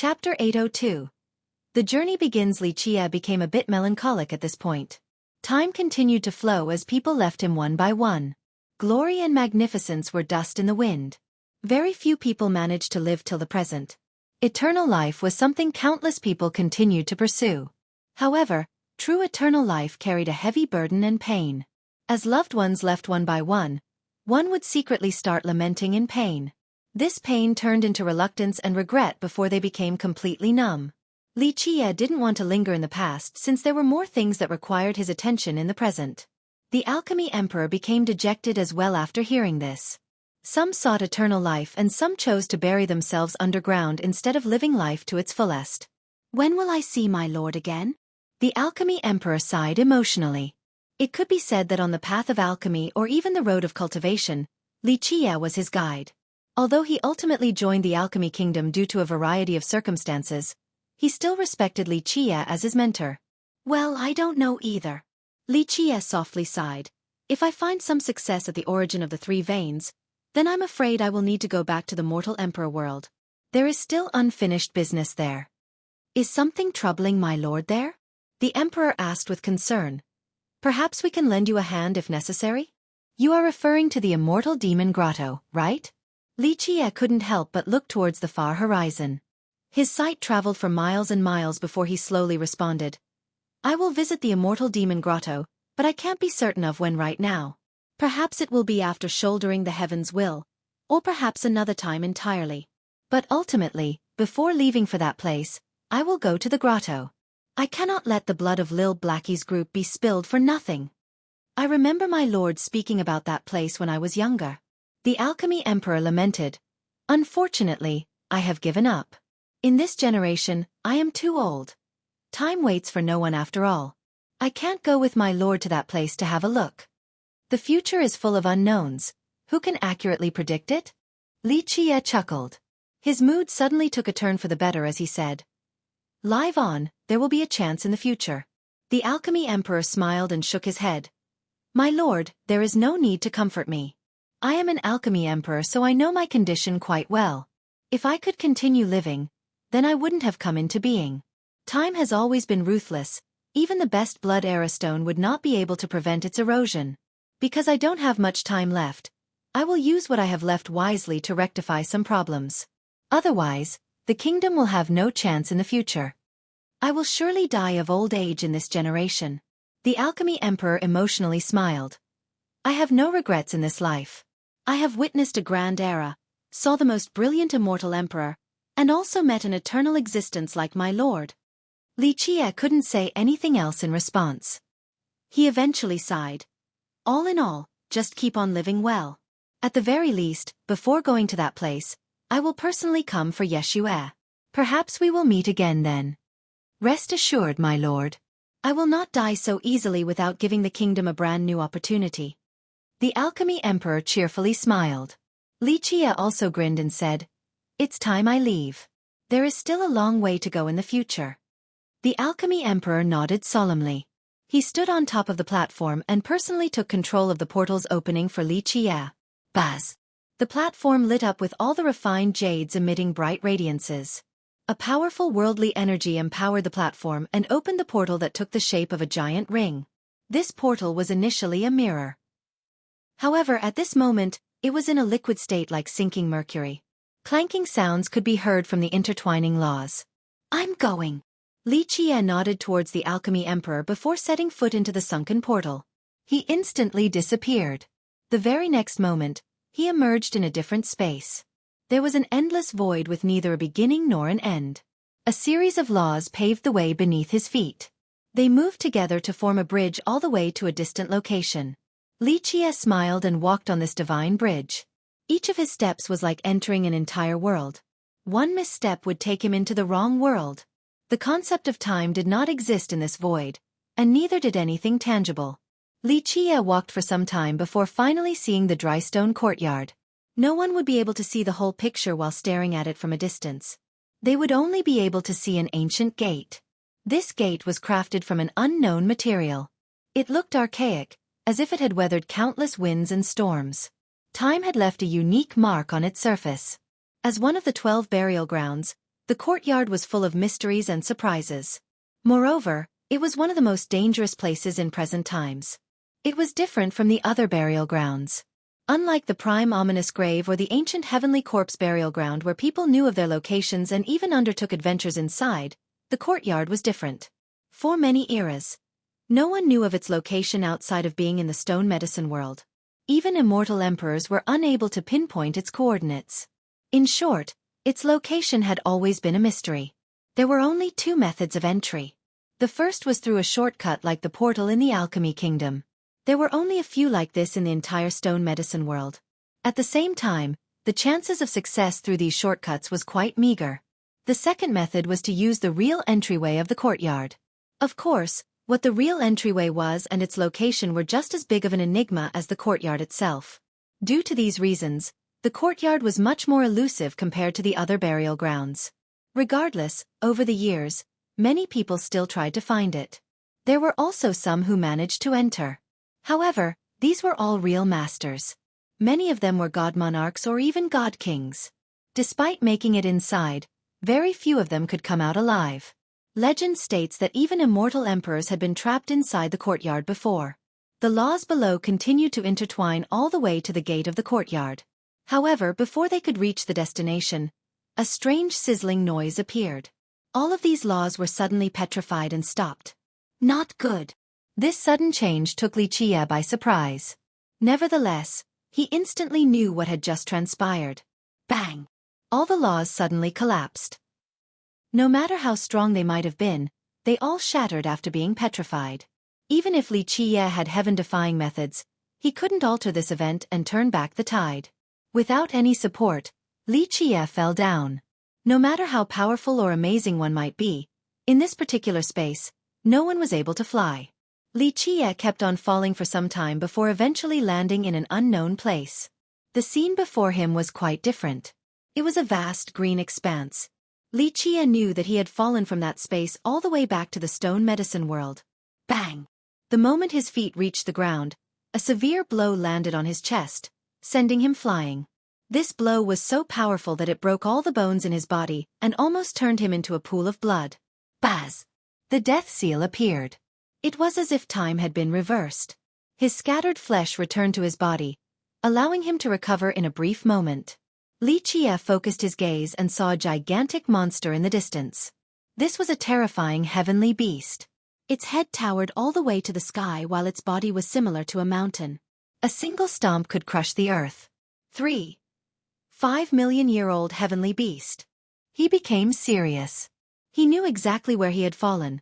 Chapter 802. The journey begins. Xueqi became a bit melancholic at this point. Time continued to flow as people left him one by one. Glory and magnificence were dust in the wind. Very few people managed to live till the present. Eternal life was something countless people continued to pursue. However, true eternal life carried a heavy burden and pain. As loved ones left one by one would secretly start lamenting in pain. This pain turned into reluctance and regret before they became completely numb. Xueqi didn't want to linger in the past since there were more things that required his attention in the present. The Alchemy Emperor became dejected as well after hearing this. Some sought eternal life and some chose to bury themselves underground instead of living life to its fullest. When will I see my lord again? The Alchemy Emperor sighed emotionally. It could be said that on the path of alchemy or even the road of cultivation, Xueqi was his guide. Although he ultimately joined the Alchemy Kingdom due to a variety of circumstances, he still respected Xueqi as his mentor. Well, I don't know either. Xueqi softly sighed. If I find some success at the origin of the three veins, then I'm afraid I will need to go back to the mortal emperor world. There is still unfinished business there. Is something troubling my lord there? The emperor asked with concern. Perhaps we can lend you a hand if necessary? You are referring to the immortal demon grotto, right? Xueqi couldn't help but look towards the far horizon. His sight traveled for miles and miles before he slowly responded. I will visit the immortal demon grotto, but I can't be certain of when right now. Perhaps it will be after shouldering the heaven's will, or perhaps another time entirely. But ultimately, before leaving for that place, I will go to the grotto. I cannot let the blood of Lil Blackie's group be spilled for nothing. I remember my lord speaking about that place when I was younger. The Alchemy Emperor lamented. Unfortunately, I have given up. In this generation, I am too old. Time waits for no one after all. I can't go with my lord to that place to have a look. The future is full of unknowns. Who can accurately predict it? Xueqi chuckled. His mood suddenly took a turn for the better as he said. Live on, there will be a chance in the future. The Alchemy Emperor smiled and shook his head. My lord, there is no need to comfort me. I am an Alchemy Emperor, so I know my condition quite well. If I could continue living, then I wouldn't have come into being. Time has always been ruthless. Even the best blood era stone would not be able to prevent its erosion. Because I don't have much time left, I will use what I have left wisely to rectify some problems. Otherwise, the kingdom will have no chance in the future. I will surely die of old age in this generation. The Alchemy Emperor emotionally smiled. I have no regrets in this life. I have witnessed a grand era, saw the most brilliant immortal emperor, and also met an eternal existence like my lord. Xueqi couldn't say anything else in response. He eventually sighed. All in all, just keep on living well. At the very least, before going to that place, I will personally come for Yeshua. Perhaps we will meet again then. Rest assured, my lord. I will not die so easily without giving the kingdom a brand new opportunity. The Alchemy Emperor cheerfully smiled. Xueqi also grinned and said, It's time I leave. There is still a long way to go in the future. The Alchemy Emperor nodded solemnly. He stood on top of the platform and personally took control of the portal's opening for Xueqi. Buzz! The platform lit up with all the refined jades emitting bright radiances. A powerful worldly energy empowered the platform and opened the portal that took the shape of a giant ring. This portal was initially a mirror. However, at this moment, it was in a liquid state like sinking mercury. Clanking sounds could be heard from the intertwining laws. I'm going. Xueqi nodded towards the Alchemy Emperor before setting foot into the sunken portal. He instantly disappeared. The very next moment, he emerged in a different space. There was an endless void with neither a beginning nor an end. A series of laws paved the way beneath his feet. They moved together to form a bridge all the way to a distant location. Xueqi smiled and walked on this divine bridge. Each of his steps was like entering an entire world. One misstep would take him into the wrong world. The concept of time did not exist in this void, and neither did anything tangible. Xueqi walked for some time before finally seeing the dry stone courtyard. No one would be able to see the whole picture while staring at it from a distance. They would only be able to see an ancient gate. This gate was crafted from an unknown material. It looked archaic, as if it had weathered countless winds and storms. Time had left a unique mark on its surface. As one of the 12 burial grounds, The courtyard was full of mysteries and surprises. Moreover, it was one of the most dangerous places in present times. It was different from the other burial grounds. Unlike the prime ominous grave or the ancient heavenly corpse burial ground where people knew of their locations and even undertook adventures inside, the courtyard was different. For many eras, no one knew of its location outside of being in the stone medicine world. Even immortal emperors were unable to pinpoint its coordinates. In short, its location had always been a mystery. There were only two methods of entry. The first was through a shortcut like the portal in the Alchemy Kingdom. There were only a few like this in the entire stone medicine world. At the same time, the chances of success through these shortcuts was quite meager. The second method was to use the real entryway of the courtyard. Of course, what the real entryway was and its location were just as big of an enigma as the courtyard itself. Due to these reasons, the courtyard was much more elusive compared to the other burial grounds. Regardless, over the years, many people still tried to find it. There were also some who managed to enter. However, these were all real masters. Many of them were god monarchs or even god kings. Despite making it inside, very few of them could come out alive. Legend states that even immortal emperors had been trapped inside the courtyard before. The laws below continued to intertwine all the way to the gate of the courtyard. However, before they could reach the destination, a strange sizzling noise appeared. All of these laws were suddenly petrified and stopped. Not good. This sudden change took Xueqi by surprise. Nevertheless, he instantly knew what had just transpired. Bang! All the laws suddenly collapsed. No matter how strong they might have been, they all shattered after being petrified. Even if Xueqi had heaven-defying methods, he couldn't alter this event and turn back the tide. Without any support, Xueqi fell down. No matter how powerful or amazing one might be, in this particular space, no one was able to fly. Xueqi kept on falling for some time before eventually landing in an unknown place. The scene before him was quite different. It was a vast green expanse. Xueqi knew that he had fallen from that space all the way back to the stone medicine world. Bang! The moment his feet reached the ground, a severe blow landed on his chest, sending him flying. This blow was so powerful that it broke all the bones in his body and almost turned him into a pool of blood. Baz! The death seal appeared. It was as if time had been reversed. His scattered flesh returned to his body, allowing him to recover in a brief moment. Xueqi focused his gaze and saw a gigantic monster in the distance. This was a terrifying heavenly beast. Its head towered all the way to the sky while its body was similar to a mountain. A single stomp could crush the earth. 5 million-year-old heavenly beast. He became serious. He knew exactly where he had fallen.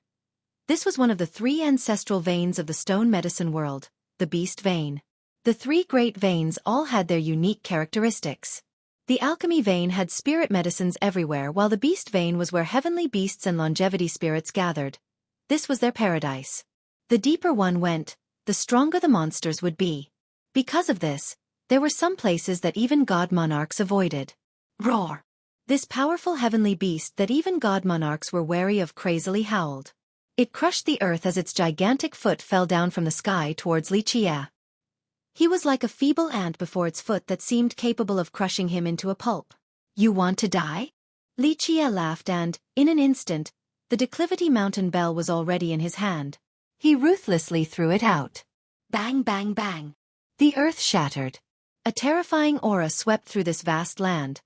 This was one of the 3 ancestral veins of the stone medicine world, the beast vein. The 3 great veins all had their unique characteristics. The alchemy vein had spirit medicines everywhere, while the beast vein was where heavenly beasts and longevity spirits gathered. This was their paradise. The deeper one went, the stronger the monsters would be. Because of this, there were some places that even god monarchs avoided. Roar! This powerful heavenly beast that even god monarchs were wary of crazily howled. It crushed the earth as its gigantic foot fell down from the sky towards Xueqi. He was like a feeble ant before its foot that seemed capable of crushing him into a pulp. You want to die? Xueqi laughed and, in an instant, the declivity mountain bell was already in his hand. He ruthlessly threw it out. Bang, bang, bang. The earth shattered. A terrifying aura swept through this vast land,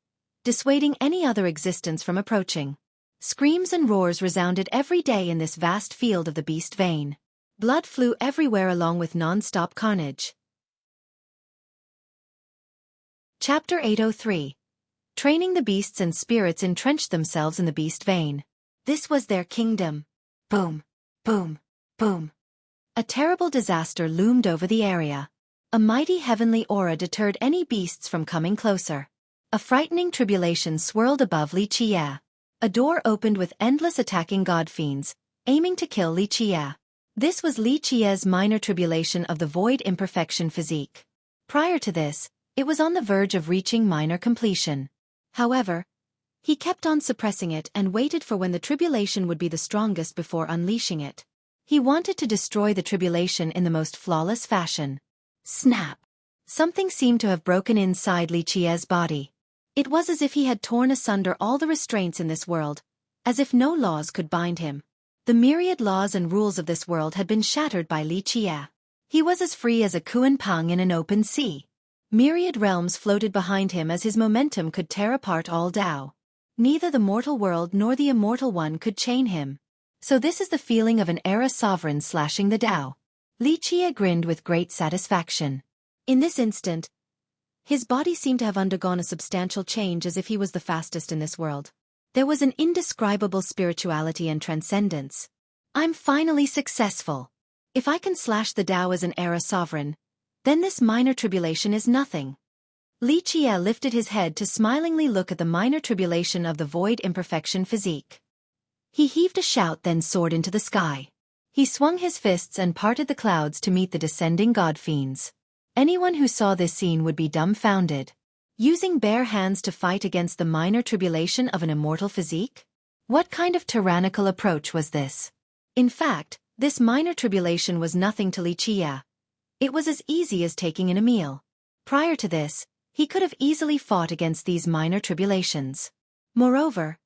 dissuading any other existence from approaching. Screams and roars resounded every day in this vast field of the beast vein. Blood flew everywhere along with non-stop carnage. Chapter 803. Training the beasts and spirits entrenched themselves in the beast vein. This was their kingdom. Boom, boom, boom. A terrible disaster loomed over the area. A mighty heavenly aura deterred any beasts from coming closer. A frightening tribulation swirled above Xueqi. A door opened with endless attacking god fiends, aiming to kill Xueqi. This was Xueqi's minor tribulation of the void imperfection physique. Prior to this, it was on the verge of reaching minor completion. However, he kept on suppressing it and waited for when the tribulation would be the strongest before unleashing it. He wanted to destroy the tribulation in the most flawless fashion. Snap! Something seemed to have broken inside Xueqi's body. It was as if he had torn asunder all the restraints in this world, as if no laws could bind him. The myriad laws and rules of this world had been shattered by Li Qie. He was as free as a Kuan Pang in an open sea. Myriad realms floated behind him as his momentum could tear apart all Tao. Neither the mortal world nor the immortal one could chain him. So this is the feeling of an era sovereign slashing the Tao. Li Qie grinned with great satisfaction. In this instant, his body seemed to have undergone a substantial change, as if he was the fastest in this world. There was an indescribable spirituality and transcendence. I'm finally successful. If I can slash the Tao as an era sovereign, then this minor tribulation is nothing. Li Qie lifted his head to smilingly look at the minor tribulation of the void imperfection physique. He heaved a shout, then soared into the sky. He swung his fists and parted the clouds to meet the descending god fiends. Anyone who saw this scene would be dumbfounded. Using bare hands to fight against the minor tribulation of an immortal physique? What kind of tyrannical approach was this? In fact, this minor tribulation was nothing to Li Qie. It was as easy as taking in a meal. Prior to this, he could have easily fought against these minor tribulations. Moreover,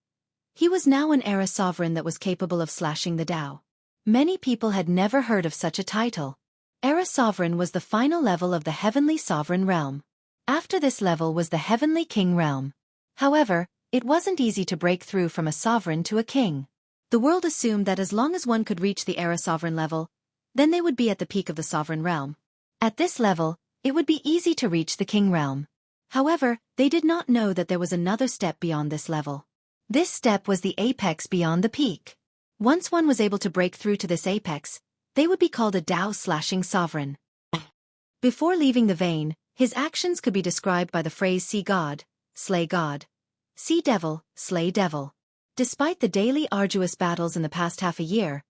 he was now an era sovereign that was capable of slashing the Tao. Many people had never heard of such a title. Era sovereign was the final level of the heavenly sovereign realm. After this level was the heavenly king realm. However, it wasn't easy to break through from a sovereign to a king. The world assumed that as long as one could reach the era sovereign level, then they would be at the peak of the sovereign realm. At this level, it would be easy to reach the king realm. However, they did not know that there was another step beyond this level. This step was the apex beyond the peak. Once one was able to break through to this apex, they would be called a Tao-slashing sovereign. Before leaving the vein, his actions could be described by the phrase see God, slay God. See devil, slay devil. Despite the daily arduous battles in the past half a year,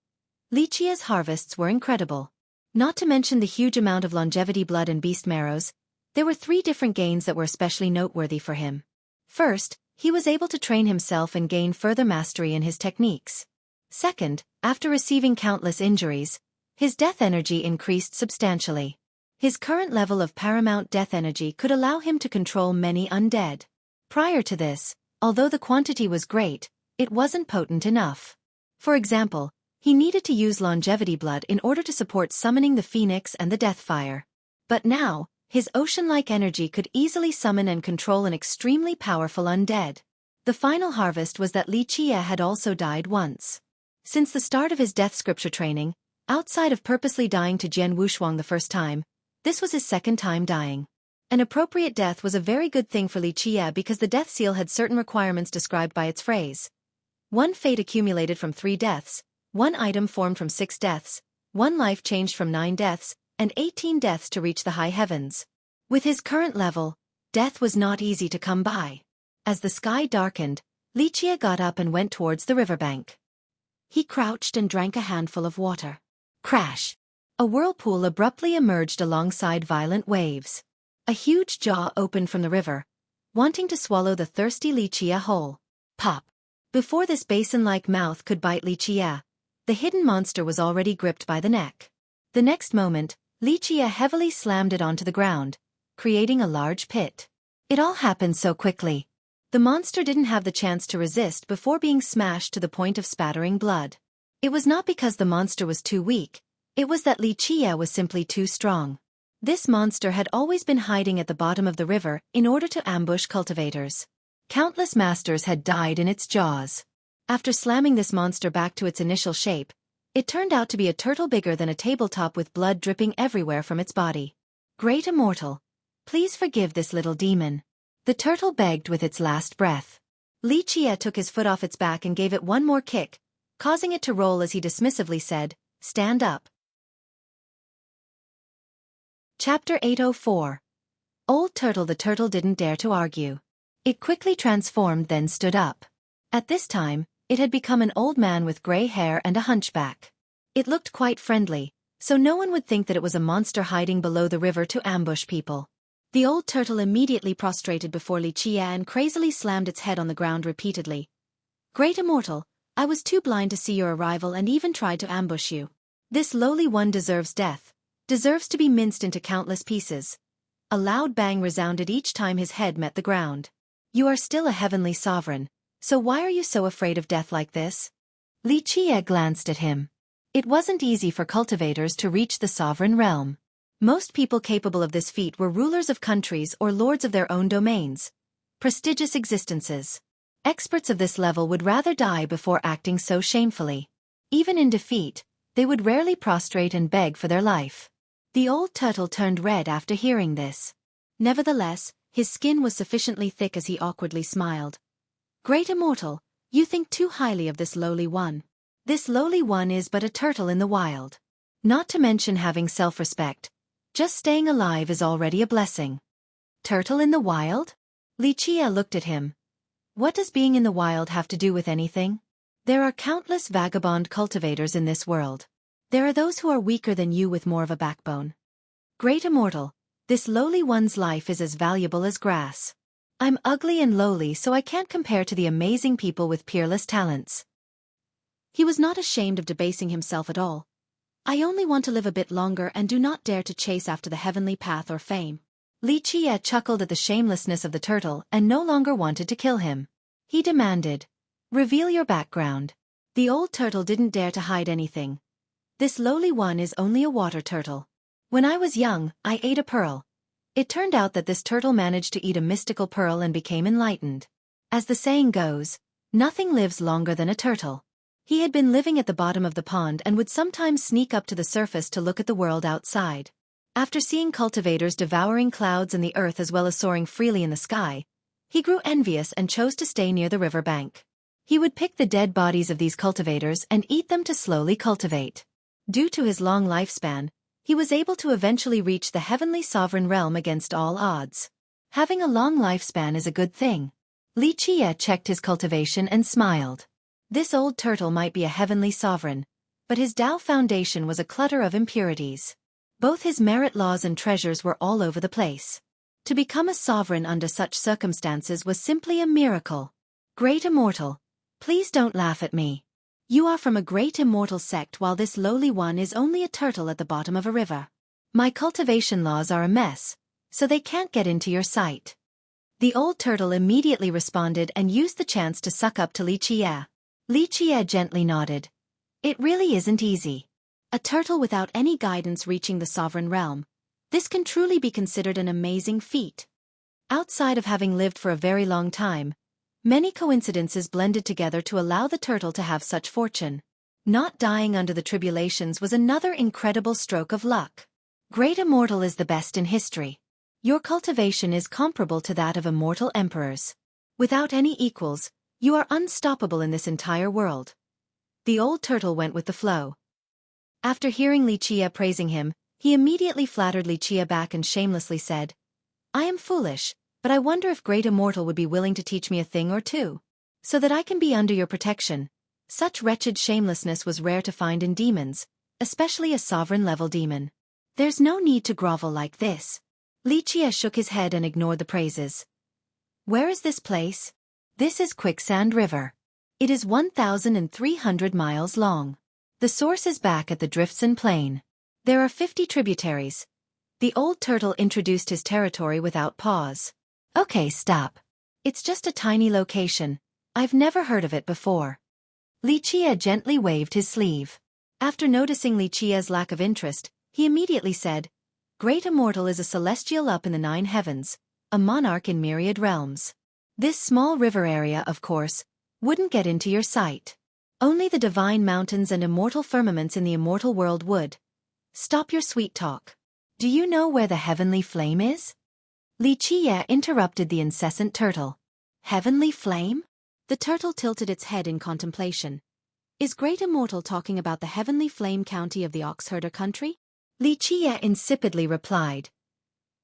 Li Qie's harvests were incredible. Not to mention the huge amount of longevity blood and beast marrows, there were 3 different gains that were especially noteworthy for him. First, he was able to train himself and gain further mastery in his techniques. Second, after receiving countless injuries, his death energy increased substantially. His current level of paramount death energy could allow him to control many undead. Prior to this, although the quantity was great, it wasn't potent enough. For example, he needed to use longevity blood in order to support summoning the phoenix and the death fire. But now, his ocean-like energy could easily summon and control an extremely powerful undead. The final harvest was that Li Qie had also died once. Since the start of his death scripture training, outside of purposely dying to Jian Wushuang the first time, this was his second time dying. An appropriate death was a very good thing for Li Qie because the death seal had certain requirements described by its phrase. 1 fate accumulated from 3 deaths, 1 item formed from 6 deaths, 1 life changed from 9 deaths, and 18 deaths to reach the high heavens. With his current level, death was not easy to come by. As the sky darkened, Li Qie got up and went towards the riverbank. He crouched and drank a handful of water. Crash! A whirlpool abruptly emerged alongside violent waves. A huge jaw opened from the river, wanting to swallow the thirsty Li Qie whole. Pop! Before this basin-like mouth could bite Li Qie, the hidden monster was already gripped by the neck. The next moment, Li Qie heavily slammed it onto the ground, creating a large pit. It all happened so quickly. The monster didn't have the chance to resist before being smashed to the point of spattering blood. It was not because the monster was too weak, it was that Li Qie was simply too strong. This monster had always been hiding at the bottom of the river in order to ambush cultivators. Countless masters had died in its jaws. After slamming this monster back to its initial shape, it turned out to be a turtle bigger than a tabletop with blood dripping everywhere from its body. Great Immortal, please forgive this little demon. The turtle begged with its last breath. Li Qie took his foot off its back and gave it one more kick, causing it to roll as he dismissively said, "Stand up." Chapter 804. Old Turtle. The turtle didn't dare to argue. It quickly transformed, then stood up. At this time, it had become an old man with gray hair and a hunchback. It looked quite friendly, so no one would think that it was a monster hiding below the river to ambush people. The old turtle immediately prostrated before Li Qie and crazily slammed its head on the ground repeatedly. "Great Immortal, I was too blind to see your arrival and even tried to ambush you. This lowly one deserves death, deserves to be minced into countless pieces." A loud bang resounded each time his head met the ground. You are still a heavenly sovereign, so why are you so afraid of death like this? Li Qie glanced at him. It wasn't easy for cultivators to reach the sovereign realm. Most people capable of this feat were rulers of countries or lords of their own domains. Prestigious existences. Experts of this level would rather die before acting so shamefully. Even in defeat, they would rarely prostrate and beg for their life. The old turtle turned red after hearing this. Nevertheless, his skin was sufficiently thick as he awkwardly smiled. Great immortal, you think too highly of this lowly one. This lowly one is but a turtle in the wild. Not to mention having self-respect. Just staying alive is already a blessing. Turtle in the wild? Li Qie looked at him. What does being in the wild have to do with anything? There are countless vagabond cultivators in this world. There are those who are weaker than you with more of a backbone. Great immortal, this lowly one's life is as valuable as grass. I'm ugly and lowly, so I can't compare to the amazing people with peerless talents. He was not ashamed of debasing himself at all. I only want to live a bit longer and do not dare to chase after the heavenly path or fame. Li Qie chuckled at the shamelessness of the turtle and no longer wanted to kill him. He demanded, "Reveal your background." The old turtle didn't dare to hide anything. This lowly one is only a water turtle. When I was young, I ate a pearl. It turned out that this turtle managed to eat a mystical pearl and became enlightened. As the saying goes, nothing lives longer than a turtle. He had been living at the bottom of the pond and would sometimes sneak up to the surface to look at the world outside. After seeing cultivators devouring clouds and the earth as well as soaring freely in the sky, he grew envious and chose to stay near the river bank. He would pick the dead bodies of these cultivators and eat them to slowly cultivate. Due to his long lifespan, he was able to eventually reach the heavenly sovereign realm against all odds. Having a long lifespan is a good thing. Li Qie checked his cultivation and smiled. This old turtle might be a heavenly sovereign, but his Tao foundation was a clutter of impurities. Both his merit laws and treasures were all over the place. To become a sovereign under such circumstances was simply a miracle. Great immortal, please don't laugh at me. You are from a great immortal sect while this lowly one is only a turtle at the bottom of a river. My cultivation laws are a mess, so they can't get into your sight. The old turtle immediately responded and used the chance to suck up to Li Qie. Li Qie gently nodded. It really isn't easy. A turtle without any guidance reaching the sovereign realm. This can truly be considered an amazing feat. Outside of having lived for a very long time, many coincidences blended together to allow the turtle to have such fortune. Not dying under the tribulations was another incredible stroke of luck. Great immortal is the best in history. Your cultivation is comparable to that of immortal emperors. Without any equals, you are unstoppable in this entire world. The old turtle went with the flow. After hearing Li Qie praising him, he immediately flattered Li Qie back and shamelessly said, I am foolish, but I wonder if Great Immortal would be willing to teach me a thing or two, so that I can be under your protection. Such wretched shamelessness was rare to find in demons, especially a sovereign-level demon. There's no need to grovel like this. Li Qie shook his head and ignored the praises. Where is this place? This is Quicksand River. It is 1,300 miles long. The source is back at the Driftson Plain. There are 50 tributaries. The old turtle introduced his territory without pause. Okay, stop. It's just a tiny location. I've never heard of it before. Li Qie gently waved his sleeve. After noticing Li Qie's lack of interest, he immediately said, Great Immortal is a celestial up in the 9 heavens, a monarch in myriad realms. This small river area, of course, wouldn't get into your sight. Only the divine mountains and immortal firmaments in the immortal world would. Stop your sweet talk. Do you know where the heavenly flame is? Li Qie interrupted the incessant turtle. Heavenly flame? The turtle tilted its head in contemplation. Is Great Immortal talking about the heavenly flame county of the Oxherder country? Li Qie insipidly replied.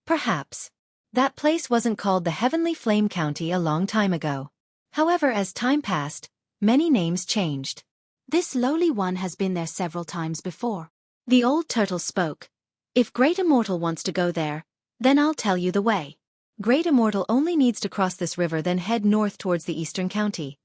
Perhaps. That place wasn't called the Heavenly Flame County a long time ago. However, as time passed, many names changed. This lowly one has been there several times before. The old turtle spoke. If Great Immortal wants to go there, then I'll tell you the way. Great Immortal only needs to cross this river then head north towards the eastern county.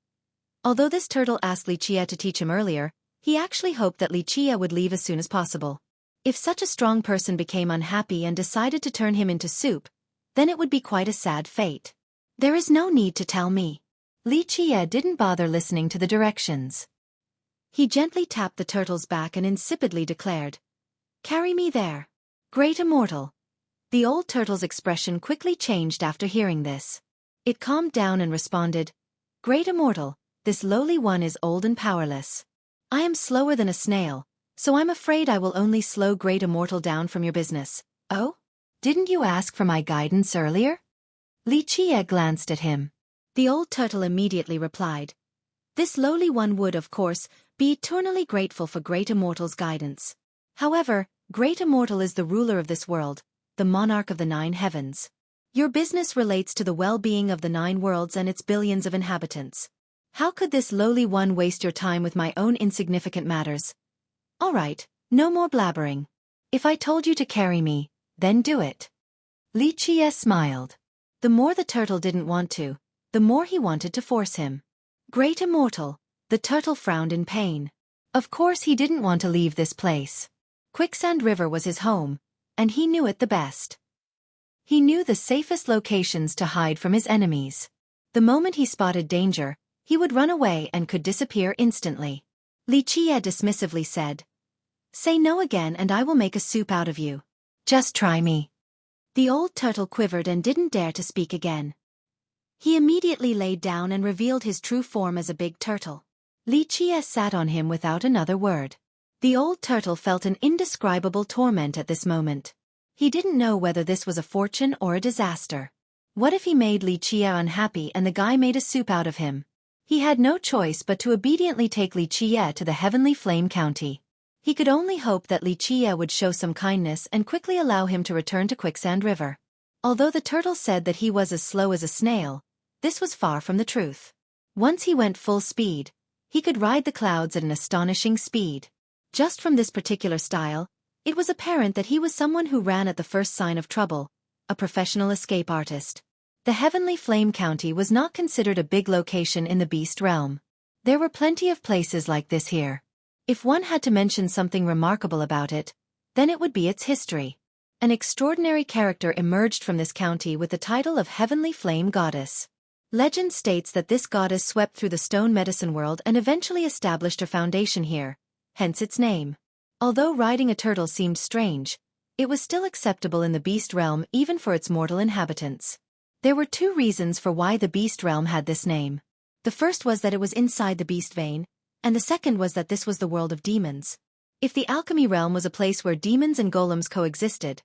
Although this turtle asked Li Qie to teach him earlier, he actually hoped that Li Qie would leave as soon as possible. If such a strong person became unhappy and decided to turn him into soup, then it would be quite a sad fate. There is no need to tell me. Li Qie didn't bother listening to the directions. He gently tapped the turtle's back and insipidly declared, "Carry me there. Great immortal." The old turtle's expression quickly changed after hearing this. It calmed down and responded, "Great immortal, this lowly one is old and powerless. I am slower than a snail, so I'm afraid I will only slow great immortal down from your business." "Oh? Didn't you ask for my guidance earlier?" Li Qie glanced at him. The old turtle immediately replied, "This lowly one would, of course, be eternally grateful for great immortal's guidance. However, great immortal is the ruler of this world, the monarch of the 9 heavens. Your business relates to the well-being of the 9 worlds and its billions of inhabitants. How could this lowly one waste your time with my own insignificant matters? All right, no more blabbering. If I told you to carry me, then do it." Li Qie smiled. The more the turtle didn't want to, the more he wanted to force him. Great immortal, the turtle frowned in pain. Of course he didn't want to leave this place. Quicksand River was his home, and he knew it the best. He knew the safest locations to hide from his enemies. The moment he spotted danger, he would run away and could disappear instantly. Li Qie dismissively said, "Say no again and I will make a soup out of you. Just try me." The old turtle quivered and didn't dare to speak again. He immediately laid down and revealed his true form as a big turtle. Li Qie sat on him without another word. The old turtle felt an indescribable torment at this moment. He didn't know whether this was a fortune or a disaster. What if he made Li Qie unhappy and the guy made a soup out of him? He had no choice but to obediently take Li Qie to the Heavenly Flame County. He could only hope that Li Qie would show some kindness and quickly allow him to return to Quicksand River. Although the turtle said that he was as slow as a snail, this was far from the truth. Once he went full speed, he could ride the clouds at an astonishing speed. Just from this particular style, it was apparent that he was someone who ran at the first sign of trouble, a professional escape artist. The Heavenly Flame County was not considered a big location in the beast realm. There were plenty of places like this here. If one had to mention something remarkable about it, then it would be its history. An extraordinary character emerged from this county with the title of Heavenly Flame Goddess. Legend states that this goddess swept through the stone medicine world and eventually established her foundation here, hence its name. Although riding a turtle seemed strange, it was still acceptable in the beast realm even for its mortal inhabitants. There were 2 reasons for why the beast realm had this name. The first was that it was inside the beast vein, and the second was that this was the world of demons. If the alchemy realm was a place where demons and golems coexisted,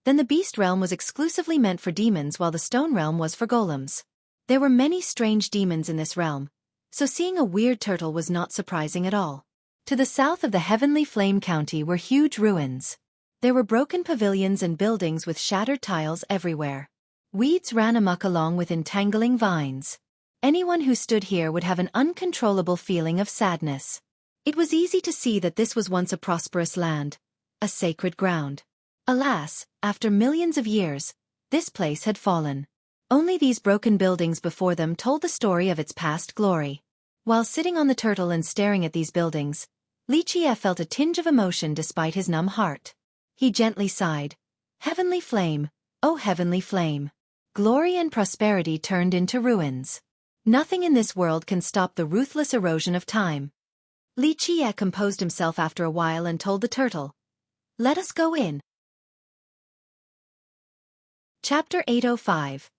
then the beast realm was exclusively meant for demons while the stone realm was for golems. There were many strange demons in this realm, so seeing a weird turtle was not surprising at all. To the south of the Heavenly Flame County were huge ruins. There were broken pavilions and buildings with shattered tiles everywhere. Weeds ran amok along with entangling vines. Anyone who stood here would have an uncontrollable feeling of sadness. It was easy to see that this was once a prosperous land, a sacred ground. Alas, after millions of years, this place had fallen. Only these broken buildings before them told the story of its past glory. While sitting on the turtle and staring at these buildings, Li Qie felt a tinge of emotion despite his numb heart. He gently sighed. Heavenly Flame, oh heavenly flame. Glory and prosperity turned into ruins. Nothing in this world can stop the ruthless erosion of time. Li Qie composed himself after a while and told the turtle, "Let us go in." Chapter 805.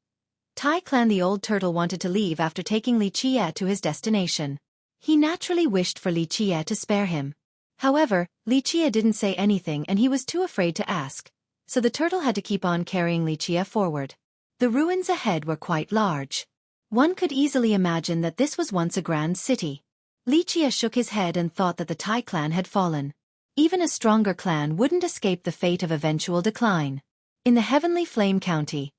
Tai Clan. The old turtle wanted to leave after taking Li Qie to his destination. He naturally wished for Li Qie to spare him. However, Li Qie didn't say anything and he was too afraid to ask, so the turtle had to keep on carrying Li Qie forward. The ruins ahead were quite large. One could easily imagine that this was once a grand city. Li Qie shook his head and thought that the Tai clan had fallen. Even a stronger clan wouldn't escape the fate of eventual decline. In the Heavenly Flame County,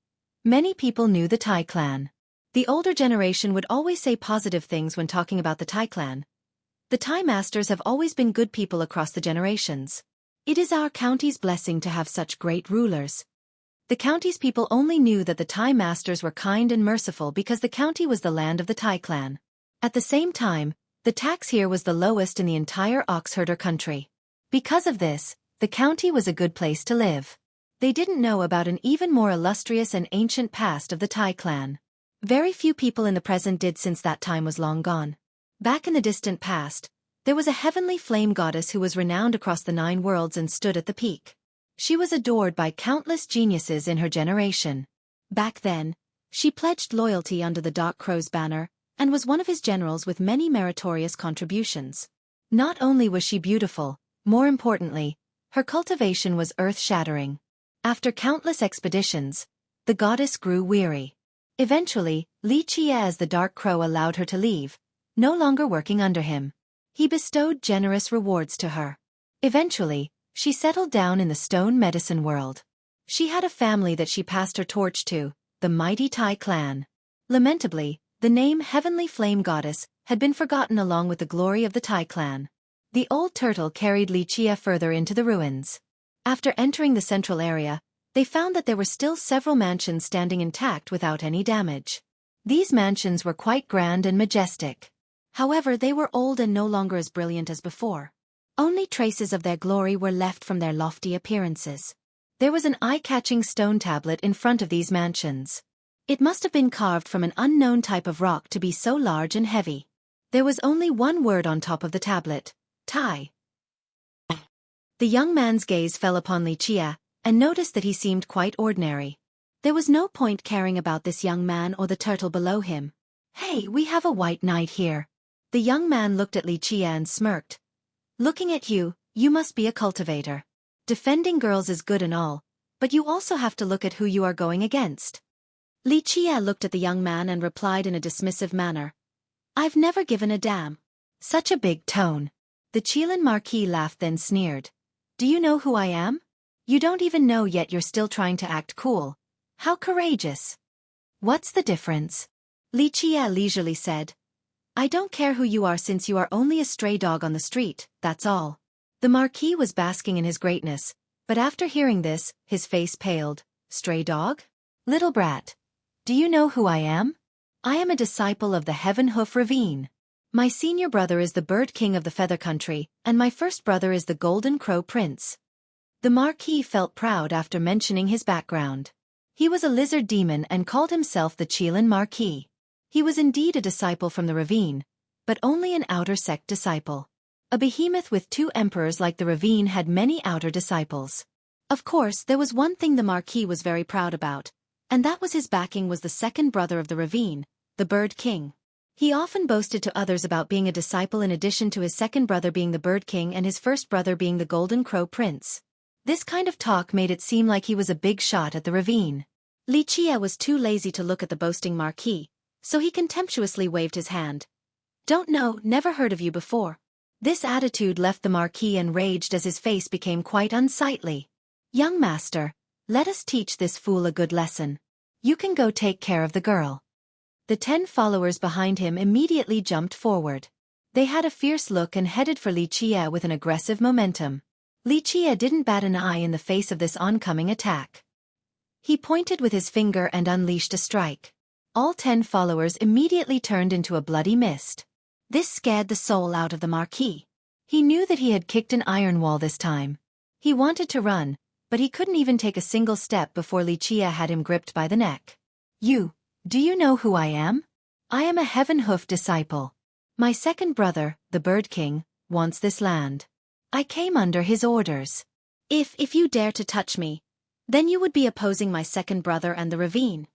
many people knew the Tai clan. The older generation would always say positive things when talking about the Tai clan. The Tai masters have always been good people across the generations. It is our county's blessing to have such great rulers. The county's people only knew that the Tai masters were kind and merciful because the county was the land of the Tai clan. At the same time, the tax here was the lowest in the entire oxherder country. Because of this, the county was a good place to live. They didn't know about an even more illustrious and ancient past of the Tai clan. Very few people in the present did since that time was long gone. Back in the distant past, there was a heavenly flame goddess who was renowned across the 9 worlds and stood at the peak. She was adored by countless geniuses in her generation. Back then, she pledged loyalty under the Dark Crow's banner, and was one of his generals with many meritorious contributions. Not only was she beautiful, more importantly, her cultivation was earth-shattering. After countless expeditions, the goddess grew weary. Eventually, Li Qie as the Dark Crow allowed her to leave, no longer working under him. He bestowed generous rewards to her. Eventually, she settled down in the stone medicine world. She had a family that she passed her torch to, the mighty Tai clan. Lamentably, the name Heavenly Flame Goddess had been forgotten along with the glory of the Tai clan. The old turtle carried Li Qie further into the ruins. After entering the central area, they found that there were still several mansions standing intact without any damage. These mansions were quite grand and majestic. However, they were old and no longer as brilliant as before. Only traces of their glory were left from their lofty appearances. There was an eye-catching stone tablet in front of these mansions. It must have been carved from an unknown type of rock to be so large and heavy. There was only one word on top of the tablet: Tai. The young man's gaze fell upon Li Qie, and noticed that he seemed quite ordinary. There was no point caring about this young man or the turtle below him. "Hey, we have a white knight here." The young man looked at Li Qie and smirked. "Looking at you, you must be a cultivator. Defending girls is good and all, but you also have to look at who you are going against." Li Qie looked at the young man and replied in a dismissive manner. "I've never given a damn." Such a big tone. The Qilin Marquis laughed then sneered. "Do you know who I am? You don't even know yet, you're still trying to act cool. How courageous." "What's the difference?" Li Qie leisurely said. "I don't care who you are since you are only a stray dog on the street, that's all." The Marquis was basking in his greatness, but after hearing this, his face paled. "Stray dog? Little brat. Do you know who I am? I am a disciple of the Heaven Hoof Ravine. My senior brother is the Bird King of the Feather Country, and my first brother is the Golden Crow Prince." The Marquis felt proud after mentioning his background. He was a lizard demon and called himself the Qilin Marquis. He was indeed a disciple from the ravine, but only an outer sect disciple. A behemoth with 2 emperors like the ravine had many outer disciples. Of course, there was one thing the Marquis was very proud about, and that was his backing was the second brother of the ravine, the Bird King. He often boasted to others about being a disciple in addition to his second brother being the Bird King and his first brother being the Golden Crow Prince. This kind of talk made it seem like he was a big shot at the ravine. Li Qie was too lazy to look at the boasting Marquis, so he contemptuously waved his hand. "Don't know, never heard of you before." This attitude left the Marquis enraged as his face became quite unsightly. "Young master, let us teach this fool a good lesson. You can go take care of the girl." The 10 followers behind him immediately jumped forward. They had a fierce look and headed for Li Qie with an aggressive momentum. Li Qie didn't bat an eye in the face of this oncoming attack. He pointed with his finger and unleashed a strike. All 10 followers immediately turned into a bloody mist. This scared the soul out of the Marquis. He knew that he had kicked an iron wall this time. He wanted to run, but he couldn't even take a single step before Li Qie had him gripped by the neck. Do you know who I am? I am a Heaven Hoof disciple. My second brother, the Bird King, wants this land. I came under his orders. If you dare to touch me, then you would be opposing my second brother and the ravine."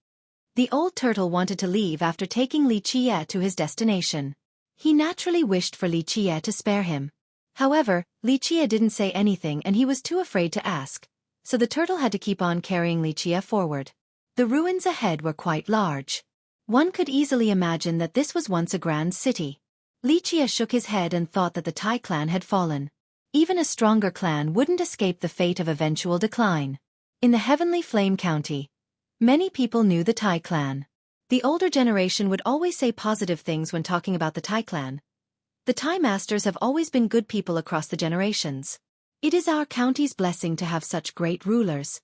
The old turtle wanted to leave after taking Li Qie to his destination. He naturally wished for Li Qie to spare him. However, Li Qie didn't say anything and he was too afraid to ask, so the turtle had to keep on carrying Li Qie forward. The ruins ahead were quite large. One could easily imagine that this was once a grand city. Li Qie shook his head and thought that the Tai clan had fallen. Even a stronger clan wouldn't escape the fate of eventual decline. In the Heavenly Flame County, many people knew the Tai clan. The older generation would always say positive things when talking about the Tai clan. The Tai masters have always been good people across the generations. It is our county's blessing to have such great rulers.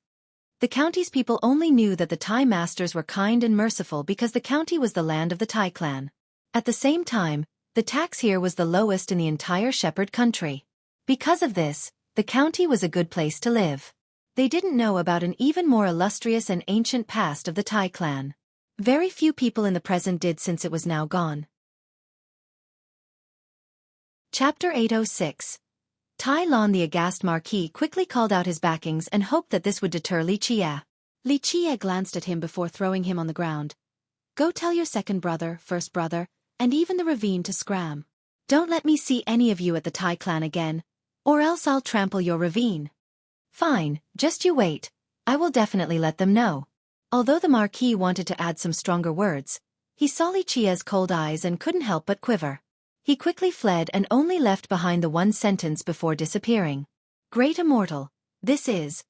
The county's people only knew that the Tai masters were kind and merciful because the county was the land of the Tai clan. At the same time, the tax here was the lowest in the entire shepherd country. Because of this, the county was a good place to live. They didn't know about an even more illustrious and ancient past of the Tai clan. Very few people in the present did since it was now gone. Chapter 806. Tai Lon, the aghast marquis, quickly called out his backings and hoped that this would deter Li Qie. Li Qie glanced at him before throwing him on the ground. Go tell your second brother, first brother, and even the ravine to scram. Don't let me see any of you at the Tai clan again, or else I'll trample your ravine. Fine, just you wait. I will definitely let them know. Although the marquis wanted to add some stronger words, he saw Li Qie's cold eyes and couldn't help but quiver. He quickly fled and only left behind the one sentence before disappearing. Great Immortal, this is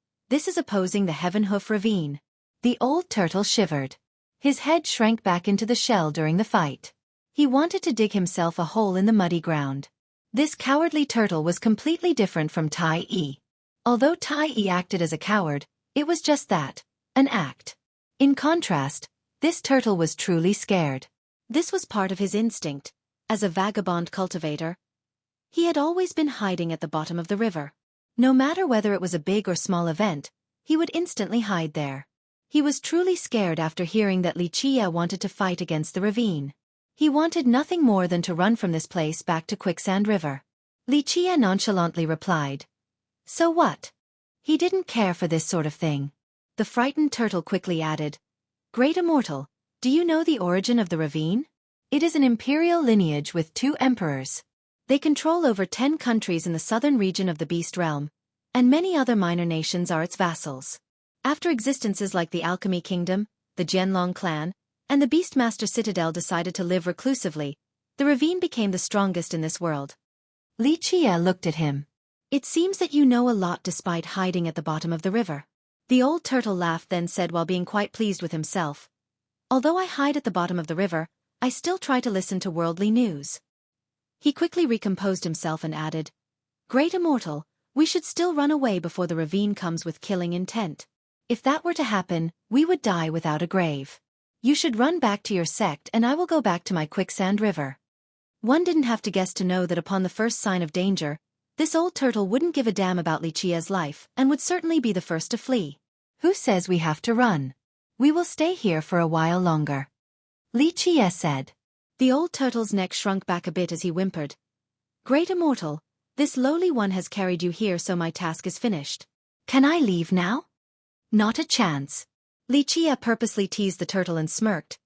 opposing the Heaven Hoof Ravine. The old turtle shivered. His head shrank back into the shell during the fight. He wanted to dig himself a hole in the muddy ground. This cowardly turtle was completely different from Tai Yi. Although Tai Yi acted as a coward, it was just that, an act. In contrast, this turtle was truly scared. This was part of his instinct. As a vagabond cultivator, he had always been hiding at the bottom of the river. No matter whether it was a big or small event, he would instantly hide there. He was truly scared after hearing that Li Qie wanted to fight against the ravine. He wanted nothing more than to run from this place back to Quicksand River. Li Qie nonchalantly replied, "So what?" He didn't care for this sort of thing. The frightened turtle quickly added, "Great Immortal, do you know the origin of the ravine? It is an imperial lineage with 2 emperors. They control over 10 countries in the southern region of the Beast Realm, and many other minor nations are its vassals. After existences like the Alchemy Kingdom, the Jianlong clan, and the Beastmaster Citadel decided to live reclusively, the ravine became the strongest in this world." Li Qie looked at him. "It seems that you know a lot despite hiding at the bottom of the river." The old turtle laughed, then said while being quite pleased with himself, "Although I hide at the bottom of the river, I still try to listen to worldly news." He quickly recomposed himself and added, "Great Immortal, we should still run away before the ravine comes with killing intent. If that were to happen, we would die without a grave. You should run back to your sect and I will go back to my Quicksand River." One didn't have to guess to know that upon the first sign of danger, this old turtle wouldn't give a damn about Li Qie's life and would certainly be the first to flee. "Who says we have to run? We will stay here for a while longer," Li Qie said. The old turtle's neck shrunk back a bit as he whimpered, "Great Immortal, this lowly one has carried you here, so my task is finished. Can I leave now?" "Not a chance." Li Qie purposely teased the turtle and smirked.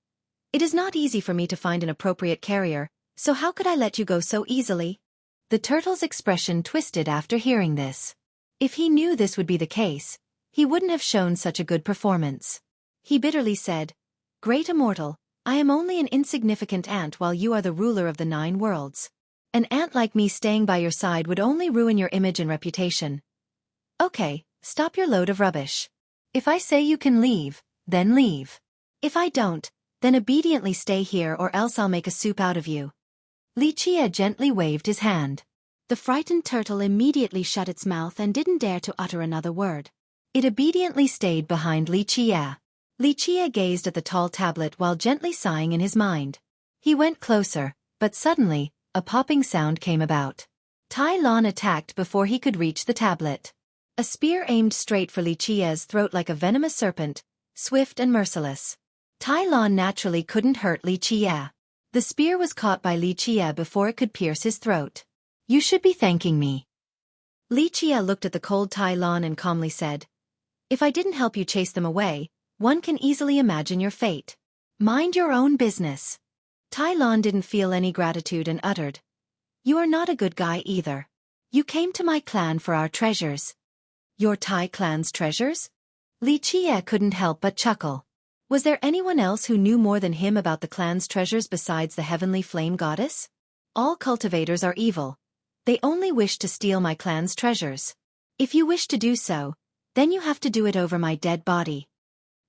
"It is not easy for me to find an appropriate carrier, so how could I let you go so easily?" The turtle's expression twisted after hearing this. If he knew this would be the case, he wouldn't have shown such a good performance. He bitterly said, "Great Immortal, I am only an insignificant ant while you are the ruler of the 9 worlds. An ant like me staying by your side would only ruin your image and reputation. Okay, stop your load of rubbish. If I say you can leave, then leave. If I don't, then obediently stay here or else I'll make a soup out of you." Li Qie gently waved his hand. The frightened turtle immediately shut its mouth and didn't dare to utter another word. It obediently stayed behind Li Qie. Li Qie gazed at the tall tablet while gently sighing in his mind. He went closer, but suddenly, a popping sound came about. Tai Lon attacked before he could reach the tablet. A spear aimed straight for Li Qie's throat like a venomous serpent, swift and merciless. Tai Lon naturally couldn't hurt Li Qie. The spear was caught by Li Qie before it could pierce his throat. "You should be thanking me." Li Qie looked at the cold Tai Lon and calmly said, "If I didn't help you chase them away, one can easily imagine your fate. Mind your own business." Tai Lon didn't feel any gratitude and uttered, "You are not a good guy either. You came to my clan for our treasures." "Your Tai clan's treasures?" Li Qie couldn't help but chuckle. Was there anyone else who knew more than him about the clan's treasures besides the heavenly flame goddess? "All cultivators are evil. They only wish to steal my clan's treasures. If you wish to do so, then you have to do it over my dead body,"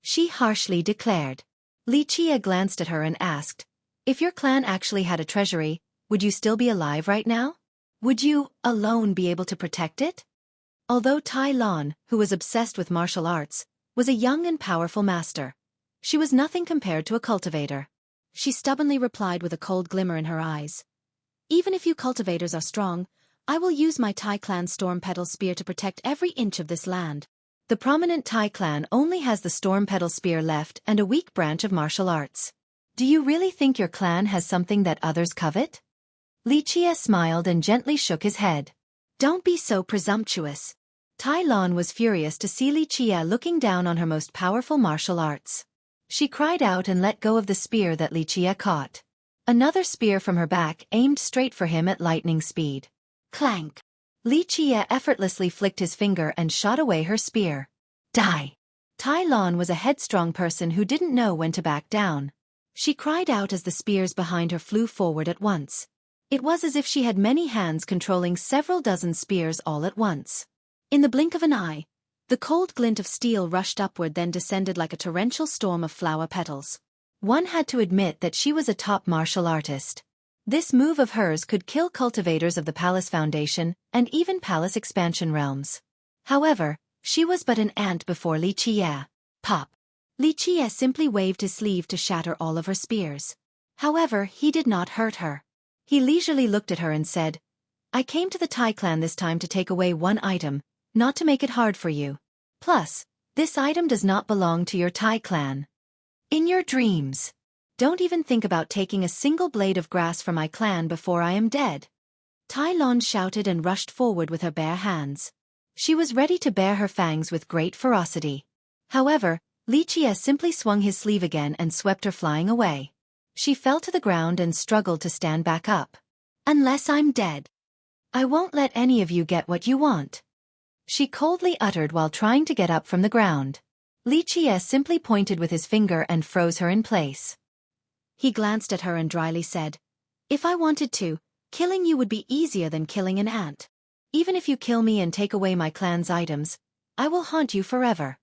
she harshly declared. Li Qie glanced at her and asked, "If your clan actually had a treasury, would you still be alive right now? Would you, alone, be able to protect it?" Although Tai Lon, who was obsessed with martial arts, was a young and powerful master, she was nothing compared to a cultivator. She stubbornly replied with a cold glimmer in her eyes, "Even if you cultivators are strong, I will use my Tai clan storm petal spear to protect every inch of this land." The prominent Tai clan only has the Storm Petal Spear left and a weak branch of martial arts. Do you really think your clan has something that others covet? Li Qie smiled and gently shook his head. Don't be so presumptuous. Tai Lon was furious to see Li Qie looking down on her most powerful martial arts. She cried out and let go of the spear that Li Qie caught. Another spear from her back aimed straight for him at lightning speed. Clank! Li Qie effortlessly flicked his finger and shot away her spear. Die! Tai Lon was a headstrong person who didn't know when to back down. She cried out as the spears behind her flew forward at once. It was as if she had many hands controlling several dozen spears all at once. In the blink of an eye, the cold glint of steel rushed upward then descended like a torrential storm of flower petals. One had to admit that she was a top martial artist. This move of hers could kill cultivators of the Palace Foundation and even Palace Expansion realms. However, she was but an ant before Li Qie. Pop! Li Qie simply waved his sleeve to shatter all of her spears. However, he did not hurt her. He leisurely looked at her and said, I came to the Tai clan this time to take away one item, not to make it hard for you. Plus, this item does not belong to your Tai clan. In your dreams. Don't even think about taking a single blade of grass from my clan before I am dead. Tai Lon shouted and rushed forward with her bare hands. She was ready to bare her fangs with great ferocity. However, Li Qie simply swung his sleeve again and swept her flying away. She fell to the ground and struggled to stand back up. Unless I'm dead, I won't let any of you get what you want. She coldly uttered while trying to get up from the ground. Li Qie simply pointed with his finger and froze her in place. He glanced at her and dryly said, If I wanted to, killing you would be easier than killing an ant. Even if you kill me and take away my clan's items, I will haunt you forever.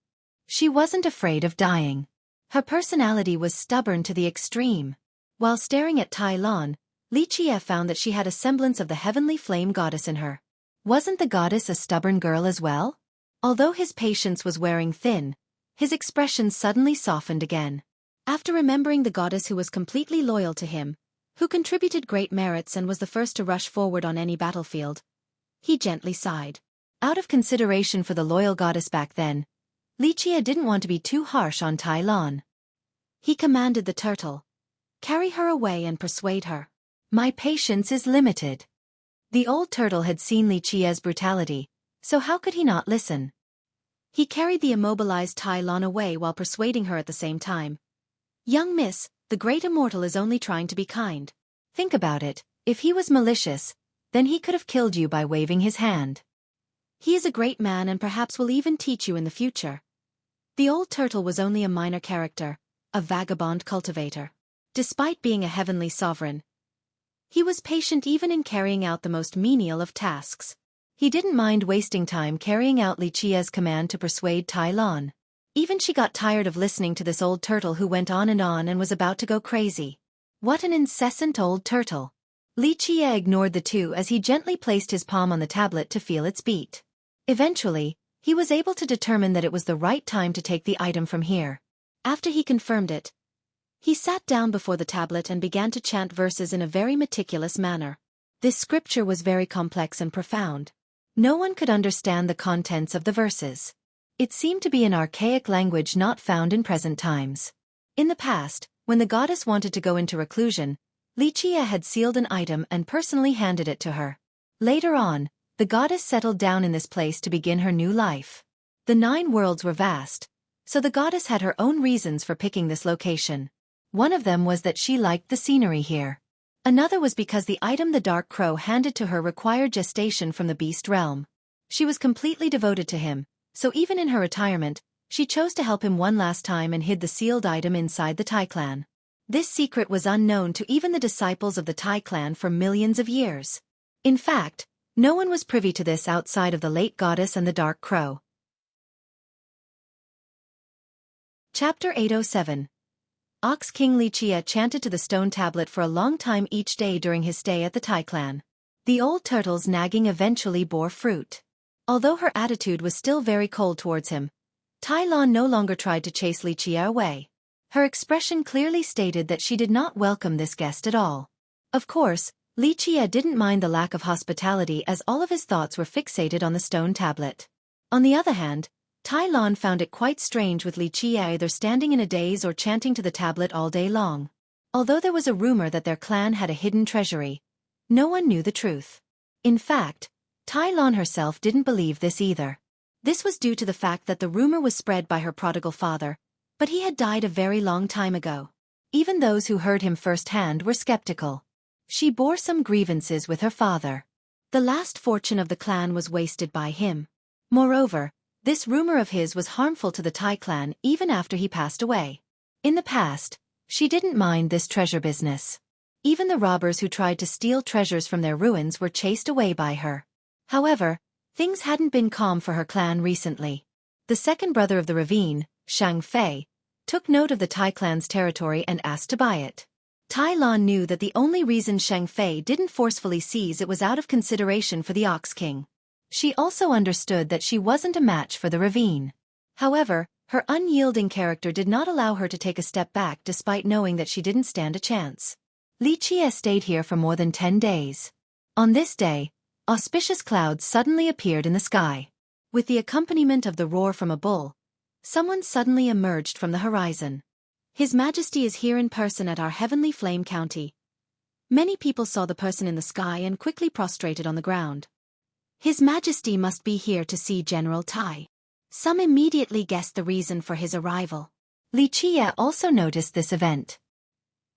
She wasn't afraid of dying. Her personality was stubborn to the extreme. While staring at Tai Lon, Li Qie found that she had a semblance of the heavenly flame goddess in her. Wasn't the goddess a stubborn girl as well? Although his patience was wearing thin, his expression suddenly softened again. After remembering the goddess who was completely loyal to him, who contributed great merits and was the first to rush forward on any battlefield, he gently sighed. Out of consideration for the loyal goddess back then, Li Qie didn't want to be too harsh on Tai Lon. He commanded the turtle, Carry her away and persuade her. My patience is limited. The old turtle had seen Li Qie's brutality, so how could he not listen? He carried the immobilized Tai Lon away while persuading her at the same time. Young miss, the great immortal is only trying to be kind. Think about it, if he was malicious, then he could have killed you by waving his hand. He is a great man and perhaps will even teach you in the future. The old turtle was only a minor character, a vagabond cultivator. Despite being a heavenly sovereign, he was patient even in carrying out the most menial of tasks. He didn't mind wasting time carrying out Li Qie's command to persuade Tai Lon. Even she got tired of listening to this old turtle who went on and was about to go crazy. What an incessant old turtle. Li Qie ignored the two as he gently placed his palm on the tablet to feel its beat. Eventually, he was able to determine that it was the right time to take the item from here. After he confirmed it, he sat down before the tablet and began to chant verses in a very meticulous manner. This scripture was very complex and profound. No one could understand the contents of the verses. It seemed to be an archaic language not found in present times. In the past, when the goddess wanted to go into reclusion, Li Qie had sealed an item and personally handed it to her. Later on, the goddess settled down in this place to begin her new life. The 9 worlds were vast, so the goddess had her own reasons for picking this location. One of them was that she liked the scenery here. Another was because the item the Dark Crow handed to her required gestation from the beast realm. She was completely devoted to him, so even in her retirement, she chose to help him one last time and hid the sealed item inside the Tai clan. This secret was unknown to even the disciples of the Tai clan for millions of years. In fact, no one was privy to this outside of the late goddess and the Dark Crow. Chapter 807. Ox King Li Qie chanted to the stone tablet for a long time each day during his stay at the Tai clan. The old turtle's nagging eventually bore fruit. Although her attitude was still very cold towards him, Tai Lon no longer tried to chase Li Qie away. Her expression clearly stated that she did not welcome this guest at all. Of course, Li Qie didn't mind the lack of hospitality as all of his thoughts were fixated on the stone tablet. On the other hand, Tai Lon found it quite strange with Li Qie either standing in a daze or chanting to the tablet all day long. Although there was a rumor that their clan had a hidden treasury, no one knew the truth. In fact, Tai Lon herself didn't believe this either. This was due to the fact that the rumor was spread by her prodigal father, but he had died a very long time ago. Even those who heard him firsthand were skeptical. She bore some grievances with her father. The last fortune of the clan was wasted by him. Moreover, this rumor of his was harmful to the Tai clan even after he passed away. In the past, she didn't mind this treasure business. Even the robbers who tried to steal treasures from their ruins were chased away by her. However, things hadn't been calm for her clan recently. The second brother of the ravine, Xueqi, took note of the Tai clan's territory and asked to buy it. Tai Lon knew that the only reason Xueqi didn't forcefully seize it was out of consideration for the Ox King. She also understood that she wasn't a match for the ravine. However, her unyielding character did not allow her to take a step back despite knowing that she didn't stand a chance. Li Qie stayed here for more than 10 days. On this day, auspicious clouds suddenly appeared in the sky. With the accompaniment of the roar from a bull, someone suddenly emerged from the horizon. His Majesty is here in person at our heavenly flame county. Many people saw the person in the sky and quickly prostrated on the ground. His Majesty must be here to see General Tai. Some immediately guessed the reason for his arrival. Li Qie also noticed this event.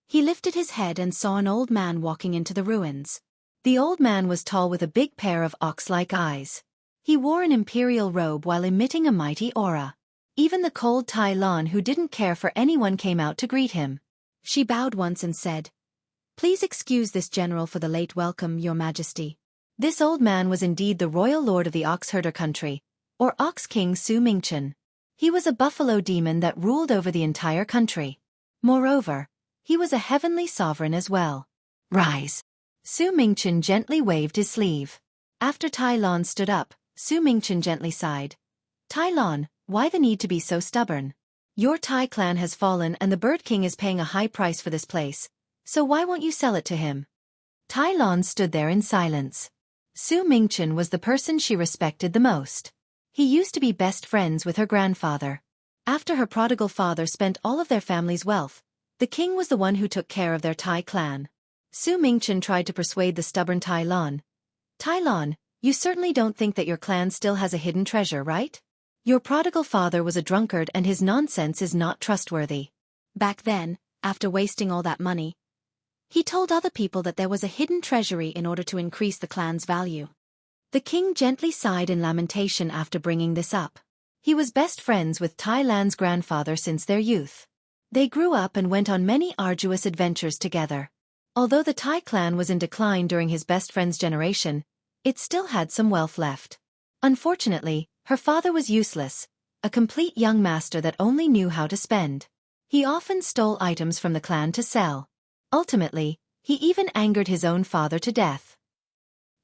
He lifted his head and saw an old man walking into the ruins. The old man was tall with a big pair of ox-like eyes. He wore an imperial robe while emitting a mighty aura. Even the cold Tai Lon who didn't care for anyone came out to greet him. She bowed once and said, "Please excuse this general for the late welcome, Your Majesty." This old man was indeed the royal lord of the Oxherder country, or Ox King Su Mingchen. He was a buffalo demon that ruled over the entire country. Moreover, he was a heavenly sovereign as well. "Rise." Su Mingchen gently waved his sleeve. After Tai Lon stood up, Su Mingchen gently sighed. "Tai Lon, why the need to be so stubborn? Your Tai clan has fallen and the Bird King is paying a high price for this place, so why won't you sell it to him?" Tai Lon stood there in silence. Su Mingchen was the person she respected the most. He used to be best friends with her grandfather. After her prodigal father spent all of their family's wealth, the king was the one who took care of their Tai clan. Su Mingchen tried to persuade the stubborn Tai Lon. "Tai Lon, you certainly don't think that your clan still has a hidden treasure, right? Your prodigal father was a drunkard and his nonsense is not trustworthy. Back then, after wasting all that money, he told other people that there was a hidden treasury in order to increase the clan's value." The king gently sighed in lamentation after bringing this up. He was best friends with Tai Lan's grandfather since their youth. They grew up and went on many arduous adventures together. Although the Tai clan was in decline during his best friend's generation, it still had some wealth left. Unfortunately, her father was useless, a complete young master that only knew how to spend. He often stole items from the clan to sell. Ultimately, he even angered his own father to death.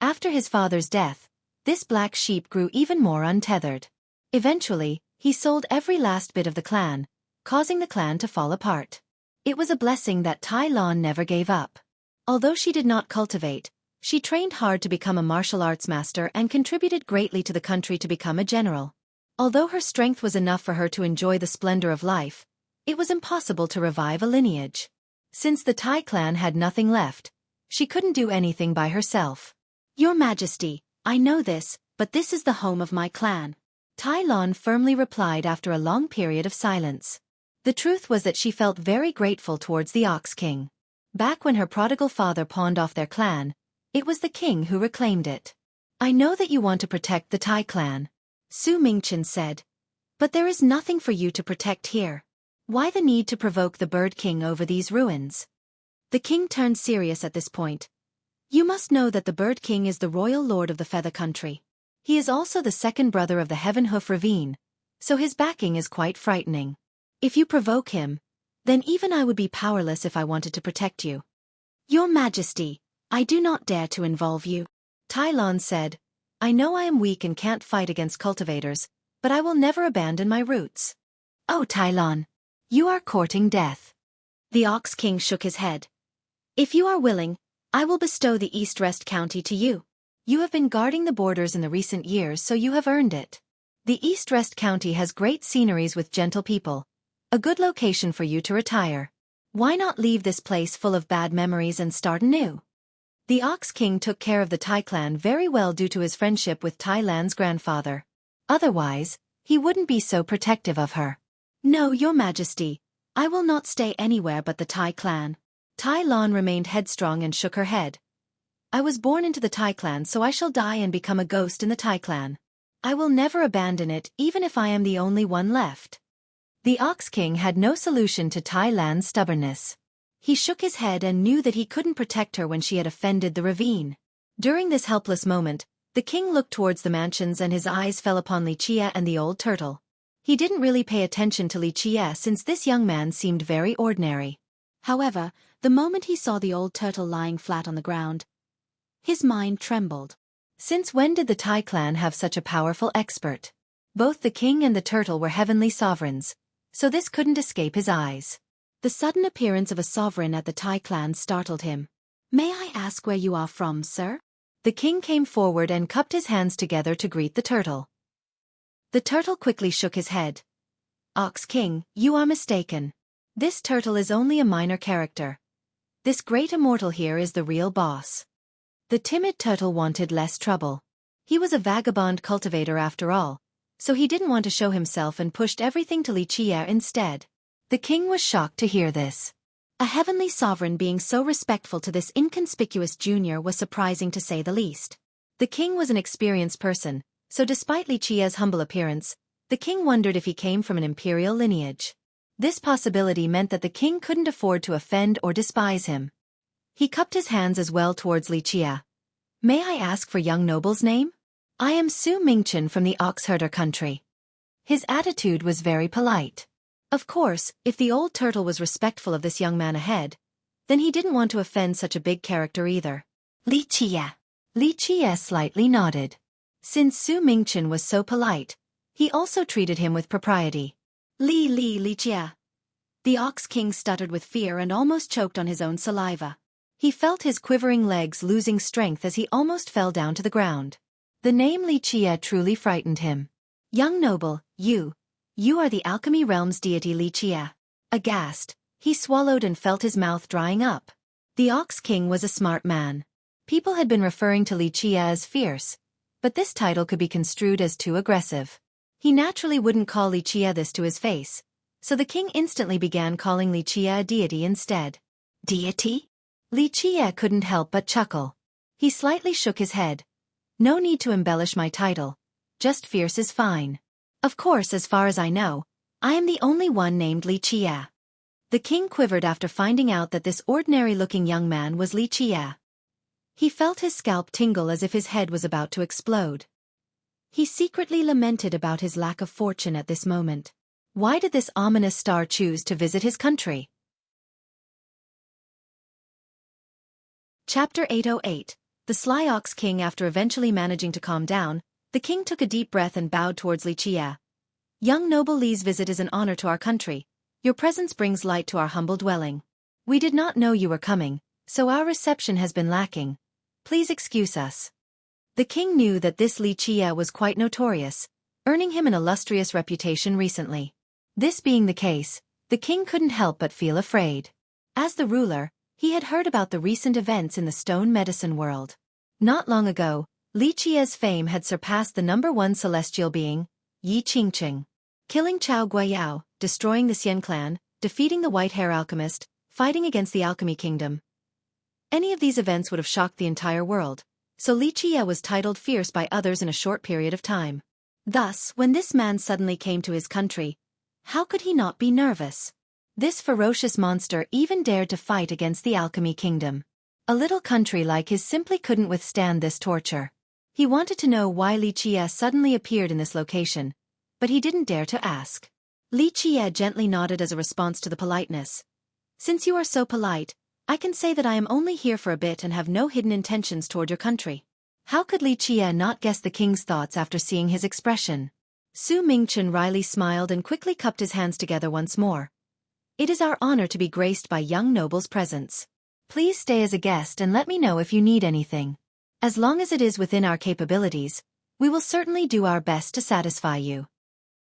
After his father's death, this black sheep grew even more untethered. Eventually, he sold every last bit of the clan, causing the clan to fall apart. It was a blessing that Tai Lon never gave up. Although she did not cultivate, she trained hard to become a martial arts master and contributed greatly to the country to become a general. Although her strength was enough for her to enjoy the splendor of life, it was impossible to revive a lineage. Since the Tai clan had nothing left, she couldn't do anything by herself. "Your Majesty, I know this, but this is the home of my clan," Tai Lon firmly replied after a long period of silence. The truth was that she felt very grateful towards the Ox King. Back when her prodigal father pawned off their clan, it was the king who reclaimed it. "I know that you want to protect the Tai clan," Su Mingchen said, "but there is nothing for you to protect here. Why the need to provoke the Bird King over these ruins?" The king turned serious at this point. "You must know that the Bird King is the royal lord of the Feather Country. He is also the second brother of the Heaven Hoof Ravine, so his backing is quite frightening. If you provoke him, then even I would be powerless if I wanted to protect you." "Your Majesty, I do not dare to involve you," Tai Lon said. "I know I am weak and can't fight against cultivators, but I will never abandon my roots." "Oh Tai Lon, you are courting death." The Ox King shook his head. "If you are willing, I will bestow the East Rest County to you. You have been guarding the borders in the recent years, so you have earned it." The East Rest County has great sceneries with gentle people. A good location for you to retire. Why not leave this place full of bad memories and start anew? The Ox King took care of the Tai clan very well due to his friendship with Tai Lan's grandfather. Otherwise, he wouldn't be so protective of her. No, your majesty, I will not stay anywhere but the Tai clan. Tai Lan remained headstrong and shook her head. I was born into the Tai clan, so I shall die and become a ghost in the Tai clan. I will never abandon it, even if I am the only one left. The Ox King had no solution to Tai Lan's stubbornness. He shook his head and knew that he couldn't protect her when she had offended the ravine. During this helpless moment, the king looked towards the mansions and his eyes fell upon Xueqi and the old turtle. He didn't really pay attention to Xueqi since this young man seemed very ordinary. However, the moment he saw the old turtle lying flat on the ground, his mind trembled. Since when did the Tai clan have such a powerful expert? Both the king and the turtle were heavenly sovereigns, so this couldn't escape his eyes. The sudden appearance of a sovereign at the Tai clan startled him. May I ask where you are from, sir? The king came forward and cupped his hands together to greet the turtle. The turtle quickly shook his head. Ox King, you are mistaken. This turtle is only a minor character. This great immortal here is the real boss. The timid turtle wanted less trouble. He was a vagabond cultivator after all, so he didn't want to show himself and pushed everything to Xueqi instead. The king was shocked to hear this. A heavenly sovereign being so respectful to this inconspicuous junior was surprising to say the least. The king was an experienced person, so despite Xueqi's humble appearance, the king wondered if he came from an imperial lineage. This possibility meant that the king couldn't afford to offend or despise him. He cupped his hands as well towards Xueqi. May I ask for young noble's name? I am Su Mingchen from the Oxherder country. His attitude was very polite. Of course, if the old turtle was respectful of this young man ahead, then he didn't want to offend such a big character either. Xueqi slightly nodded. Since Su Mingchen was so polite, he also treated him with propriety. Xueqi. The Ox King stuttered with fear and almost choked on his own saliva. He felt his quivering legs losing strength as he almost fell down to the ground. The name Xueqi truly frightened him. Young noble, you are the alchemy realm's deity Xueqi. Aghast, he swallowed and felt his mouth drying up. The Ox King was a smart man. People had been referring to Xueqi as fierce, but this title could be construed as too aggressive. He naturally wouldn't call Xueqi this to his face, so the king instantly began calling Xueqi a deity instead. Deity? Xueqi couldn't help but chuckle. He slightly shook his head. No need to embellish my title. Just fierce is fine. Of course, as far as I know, I am the only one named Xueqi. The king quivered after finding out that this ordinary-looking young man was Xueqi. He felt his scalp tingle as if his head was about to explode. He secretly lamented about his lack of fortune at this moment. Why did this ominous star choose to visit his country? Chapter 808. The Sly Ox King. After eventually managing to calm down, the king took a deep breath and bowed towards Xueqi. Young noble Li's visit is an honor to our country. Your presence brings light to our humble dwelling. We did not know you were coming, so our reception has been lacking. Please excuse us. The king knew that this Xueqi was quite notorious, earning him an illustrious reputation recently. This being the case, the king couldn't help but feel afraid. As the ruler, he had heard about the recent events in the stone medicine world. Not long ago, Xueqi's fame had surpassed the #1 celestial being, Yi Qingqing. Killing Chao Guiyao, destroying the Xian clan, defeating the white-hair alchemist, fighting against the alchemy kingdom. Any of these events would have shocked the entire world, so Xueqi was titled fierce by others in a short period of time. Thus, when this man suddenly came to his country, how could he not be nervous? This ferocious monster even dared to fight against the alchemy kingdom. A little country like his simply couldn't withstand this torture. He wanted to know why Xueqi suddenly appeared in this location, but he didn't dare to ask. Xueqi gently nodded as a response to the politeness. Since you are so polite, I can say that I am only here for a bit and have no hidden intentions toward your country. How could Xueqi not guess the king's thoughts after seeing his expression? Su Mingchen wryly smiled and quickly cupped his hands together once more. It is our honor to be graced by young noble's presence. Please stay as a guest and let me know if you need anything. As long as it is within our capabilities, We will certainly do our best to satisfy you.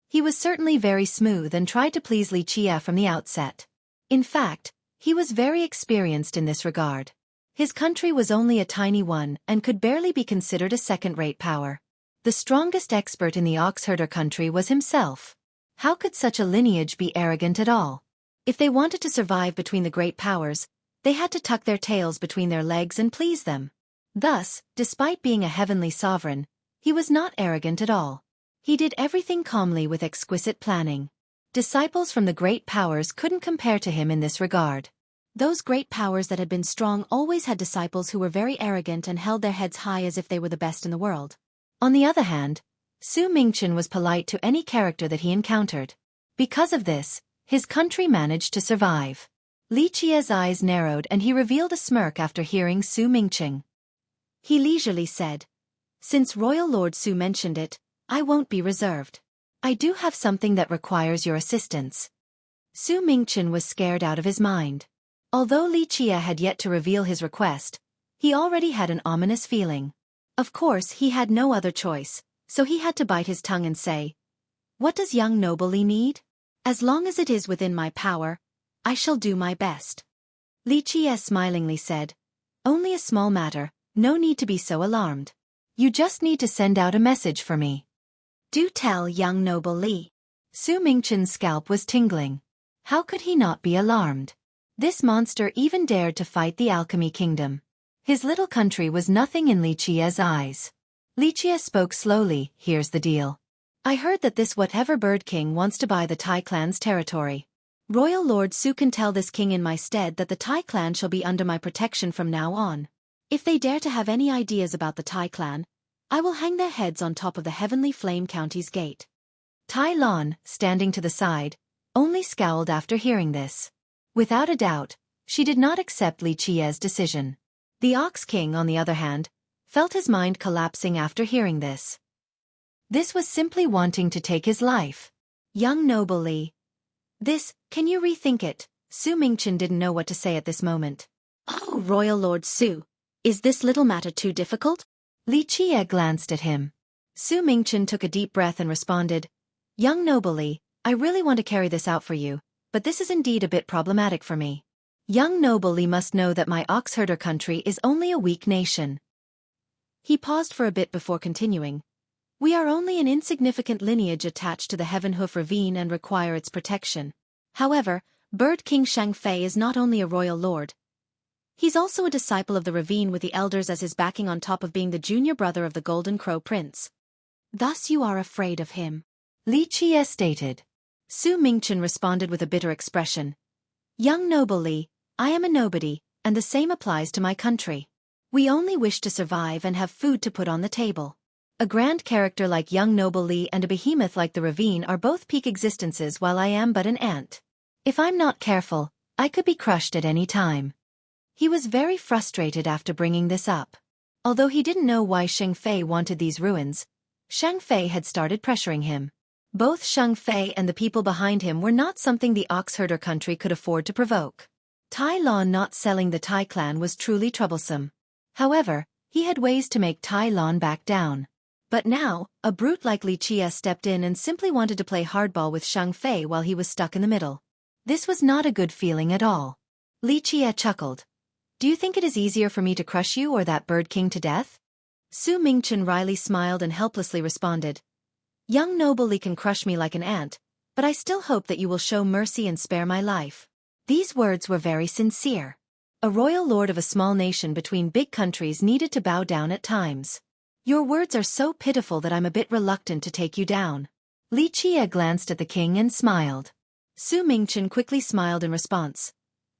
He was certainly very smooth and tried to please Li Qie from the outset. In fact, he was very experienced in this regard. His country was only a tiny one and could barely be considered a second-rate power. The strongest expert in the oxherder country was himself. How could such a lineage be arrogant at all? If they wanted to survive between the great powers, they had to tuck their tails between their legs and please them. Thus, despite being a heavenly sovereign, he was not arrogant at all. He did everything calmly with exquisite planning. Disciples from the great powers couldn't compare to him in this regard. Those great powers that had been strong always had disciples who were very arrogant and held their heads high as if they were the best in the world. On the other hand, Su Mingchen was polite to any character that he encountered. Because of this, his country managed to survive. Li Qie's eyes narrowed and he revealed a smirk after hearing Su Mingchen. He leisurely said, "Since Royal Lord Su mentioned it, I won't be reserved. I do have something that requires your assistance." Su Mingchen was scared out of his mind. Although Li Qie had yet to reveal his request, he already had an ominous feeling. Of course he had no other choice, so he had to bite his tongue and say, "What does young noble Li need? As long as it is within my power, I shall do my best." Li Qie smilingly said, "Only a small matter, no need to be so alarmed. You just need to send out a message for me." "Do tell young noble Li." Su Mingchen's scalp was tingling. How could he not be alarmed? This monster even dared to fight the alchemy kingdom. His little country was nothing in Li Qie's eyes. Li Qie spoke slowly, "Here's the deal. I heard that this whatever bird king wants to buy the Tai clan's territory. Royal Lord Su can tell this king in my stead that the Tai clan shall be under my protection from now on. If they dare to have any ideas about the Tai clan, I will hang their heads on top of the Heavenly Flame County's gate." Tai Lon, standing to the side, only scowled after hearing this. Without a doubt, she did not accept Li Qie's decision. The Ox King, on the other hand, felt his mind collapsing after hearing this. This was simply wanting to take his life. "Young noble Li. Can you rethink it?" Su Mingchen didn't know what to say at this moment. "Oh, Royal Lord Su, is this little matter too difficult?" Li Qie glanced at him. Su Mingchen took a deep breath and responded, "Young noble Li, I really want to carry this out for you, but this is indeed a bit problematic for me. Young noble Li must know that my oxherder country is only a weak nation." He paused for a bit before continuing. "We are only an insignificant lineage attached to the Heaven Hoof Ravine and require its protection. However, Bird King Shangfei is not only a royal lord. He's also a disciple of the ravine with the elders as his backing on top of being the junior brother of the Golden Crow Prince. Thus you are afraid of him," Li Qie stated. Su Mingchen responded with a bitter expression. "Young noble Li, I am a nobody, and the same applies to my country. We only wish to survive and have food to put on the table. A grand character like young noble Li and a behemoth like the ravine are both peak existences while I am but an ant. If I'm not careful, I could be crushed at any time." He was very frustrated after bringing this up. Although he didn't know why Shangfei wanted these ruins, Shangfei had started pressuring him. Both Shangfei and the people behind him were not something the oxherder country could afford to provoke. Tai Lon not selling the Tai clan was truly troublesome. However, he had ways to make Tai Lon back down. But now, a brute like Li Qie stepped in and simply wanted to play hardball with Shangfei while he was stuck in the middle. This was not a good feeling at all. Li Qie chuckled. "Do you think it is easier for me to crush you or that bird king to death?" Su Mingchen wryly smiled and helplessly responded, "Young noble Li can crush me like an ant, but I still hope that you will show mercy and spare my life." These words were very sincere. A royal lord of a small nation between big countries needed to bow down at times. "Your words are so pitiful that I'm a bit reluctant to take you down." Li Qie glanced at the king and smiled. Su Mingchen quickly smiled in response.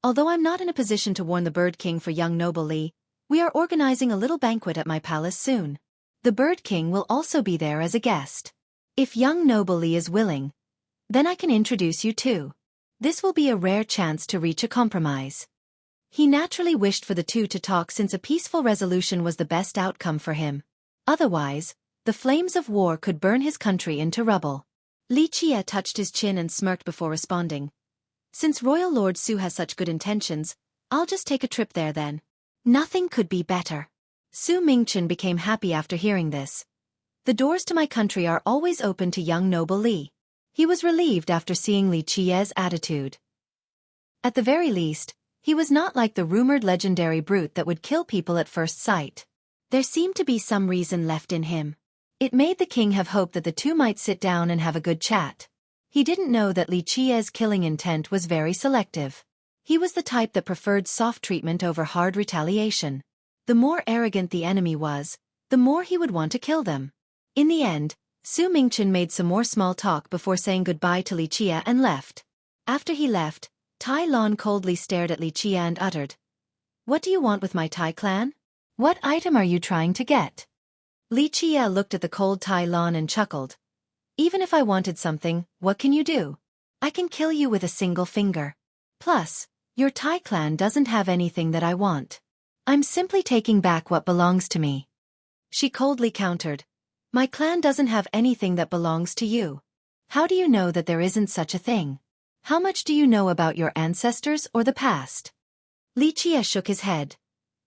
"Although I'm not in a position to warn the Bird King for young noble Li, we are organizing a little banquet at my palace soon. The Bird King will also be there as a guest. If young noble Li is willing, then I can introduce you too. This will be a rare chance to reach a compromise." He naturally wished for the two to talk since a peaceful resolution was the best outcome for him. Otherwise, the flames of war could burn his country into rubble. Li Qie touched his chin and smirked before responding. "Since Royal Lord Su has such good intentions, I'll just take a trip there then." Nothing could be better. Su Mingchen became happy after hearing this. The doors to my country are always open to young noble Li. He was relieved after seeing Li Qiye's attitude. At the very least, he was not like the rumored legendary brute that would kill people at first sight. There seemed to be some reason left in him. It made the king have hope that the two might sit down and have a good chat. He didn't know that Li Qiye's killing intent was very selective. He was the type that preferred soft treatment over hard retaliation. The more arrogant the enemy was, the more he would want to kill them. In the end, Su Mingchen made some more small talk before saying goodbye to Li Qiye and left. After he left, Tai Lon coldly stared at Li Qiye and uttered, "What do you want with my Tai clan? What item are you trying to get?" Li Qiye looked at the cold Tai Lon and chuckled. "Even if I wanted something, what can you do? I can kill you with a single finger. Plus, your Tai clan doesn't have anything that I want. I'm simply taking back what belongs to me." She coldly countered, "My clan doesn't have anything that belongs to you. How do you know that there isn't such a thing? How much do you know about your ancestors or the past?" Li Qiye shook his head.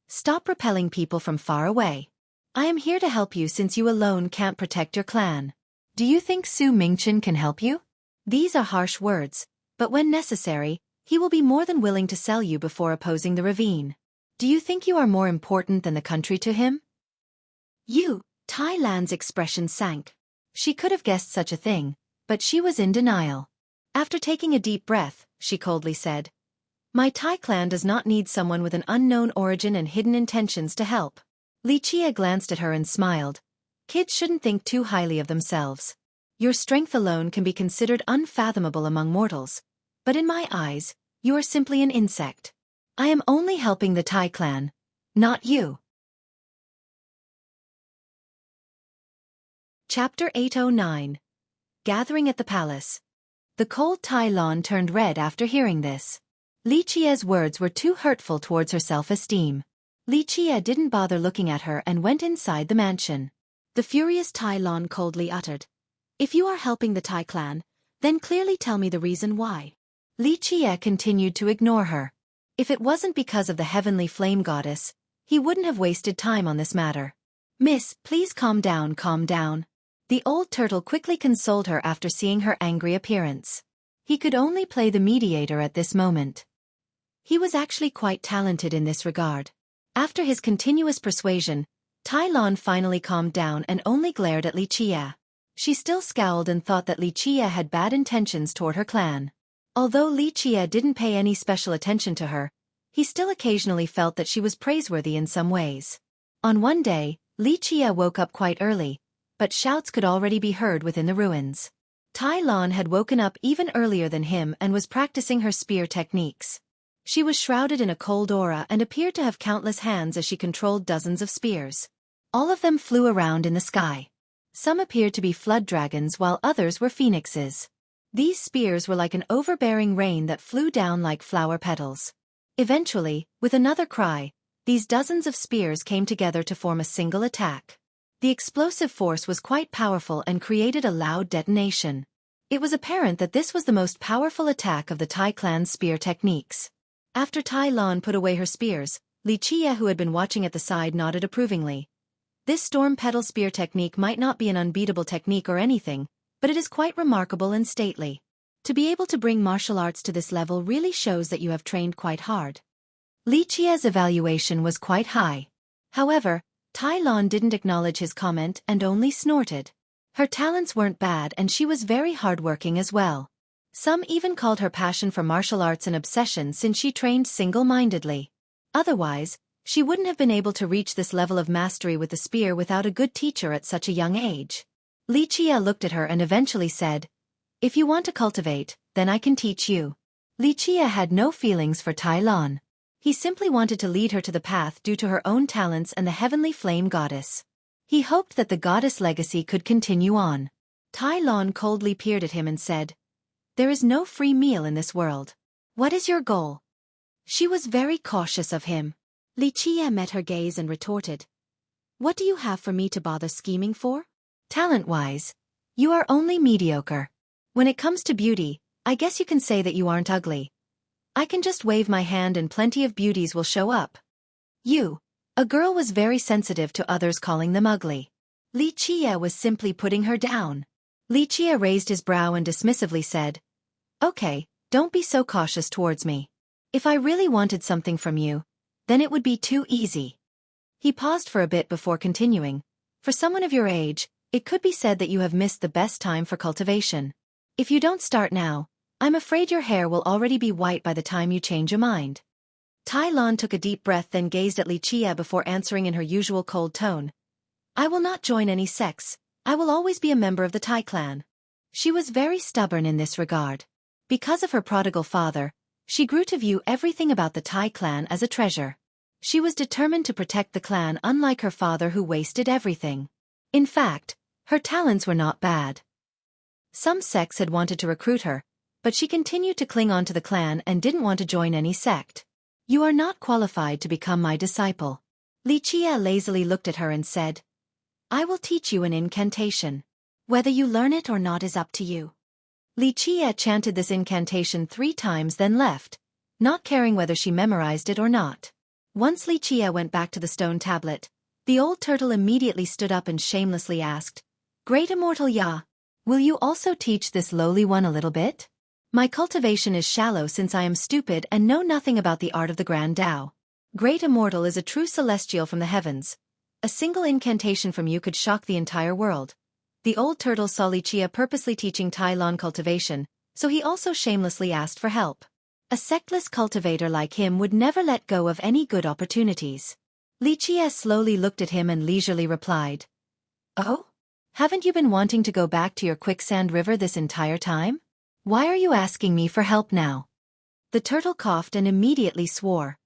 "Stop repelling people from far away. I am here to help you since you alone can't protect your clan. Do you think Su Mingchen can help you?" These are harsh words, but when necessary, he will be more than willing to sell you before opposing the ravine. Do you think you are more important than the country to him? Tai Lan's expression sank. She could have guessed such a thing, but she was in denial. After taking a deep breath, she coldly said, "My Tai clan does not need someone with an unknown origin and hidden intentions to help." Li Qiye glanced at her and smiled. "Kids shouldn't think too highly of themselves. Your strength alone can be considered unfathomable among mortals, but in my eyes, you are simply an insect. I am only helping the Tai clan, not you." Chapter 809. Gathering at the Palace. The cold Tai Lon turned red after hearing this. Li Qiye's words were too hurtful towards her self-esteem. Li Qiye didn't bother looking at her and went inside the mansion. The furious Tai Lon coldly uttered, "If you are helping the Tai clan, then clearly tell me the reason why." Li Qiye continued to ignore her. If it wasn't because of the heavenly flame goddess, he wouldn't have wasted time on this matter. "Miss, please calm down, calm down." The old turtle quickly consoled her after seeing her angry appearance. He could only play the mediator at this moment. He was actually quite talented in this regard. After his continuous persuasion, Tai Lon finally calmed down and only glared at Li Qiye. She still scowled and thought that Li Qiye had bad intentions toward her clan. Although Li Qiye didn't pay any special attention to her, he still occasionally felt that she was praiseworthy in some ways. On one day, Li Qiye woke up quite early, but shouts could already be heard within the ruins. Tai Lon had woken up even earlier than him and was practicing her spear techniques. She was shrouded in a cold aura and appeared to have countless hands as she controlled dozens of spears. All of them flew around in the sky. Some appeared to be flood dragons while others were phoenixes. These spears were like an overbearing rain that flew down like flower petals. Eventually, with another cry, these dozens of spears came together to form a single attack. The explosive force was quite powerful and created a loud detonation. It was apparent that this was the most powerful attack of the Tai clan's spear techniques. After Tai Lon put away her spears, Li Qiye, who had been watching at the side, nodded approvingly. This storm petal spear technique might not be an unbeatable technique or anything, but it is quite remarkable and stately. To be able to bring martial arts to this level really shows that you have trained quite hard. Li Qiye's evaluation was quite high. However, Tai Lon didn't acknowledge his comment and only snorted. Her talents weren't bad and she was very hardworking as well. Some even called her passion for martial arts an obsession since she trained single-mindedly. Otherwise, she wouldn't have been able to reach this level of mastery with the spear without a good teacher at such a young age. Li Qiye looked at her and eventually said, "If you want to cultivate, then I can teach you." Li Qiye had no feelings for Tai Lon. He simply wanted to lead her to the path due to her own talents and the heavenly flame goddess. He hoped that the goddess legacy could continue on. Tai Lon coldly peered at him and said, "There is no free meal in this world. What is your goal?" She was very cautious of him. Li Qiye met her gaze and retorted, "What do you have for me to bother scheming for? Talent-wise, you are only mediocre. When it comes to beauty, I guess you can say that you aren't ugly. I can just wave my hand and plenty of beauties will show up." A girl was very sensitive to others calling them ugly. Li Qie was simply putting her down. Li Qie raised his brow and dismissively said, "Okay, don't be so cautious towards me. If I really wanted something from you, then it would be too easy." He paused for a bit before continuing. "For someone of your age, it could be said that you have missed the best time for cultivation. If you don't start now, I'm afraid your hair will already be white by the time you change your mind." Tai Lon took a deep breath, then gazed at Li Qie before answering in her usual cold tone. "I will not join any sects. I will always be a member of the Tai clan." She was very stubborn in this regard. Because of her prodigal father, she grew to view everything about the Tai clan as a treasure. She was determined to protect the clan, unlike her father who wasted everything. In fact, her talents were not bad. Some sects had wanted to recruit her, but she continued to cling on to the clan and didn't want to join any sect. "You are not qualified to become my disciple." Li Qie lazily looked at her and said, "I will teach you an incantation. Whether you learn it or not is up to you." Li Qie chanted this incantation 3 times, then left, not caring whether she memorized it or not. Once Li Qie went back to the stone tablet, the old turtle immediately stood up and shamelessly asked, "Great Immortal Ya, will you also teach this lowly one a little bit? My cultivation is shallow since I am stupid and know nothing about the art of the Grand Tao. Great Immortal is a true celestial from the heavens. A single incantation from you could shock the entire world." The old turtle saw Li Qie purposely teaching Tai Lon cultivation, so he also shamelessly asked for help. A sectless cultivator like him would never let go of any good opportunities. Li Qie slowly looked at him and leisurely replied, "Oh? Haven't you been wanting to go back to your quicksand river this entire time? Why are you asking me for help now?" The turtle coughed and immediately swore.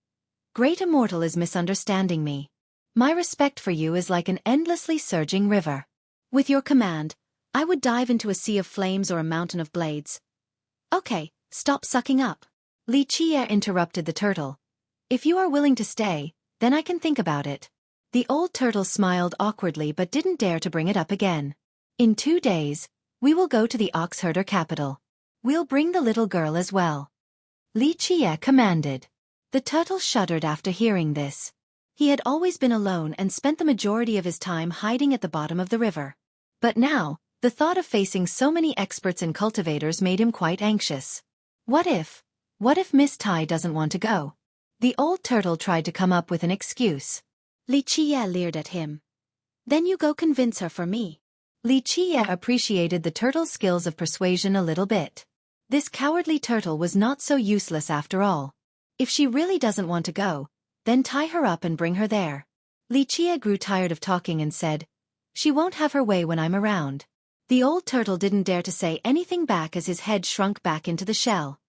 "Great Immortal is misunderstanding me. My respect for you is like an endlessly surging river. With your command, I would dive into a sea of flames or a mountain of blades." "Okay, stop sucking up." Li Qie interrupted the turtle. "If you are willing to stay, then I can think about it." The old turtle smiled awkwardly but didn't dare to bring it up again. "In 2 days, we will go to the oxherder capital. We'll bring the little girl as well," Li Qie commanded. The turtle shuddered after hearing this. He had always been alone and spent the majority of his time hiding at the bottom of the river. But now, the thought of facing so many experts and cultivators made him quite anxious. What if Miss Tai doesn't want to go? The old turtle tried to come up with an excuse. Li Qie leered at him. "Then you go convince her for me." Li Qie appreciated the turtle's skills of persuasion a little bit. This cowardly turtle was not so useless after all. If she really doesn't want to go, then tie her up and bring her there. Li Qie grew tired of talking and said, "She won't have her way when I'm around." The old turtle didn't dare to say anything back as his head shrunk back into the shell.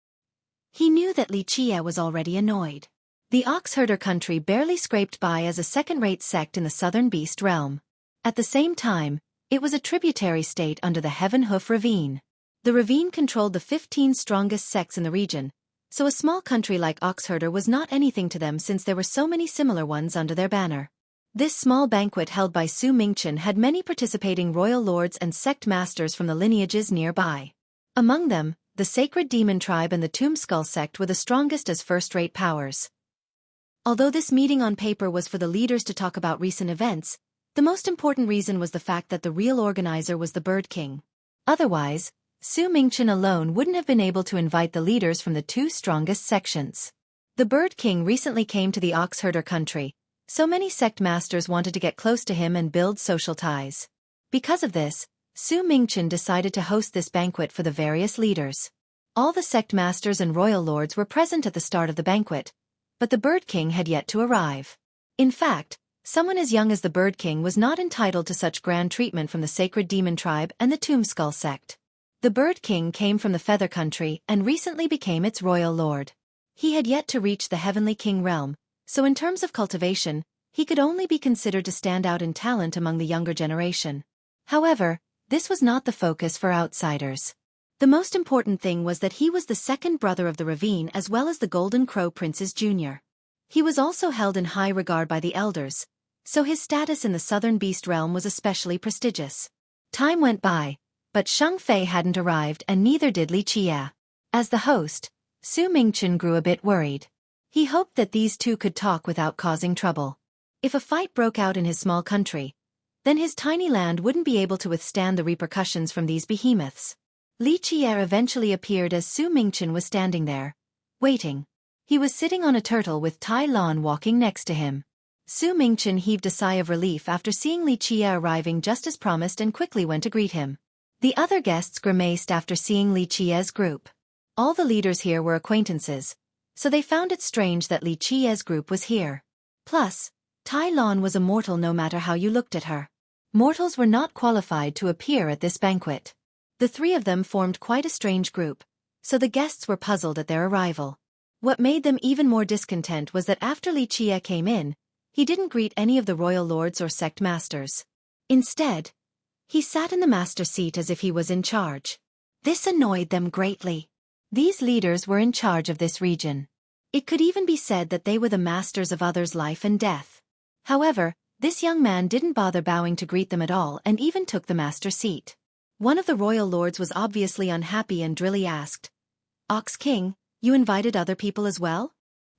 He knew that Li Qie was already annoyed. The oxherder country barely scraped by as a second-rate sect in the southern beast realm. At the same time, it was a tributary state under the Heaven Hoof Ravine. The ravine controlled the 15 strongest sects in the region, so a small country like Oxherder was not anything to them since there were so many similar ones under their banner. This small banquet held by Su Mingchen had many participating royal lords and sect masters from the lineages nearby. Among them, the Sacred Demon Tribe and the Tombskull sect were the strongest as first-rate powers. Although this meeting on paper was for the leaders to talk about recent events, the most important reason was the fact that the real organizer was the Bird King. Otherwise, Su Mingchen alone wouldn't have been able to invite the leaders from the 2 strongest sections. The Bird King recently came to the Oxherder country, so many sect masters wanted to get close to him and build social ties. Because of this, Su Mingchen decided to host this banquet for the various leaders. All the sect masters and royal lords were present at the start of the banquet, but the Bird King had yet to arrive. In fact, someone as young as the Bird King was not entitled to such grand treatment from the Sacred Demon Tribe and the Tombskull sect. The Bird King came from the Feather Country and recently became its royal lord. He had yet to reach the Heavenly King realm, so in terms of cultivation, he could only be considered to stand out in talent among the younger generation. However, this was not the focus for outsiders. The most important thing was that he was the second brother of the Ravine as well as the Golden Crow Princes Jr. He was also held in high regard by the elders, so his status in the Southern Beast realm was especially prestigious. Time went by, but Sheng Fei hadn't arrived and neither did Li Qie. As the host, Su Mingchen grew a bit worried. He hoped that these two could talk without causing trouble. If a fight broke out in his small country, then his tiny land wouldn't be able to withstand the repercussions from these behemoths. Li Qi'er eventually appeared as Su Mingchen was standing there, waiting. He was sitting on a turtle with Tai Lan walking next to him. Su Mingchen heaved a sigh of relief after seeing Li Qi'er arriving just as promised and quickly went to greet him. The other guests grimaced after seeing Li Qi'er's group. All the leaders here were acquaintances, so they found it strange that Li Qi'er's group was here. Plus, Tai Lan was a mortal no matter how you looked at her. Mortals were not qualified to appear at this banquet. The three of them formed quite a strange group, so the guests were puzzled at their arrival. What made them even more discontent was that after Li Qi'er came in, he didn't greet any of the royal lords or sect masters. Instead, he sat in the master seat as if he was in charge. This annoyed them greatly. These leaders were in charge of this region. It could even be said that they were the masters of others' life and death. However, this young man didn't bother bowing to greet them at all and even took the master seat. One of the royal lords was obviously unhappy and drily asked, "Ox King, you invited other people as well?"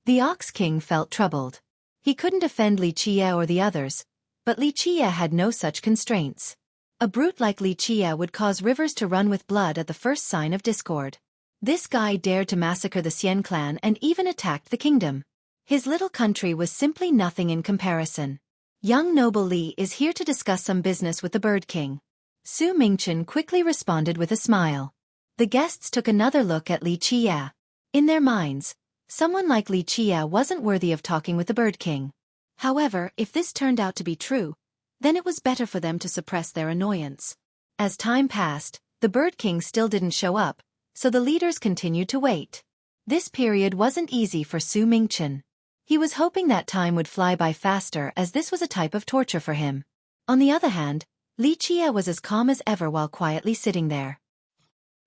The Ox King felt troubled. He couldn't offend Li Qi'er or the others, but Li Qi'er had no such constraints. A brute like Li Qi'er would cause rivers to run with blood at the first sign of discord. This guy dared to massacre the Xian clan and even attacked the kingdom. His little country was simply nothing in comparison. Young noble Li is here to discuss some business with the Bird King. Su Mingchen quickly responded with a smile. The guests took another look at Li Qi'er. In their minds, someone like Li Qi'er wasn't worthy of talking with the Bird King. However, if this turned out to be true, then it was better for them to suppress their annoyance. As time passed, the Bird King still didn't show up, so the leaders continued to wait. This period wasn't easy for Su Mingchen. He was hoping that time would fly by faster as this was a type of torture for him. On the other hand, Li Qi'er was as calm as ever while quietly sitting there.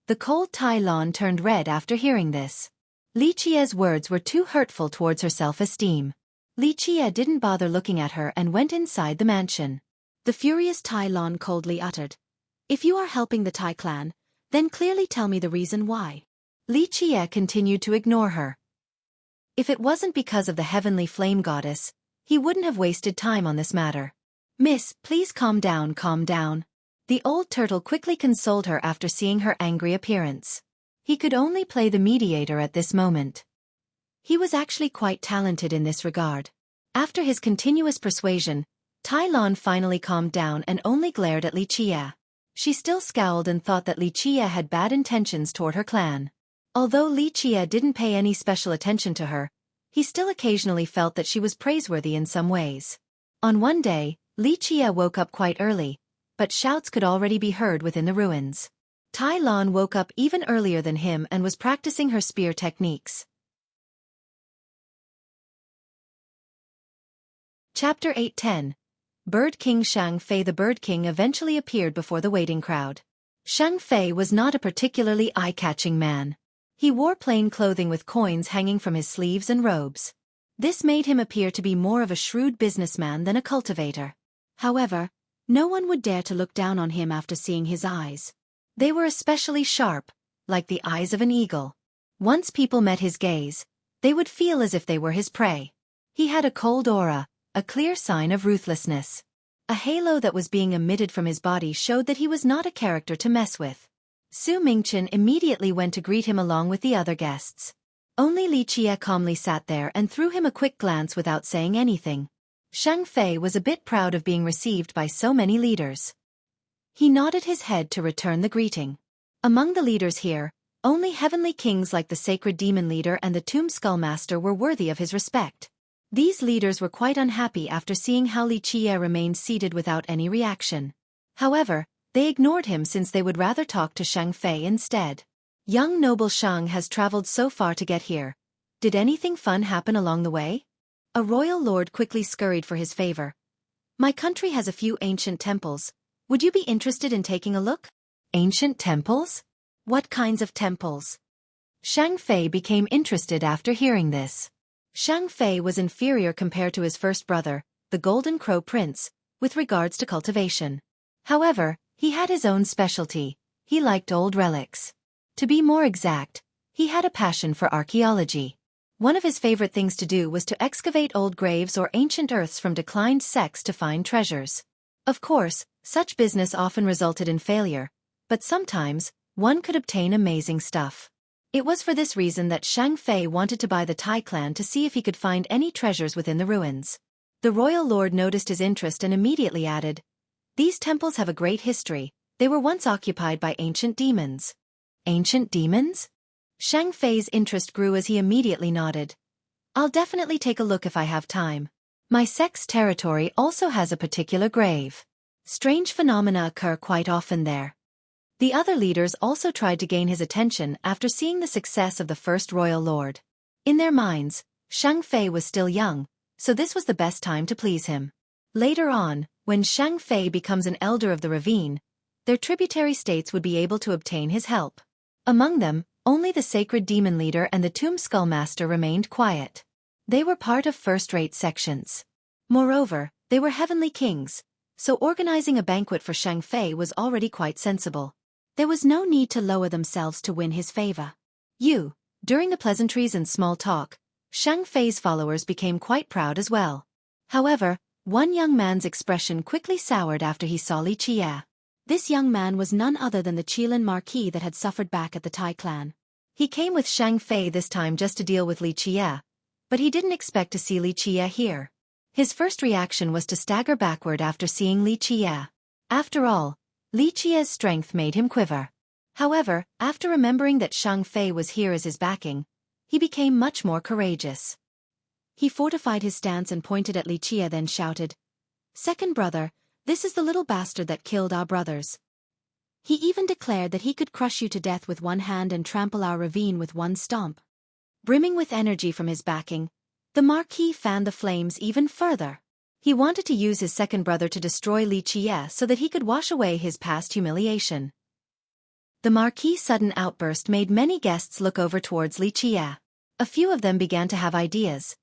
The cold Tai Lan turned red after hearing this. Li Qi'er's words were too hurtful towards her self-esteem. Li Qi'er didn't bother looking at her and went inside the mansion. The furious Tai Lan coldly uttered, "If you are helping the Tai clan, then clearly tell me the reason why." Li Qi'er continued to ignore her. If it wasn't because of the heavenly flame goddess, he wouldn't have wasted time on this matter. "Miss, please calm down, calm down." The old turtle quickly consoled her after seeing her angry appearance. He could only play the mediator at this moment. He was actually quite talented in this regard. After his continuous persuasion, Tai Lan finally calmed down and only glared at Li Qi'er. She still scowled and thought that Li Qi'er had bad intentions toward her clan. Although Li Qi'er didn't pay any special attention to her, he still occasionally felt that she was praiseworthy in some ways. On one day, Li Qi'er woke up quite early, but shouts could already be heard within the ruins. Tai Lan woke up even earlier than him and was practicing her spear techniques. Chapter 8:10. Bird King Shang Fei. The Bird King eventually appeared before the waiting crowd. Shang Fei was not a particularly eye-catching man. He wore plain clothing with coins hanging from his sleeves and robes. This made him appear to be more of a shrewd businessman than a cultivator. However, no one would dare to look down on him after seeing his eyes. They were especially sharp, like the eyes of an eagle. Once people met his gaze, they would feel as if they were his prey. He had a cold aura, a clear sign of ruthlessness. A halo that was being emitted from his body showed that he was not a character to mess with. Su Mingchen immediately went to greet him along with the other guests. Only Li Qi'er calmly sat there and threw him a quick glance without saying anything. Shang Fei was a bit proud of being received by so many leaders. He nodded his head to return the greeting. Among the leaders here, only heavenly kings like the sacred demon leader and the tomb skull master were worthy of his respect. These leaders were quite unhappy after seeing how Li Qi'er remained seated without any reaction. However, they ignored him since they would rather talk to Shang Fei instead. "Young noble Shang has traveled so far to get here. Did anything fun happen along the way?" A royal lord quickly scurried for his favor. "My country has a few ancient temples. Would you be interested in taking a look?" "Ancient temples? What kinds of temples?" Shang Fei became interested after hearing this. Shang Fei was inferior compared to his first brother, the Golden Crow Prince, with regards to cultivation. However, he had his own specialty. He liked old relics. To be more exact, he had a passion for archaeology. One of his favorite things to do was to excavate old graves or ancient earths from declined sects to find treasures. Of course, such business often resulted in failure, but sometimes, one could obtain amazing stuff. It was for this reason that Shang Fei wanted to buy the Tai clan to see if he could find any treasures within the ruins. The royal lord noticed his interest and immediately added, "These temples have a great history. They were once occupied by ancient demons." Ancient demons? Shang Fei's interest grew as he immediately nodded. "I'll definitely take a look if I have time. My sect's territory also has a particular grave. Strange phenomena occur quite often there." The other leaders also tried to gain his attention after seeing the success of the first royal lord. In their minds, Shang Fei was still young, so this was the best time to please him. Later on, when Shang Fei becomes an elder of the ravine, their tributary states would be able to obtain his help. Among them, only the sacred demon leader and the tomb skull master remained quiet. They were part of first-rate sections. Moreover, they were heavenly kings, so organizing a banquet for Shang Fei was already quite sensible. There was no need to lower themselves to win his favor. During the pleasantries and small talk, Shang Fei's followers became quite proud as well. However, one young man's expression quickly soured after he saw Li Qie. This young man was none other than the Qilin Marquis that had suffered back at the Tai clan. He came with Shang Fei this time just to deal with Li Qie, but he didn't expect to see Li Qie here. His first reaction was to stagger backward after seeing Li Qie. After all, Li Qie's strength made him quiver. However, after remembering that Shang Fei was here as his backing, he became much more courageous. He fortified his stance and pointed at Li Qie, then shouted, "Second brother, this is the little bastard that killed our brothers. He even declared that he could crush you to death with one hand and trample our ravine with one stomp." Brimming with energy from his backing, the Marquis fanned the flames even further. He wanted to use his second brother to destroy Li Qie so that he could wash away his past humiliation. The Marquis' sudden outburst made many guests look over towards Li Qie. A few of them began to have ideas.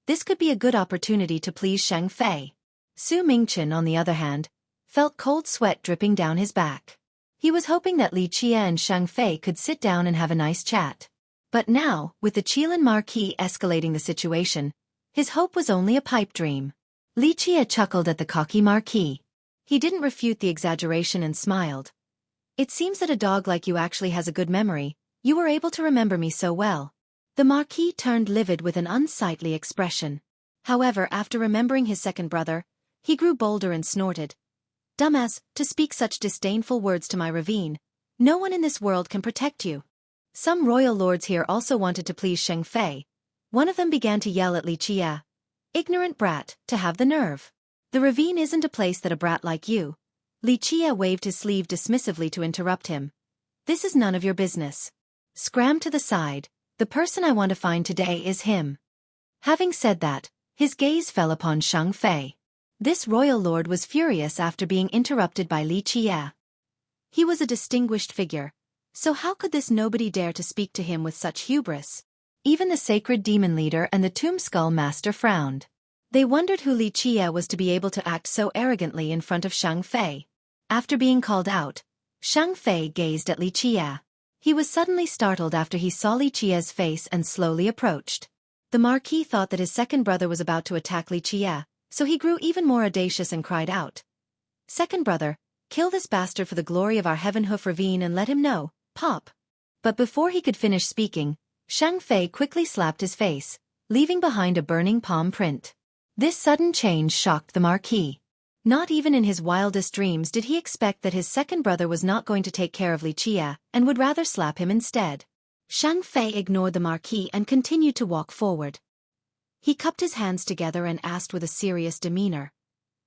This could be a good opportunity to please Shang Fei. Su Mingchen, on the other hand, felt cold sweat dripping down his back. He was hoping that Li Qie and Shang Fei could sit down and have a nice chat. But now, with the Qilin Marquis escalating the situation, his hope was only a pipe dream. Li Qie chuckled at the cocky Marquis. He didn't refute the exaggeration and smiled. "It seems that a dog like you actually has a good memory. You were able to remember me so well." The Marquis turned livid with an unsightly expression. However, after remembering his second brother, he grew bolder and snorted, "Dumbass, to speak such disdainful words to my ravine. No one in this world can protect you." Some royal lords here also wanted to please Shang Fei. One of them began to yell at Li Qie, "Ignorant brat, to have the nerve. The ravine isn't a place that a brat like you." Li Qie waved his sleeve dismissively to interrupt him. "This is none of your business. Scram to the side. The person I want to find today is him." Having said that, his gaze fell upon Shang Fei. This royal lord was furious after being interrupted by Li Qie. He was a distinguished figure, so how could this nobody dare to speak to him with such hubris? Even the sacred demon leader and the tomb skull master frowned. They wondered who Li Qie was to be able to act so arrogantly in front of Shang Fei. After being called out, Shang Fei gazed at Li Qie. He was suddenly startled after he saw Li Qie's face and slowly approached. The Marquis thought that his second brother was about to attack Li Qie, so he grew even more audacious and cried out, "Second brother, kill this bastard for the glory of our Heaven Hoof Ravine and let him know, pop." But before he could finish speaking, Shang Fei quickly slapped his face, leaving behind a burning palm print. This sudden change shocked the Marquis. Not even in his wildest dreams did he expect that his second brother was not going to take care of Li Qie and would rather slap him instead. Shang Fei ignored the Marquis and continued to walk forward. He cupped his hands together and asked with a serious demeanor,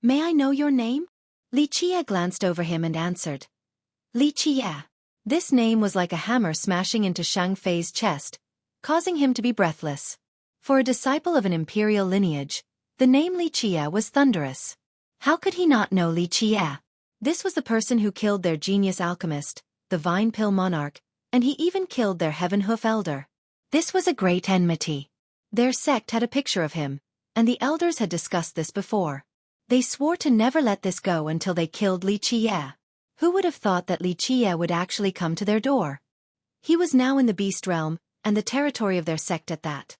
"May I know your name?" Li Qie glanced over him and answered, "Li Qie." This name was like a hammer smashing into Shang Fei's chest, causing him to be breathless. For a disciple of an imperial lineage, the name Li Qie was thunderous. How could he not know Li Qie? This was the person who killed their genius alchemist, the Vine Pill Monarch, and he even killed their Heaven Hoof Elder. This was a great enmity. Their sect had a picture of him, and the elders had discussed this before. They swore to never let this go until they killed Li Qie. Who would have thought that Li Qie would actually come to their door? He was now in the beast realm, and the territory of their sect at that.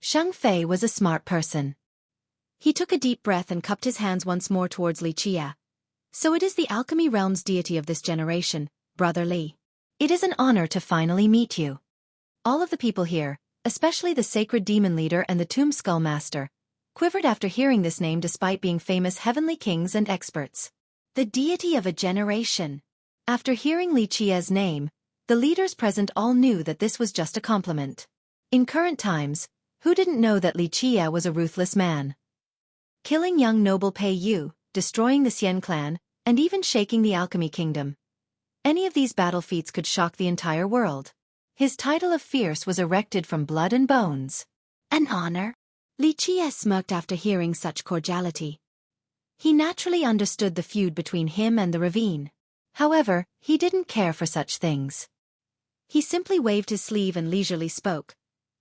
Shang Fei was a smart person. He took a deep breath and cupped his hands once more towards Li Qie. So it is the alchemy realm's deity of this generation, Brother Li. It is an honor to finally meet you. All of the people here, especially the sacred demon leader and the tomb skull master, quivered after hearing this name despite being famous heavenly kings and experts. The deity of a generation. After hearing Li Qia's name, the leaders present all knew that this was just a compliment. In current times, who didn't know that Li Qia was a ruthless man? Killing young noble Pei Yu, destroying the Xian clan, and even shaking the alchemy kingdom. Any of these battle feats could shock the entire world. His title of fierce was erected from blood and bones. An honor? Li Qia smirked after hearing such cordiality. He naturally understood the feud between him and the ravine. However, he didn't care for such things. He simply waved his sleeve and leisurely spoke.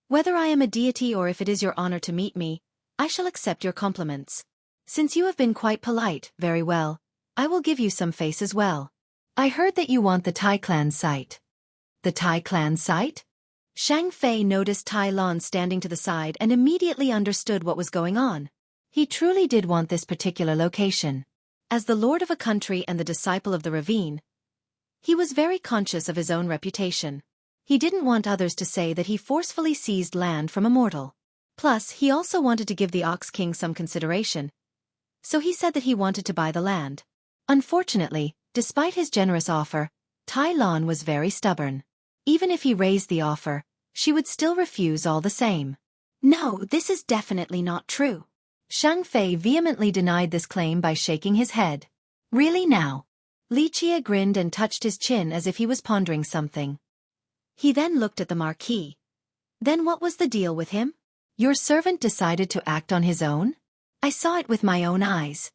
Whether I am a deity or if it is your honor to meet me, I shall accept your compliments. Since you have been quite polite, very well, I will give you some face as well. I heard that you want the Tai clan site. The Tai clan site? Shang Fei noticed Tai Lon standing to the side and immediately understood what was going on. He truly did want this particular location. As the lord of a country and the disciple of the ravine, he was very conscious of his own reputation. He didn't want others to say that he forcefully seized land from a mortal. Plus, he also wanted to give the Ox King some consideration. So he said that he wanted to buy the land. Unfortunately, despite his generous offer, Tai Lon was very stubborn. Even if he raised the offer, she would still refuse all the same. No, this is definitely not true. Shang Fei vehemently denied this claim by shaking his head. Really now? Li Qia grinned and touched his chin as if he was pondering something. He then looked at the Marquis. Then what was the deal with him? Your servant decided to act on his own? I saw it with my own eyes.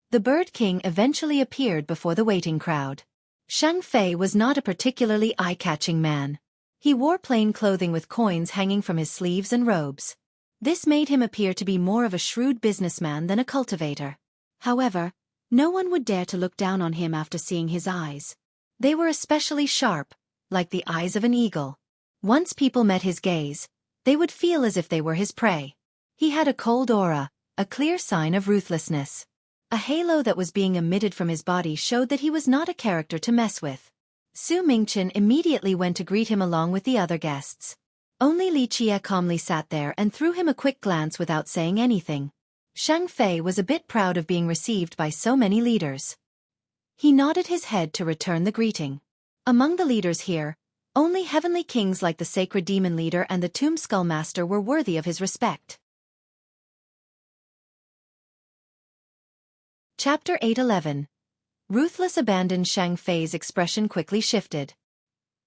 The Bird King eventually appeared before the waiting crowd. Shang Fei was not a particularly eye-catching man. He wore plain clothing with coins hanging from his sleeves and robes. This made him appear to be more of a shrewd businessman than a cultivator. However, no one would dare to look down on him after seeing his eyes. They were especially sharp, like the eyes of an eagle. Once people met his gaze, they would feel as if they were his prey. He had a cold aura, a clear sign of ruthlessness. A halo that was being emitted from his body showed that he was not a character to mess with. Su Mingchen immediately went to greet him along with the other guests. Only Li Qia calmly sat there and threw him a quick glance without saying anything. Shang Fei was a bit proud of being received by so many leaders. He nodded his head to return the greeting. Among the leaders here, only heavenly kings like the sacred demon leader and the tomb skull master were worthy of his respect. Chapter 8:11. Ruthless abandon. Shang Fei's expression quickly shifted.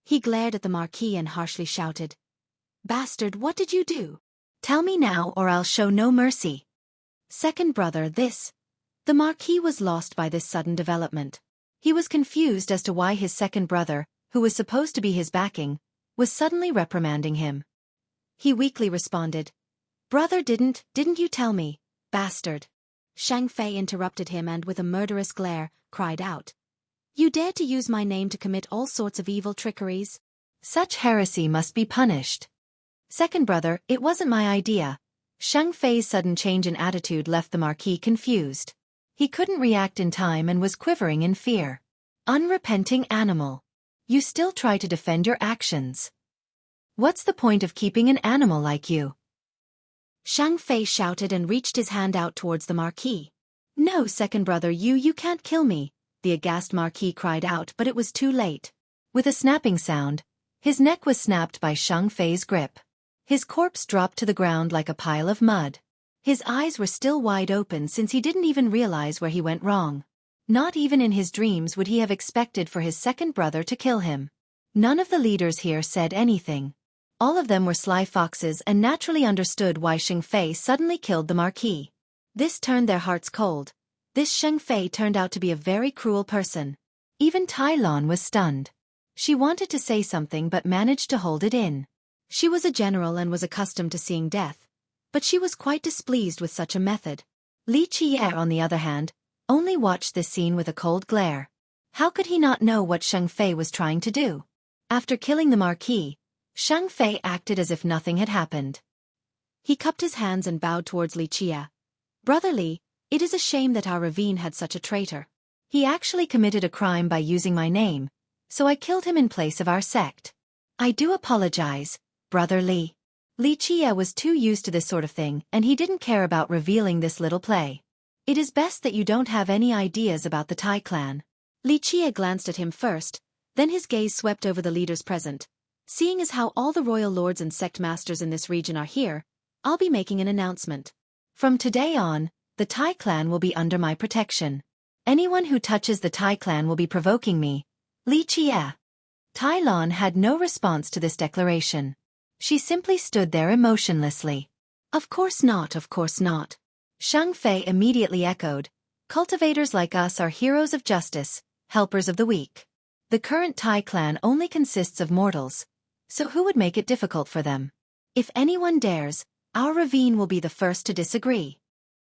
He glared at the Marquis and harshly shouted, "Bastard, what did you do? Tell me now or I'll show no mercy." Second brother, this. The Marquis was lost by this sudden development. He was confused as to why his second brother, who was supposed to be his backing, was suddenly reprimanding him. He weakly responded, "Brother, didn't you tell me, bastard?" Shang Fei interrupted him and with a murderous glare, cried out, "You dared to use my name to commit all sorts of evil trickeries? Such heresy must be punished." Second brother, it wasn't my idea. Shang Fei's sudden change in attitude left the Marquis confused. He couldn't react in time and was quivering in fear. Unrepenting animal. You still try to defend your actions. What's the point of keeping an animal like you? Shang Fei shouted and reached his hand out towards the Marquis. "No, second brother, you can't kill me," the aghast Marquis cried out, but it was too late. With a snapping sound, his neck was snapped by Shang Fei's grip. His corpse dropped to the ground like a pile of mud. His eyes were still wide open since he didn't even realize where he went wrong. Not even in his dreams would he have expected for his second brother to kill him. None of the leaders here said anything. All of them were sly foxes and naturally understood why Shang Fei suddenly killed the Marquis. This turned their hearts cold. This Shang Fei turned out to be a very cruel person. Even Tai Lon was stunned. She wanted to say something but managed to hold it in. She was a general and was accustomed to seeing death, but she was quite displeased with such a method. Li Qia, on the other hand, only watched this scene with a cold glare. How could he not know what Shang Fei was trying to do? After killing the Marquis, Shang Fei acted as if nothing had happened. He cupped his hands and bowed towards Li Qia. "Brother Li, it is a shame that our ravine had such a traitor. He actually committed a crime by using my name, so I killed him in place of our sect. I do apologize, Brother Li. Li Qie was too used to this sort of thing and he didn't care about revealing this little play. It is best that you don't have any ideas about the Tai clan. Li Qie glanced at him first, then his gaze swept over the leaders present. Seeing as how all the royal lords and sect masters in this region are here, I'll be making an announcement. From today on, the Tai clan will be under my protection. Anyone who touches the Tai clan will be provoking me. Li Qie. Tai Lan had no response to this declaration. She simply stood there emotionlessly. Of course not, of course not. Shang Fei immediately echoed. Cultivators like us are heroes of justice, helpers of the weak. The current Tai clan only consists of mortals, so who would make it difficult for them? If anyone dares, our ravine will be the first to disagree.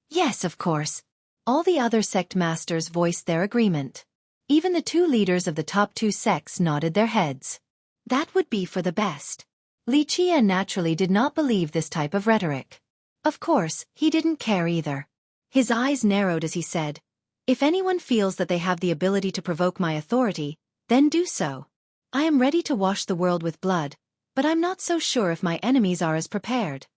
Yes, of course. All the other sect masters voiced their agreement. Even the two leaders of the top two sects nodded their heads. That would be for the best. Li Qie naturally did not believe this type of rhetoric. Of course, he didn't care either. His eyes narrowed as he said, "If anyone feels that they have the ability to provoke my authority, then do so. I am ready to wash the world with blood, but I'm not so sure if my enemies are as prepared."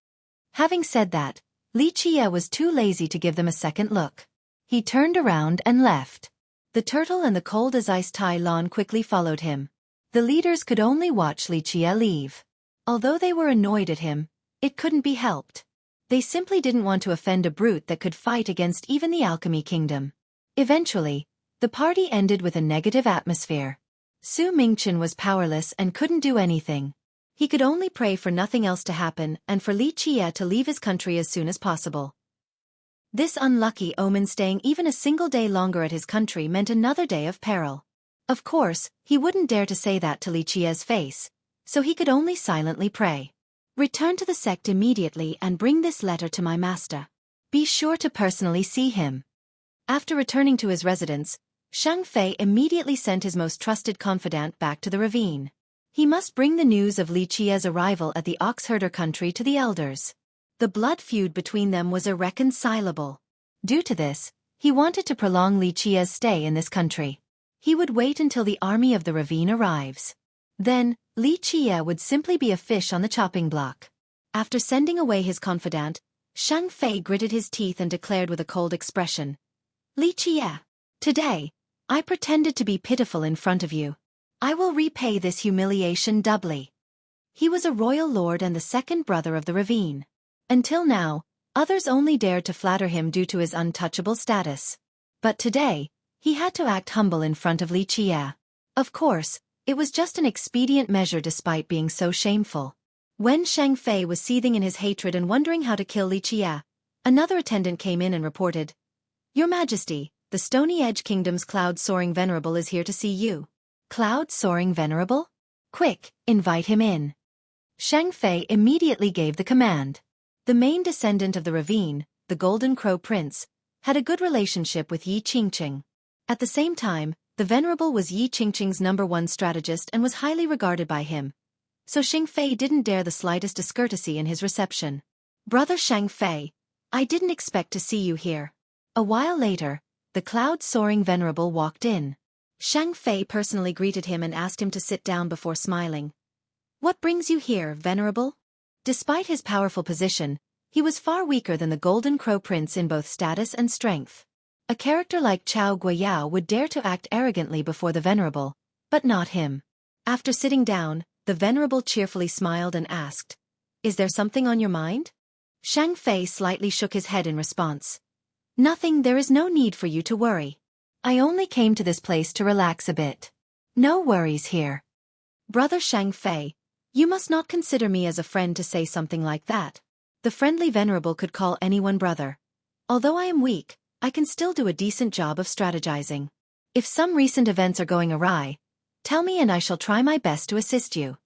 Having said that, Li Qie was too lazy to give them a second look. He turned around and left. The turtle and the cold-as-ice Tai Lan quickly followed him. The leaders could only watch Li Qie leave. Although they were annoyed at him, it couldn't be helped. They simply didn't want to offend a brute that could fight against even the alchemy kingdom. Eventually, the party ended with a negative atmosphere. Su Mingchen was powerless and couldn't do anything. He could only pray for nothing else to happen and for Li Qie to leave his country as soon as possible. This unlucky omen staying even a single day longer at his country meant another day of peril. Of course, he wouldn't dare to say that to Li Qie's face, so he could only silently pray. Return to the sect immediately and bring this letter to my master. Be sure to personally see him. After returning to his residence, Shang Fei immediately sent his most trusted confidant back to the ravine. He must bring the news of Li Qie's arrival at the Oxherder country to the elders. The blood feud between them was irreconcilable. Due to this, he wanted to prolong Li Qie's stay in this country. He would wait until the army of the ravine arrives. Then, Li Qie would simply be a fish on the chopping block. After sending away his confidant, Shang Fei gritted his teeth and declared with a cold expression, "Li Qie, today, I pretended to be pitiful in front of you. I will repay this humiliation doubly." He was a royal lord and the second brother of the ravine. Until now, others only dared to flatter him due to his untouchable status. But today, he had to act humble in front of Li Qie. Of course, it was just an expedient measure despite being so shameful. When Shang Fei was seething in his hatred and wondering how to kill Li Qie, another attendant came in and reported, "Your Majesty, the Stony Edge Kingdom's Cloud-Soaring Venerable is here to see you." Cloud-Soaring Venerable? Quick, invite him in. Shang Fei immediately gave the command. The main descendant of the ravine, the Golden Crow Prince, had a good relationship with Yi Qingqing. At the same time, the Venerable was Yi Qingqing's #1 strategist and was highly regarded by him. So Shang Fei didn't dare the slightest discourtesy in his reception. "Brother Shang Fei, I didn't expect to see you here." A while later, the Cloud-Soaring Venerable walked in. Shang Fei personally greeted him and asked him to sit down before smiling. "What brings you here, Venerable?" Despite his powerful position, he was far weaker than the Golden Crow Prince in both status and strength. A character like Chao Guiyao would dare to act arrogantly before the Venerable, but not him. After sitting down, the Venerable cheerfully smiled and asked, "Is there something on your mind?" Shang Fei slightly shook his head in response. "Nothing, there is no need for you to worry. I only came to this place to relax a bit. No worries here." "Brother Shang Fei, you must not consider me as a friend to say something like that." The friendly Venerable could call anyone brother. "Although I am weak, I can still do a decent job of strategizing. If some recent events are going awry, tell me and I shall try my best to assist you."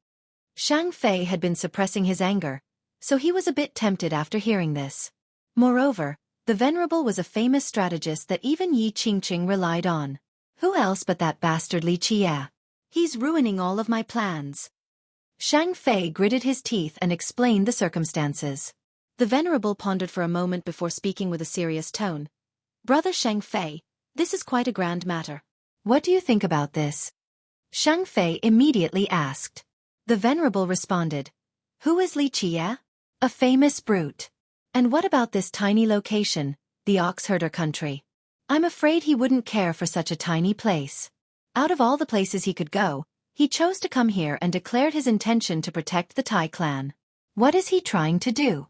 Shang Fei had been suppressing his anger, so he was a bit tempted after hearing this. Moreover, the Venerable was a famous strategist that even Yi Qingqing relied on. Who else but that bastard Li Qie? He's ruining all of my plans. Shang Fei gritted his teeth and explained the circumstances. The Venerable pondered for a moment before speaking with a serious tone. "Brother Shang Fei, This is quite a grand matter. What do you think about this? Shang Fei immediately asked. The Venerable responded. Who is Li Qie? A famous brute. And what about this tiny location, the oxherder country? I'm afraid he wouldn't care for such a tiny place. Out of all the places he could go, he chose to come here and declared his intention to protect the Tai clan. What is he trying to do?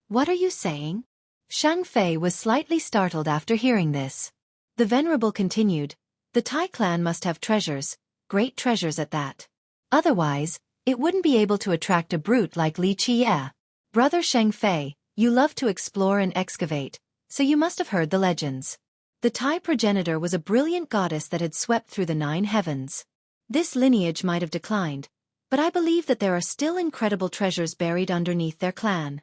What are you saying? Shang Fei was slightly startled after hearing this. The Venerable continued, the Tai clan must have treasures, great treasures at that. Otherwise, it wouldn't be able to attract a brute like Li Qie. Brother Shang Fei, you love to explore and excavate, so you must have heard the legends. The Tai progenitor was a brilliant goddess that had swept through the 9 heavens. This lineage might have declined, but I believe that there are still incredible treasures buried underneath their clan.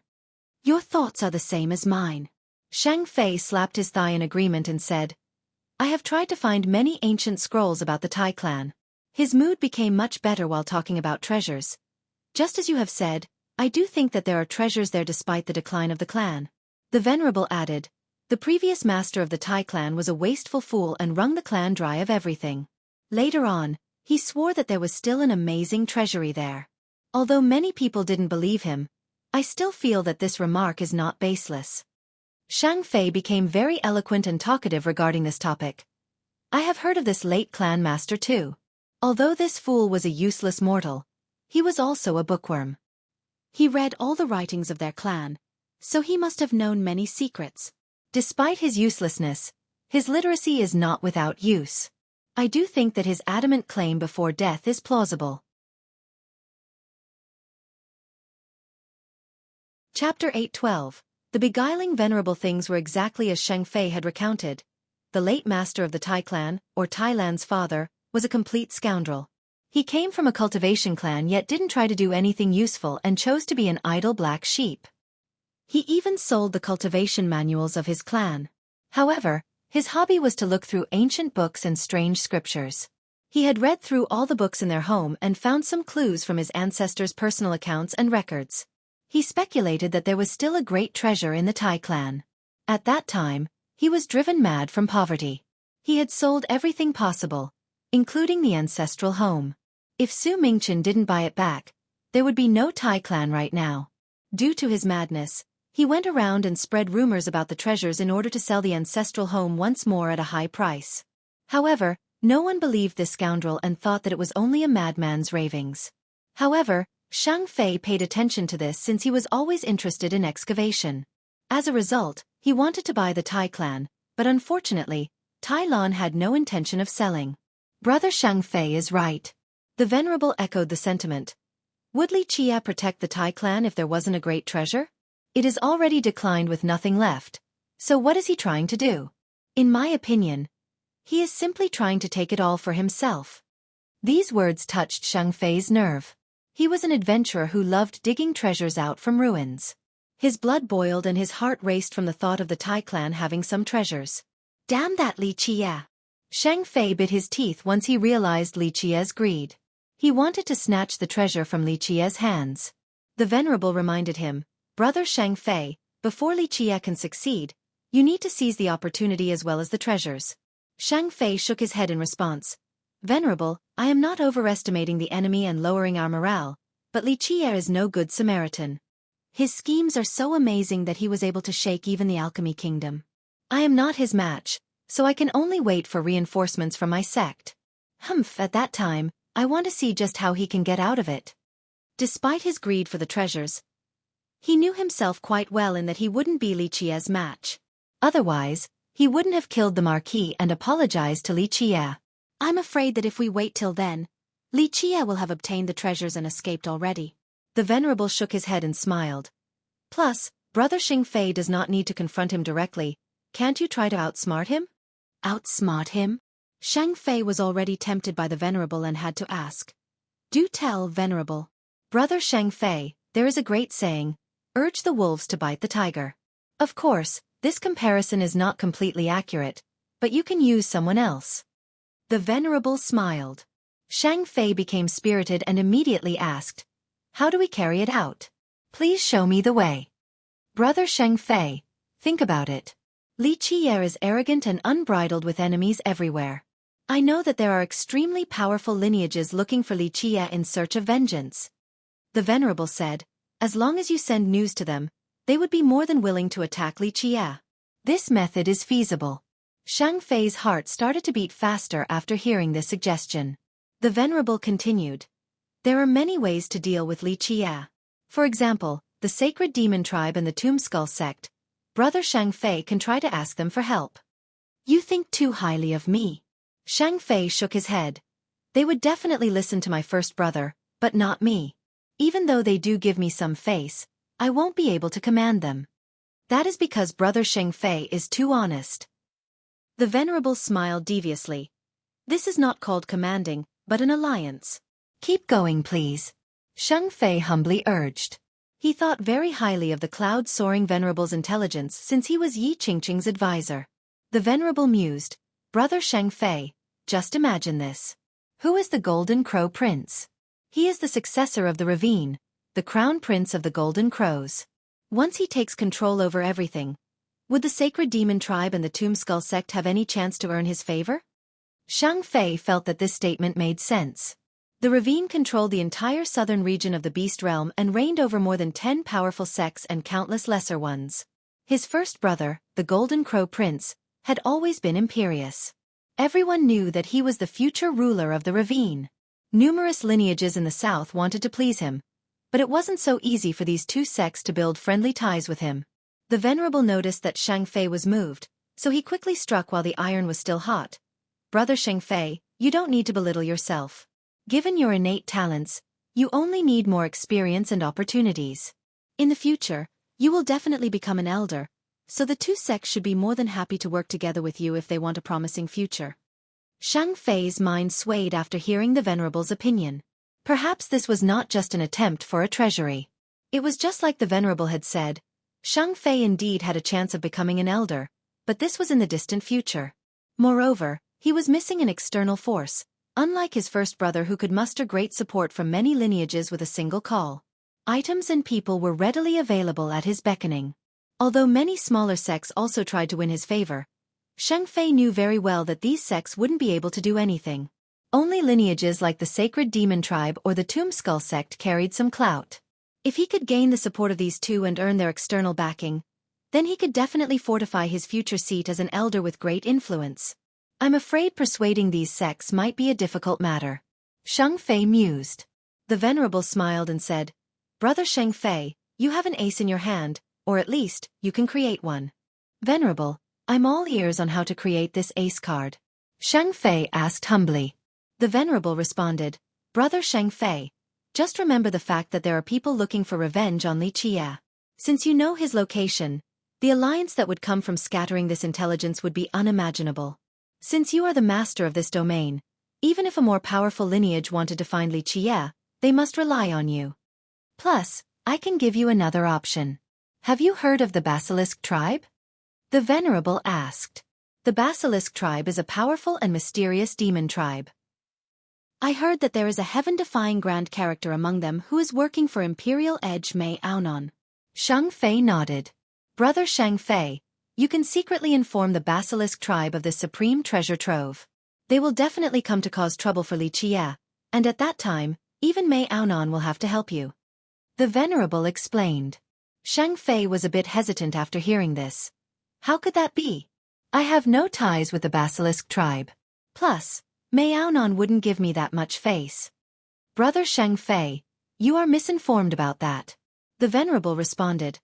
Your thoughts are the same as mine. Shang Fei slapped his thigh in agreement and said, I have tried to find many ancient scrolls about the Tai clan. His mood became much better while talking about treasures. Just as you have said, I do think that there are treasures there despite the decline of the clan. The Venerable added, the previous master of the Tai clan was a wasteful fool and wrung the clan dry of everything. Later on, he swore that there was still an amazing treasury there. Although many people didn't believe him, I still feel that this remark is not baseless. Shang Fei became very eloquent and talkative regarding this topic. I have heard of this late clan master too. Although this fool was a useless mortal, he was also a bookworm. He read all the writings of their clan, so he must have known many secrets. Despite his uselessness, his literacy is not without use. I do think that his adamant claim before death is plausible. Chapter 8:12. The beguiling venerable things were exactly as Shang Fei had recounted. The late master of the Tai clan, or Tai Lan's father, was a complete scoundrel. He came from a cultivation clan yet didn't try to do anything useful and chose to be an idle black sheep. He even sold the cultivation manuals of his clan. However, his hobby was to look through ancient books and strange scriptures. He had read through all the books in their home and found some clues from his ancestors' personal accounts and records. He speculated that there was still a great treasure in the Tai clan. At that time, he was driven mad from poverty. He had sold everything possible, including the ancestral home. If Su Mingchen didn't buy it back, there would be no Tai clan right now. Due to his madness, he went around and spread rumors about the treasures in order to sell the ancestral home once more at a high price. However, no one believed this scoundrel and thought that it was only a madman's ravings. However, Shang Fei paid attention to this since he was always interested in excavation. As a result, he wanted to buy the Tai clan, but unfortunately, Tai Lan had no intention of selling. Brother Shang Fei is right. The Venerable echoed the sentiment. Would Li Qie protect the Tai clan if there wasn't a great treasure? It is already declined with nothing left, so what is he trying to do? In my opinion, he is simply trying to take it all for himself. These words touched Shang Fei's nerve. He was an adventurer who loved digging treasures out from ruins. His blood boiled and his heart raced from the thought of the Tai clan having some treasures. Damn that Li Qie! Shang Fei bit his teeth once he realized Li Qie's greed. He wanted to snatch the treasure from Li Qie's hands. The Venerable reminded him, Brother Shang Fei, before Li Qie can succeed, you need to seize the opportunity as well as the treasures. Shang Fei shook his head in response. Venerable, I am not overestimating the enemy and lowering our morale, but Li Qie is no good Samaritan. His schemes are so amazing that he was able to shake even the alchemy kingdom. I am not his match, so I can only wait for reinforcements from my sect. At that time, I want to see just how he can get out of it. Despite his greed for the treasures, he knew himself quite well in that he wouldn't be Li Qie's match. Otherwise, he wouldn't have killed the Marquis and apologized to Li Qie. I'm afraid that if we wait till then, Li Qie will have obtained the treasures and escaped already. The Venerable shook his head and smiled. Plus, Brother Shang Fei does not need to confront him directly. Can't you try to outsmart him? Outsmart him? Shang Fei was already tempted by the Venerable and had to ask. Do tell, Venerable. Brother Shang Fei, there is a great saying, urge the wolves to bite the tiger. Of course, this comparison is not completely accurate, but you can use someone else. The Venerable smiled. Shang Fei became spirited and immediately asked, how do we carry it out? Please show me the way. Brother Shang Fei, think about it. Li Qiye is arrogant and unbridled with enemies everywhere. I know that there are extremely powerful lineages looking for Li Qiye in search of vengeance. The Venerable said, as long as you send news to them, they would be more than willing to attack Li Qiye. This method is feasible. Shang Fei's heart started to beat faster after hearing this suggestion. The Venerable continued. There are many ways to deal with Li Qiye. For example, the Sacred Demon Tribe and the Tomb Skull Sect. Brother Shang Fei can try to ask them for help. You think too highly of me. Shang Fei shook his head. They would definitely listen to my first brother, but not me. Even though they do give me some face, I won't be able to command them. That is because Brother Shang Fei is too honest. The Venerable smiled deviously. This is not called commanding, but an alliance. Keep going, please. Shang Fei humbly urged. He thought very highly of the cloud-soaring Venerable's intelligence since he was Yi Qingqing's advisor. The Venerable mused, Brother Shang Fei, just imagine this. Who is the Golden Crow Prince? He is the successor of the Ravine, the Crown Prince of the Golden Crows. Once he takes control over everything, would the Sacred Demon Tribe and the Tomb Skull Sect have any chance to earn his favor? Shang Fei felt that this statement made sense. The Ravine controlled the entire southern region of the Beast Realm and reigned over more than 10 powerful sects and countless lesser ones. His first brother, the Golden Crow Prince, had always been imperious. Everyone knew that he was the future ruler of the Ravine. Numerous lineages in the south wanted to please him, but it wasn't so easy for these two sects to build friendly ties with him. The Venerable noticed that Shang Fei was moved, so he quickly struck while the iron was still hot. Brother Shang Fei, you don't need to belittle yourself. Given your innate talents, you only need more experience and opportunities. In the future, you will definitely become an elder, so the two sects should be more than happy to work together with you if they want a promising future. Shang Fei's mind swayed after hearing the Venerable's opinion. Perhaps this was not just an attempt for a treasury. It was just like the Venerable had said. Shang Fei indeed had a chance of becoming an elder, but this was in the distant future. Moreover, he was missing an external force, unlike his first brother who could muster great support from many lineages with a single call. Items and people were readily available at his beckoning. Although many smaller sects also tried to win his favor, Shang Fei knew very well that these sects wouldn't be able to do anything. Only lineages like the Sacred Demon Tribe or the Tomb Skull Sect carried some clout. If he could gain the support of these two and earn their external backing, then he could definitely fortify his future seat as an elder with great influence. I'm afraid persuading these sects might be a difficult matter. Shang Fei mused. The Venerable smiled and said, Brother Shang Fei, you have an ace in your hand, or at least, you can create one. Venerable, I'm all ears on how to create this ace card. Shang Fei asked humbly. The Venerable responded, Brother Shang Fei, just remember the fact that there are people looking for revenge on Li Qiye. Since you know his location, the alliance that would come from scattering this intelligence would be unimaginable. Since you are the master of this domain, even if a more powerful lineage wanted to find Li Qiye, they must rely on you. Plus, I can give you another option. Have you heard of the Basilisk Tribe? The Venerable asked. The Basilisk Tribe is a powerful and mysterious demon tribe. I heard that there is a heaven-defying grand character among them who is working for Imperial Edge Mei Aonan. Shang Fei nodded. Brother Shang Fei, you can secretly inform the Basilisk Tribe of this supreme treasure trove. They will definitely come to cause trouble for Li Qiye, and at that time, even Mei Aonan will have to help you. The Venerable explained. Shang Fei was a bit hesitant after hearing this. How could that be? I have no ties with the Basilisk Tribe. Plus, Mei Aonan wouldn't give me that much face. Brother Shang Fei, you are misinformed about that. The Venerable responded.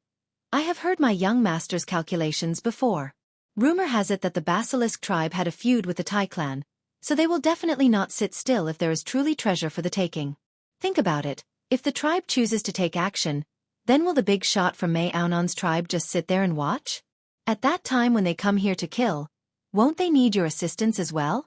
I have heard my young master's calculations before. Rumor has it that the Basilisk Tribe had a feud with the Tai clan, so they will definitely not sit still if there is truly treasure for the taking. Think about it, if the tribe chooses to take action, then will the big shot from Mei Aonan's tribe just sit there and watch? At that time when they come here to kill, won't they need your assistance as well?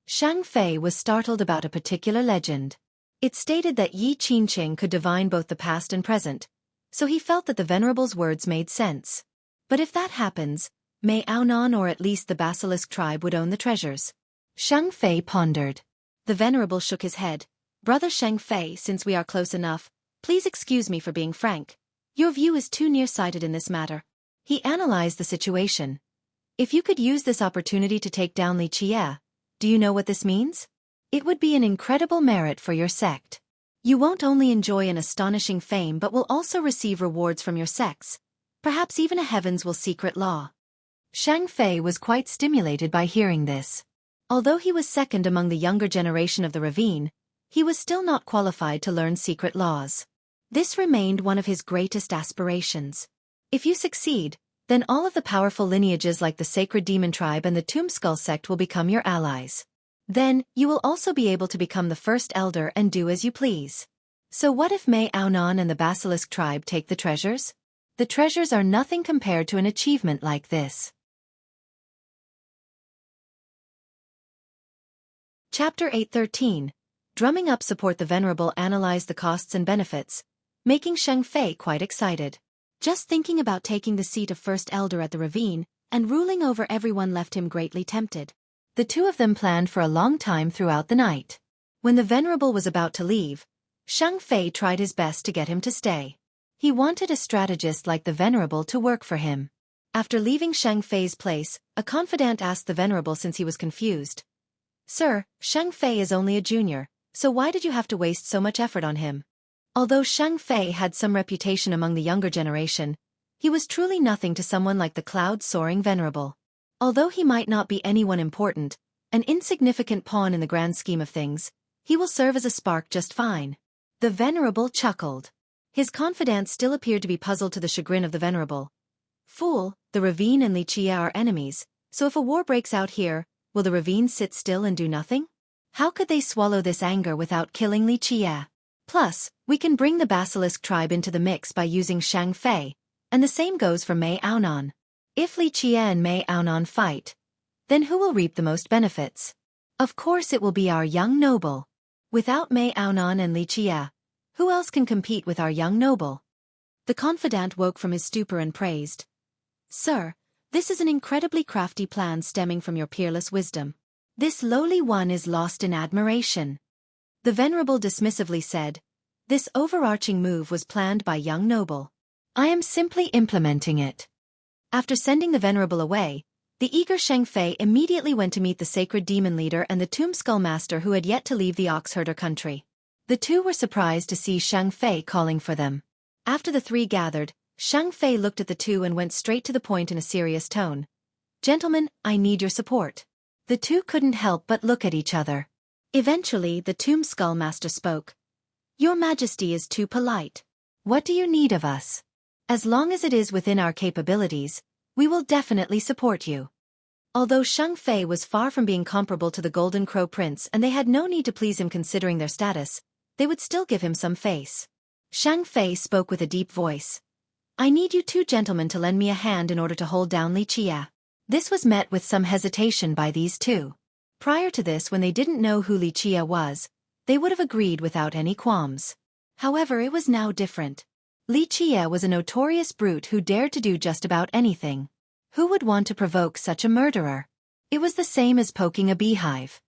Shang Fei was startled about a particular legend. It stated that Yi Qingqing could divine both the past and present, so he felt that the Venerable's words made sense. But if that happens, Mei Aonan or at least the Basilisk Tribe would own the treasures. Shang Fei pondered. The Venerable shook his head. Brother Shang Fei, since we are close enough, please excuse me for being frank. Your view is too nearsighted in this matter. He analyzed the situation. If you could use this opportunity to take down Li Qie, do you know what this means? It would be an incredible merit for your sect. You won't only enjoy an astonishing fame but will also receive rewards from your sects, perhaps even a heavens will secret law. Shang Fei was quite stimulated by hearing this. Although he was second among the younger generation of the ravine, he was still not qualified to learn secret laws. This remained one of his greatest aspirations. If you succeed, then all of the powerful lineages like the Sacred Demon Tribe and the Tombskull sect will become your allies. Then, you will also be able to become the first elder and do as you please. So what if Mei Aonan and the Basilisk tribe take the treasures? The treasures are nothing compared to an achievement like this. Chapter 8:13. Drumming up support. The Venerable analyzed the costs and benefits, making Shang Fei quite excited. Just thinking about taking the seat of First Elder at the ravine and ruling over everyone left him greatly tempted. The two of them planned for a long time throughout the night. When the Venerable was about to leave, Shang Fei tried his best to get him to stay. He wanted a strategist like the Venerable to work for him. After leaving Shang Fei's place, a confidant asked the Venerable since he was confused. "Sir, Shang Fei is only a junior, so why did you have to waste so much effort on him?" Although Shang Fei had some reputation among the younger generation, he was truly nothing to someone like the cloud-soaring Venerable. Although he might not be anyone important, an insignificant pawn in the grand scheme of things, he will serve as a spark just fine. The Venerable chuckled. His confidant still appeared to be puzzled to the chagrin of the Venerable. "Fool, the ravine and Li Qie are enemies, so if a war breaks out here, will the ravine sit still and do nothing? How could they swallow this anger without killing Li Qie? Plus, we can bring the Basilisk tribe into the mix by using Shang Fei, and the same goes for Mei Aonan. If Li Qie and Mei Aonan fight, then who will reap the most benefits? Of course it will be our young noble. Without Mei Aonan and Li Qie, who else can compete with our young noble?" The confidant woke from his stupor and praised. "Sir, this is an incredibly crafty plan stemming from your peerless wisdom. This lowly one is lost in admiration." The Venerable dismissively said, "This overarching move was planned by young noble. I am simply implementing it." After sending the Venerable away, the eager Shang Fei immediately went to meet the Sacred Demon Leader and the Tombskull Master who had yet to leave the Oxherder country. The two were surprised to see Shang Fei calling for them. After the three gathered, Shang Fei looked at the two and went straight to the point in a serious tone. "Gentlemen, I need your support." The two couldn't help but look at each other. Eventually, the Tombskull Master spoke. "Your Majesty is too polite. What do you need of us? As long as it is within our capabilities, we will definitely support you." Although Shang Fei was far from being comparable to the Golden Crow Prince and they had no need to please him considering their status, they would still give him some face. Shang Fei spoke with a deep voice. "I need you two gentlemen to lend me a hand in order to hold down Li Qie." This was met with some hesitation by these two. Prior to this, when they didn't know who Li Qie was, they would have agreed without any qualms. However, it was now different. Li Qie was a notorious brute who dared to do just about anything. Who would want to provoke such a murderer? It was the same as poking a beehive.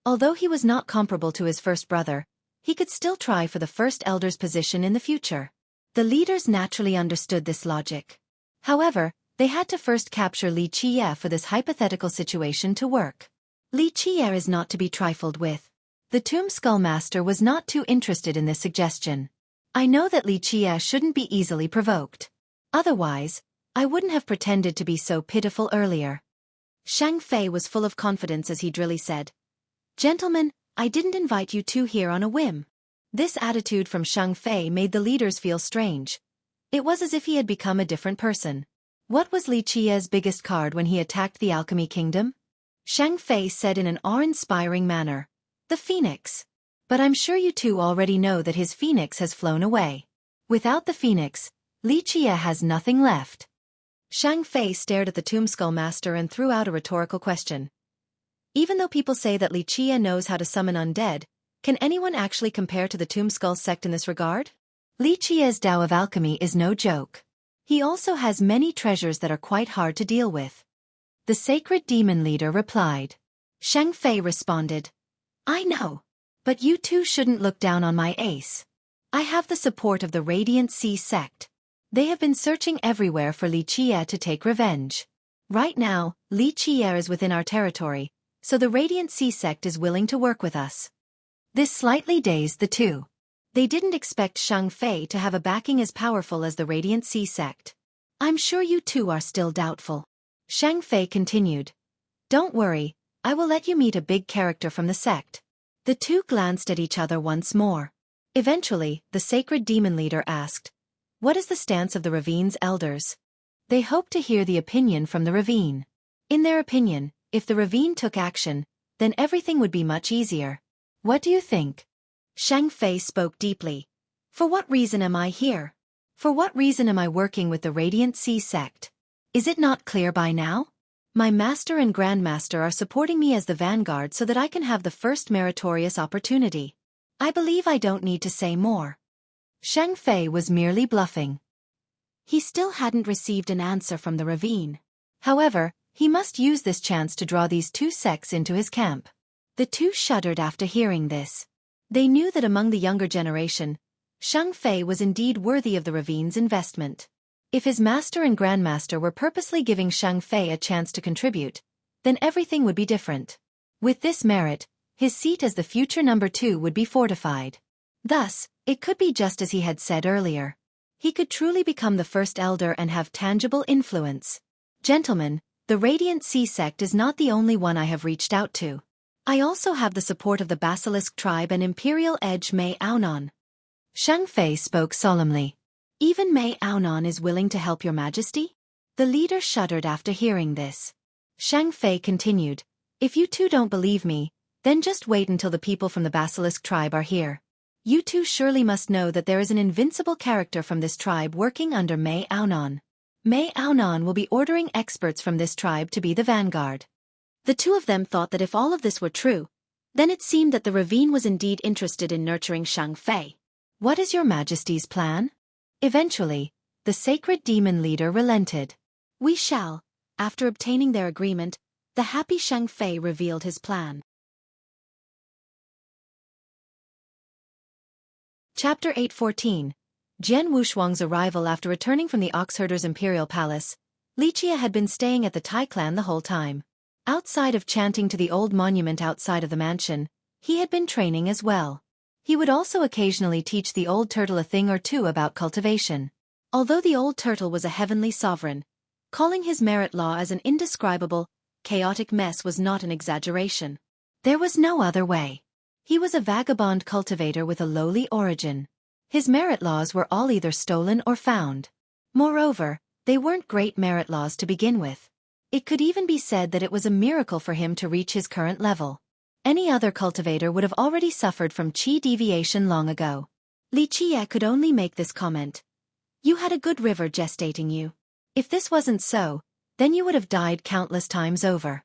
Although he was not comparable to his first brother, he could still try for the First Elder's position in the future. The leaders naturally understood this logic. However, they had to first capture Li Qie for this hypothetical situation to work. Li Qie is not to be trifled with. The Tombskull Master was not too interested in this suggestion. "I know that Li Qie shouldn't be easily provoked. Otherwise, I wouldn't have pretended to be so pitiful earlier." Shang Fei was full of confidence as he drily said, "Gentlemen, I didn't invite you two here on a whim." This attitude from Shang Fei made the leaders feel strange. It was as if he had become a different person. What was Li Qie's biggest card when he attacked the Alchemy Kingdom? Shang Fei said in an awe-inspiring manner, "The Phoenix. But I'm sure you two already know that his Phoenix has flown away. Without the Phoenix, Li Qie has nothing left." Shang Fei stared at the Tombskull Master and threw out a rhetorical question. "Even though people say that Li Qie knows how to summon undead, can anyone actually compare to the Tombskull sect in this regard? Li Qie's Tao of Alchemy is no joke. He also has many treasures that are quite hard to deal with." The Sacred Demon Leader replied. Shang Fei responded, "I know. But you two shouldn't look down on my ace. I have the support of the Radiant Sea sect. They have been searching everywhere for Li Qie to take revenge. Right now, Li Qi'er is within our territory, so the Radiant Sea sect is willing to work with us. This slightly dazed the two. They didn't expect Shang Fei to have a backing as powerful as the Radiant Sea sect. I'm sure you two are still doubtful. Shang Fei continued. Don't worry, I will let you meet a big character from the sect. The two glanced at each other once more. Eventually, the sacred demon leader asked, what is the stance of the Ravine's elders? They hoped to hear the opinion from the Ravine. In their opinion, if the Ravine took action, then everything would be much easier. What do you think? Shang Fei spoke deeply. For what reason am I here? For what reason am I working with the Radiant Sea sect? Is it not clear by now? My master and grandmaster are supporting me as the vanguard so that I can have the first meritorious opportunity. I believe I don't need to say more. Shang Fei was merely bluffing. He still hadn't received an answer from the Ravine. However, he must use this chance to draw these two sects into his camp. The two shuddered after hearing this. They knew that among the younger generation, Shang Fei was indeed worthy of the Ravine's investment. If his master and grandmaster were purposely giving Shang Fei a chance to contribute, then everything would be different. With this merit, his seat as the future number 2 would be fortified. Thus, it could be just as he had said earlier. He could truly become the first elder and have tangible influence. Gentlemen, the Radiant Sea sect is not the only one I have reached out to. I also have the support of the Basilisk tribe and Imperial Edge Mei Aonan. Shang Fei spoke solemnly. Even Mei Aonan is willing to help your majesty? The leader shuddered after hearing this. Shang Fei continued, if you two don't believe me, then just wait until the people from the Basilisk tribe are here. You two surely must know that there is an invincible character from this tribe working under Mei Aonan. Mei Aonan will be ordering experts from this tribe to be the vanguard. The two of them thought that if all of this were true, then it seemed that the Ravine was indeed interested in nurturing Shang Fei. What is your majesty's plan? Eventually, the sacred demon leader relented. We shall. After obtaining their agreement, the happy Shang Fei revealed his plan. Chapter 8:14. Jian Wushuang's arrival. After returning from the Oxherder's imperial palace, Li Jie had been staying at the Tai clan the whole time. Outside of chanting to the old monument outside of the mansion, he had been training as well. He would also occasionally teach the old turtle a thing or two about cultivation. Although the old turtle was a heavenly sovereign, calling his merit law as an indescribable, chaotic mess was not an exaggeration. There was no other way. He was a vagabond cultivator with a lowly origin. His merit laws were all either stolen or found. Moreover, they weren't great merit laws to begin with. It could even be said that it was a miracle for him to reach his current level. Any other cultivator would have already suffered from qi deviation long ago. Li Jie could only make this comment. You had a good river gestating you. If this wasn't so, then you would have died countless times over.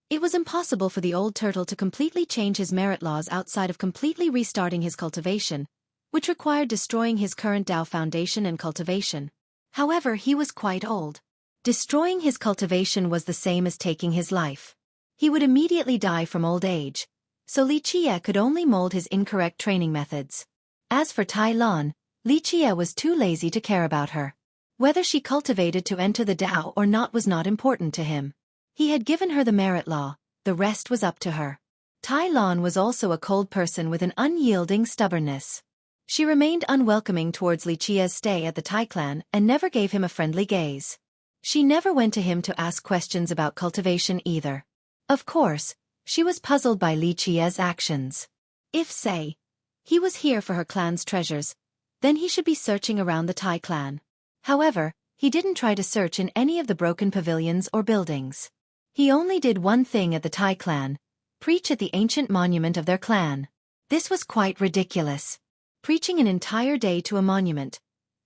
It was impossible for the old turtle to completely change his merit laws outside of completely restarting his cultivation, which required destroying his current Dao foundation and cultivation. However, he was quite old. Destroying his cultivation was the same as taking his life. He would immediately die from old age, so Li Jie could only mold his incorrect training methods. As for Tai Lan, Li Jie was too lazy to care about her. Whether she cultivated to enter the Dao or not was not important to him. He had given her the merit law, the rest was up to her. Tai Lan was also a cold person with an unyielding stubbornness. She remained unwelcoming towards Li Jie's stay at the Tai clan and never gave him a friendly gaze. She never went to him to ask questions about cultivation either. Of course, she was puzzled by Li Jie's actions. If, say, he was here for her clan's treasures, then he should be searching around the Tai clan. However, he didn't try to search in any of the broken pavilions or buildings. He only did one thing at the Tai clan, preach at the ancient monument of their clan. This was quite ridiculous. Preaching an entire day to a monument.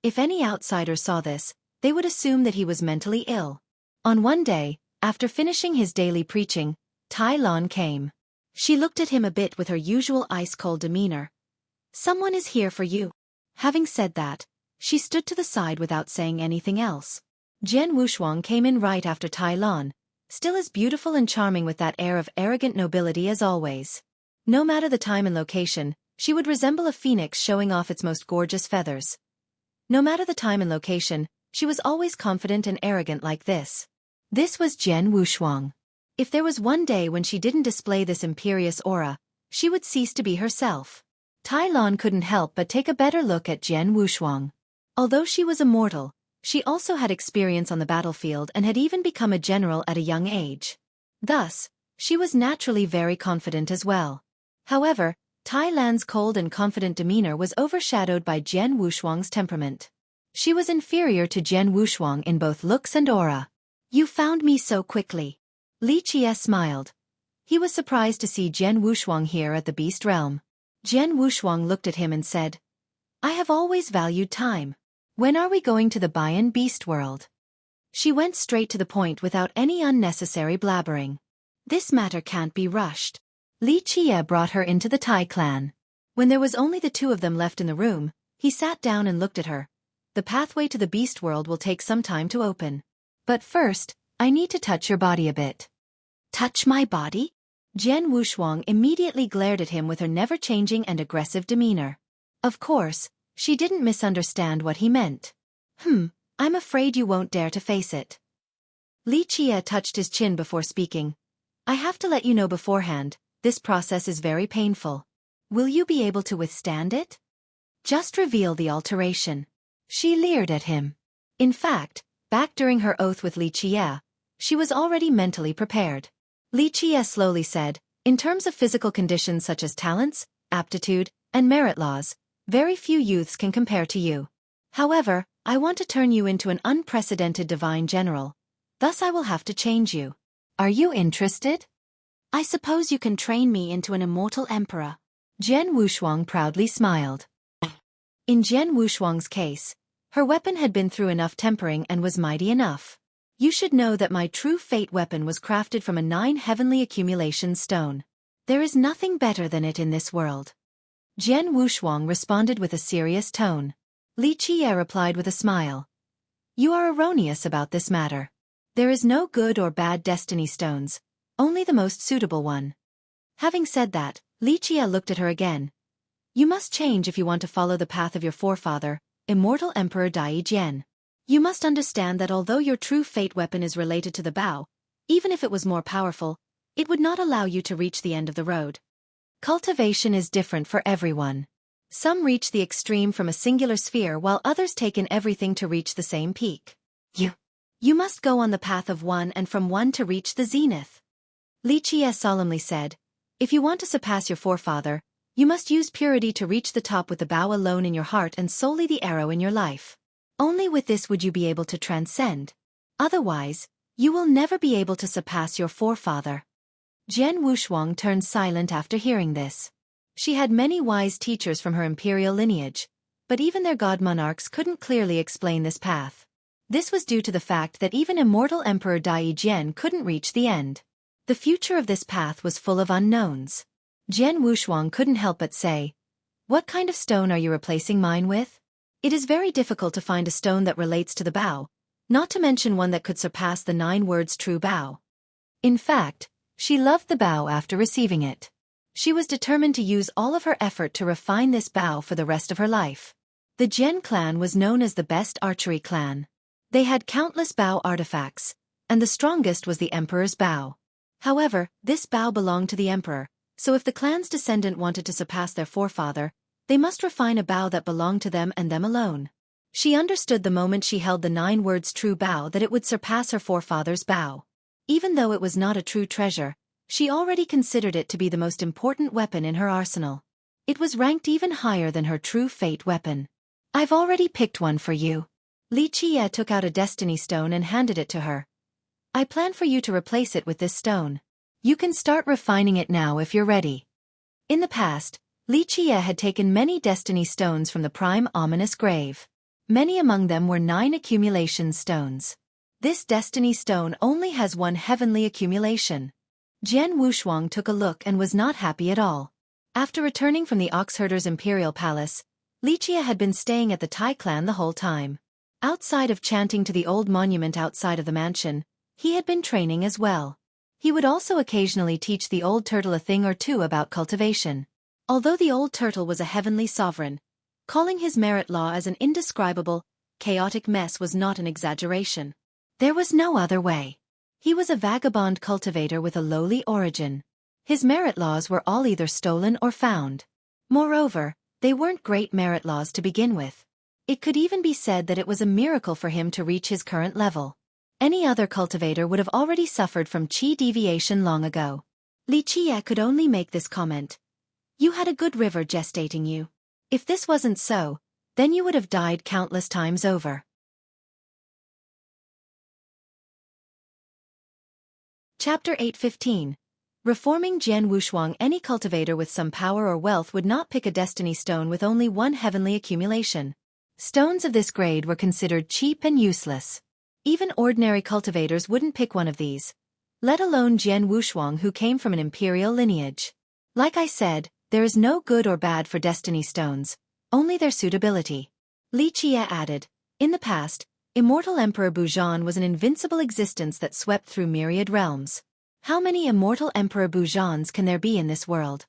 If any outsiders saw this, they would assume that he was mentally ill. On one day, after finishing his daily preaching, Tai Lan came. She looked at him a bit with her usual ice-cold demeanor. Someone is here for you. Having said that, she stood to the side without saying anything else. Jian Wushuang came in right after Tai Lan, still as beautiful and charming with that air of arrogant nobility as always. No matter the time and location, she would resemble a phoenix showing off its most gorgeous feathers. No matter the time and location, she was always confident and arrogant like this. This was Jian Wushuang. If there was one day when she didn't display this imperious aura, she would cease to be herself. Tai Lan couldn't help but take a better look at Jian Wushuang. Although she was immortal, she also had experience on the battlefield and had even become a general at a young age. Thus, she was naturally very confident as well. However, Tai Lan's cold and confident demeanor was overshadowed by Jian Wushuang's temperament. She was inferior to Jian Wushuang in both looks and aura. You found me so quickly. Li Qie smiled. He was surprised to see Jian Wushuang here at the Beast Realm. Jian Wushuang looked at him and said, I have always valued time. When are we going to the Bayan Beast World? She went straight to the point without any unnecessary blabbering. This matter can't be rushed. Li Qie brought her into the Tai clan. When there was only the two of them left in the room, he sat down and looked at her. The pathway to the Beast World will take some time to open. But first, I need to touch your body a bit. Touch my body? Jian Wushuang immediately glared at him with her never-changing and aggressive demeanor. Of course, she didn't misunderstand what he meant. I'm afraid you won't dare to face it. Li Qie touched his chin before speaking. I have to let you know beforehand, this process is very painful. Will you be able to withstand it? Just reveal the alteration. She leered at him. In fact, back during her oath with Li Qie, she was already mentally prepared. Li Qie slowly said, in terms of physical conditions such as talents, aptitude, and merit laws, very few youths can compare to you. However, I want to turn you into an unprecedented divine general. Thus I will have to change you. Are you interested? I suppose you can train me into an immortal emperor. Jian Wushuang proudly smiled. In Jian Wushuang's case, her weapon had been through enough tempering and was mighty enough. You should know that my true fate weapon was crafted from a 9 heavenly accumulation stone. There is nothing better than it in this world. Jian Wushuang responded with a serious tone. Li Qie replied with a smile. You are erroneous about this matter. There is no good or bad destiny stones, only the most suitable one. Having said that, Li Qie looked at her again. You must change if you want to follow the path of your forefather, immortal Emperor Dai Jian. You must understand that although your true fate weapon is related to the bow, even if it was more powerful, it would not allow you to reach the end of the road. Cultivation is different for everyone. Some reach the extreme from a singular sphere while others take in everything to reach the same peak. You must go on the path of one and from one to reach the zenith. Li Qie solemnly said, if you want to surpass your forefather, you must use purity to reach the top with the bow alone in your heart and solely the arrow in your life. Only with this would you be able to transcend. Otherwise, you will never be able to surpass your forefather. Jian Wushuang turned silent after hearing this. She had many wise teachers from her imperial lineage, but even their god monarchs couldn't clearly explain this path. This was due to the fact that even immortal Emperor Dai Jian couldn't reach the end. The future of this path was full of unknowns. Jian Wushuang couldn't help but say, what kind of stone are you replacing mine with? It is very difficult to find a stone that relates to the bow, not to mention one that could surpass the 9 words true bow. In fact, she loved the bow after receiving it. She was determined to use all of her effort to refine this bow for the rest of her life. The Jian clan was known as the best archery clan. They had countless bow artifacts, and the strongest was the emperor's bow. However, this bow belonged to the emperor, so if the clan's descendant wanted to surpass their forefather, they must refine a bow that belonged to them and them alone. She understood the moment she held the 9 words true bow that it would surpass her forefather's bow. Even though it was not a true treasure, she already considered it to be the most important weapon in her arsenal. It was ranked even higher than her true fate weapon. I've already picked one for you. Li Qie took out a destiny stone and handed it to her. I plan for you to replace it with this stone. You can start refining it now if you're ready. In the past, Li Qie had taken many destiny stones from the prime ominous grave. Many among them were 9 accumulation stones. This destiny stone only has 1 heavenly accumulation. Jian Wushuang took a look and was not happy at all. After returning from the Oxherder's imperial palace, Li Qie had been staying at the Tai clan the whole time. Outside of chanting to the old monument outside of the mansion, he had been training as well. He would also occasionally teach the old turtle a thing or two about cultivation. Although the old turtle was a heavenly sovereign, calling his merit law as an indescribable, chaotic mess was not an exaggeration. There was no other way. He was a vagabond cultivator with a lowly origin. His merit laws were all either stolen or found. Moreover, they weren't great merit laws to begin with. It could even be said that it was a miracle for him to reach his current level. Any other cultivator would have already suffered from qi deviation long ago. Li Qie could only make this comment. You had a good river gestating you. If this wasn't so, then you would have died countless times over. Chapter 8:15. Reforming Jian Wushuang. Any cultivator with some power or wealth would not pick a destiny stone with only one heavenly accumulation. Stones of this grade were considered cheap and useless. Even ordinary cultivators wouldn't pick one of these, let alone Jian Wushuang, who came from an imperial lineage. Like I said, there is no good or bad for destiny stones, only their suitability. Li Qie added, in the past, Immortal Emperor Buzhan was an invincible existence that swept through myriad realms. How many Immortal Emperor Buzhans can there be in this world?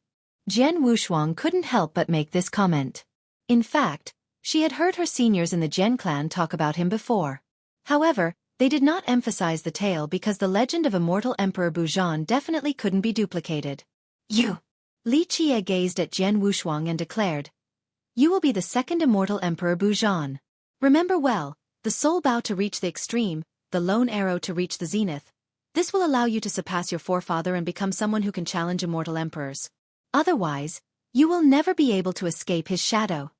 Jian Wushuang couldn't help but make this comment. In fact, she had heard her seniors in the Jian clan talk about him before. However, they did not emphasize the tale because the legend of Immortal Emperor Buzhan definitely couldn't be duplicated. You! Li Qie gazed at Jian Wushuang and declared, you will be the second Immortal Emperor Buzhan. Remember well, the soul bow to reach the extreme, the lone arrow to reach the zenith. This will allow you to surpass your forefather and become someone who can challenge immortal emperors. Otherwise, you will never be able to escape his shadow.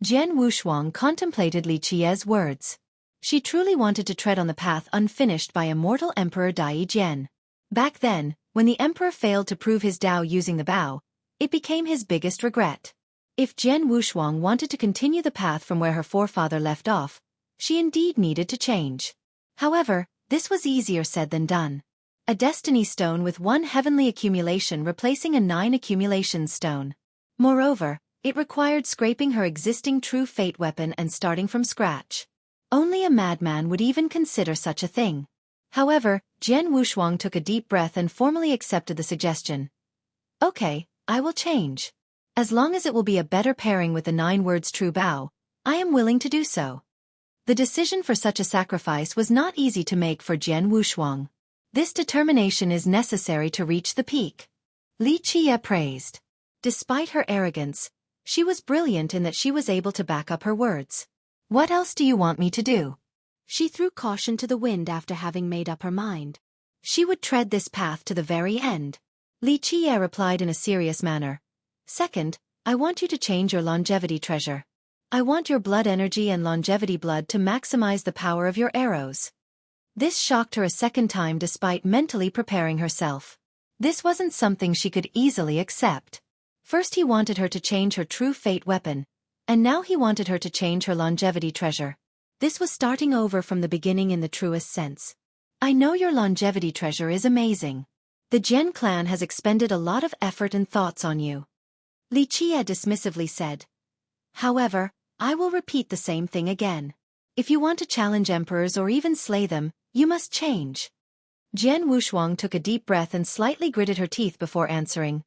Jian Wushuang contemplated Li Qie's words. She truly wanted to tread on the path unfinished by Immortal Emperor Dai Jian. Back then, when the emperor failed to prove his Tao using the bow, it became his biggest regret. If Jian Wushuang wanted to continue the path from where her forefather left off, she indeed needed to change. However, this was easier said than done. A destiny stone with one heavenly accumulation replacing a 9 accumulation stone. Moreover, it required scraping her existing true fate weapon and starting from scratch. Only a madman would even consider such a thing. However, Jian Wushuang took a deep breath and formally accepted the suggestion. Okay, I will change. As long as it will be a better pairing with the 9 words true bow, I am willing to do so. The decision for such a sacrifice was not easy to make for Jian Wushuang. This determination is necessary to reach the peak. Li Qie praised. Despite her arrogance, she was brilliant in that she was able to back up her words. What else do you want me to do? She threw caution to the wind after having made up her mind. She would tread this path to the very end. Li Qie replied in a serious manner. Second, I want you to change your longevity treasure. I want your blood energy and longevity blood to maximize the power of your arrows. This shocked her a second time despite mentally preparing herself. This wasn't something she could easily accept. First he wanted her to change her true fate weapon, and now he wanted her to change her longevity treasure. This was starting over from the beginning in the truest sense. I know your longevity treasure is amazing. The Jian clan has expended a lot of effort and thoughts on you. Li Qie dismissively said. However, I will repeat the same thing again. If you want to challenge emperors or even slay them, you must change. Jian Wushuang took a deep breath and slightly gritted her teeth before answering.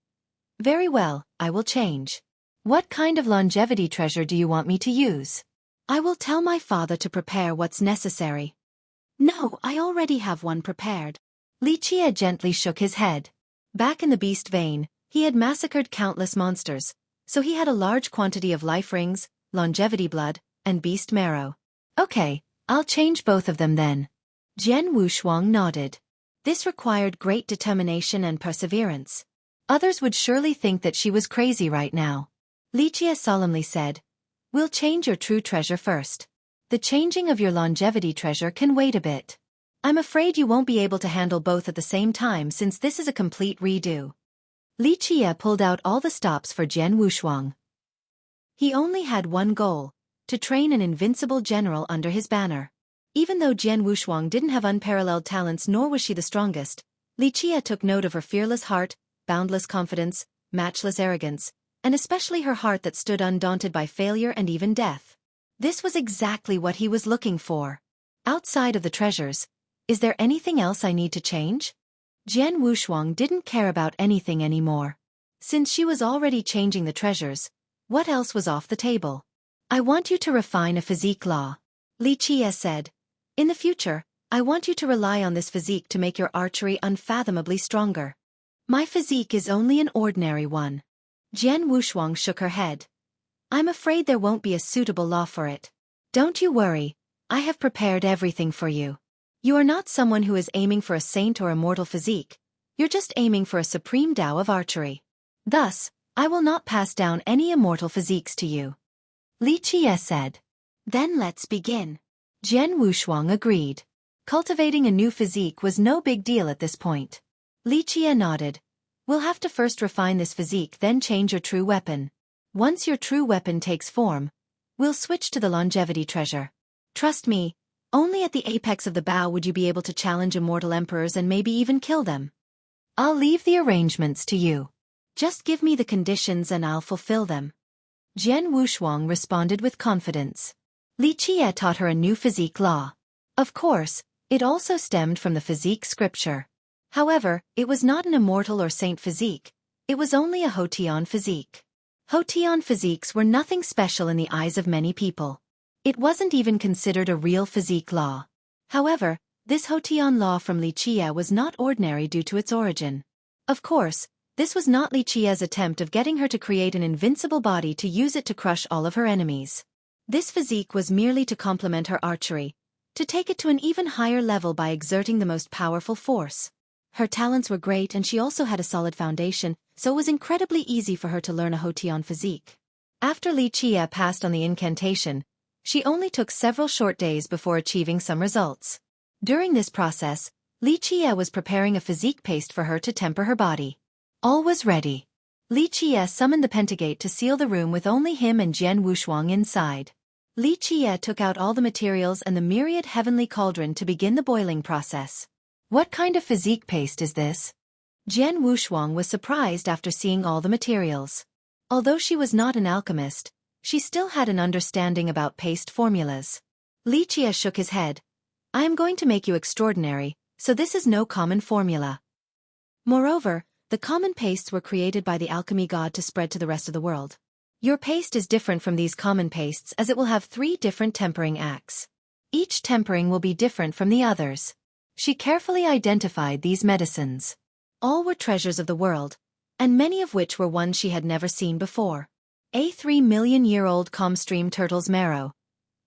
Very well, I will change. What kind of longevity treasure do you want me to use? I will tell my father to prepare what's necessary. No, I already have one prepared. Li Qie gently shook his head. Back in the beast vein, he had massacred countless monsters, so he had a large quantity of life rings, longevity blood, and beast marrow. Okay, I'll change both of them then. Jian Wushuang nodded. This required great determination and perseverance. Others would surely think that she was crazy right now. Li Qie solemnly said, we'll change your true treasure first. The changing of your longevity treasure can wait a bit. I'm afraid you won't be able to handle both at the same time since this is a complete redo. Li Qie pulled out all the stops for Jian Wushuang. He only had one goal, to train an invincible general under his banner. Even though Jian Wushuang didn't have unparalleled talents nor was she the strongest, Li Qie took note of her fearless heart, boundless confidence, matchless arrogance, and especially her heart that stood undaunted by failure and even death. This was exactly what he was looking for. Outside of the treasures, is there anything else I need to change? Jian Wushuang didn't care about anything anymore. Since she was already changing the treasures, what else was off the table? I want you to refine a physique law. Li Qie said. In the future, I want you to rely on this physique to make your archery unfathomably stronger. My physique is only an ordinary one. Jian Wushuang shook her head. I'm afraid there won't be a suitable law for it. Don't you worry, I have prepared everything for you. You are not someone who is aiming for a saint or immortal physique, you're just aiming for a supreme Tao of archery. Thus, I will not pass down any immortal physiques to you. Li Qie said. Then let's begin. Jian Wushuang agreed. Cultivating a new physique was no big deal at this point. Li Qie nodded. We'll have to first refine this physique, then change your true weapon. Once your true weapon takes form, we'll switch to the longevity treasure. Trust me, only at the apex of the bow would you be able to challenge immortal emperors and maybe even kill them. I'll leave the arrangements to you. Just give me the conditions and I'll fulfill them. Jian Wushuang responded with confidence. Li Qie taught her a new physique law. Of course, it also stemmed from the physique scripture. However, it was not an immortal or saint physique, it was only a Hotian physique. Hotian physiques were nothing special in the eyes of many people. It wasn't even considered a real physique law. However, this Hotian law from Li Qie was not ordinary due to its origin. Of course, this was not Li Qie's attempt of getting her to create an invincible body to use it to crush all of her enemies. This physique was merely to complement her archery, to take it to an even higher level by exerting the most powerful force. Her talents were great and she also had a solid foundation, so it was incredibly easy for her to learn a Hotian physique. After Li Qie passed on the incantation, she only took several short days before achieving some results. During this process, Li Qie was preparing a physique paste for her to temper her body. All was ready. Li Qie summoned the Pentagate to seal the room with only him and Jian Wushuang inside. Li Qie took out all the materials and the myriad heavenly cauldron to begin the boiling process. What kind of physique paste is this? Jian Wushuang was surprised after seeing all the materials. Although she was not an alchemist, she still had an understanding about paste formulas. Li Qie shook his head. I am going to make you extraordinary, so this is no common formula. Moreover, the common pastes were created by the alchemy god to spread to the rest of the world. Your paste is different from these common pastes as it will have 3 different tempering acts. Each tempering will be different from the others. She carefully identified these medicines. All were treasures of the world, and many of which were ones she had never seen before. A 3-million-year-old calm-stream turtle's marrow.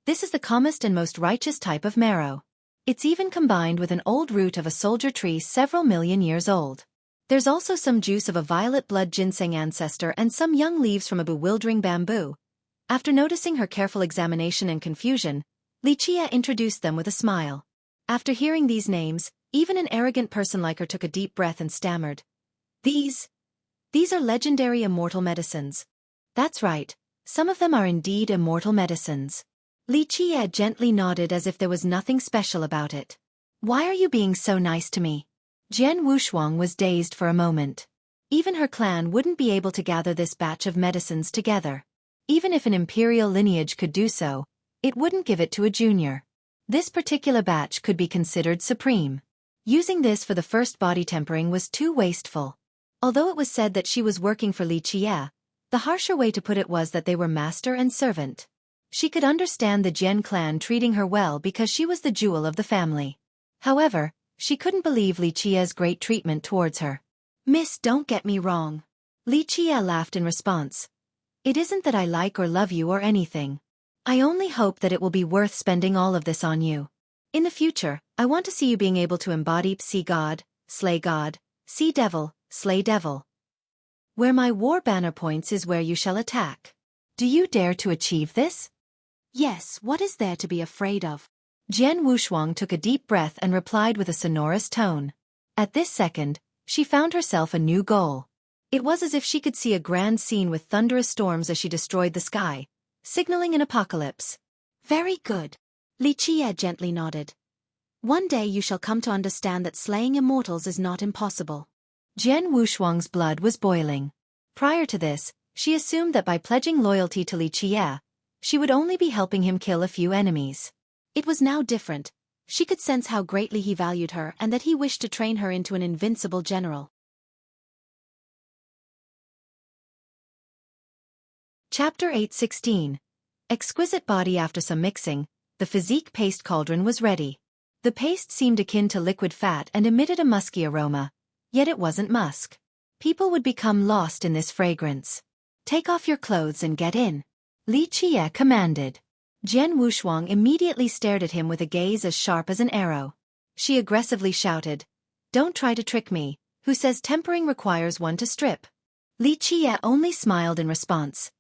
This is the calmest and most righteous type of marrow. It's even combined with an old root of a soldier tree several million years old. There's also some juice of a violet blood ginseng ancestor and some young leaves from a bewildering bamboo. After noticing her careful examination and confusion, Li Qie introduced them with a smile. After hearing these names, even an arrogant person like her took a deep breath and stammered. These are legendary immortal medicines. That's right, some of them are indeed immortal medicines. Li Qie gently nodded as if there was nothing special about it. Why are you being so nice to me? Jian Wushuang was dazed for a moment. Even her clan wouldn't be able to gather this batch of medicines together. Even if an imperial lineage could do so, it wouldn't give it to a junior. This particular batch could be considered supreme. Using this for the first body tempering was too wasteful. Although it was said that she was working for Li Qie, the harsher way to put it was that they were master and servant. She could understand the Jian clan treating her well because she was the jewel of the family. However, she couldn't believe Li Qie's great treatment towards her. Miss, don't get me wrong. Li Qie laughed in response. It isn't that I like or love you or anything. I only hope that it will be worth spending all of this on you. In the future, I want to see you being able to embody see God, slay God, see devil, slay devil. Where my war banner points is where you shall attack. Do you dare to achieve this? Yes, what is there to be afraid of? Jian Wushuang took a deep breath and replied with a sonorous tone. At this second, she found herself a new goal. It was as if she could see a grand scene with thunderous storms as she destroyed the sky, signaling an apocalypse. Very good. Li Qie gently nodded. One day you shall come to understand that slaying immortals is not impossible. Jian Wushuang's blood was boiling. Prior to this, she assumed that by pledging loyalty to Li Qie, she would only be helping him kill a few enemies. It was now different. She could sense how greatly he valued her and that he wished to train her into an invincible general. Chapter 8:16. Exquisite body. After some mixing, the physique paste cauldron was ready. The paste seemed akin to liquid fat and emitted a musky aroma, yet it wasn't musk. People would become lost in this fragrance. Take off your clothes and get in, Li Qie commanded. Jian Wushuang immediately stared at him with a gaze as sharp as an arrow. She aggressively shouted, "Don't try to trick me, who says tempering requires one to strip?" Li Qie only smiled in response.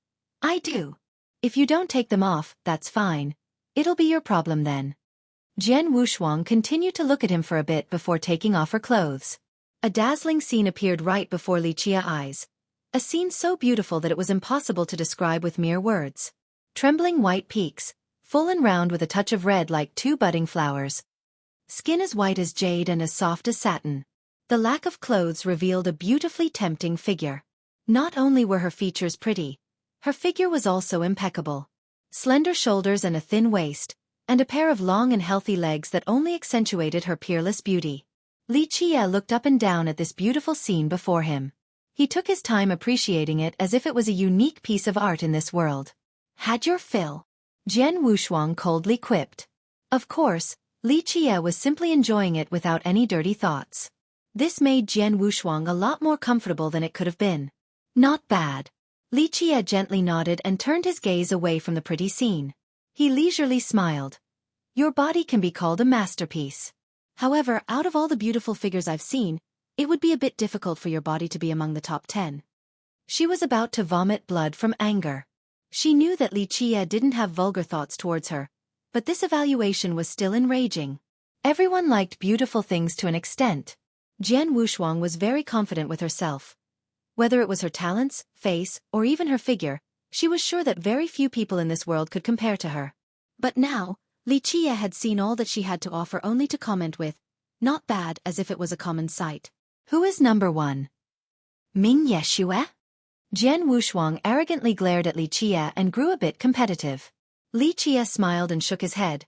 "I do. If you don't take them off, that's fine. It'll be your problem then." Jian Wushuang continued to look at him for a bit before taking off her clothes. A dazzling scene appeared right before Li Qie's eyes. A scene so beautiful that it was impossible to describe with mere words. Trembling white peaks, full and round with a touch of red like two budding flowers. Skin as white as jade and as soft as satin. The lack of clothes revealed a beautifully tempting figure. Not only were her features pretty, her figure was also impeccable. Slender shoulders and a thin waist, and a pair of long and healthy legs that only accentuated her peerless beauty. Li Qie looked up and down at this beautiful scene before him. He took his time appreciating it as if it was a unique piece of art in this world. "Had your fill?" Jian Wushuang coldly quipped. Of course, Li Qie was simply enjoying it without any dirty thoughts. This made Jian Wushuang a lot more comfortable than it could have been. "Not bad." Li Qie gently nodded and turned his gaze away from the pretty scene. He leisurely smiled. "Your body can be called a masterpiece. However, out of all the beautiful figures I've seen, it would be a bit difficult for your body to be among the top 10. She was about to vomit blood from anger. She knew that Li Qie didn't have vulgar thoughts towards her, but this evaluation was still enraging. Everyone liked beautiful things to an extent. Jian Wushuang was very confident with herself. Whether it was her talents, face, or even her figure, she was sure that very few people in this world could compare to her. But now, Li Qie had seen all that she had to offer only to comment with, "Not bad," as if it was a common sight. "Who is number 1? Ming Yeshue?" Jian Wushuang arrogantly glared at Li Qie and grew a bit competitive. Li Qie smiled and shook his head.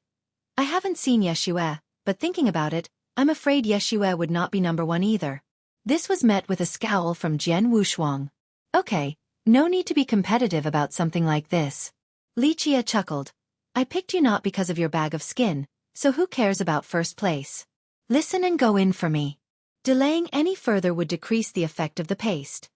"I haven't seen Yeshue, but thinking about it, I'm afraid Yeshue would not be number 1 either." This was met with a scowl from Jian Wushuang. "Okay, no need to be competitive about something like this." Li Qie chuckled. "I picked you not because of your bag of skin, so who cares about first place? Listen and go in for me." Delaying any further would decrease the effect of the paste.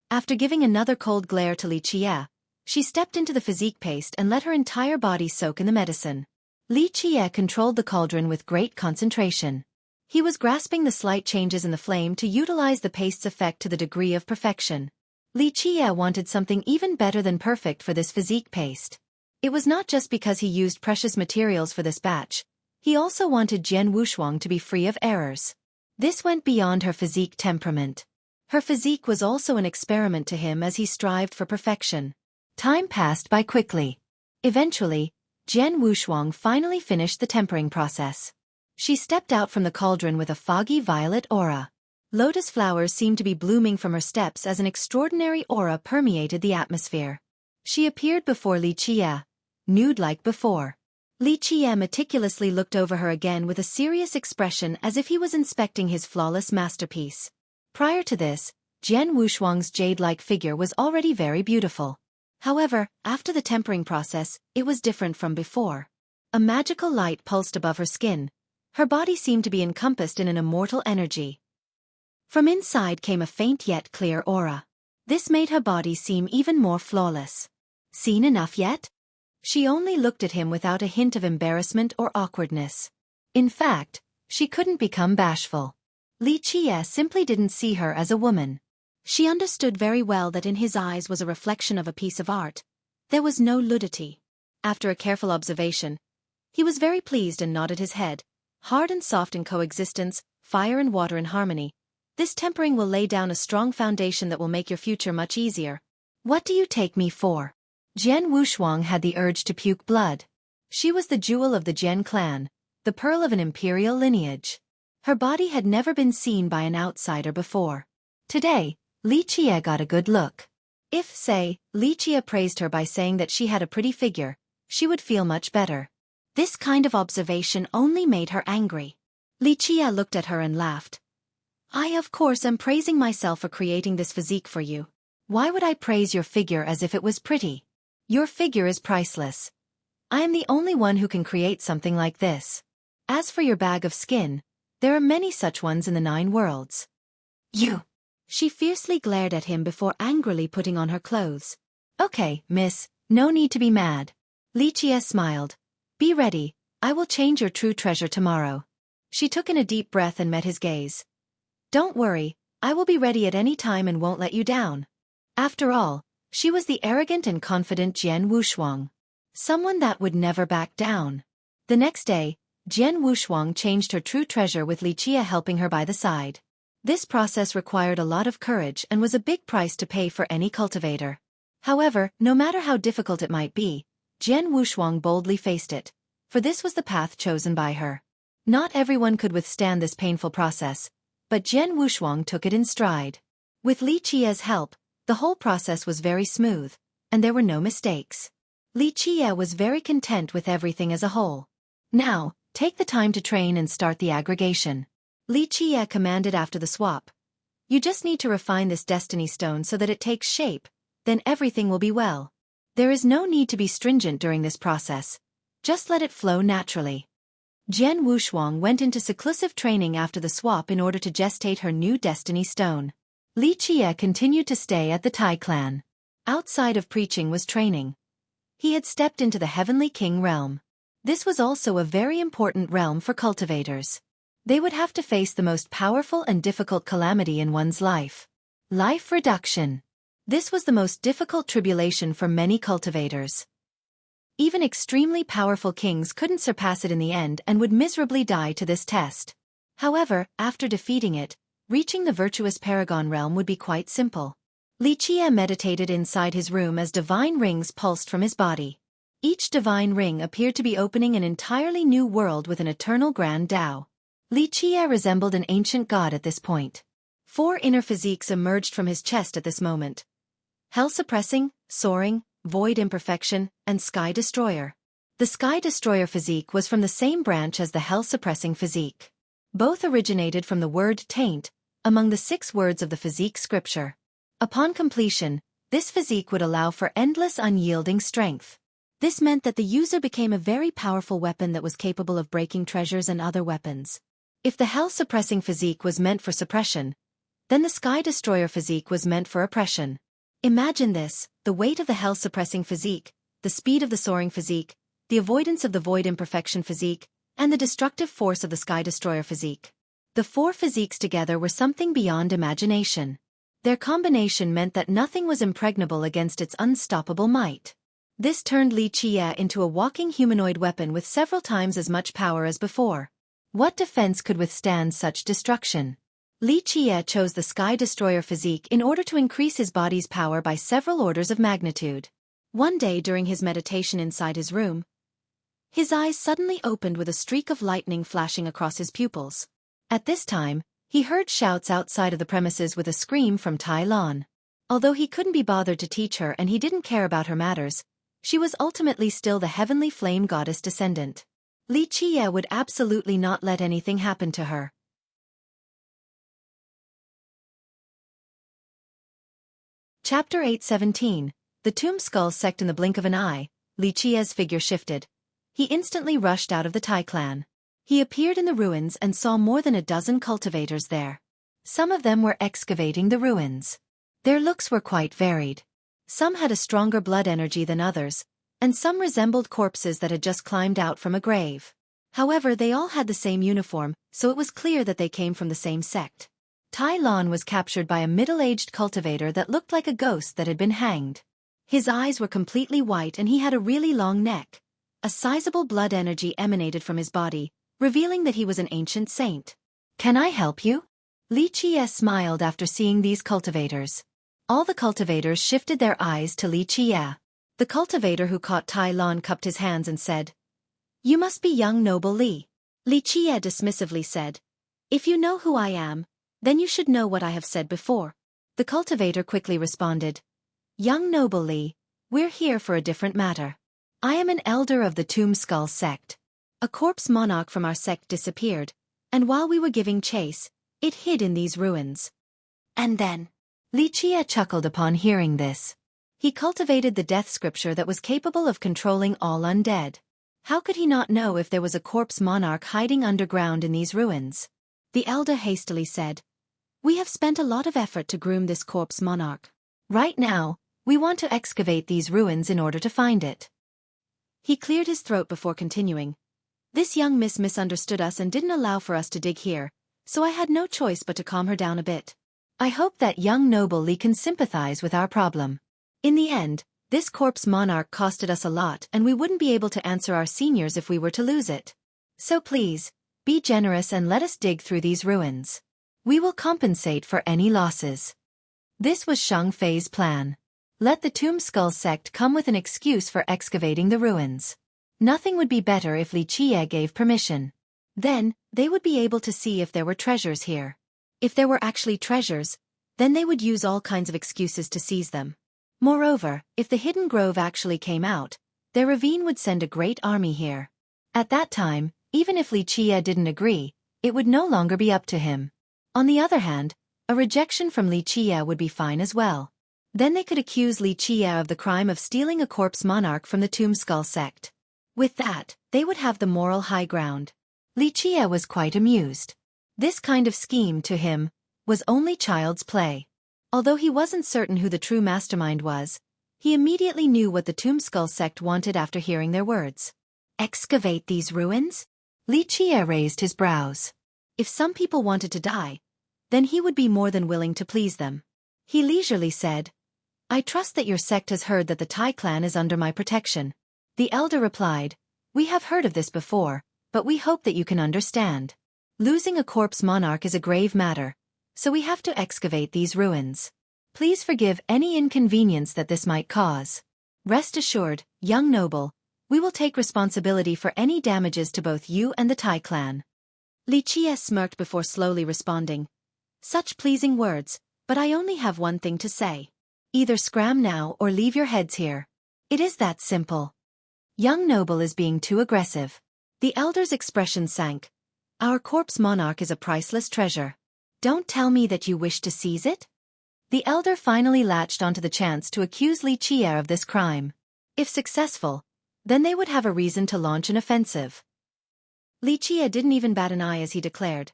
After giving another cold glare to Li Qie, she stepped into the physique paste and let her entire body soak in the medicine. Li Qie controlled the cauldron with great concentration. He was grasping the slight changes in the flame to utilize the paste's effect to the degree of perfection. Li Qie wanted something even better than perfect for this physique paste. It was not just because he used precious materials for this batch. He also wanted Jian Wushuang to be free of errors. This went beyond her physique temperament. Her physique was also an experiment to him as he strived for perfection. Time passed by quickly. Eventually, Jian Wushuang finally finished the tempering process. She stepped out from the cauldron with a foggy violet aura. Lotus flowers seemed to be blooming from her steps as an extraordinary aura permeated the atmosphere. She appeared before Li Qie, nude like before. Li Qie meticulously looked over her again with a serious expression as if he was inspecting his flawless masterpiece. Prior to this, Jian Wushuang's jade-like figure was already very beautiful. However, after the tempering process, it was different from before. A magical light pulsed above her skin. Her body seemed to be encompassed in an immortal energy. From inside came a faint yet clear aura. This made her body seem even more flawless. "Seen enough yet?" She only looked at him without a hint of embarrassment or awkwardness. In fact, she couldn't become bashful. Li Qie simply didn't see her as a woman. She understood very well that in his eyes was a reflection of a piece of art. There was no nudity. After a careful observation, he was very pleased and nodded his head. "Hard and soft in coexistence, fire and water in harmony. This tempering will lay down a strong foundation that will make your future much easier." "What do you take me for?" Jian Wushuang had the urge to puke blood. She was the jewel of the Jian clan, the pearl of an imperial lineage. Her body had never been seen by an outsider before. Today, Li Qie got a good look. If, say, Li Qie praised her by saying that she had a pretty figure, she would feel much better. This kind of observation only made her angry. Li Qie looked at her and laughed. "I of course am praising myself for creating this physique for you. Why would I praise your figure as if it was pretty? Your figure is priceless. I am the only one who can create something like this." As for your bag of skin, there are many such ones in the 9 worlds. You! She fiercely glared at him before angrily putting on her clothes. Okay, miss, no need to be mad. Li Qie smiled. Be ready, I will change your true treasure tomorrow. She took in a deep breath and met his gaze. Don't worry, I will be ready at any time and won't let you down. After all, she was the arrogant and confident Jian Wushuang. Someone that would never back down. The next day, Jian Wushuang changed her true treasure with Li Qie helping her by the side. This process required a lot of courage and was a big price to pay for any cultivator. However, no matter how difficult it might be, Jian Wushuang boldly faced it, for this was the path chosen by her. Not everyone could withstand this painful process, but Jian Wushuang took it in stride. With Li Qie's help, the whole process was very smooth, and there were no mistakes. Li Qie was very content with everything as a whole. Now, take the time to train and start the aggregation. Li Qie commanded after the swap. You just need to refine this destiny stone so that it takes shape, then everything will be well. There is no need to be stringent during this process. Just let it flow naturally. Jian Wushuang went into seclusive training after the swap in order to gestate her new destiny stone. Li Qie continued to stay at the Tai clan. Outside of preaching was training. He had stepped into the Heavenly King realm. This was also a very important realm for cultivators. They would have to face the most powerful and difficult calamity in one's life. Life reduction. This was the most difficult tribulation for many cultivators. Even extremely powerful kings couldn't surpass it in the end and would miserably die to this test. However, after defeating it, reaching the virtuous Paragon realm would be quite simple. Li Qie meditated inside his room as divine rings pulsed from his body. Each divine ring appeared to be opening an entirely new world with an eternal grand Tao. Li Qie resembled an ancient god at this point. 4 inner physiques emerged from his chest at this moment. Hell-suppressing, soaring, void imperfection, and sky destroyer. The sky destroyer physique was from the same branch as the hell-suppressing physique. Both originated from the word taint, among the 6 words of the physique scripture. Upon completion, this physique would allow for endless unyielding strength. This meant that the user became a very powerful weapon that was capable of breaking treasures and other weapons. If the hell-suppressing physique was meant for suppression, then the sky destroyer physique was meant for oppression. Imagine this, the weight of the hell-suppressing physique, the speed of the soaring physique, the avoidance of the void imperfection physique, and the destructive force of the sky destroyer physique. The 4 physiques together were something beyond imagination. Their combination meant that nothing was impregnable against its unstoppable might. This turned Li Qie into a walking humanoid weapon with several times as much power as before. What defense could withstand such destruction? Li Qie chose the Sky Destroyer physique in order to increase his body's power by several orders of magnitude. One day during his meditation inside his room, his eyes suddenly opened with a streak of lightning flashing across his pupils. At this time, he heard shouts outside of the premises with a scream from Tai Lan. Although he couldn't be bothered to teach her and he didn't care about her matters, she was ultimately still the heavenly flame goddess descendant. Li Qie would absolutely not let anything happen to her. Chapter 817. The Tomb Skull Sect. In the blink of an eye, Li Qie's figure shifted. He instantly rushed out of the Tai clan. He appeared in the ruins and saw more than a dozen cultivators there. Some of them were excavating the ruins. Their looks were quite varied. Some had a stronger blood energy than others, and some resembled corpses that had just climbed out from a grave. However, they all had the same uniform, so it was clear that they came from the same sect. Tai Lan was captured by a middle-aged cultivator that looked like a ghost that had been hanged. His eyes were completely white and he had a really long neck. A sizable blood energy emanated from his body, revealing that he was an ancient saint. "Can I help you?" Li Qie smiled after seeing these cultivators. All the cultivators shifted their eyes to Li Qie. The cultivator who caught Tai Lan cupped his hands and said, "You must be young noble Li." Li Qie dismissively said, "If you know who I am, then you should know what I have said before." The cultivator quickly responded, "Young noble Li, we're here for a different matter. I am an elder of the Tomb Skull sect. A corpse monarch from our sect disappeared, and while we were giving chase, it hid in these ruins." And then, Li Qie chuckled upon hearing this. He cultivated the death scripture that was capable of controlling all undead. How could he not know if there was a corpse monarch hiding underground in these ruins? The elder hastily said, "We have spent a lot of effort to groom this corpse monarch. Right now, we want to excavate these ruins in order to find it." He cleared his throat before continuing. "This young miss misunderstood us and didn't allow for us to dig here, so I had no choice but to calm her down a bit. I hope that young noble Li can sympathize with our problem. In the end, this corpse monarch costed us a lot and we wouldn't be able to answer our seniors if we were to lose it. So please, be generous and let us dig through these ruins. We will compensate for any losses." This was Shang Fei's plan. Let the Tomb Skull sect come with an excuse for excavating the ruins. Nothing would be better if Li Qiye gave permission. Then, they would be able to see if there were treasures here. If there were actually treasures, then they would use all kinds of excuses to seize them. Moreover, if the hidden grove actually came out, their ravine would send a great army here. At that time, even if Li Qiye didn't agree, it would no longer be up to him. On the other hand, a rejection from Li Qiye would be fine as well. Then they could accuse Li Qiye of the crime of stealing a corpse monarch from the Tomb Skull sect. With that, they would have the moral high ground. Li Qiye was quite amused. This kind of scheme, to him, was only child's play. Although he wasn't certain who the true mastermind was, he immediately knew what the Tomb Skull sect wanted after hearing their words. Excavate these ruins? Li Qiye raised his brows. If some people wanted to die, then he would be more than willing to please them. He leisurely said, "I trust that your sect has heard that the Tai clan is under my protection." The elder replied, "We have heard of this before, but we hope that you can understand. Losing a corpse monarch is a grave matter, so we have to excavate these ruins. Please forgive any inconvenience that this might cause. Rest assured, young noble, we will take responsibility for any damages to both you and the Tai clan." Li Qiye smirked before slowly responding. "Such pleasing words, but I only have one thing to say. Either scram now or leave your heads here. It is that simple." Young noble is being too aggressive. The elder's expression sank. "Our corpse monarch is a priceless treasure. Don't tell me that you wish to seize it?" The elder finally latched onto the chance to accuse Li Qiye of this crime. If successful, then they would have a reason to launch an offensive. Li Qiye didn't even bat an eye as he declared,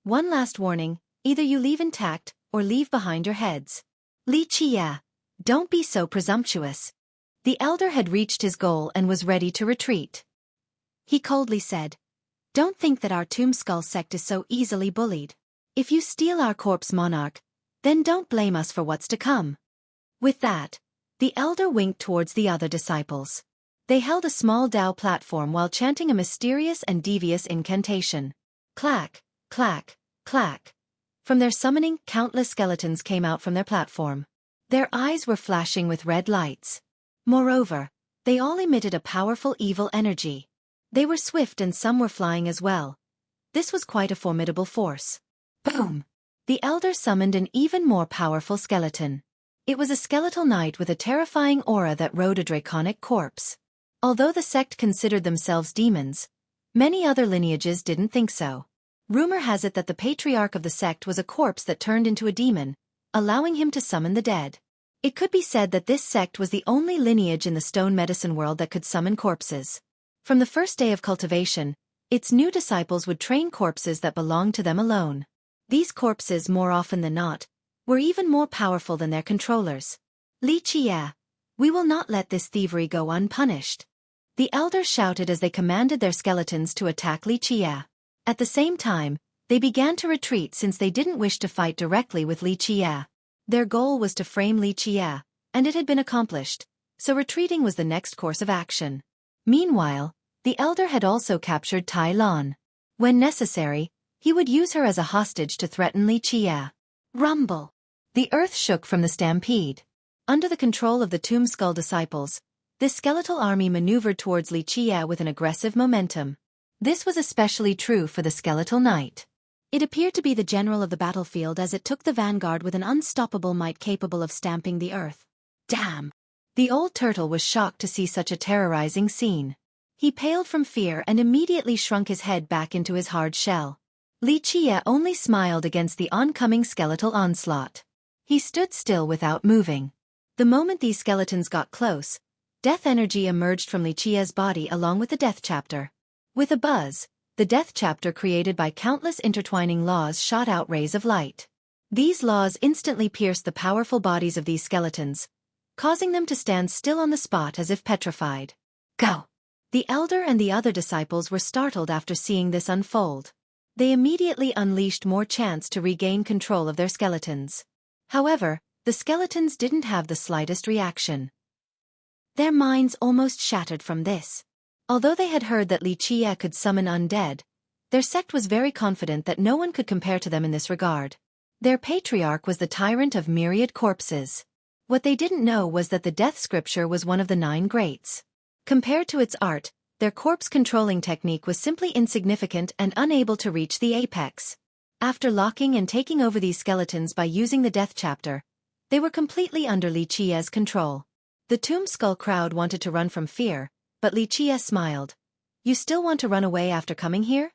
"One last warning, either you leave intact, or leave behind your heads." "Li Qiye, don't be so presumptuous." The elder had reached his goal and was ready to retreat. He coldly said, "Don't think that our Tomb Skull sect is so easily bullied. If you steal our corpse monarch, then don't blame us for what's to come." With that, the elder winked towards the other disciples. They held a small Dao platform while chanting a mysterious and devious incantation. Clack, clack, clack. From their summoning, countless skeletons came out from their platform. Their eyes were flashing with red lights. Moreover, they all emitted a powerful evil energy. They were swift and some were flying as well. This was quite a formidable force. Boom! The elder summoned an even more powerful skeleton. It was a skeletal knight with a terrifying aura that rode a draconic corpse. Although the sect considered themselves demons, many other lineages didn't think so. Rumor has it that the patriarch of the sect was a corpse that turned into a demon, allowing him to summon the dead. It could be said that this sect was the only lineage in the stone medicine world that could summon corpses. From the first day of cultivation, its new disciples would train corpses that belonged to them alone. These corpses, more often than not, were even more powerful than their controllers. "Li Qiye, we will not let this thievery go unpunished." The elders shouted as they commanded their skeletons to attack Li Qiye. At the same time, they began to retreat since they didn't wish to fight directly with Li Qiye. Their goal was to frame Li Qiye, and it had been accomplished, so retreating was the next course of action. Meanwhile, the elder had also captured Tai Lan. When necessary, he would use her as a hostage to threaten Li Qiye. Rumble! The earth shook from the stampede. Under the control of the Tomb Skull disciples, this skeletal army maneuvered towards Li Qiye with an aggressive momentum. This was especially true for the skeletal knight. It appeared to be the general of the battlefield as it took the vanguard with an unstoppable might capable of stamping the earth. Damn! The old turtle was shocked to see such a terrorizing scene. He paled from fear and immediately shrunk his head back into his hard shell. Li Qiye only smiled against the oncoming skeletal onslaught. He stood still without moving. The moment these skeletons got close, Death energy emerged from Li Qia's body along with the death chapter. With a buzz, the death chapter created by countless intertwining laws shot out rays of light. These laws instantly pierced the powerful bodies of these skeletons, causing them to stand still on the spot as if petrified. Go! The elder and the other disciples were startled after seeing this unfold. They immediately unleashed more chants to regain control of their skeletons. However, the skeletons didn't have the slightest reaction. Their minds almost shattered from this. Although they had heard that Li Qia could summon undead, their sect was very confident that no one could compare to them in this regard. Their patriarch was the tyrant of myriad corpses. What they didn't know was that the death scripture was one of the 9 greats. Compared to its art, their corpse-controlling technique was simply insignificant and unable to reach the apex. After locking and taking over these skeletons by using the death chapter, they were completely under Li Qia's control. The Tomb Skull crowd wanted to run from fear, but Li Qia smiled. You still want to run away after coming here?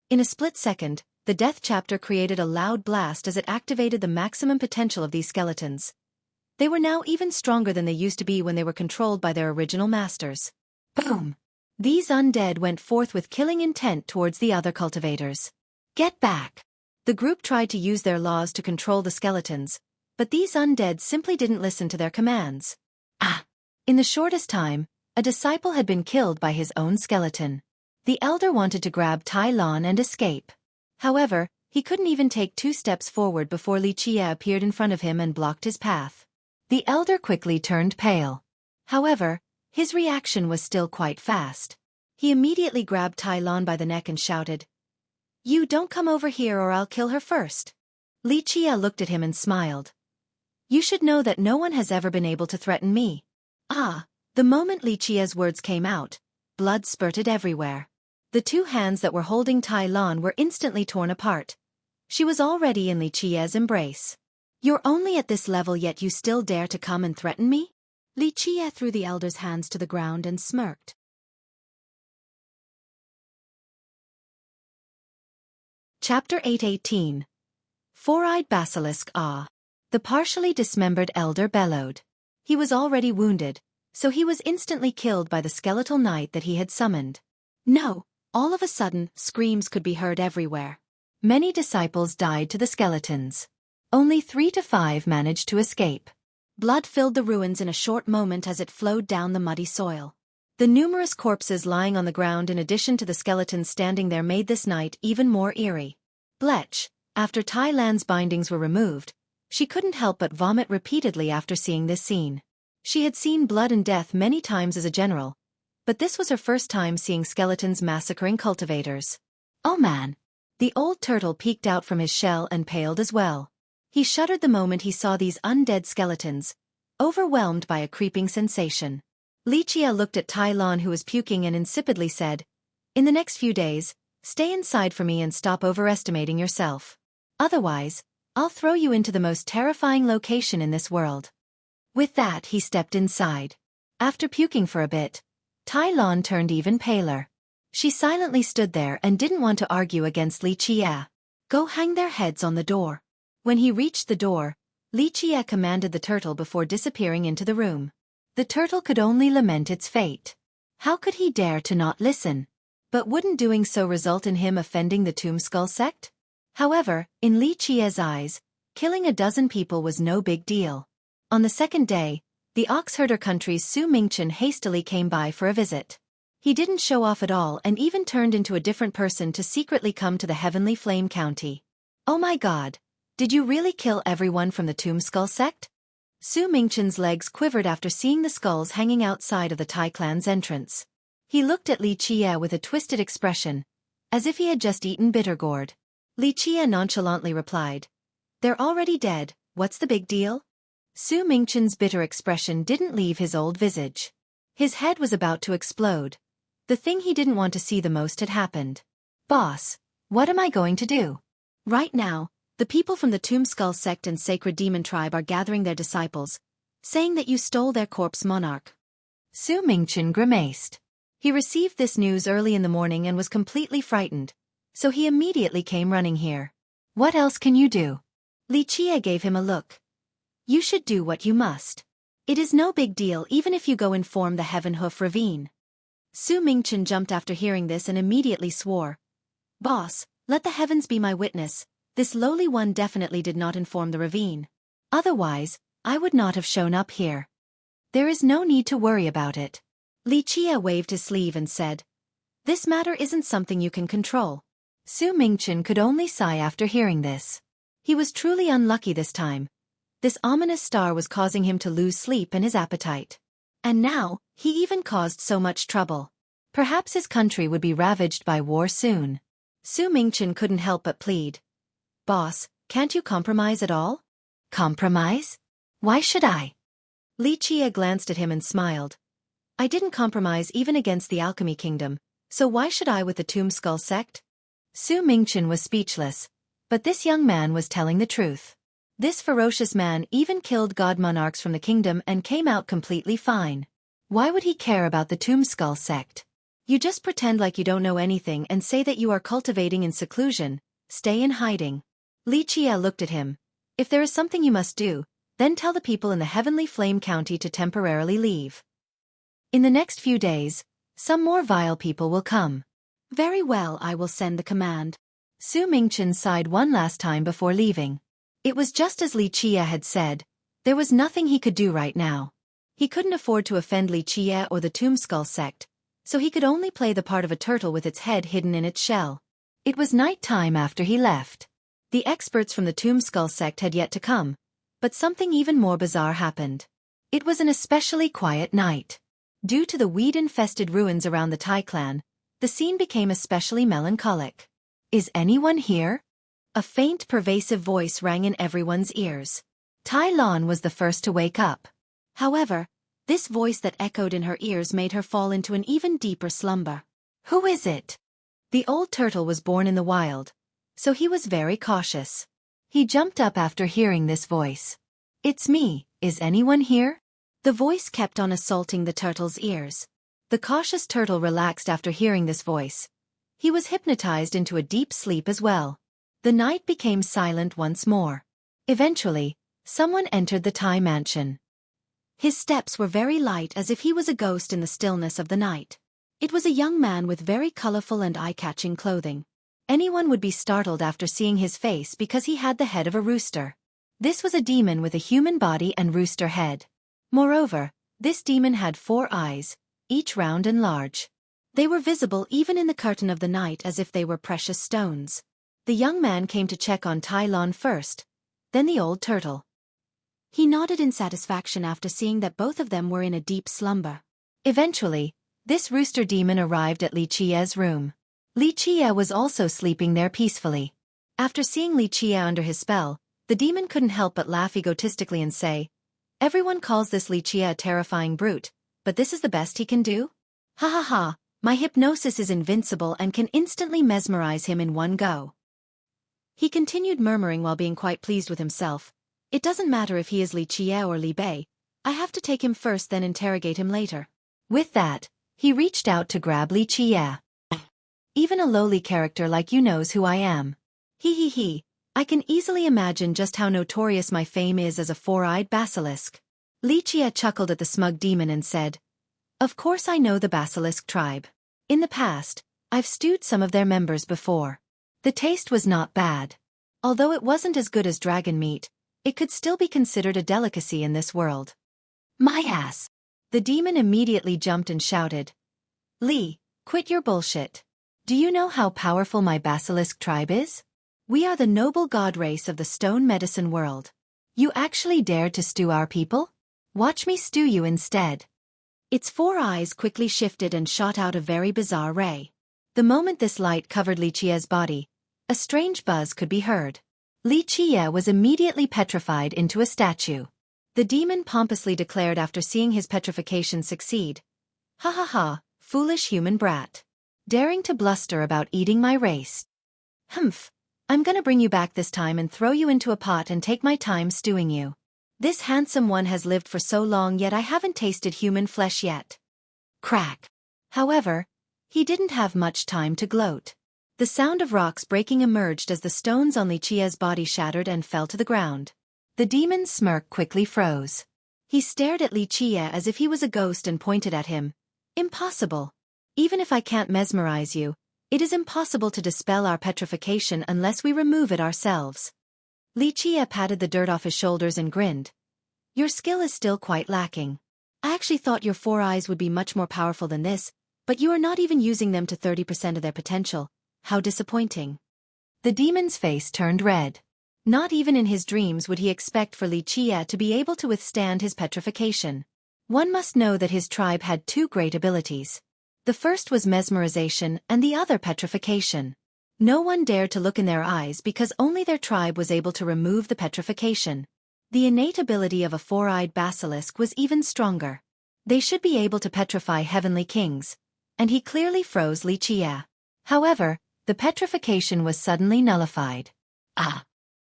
In a split second, the death chapter created a loud blast as it activated the maximum potential of these skeletons. They were now even stronger than they used to be when they were controlled by their original masters. Boom! These undead went forth with killing intent towards the other cultivators. Get back! The group tried to use their laws to control the skeletons, but these undead simply didn't listen to their commands. In the shortest time, a disciple had been killed by his own skeleton. The elder wanted to grab Tai Lan and escape. However, he couldn't even take 2 steps forward before Li Qia appeared in front of him and blocked his path. The elder quickly turned pale. However, his reaction was still quite fast. He immediately grabbed Tai Lan by the neck and shouted, "You don't come over here or I'll kill her first." Li Qia looked at him and smiled. "You should know that no one has ever been able to threaten me." The moment Li Qia's words came out, blood spurted everywhere. The 2 hands that were holding Tai Lan were instantly torn apart. She was already in Li Qia's embrace. "You're only at this level yet you still dare to come and threaten me?" Li Qia threw the elder's hands to the ground and smirked. Chapter 8:18. Four-eyed basilisk. The partially dismembered elder bellowed. He was already wounded, so he was instantly killed by the skeletal knight that he had summoned. No! All of a sudden, screams could be heard everywhere. Many disciples died to the skeletons. Only 3 to 5 managed to escape. Blood filled the ruins in a short moment as it flowed down the muddy soil. The numerous corpses lying on the ground in addition to the skeletons standing there made this night even more eerie. Blech, after Tai Lan's bindings were removed, she couldn't help but vomit repeatedly after seeing this scene. She had seen blood and death many times as a general, but this was her first time seeing skeletons massacring cultivators. Oh man! The old turtle peeked out from his shell and paled as well. He shuddered the moment he saw these undead skeletons, overwhelmed by a creeping sensation. Li Qia looked at Tai Lan who was puking and insipidly said, "In the next few days, stay inside for me and stop overestimating yourself. Otherwise, I'll throw you into the most terrifying location in this world." With that he stepped inside. After puking for a bit, Tai Lan turned even paler. She silently stood there and didn't want to argue against Li Qia. "Go hang their heads on the door." When he reached the door, Li Qia commanded the turtle before disappearing into the room. The turtle could only lament its fate. How could he dare to not listen? But wouldn't doing so result in him offending the Tomb Skull sect? However, in Li Qia's eyes, killing a dozen people was no big deal. On the second day, the oxherder country's Su Mingchen hastily came by for a visit. He didn't show off at all and even turned into a different person to secretly come to the Heavenly Flame County. "Oh my god, did you really kill everyone from the Tomb Skull sect?" Su Mingchen's legs quivered after seeing the skulls hanging outside of the Tai clan's entrance. He looked at Li Qia with a twisted expression, as if he had just eaten bitter gourd. Li Qia nonchalantly replied, "They're already dead, what's the big deal?" Su Mingchen's bitter expression didn't leave his old visage. His head was about to explode. The thing he didn't want to see the most had happened. "Boss, what am I going to do?" Right now, the people from the Tomb Skull sect and Sacred Demon tribe are gathering their disciples, saying that you stole their corpse monarch. Su Mingchen grimaced. He received this news early in the morning and was completely frightened, so he immediately came running here. "What else can you do?" Li Qia gave him a look. "You should do what you must." It is no big deal even if you go inform the Heaven Hoof Ravine. Su Mingchen jumped after hearing this and immediately swore. Boss, let the heavens be my witness, this lowly one definitely did not inform the ravine. Otherwise, I would not have shown up here. There is no need to worry about it. Li Qie waved his sleeve and said, this matter isn't something you can control. Su Mingchen could only sigh after hearing this. He was truly unlucky this time. This ominous star was causing him to lose sleep and his appetite. And now, he even caused so much trouble. Perhaps his country would be ravaged by war soon. Su Mingchen couldn't help but plead. Boss, can't you compromise at all? Compromise? Why should I? Li Qie glanced at him and smiled. I didn't compromise even against the Alchemy Kingdom, so why should I with the Tomb Skull sect? Su Mingchen was speechless, but this young man was telling the truth. This ferocious man even killed god monarchs from the kingdom and came out completely fine. Why would he care about the Tomb Skull sect? You just pretend like you don't know anything and say that you are cultivating in seclusion, stay in hiding. Li Qie looked at him. If there is something you must do, then tell the people in the Heavenly Flame County to temporarily leave. In the next few days, some more vile people will come. Very well, I will send the command. Su Mingchen sighed one last time before leaving. It was just as Li Qie had said, there was nothing he could do right now. He couldn't afford to offend Li Qie or the Tomb Skull sect, so he could only play the part of a turtle with its head hidden in its shell. It was night time after he left. The experts from the Tomb Skull sect had yet to come, but something even more bizarre happened. It was an especially quiet night. Due to the weed-infested ruins around the Tai clan, the scene became especially melancholic. Is anyone here? A faint, pervasive voice rang in everyone's ears. Tai Lan was the first to wake up. However, this voice that echoed in her ears made her fall into an even deeper slumber. Who is it? The old turtle was born in the wild, so he was very cautious. He jumped up after hearing this voice. It's me, is anyone here? The voice kept on assaulting the turtle's ears. The cautious turtle relaxed after hearing this voice. He was hypnotized into a deep sleep as well. The night became silent once more. Eventually, someone entered the Tai mansion. His steps were very light as if he was a ghost in the stillness of the night. It was a young man with very colorful and eye-catching clothing. Anyone would be startled after seeing his face because he had the head of a rooster. This was a demon with a human body and rooster head. Moreover, this demon had 4 eyes, each round and large. They were visible even in the curtain of the night as if they were precious stones. The young man came to check on Tai Lan first, then the old turtle. He nodded in satisfaction after seeing that both of them were in a deep slumber. Eventually, this rooster demon arrived at Li Qie's room. Li Qie was also sleeping there peacefully. After seeing Li Qie under his spell, the demon couldn't help but laugh egotistically and say, everyone calls this Li Qie a terrifying brute, but this is the best he can do? Ha ha ha, my hypnosis is invincible and can instantly mesmerize him in one go. He continued murmuring while being quite pleased with himself. It doesn't matter if he is Li Qie or Li Bei, I have to take him first then interrogate him later. With that, he reached out to grab Li Qie. Even a lowly character like you knows who I am. He. I can easily imagine just how notorious my fame is as a 4-eyed basilisk. Li Qie chuckled at the smug demon and said, of course I know the basilisk tribe. In the past, I've stewed some of their members before. The taste was not bad. Although it wasn't as good as dragon meat, it could still be considered a delicacy in this world. My ass! The demon immediately jumped and shouted. Li, quit your bullshit. Do you know how powerful my basilisk tribe is? We are the noble god race of the stone medicine world. You actually dared to stew our people? Watch me stew you instead. Its 4 eyes quickly shifted and shot out a very bizarre ray. The moment this light covered Li Qie's body, a strange buzz could be heard. Li Qie was immediately petrified into a statue. The demon pompously declared after seeing his petrification succeed. Ha ha ha, foolish human brat. Daring to bluster about eating my race. Humph. I'm gonna bring you back this time and throw you into a pot and take my time stewing you. This handsome one has lived for so long yet I haven't tasted human flesh yet. Crack. However, he didn't have much time to gloat. The sound of rocks breaking emerged as the stones on Li Qie's body shattered and fell to the ground. The demon's smirk quickly froze. He stared at Li Qie as if he was a ghost and pointed at him. Impossible. Even if I can't mesmerize you, it is impossible to dispel our petrification unless we remove it ourselves. Li Qie patted the dirt off his shoulders and grinned. Your skill is still quite lacking. I actually thought your 4 eyes would be much more powerful than this, but you are not even using them to 30% of their potential. How disappointing. The demon's face turned red. Not even in his dreams would he expect for Li Qie to be able to withstand his petrification. One must know that his tribe had 2 great abilities. The first was mesmerization and the other petrification. No one dared to look in their eyes because only their tribe was able to remove the petrification. The innate ability of a 4-eyed basilisk was even stronger. They should be able to petrify heavenly kings. And he clearly froze Li Qie. However, the petrification was suddenly nullified. Ah!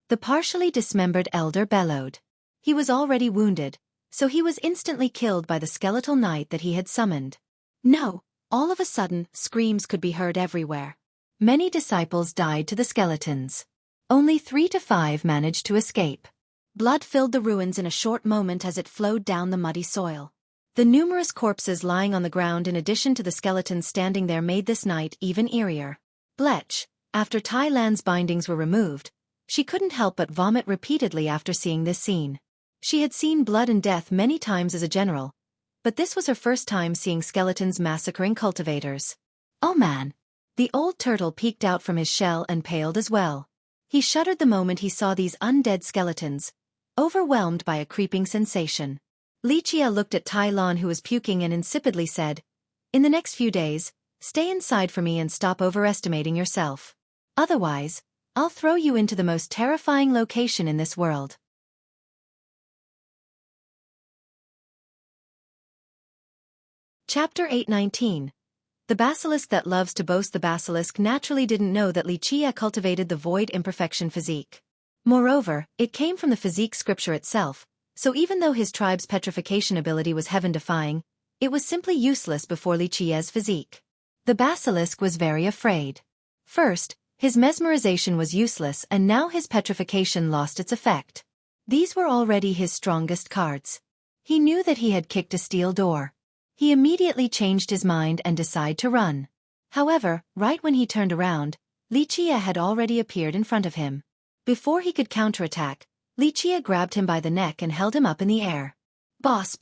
The partially dismembered elder bellowed. He was already wounded, so he was instantly killed by the skeletal knight that he had summoned. No! All of a sudden, screams could be heard everywhere. Many disciples died to the skeletons. Only 3 to 5 managed to escape. Blood filled the ruins in a short moment as it flowed down the muddy soil. The numerous corpses lying on the ground in addition to the skeletons standing there made this night even eerier. Bletch, after Tai Lan's bindings were removed, she couldn't help but vomit repeatedly after seeing this scene. She had seen blood and death many times as a general, but this was her first time seeing skeletons massacring cultivators. Oh man! The old turtle peeked out from his shell and paled as well. He shuddered the moment he saw these undead skeletons, overwhelmed by a creeping sensation. Li Qie looked at Tai Lan who was puking and insipidly said, "In the next few days, stay inside for me and stop overestimating yourself. Otherwise, I'll throw you into the most terrifying location in this world." Chapter 819. The basilisk that loves to boast. The basilisk naturally didn't know that Li Qie cultivated the void imperfection physique. Moreover, it came from the physique scripture itself, so even though his tribe's petrification ability was heaven-defying, it was simply useless before Li Qie's physique. The basilisk was very afraid. First, his mesmerization was useless and now his petrification lost its effect. These were already his strongest cards. He knew that he had kicked a steel door. He immediately changed his mind and decided to run. However, right when he turned around, Li Qie had already appeared in front of him. Before he could counterattack, Li Qie grabbed him by the neck and held him up in the air. Boss,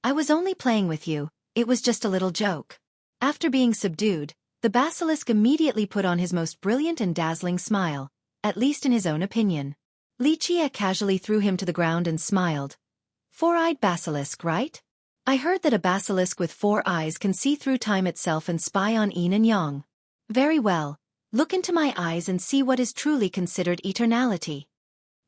I was only playing with you, it was just a little joke." After being subdued, the basilisk immediately put on his most brilliant and dazzling smile, at least in his own opinion. Li Qie casually threw him to the ground and smiled. 4-eyed basilisk, right? I heard that a basilisk with 4 eyes can see through time itself and spy on yin and yang. Very well, look into my eyes and see what is truly considered eternality.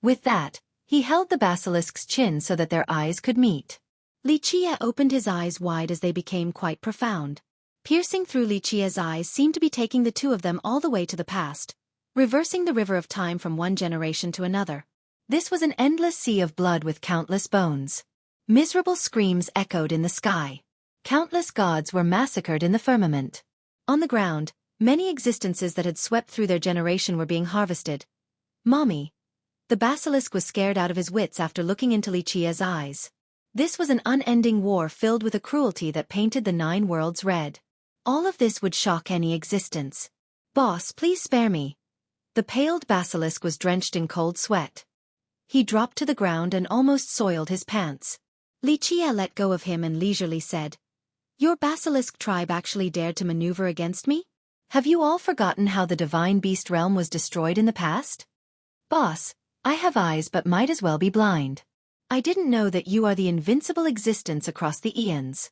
With that, he held the basilisk's chin so that their eyes could meet. Li Qie opened his eyes wide as they became quite profound. Piercing through Li Qie's eyes seemed to be taking the 2 of them all the way to the past, reversing the river of time from one generation to another. This was an endless sea of blood with countless bones. Miserable screams echoed in the sky. Countless gods were massacred in the firmament. On the ground, many existences that had swept through their generation were being harvested. Mommy. The basilisk was scared out of his wits after looking into Li Qie's eyes. This was an unending war filled with a cruelty that painted the 9 worlds red. All of this would shock any existence. Boss, please spare me. The paled basilisk was drenched in cold sweat. He dropped to the ground and almost soiled his pants. Li Qie let go of him and leisurely said, "Your basilisk tribe actually dared to maneuver against me? Have you all forgotten how the divine beast realm was destroyed in the past? Boss, I have eyes but might as well be blind. I didn't know that you are the invincible existence across the eons."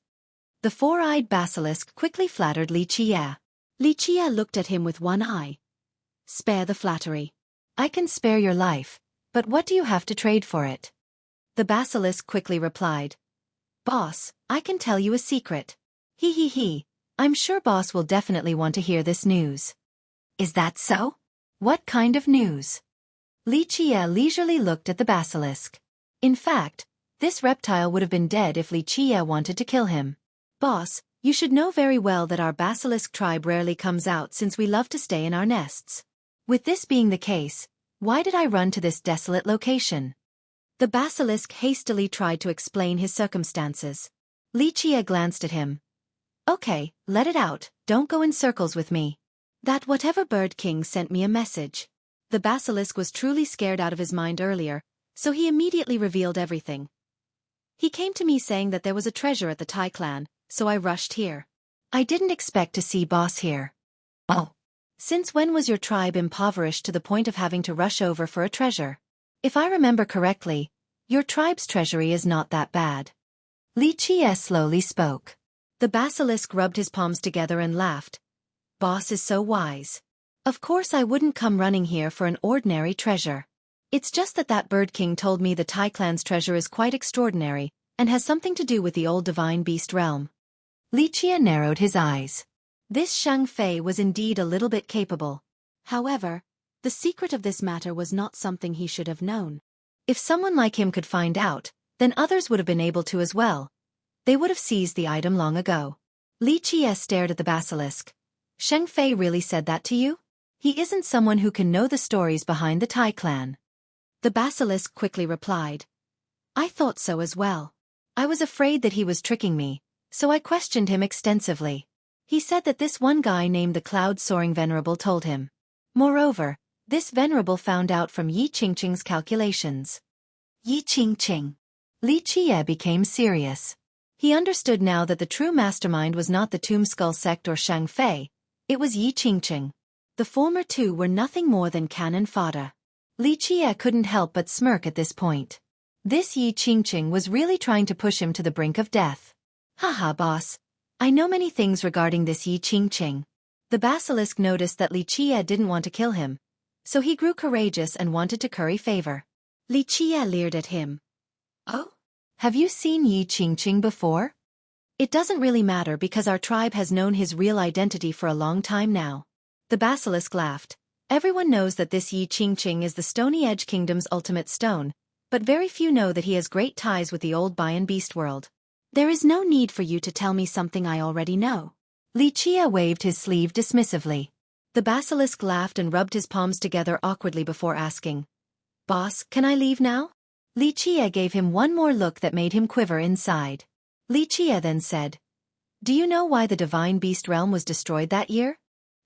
The 4-eyed basilisk quickly flattered Li Qie. Li Qie looked at him with one eye. "Spare the flattery. I can spare your life, but what do you have to trade for it?" The basilisk quickly replied, "Boss, I can tell you a secret. He. I'm sure boss will definitely want to hear this news." "Is that so? What kind of news?" Li Qie leisurely looked at the basilisk. In fact, this reptile would have been dead if Li Qie wanted to kill him. "Boss, you should know very well that our basilisk tribe rarely comes out since we love to stay in our nests. With this being the case, why did I run to this desolate location?" The basilisk hastily tried to explain his circumstances. Li Chia glanced at him. Okay, let it out, don't go in circles with me. That whatever bird king sent me a message. The basilisk was truly scared out of his mind earlier, so he immediately revealed everything. He came to me saying that there was a treasure at the Tai clan, so I rushed here. I didn't expect to see boss here. Oh. Since when was your tribe impoverished to the point of having to rush over for a treasure? If I remember correctly, your tribe's treasury is not that bad. Li Chia slowly spoke. The basilisk rubbed his palms together and laughed. Boss is so wise. Of course I wouldn't come running here for an ordinary treasure. It's just that bird king told me the Tai clan's treasure is quite extraordinary, and has something to do with the old divine beast realm. Li Chia narrowed his eyes. This Shang Fei was indeed a little bit capable. However, the secret of this matter was not something he should have known. If someone like him could find out, then others would have been able to as well. They would have seized the item long ago. Li Chia stared at the basilisk. Shang Fei really said that to you? He isn't someone who can know the stories behind the Tai clan. The basilisk quickly replied. I thought so as well. I was afraid that he was tricking me, so I questioned him extensively. He said that this one guy named the Cloud-Soaring Venerable told him. Moreover, this Venerable found out from Yi Qingqing's calculations. Yi Qingqing. Li Chia became serious. He understood now that the true mastermind was not the Tomb Skull sect or Shang Fei, it was Yi Qingqing. The former two were nothing more than cannon fodder. Li Chia couldn't help but smirk at this point. This Yi Qingqing was really trying to push him to the brink of death. Haha boss. I know many things regarding this Yi Qingqing. The basilisk noticed that Li Chia didn't want to kill him, so he grew courageous and wanted to curry favor. Li Chia leered at him. Oh? Have you seen Yi Qingqing before? It doesn't really matter because our tribe has known his real identity for a long time now. The basilisk laughed. Everyone knows that this Yi Qingqing is the Stony Edge Kingdom's ultimate stone, but very few know that he has great ties with the old Bian Beast world. There is no need for you to tell me something I already know. Li Chia waved his sleeve dismissively. The basilisk laughed and rubbed his palms together awkwardly before asking. Boss, can I leave now? Li Chia gave him one more look that made him quiver inside. Li Chia then said. Do you know why the divine beast realm was destroyed that year?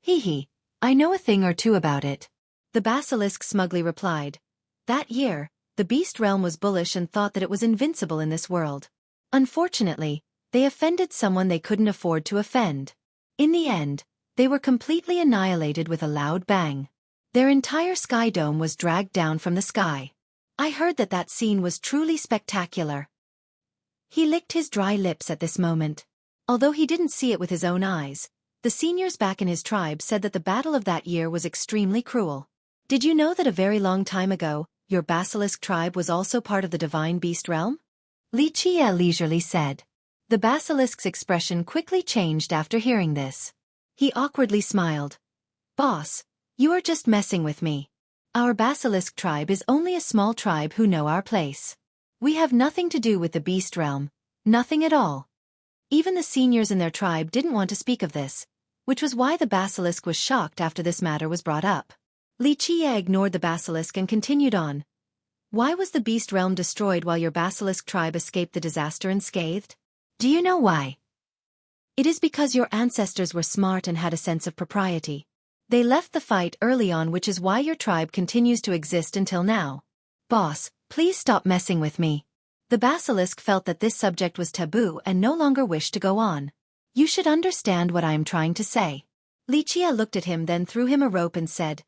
Hee, I know a thing or two about it. The basilisk smugly replied. That year, the beast realm was bullish and thought that it was invincible in this world. Unfortunately, they offended someone they couldn't afford to offend. In the end, they were completely annihilated with a loud bang. Their entire sky dome was dragged down from the sky. I heard that scene was truly spectacular. He licked his dry lips at this moment. Although he didn't see it with his own eyes, the seniors back in his tribe said that the battle of that year was extremely cruel. Did you know that a very long time ago, your basilisk tribe was also part of the divine beast realm? Li Chia leisurely said. The basilisk's expression quickly changed after hearing this. He awkwardly smiled. Boss, you are just messing with me. Our basilisk tribe is only a small tribe who know our place. We have nothing to do with the beast realm, nothing at all. Even the seniors in their tribe didn't want to speak of this, which was why the basilisk was shocked after this matter was brought up. Li Chia ignored the basilisk and continued on. Why was the beast realm destroyed while your basilisk tribe escaped the disaster unscathed? Do you know why? It is because your ancestors were smart and had a sense of propriety. They left the fight early on, which is why your tribe continues to exist until now. Boss, please stop messing with me. The basilisk felt that this subject was taboo and no longer wished to go on. You should understand what I am trying to say. Li Chia looked at him, then threw him a rope and said,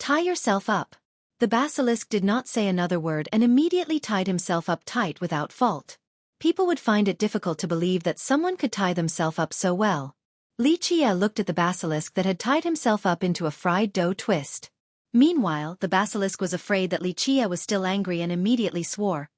Tie yourself up. The basilisk did not say another word and immediately tied himself up tight without fault. People would find it difficult to believe that someone could tie themselves up so well. Li Chia looked at the basilisk that had tied himself up into a fried dough twist. Meanwhile, the basilisk was afraid that Li Chia was still angry and immediately swore.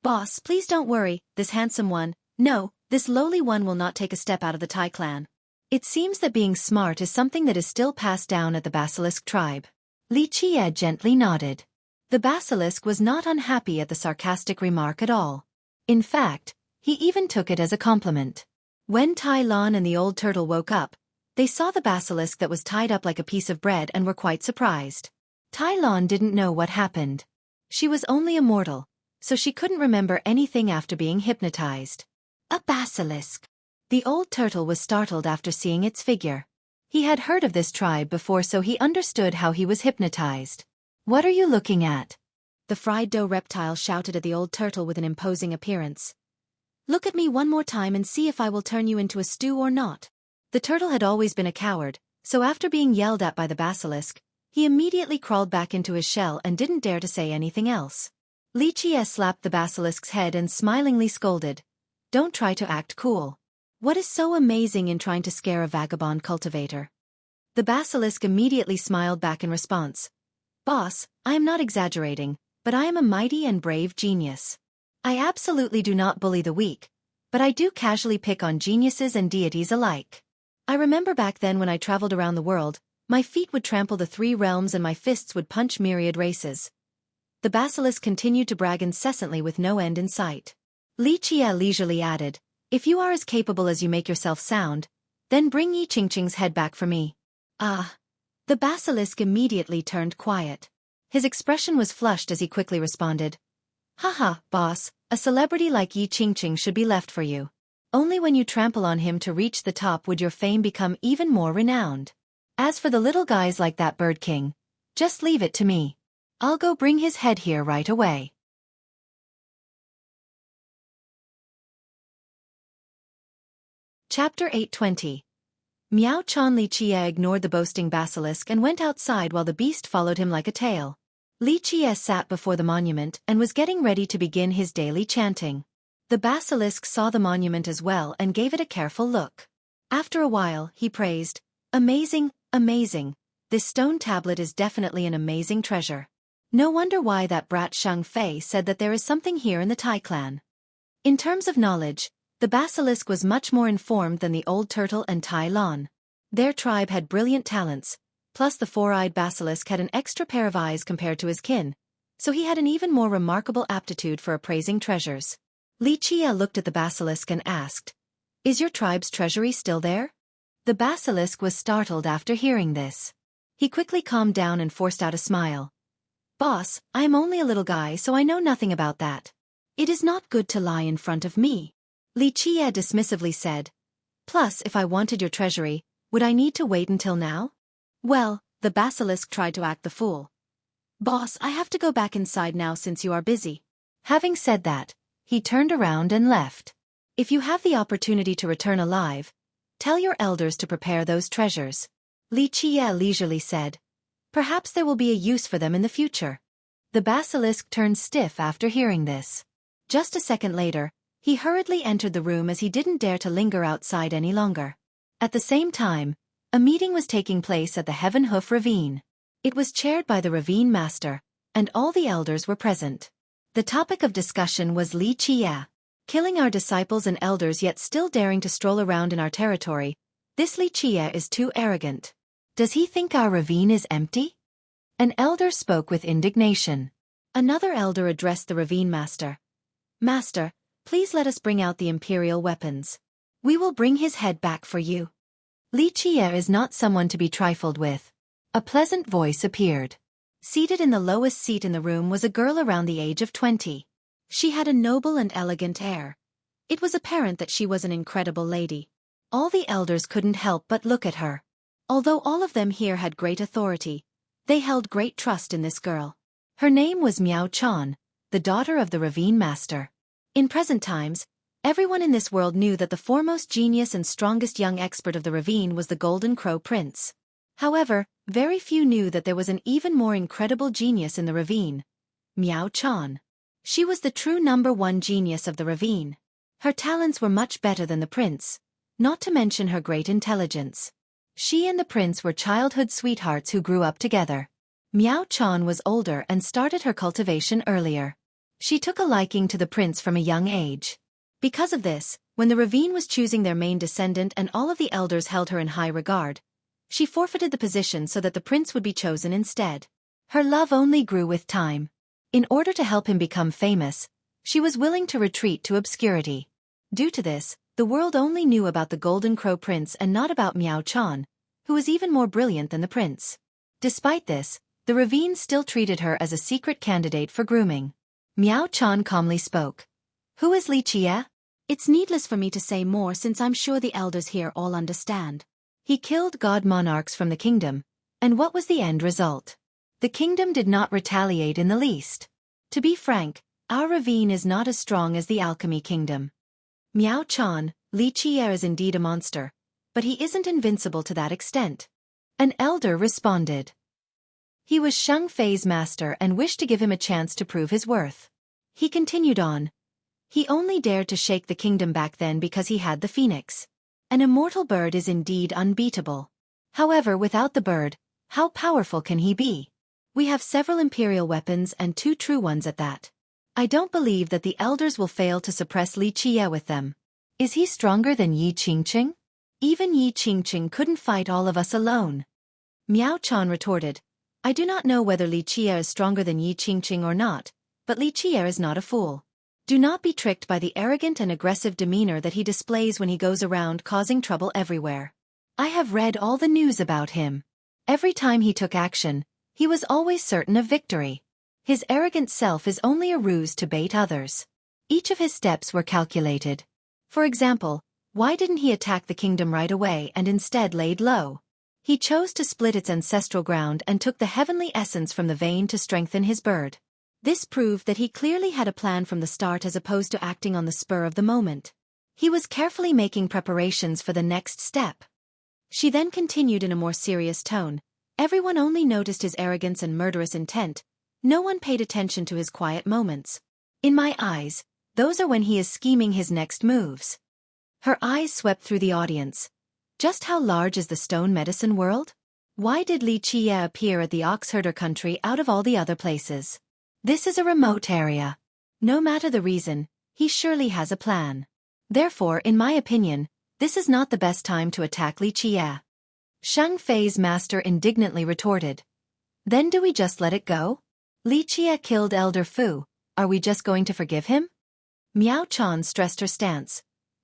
Boss, please don't worry, this handsome one, no, this lowly one will not take a step out of the Tai clan. It seems that being smart is something that is still passed down at the basilisk tribe. Li Chia gently nodded. The basilisk was not unhappy at the sarcastic remark at all. In fact, he even took it as a compliment. When Tai Lon and the old turtle woke up, they saw the basilisk that was tied up like a piece of bread and were quite surprised. Tai Lon didn't know what happened. She was only a mortal, so she couldn't remember anything after being hypnotized. A basilisk. The old turtle was startled after seeing its figure. He had heard of this tribe before, so he understood how he was hypnotized. What are you looking at? The fried dough reptile shouted at the old turtle with an imposing appearance. Look at me one more time and see if I will turn you into a stew or not. The turtle had always been a coward, so after being yelled at by the basilisk, he immediately crawled back into his shell and didn't dare to say anything else. Xueqi slapped the basilisk's head and smilingly scolded. Don't try to act cool. What is so amazing in trying to scare a vagabond cultivator? The basilisk immediately smiled back in response. Boss, I am not exaggerating, but I am a mighty and brave genius. I absolutely do not bully the weak, but I do casually pick on geniuses and deities alike. I remember back then when I traveled around the world, my feet would trample the 3 realms and my fists would punch myriad races. The basilisk continued to brag incessantly with no end in sight. Xueqi leisurely added, if you are as capable as you make yourself sound, then bring Yi Qingqing's head back for me. Ah. The basilisk immediately turned quiet. His expression was flushed as he quickly responded. Haha, boss, a celebrity like Yi Qingqing should be left for you. Only when you trample on him to reach the top would your fame become even more renowned. As for the little guys like that Bird King, just leave it to me. I'll go bring his head here right away. Chapter 820. Miao Chan Xueqi ignored the boasting basilisk and went outside while the beast followed him like a tail. Xueqi sat before the monument and was getting ready to begin his daily chanting. The basilisk saw the monument as well and gave it a careful look. After a while, he praised, Amazing, amazing. This stone tablet is definitely an amazing treasure. No wonder why that brat Shang Fei said that there is something here in the Tai clan. In terms of knowledge, the basilisk was much more informed than the old turtle and Tai Lon. Their tribe had brilliant talents, plus the 4-eyed basilisk had an extra pair of eyes compared to his kin, so he had an even more remarkable aptitude for appraising treasures. Xueqi looked at the basilisk and asked, Is your tribe's treasury still there? The basilisk was startled after hearing this. He quickly calmed down and forced out a smile. Boss, I am only a little guy, so I know nothing about that. It is not good to lie in front of me. Xueqi dismissively said. Plus, if I wanted your treasury, would I need to wait until now? Well, the basilisk tried to act the fool. Boss, I have to go back inside now since you are busy. Having said that, he turned around and left. If you have the opportunity to return alive, tell your elders to prepare those treasures. Xueqi leisurely said. Perhaps there will be a use for them in the future. The basilisk turned stiff after hearing this. Just a second later, he hurriedly entered the room as he didn't dare to linger outside any longer. At the same time, a meeting was taking place at the Heaven Hoof Ravine. It was chaired by the Ravine Master, and all the elders were present. The topic of discussion was Xueqi. Killing our disciples and elders yet still daring to stroll around in our territory. This Xueqi is too arrogant. Does he think our ravine is empty? An elder spoke with indignation. Another elder addressed the Ravine Master. Master, please let us bring out the imperial weapons. We will bring his head back for you. Xueqi is not someone to be trifled with. A pleasant voice appeared. Seated in the lowest seat in the room was a girl around the age of 20. She had a noble and elegant air. It was apparent that she was an incredible lady. All the elders couldn't help but look at her. Although all of them here had great authority, they held great trust in this girl. Her name was Miao Chan, the daughter of the Ravine Master. In present times, everyone in this world knew that the foremost genius and strongest young expert of the ravine was the Golden Crow Prince. However, very few knew that there was an even more incredible genius in the ravine, Miao Chan. She was the true #1 genius of the ravine. Her talents were much better than the prince, not to mention her great intelligence. She and the prince were childhood sweethearts who grew up together. Miao Chan was older and started her cultivation earlier. She took a liking to the prince from a young age. Because of this, when the ravine was choosing their main descendant and all of the elders held her in high regard, she forfeited the position so that the prince would be chosen instead. Her love only grew with time. In order to help him become famous, she was willing to retreat to obscurity. Due to this, the world only knew about the Golden Crow Prince and not about Miao Chan, who was even more brilliant than the prince. Despite this, the ravine still treated her as a secret candidate for grooming. Miao Chan calmly spoke. Who is Li Qie? It's needless for me to say more since I'm sure the elders here all understand. He killed god monarchs from the kingdom, and what was the end result? The kingdom did not retaliate in the least. To be frank, our ravine is not as strong as the alchemy kingdom. Miao Chan, Li Qie is indeed a monster, but he isn't invincible to that extent. An elder responded. He was Sheng Fei's master and wished to give him a chance to prove his worth. He continued on. He only dared to shake the kingdom back then because he had the phoenix. An immortal bird is indeed unbeatable. However, without the bird, how powerful can he be? We have several imperial weapons and 2 true ones at that. I don't believe that the elders will fail to suppress Li Qie with them. Is he stronger than Yi Qingqing? Even Yi Qingqing couldn't fight all of us alone. Miao Chan retorted. I do not know whether Li Qie is stronger than Yi Qingqing or not, but Li Qie is not a fool. Do not be tricked by the arrogant and aggressive demeanor that he displays when he goes around causing trouble everywhere. I have read all the news about him. Every time he took action, he was always certain of victory. His arrogant self is only a ruse to bait others. Each of his steps were calculated. For example, why didn't he attack the kingdom right away and instead laid low? He chose to split its ancestral ground and took the heavenly essence from the vein to strengthen his bird. This proved that he clearly had a plan from the start as opposed to acting on the spur of the moment. He was carefully making preparations for the next step. She then continued in a more serious tone. Everyone only noticed his arrogance and murderous intent. No one paid attention to his quiet moments. In my eyes, those are when he is scheming his next moves. Her eyes swept through the audience. Just how large is the stone medicine world? Why did Li Qie appear at the Oxherder country out of all the other places? This is a remote area. No matter the reason, he surely has a plan. Therefore, in my opinion, this is not the best time to attack Li Qie. Sheng Fei's master indignantly retorted. Then do we just let it go? Li Qie killed Elder Fu, are we just going to forgive him? Miao Chan stressed her stance.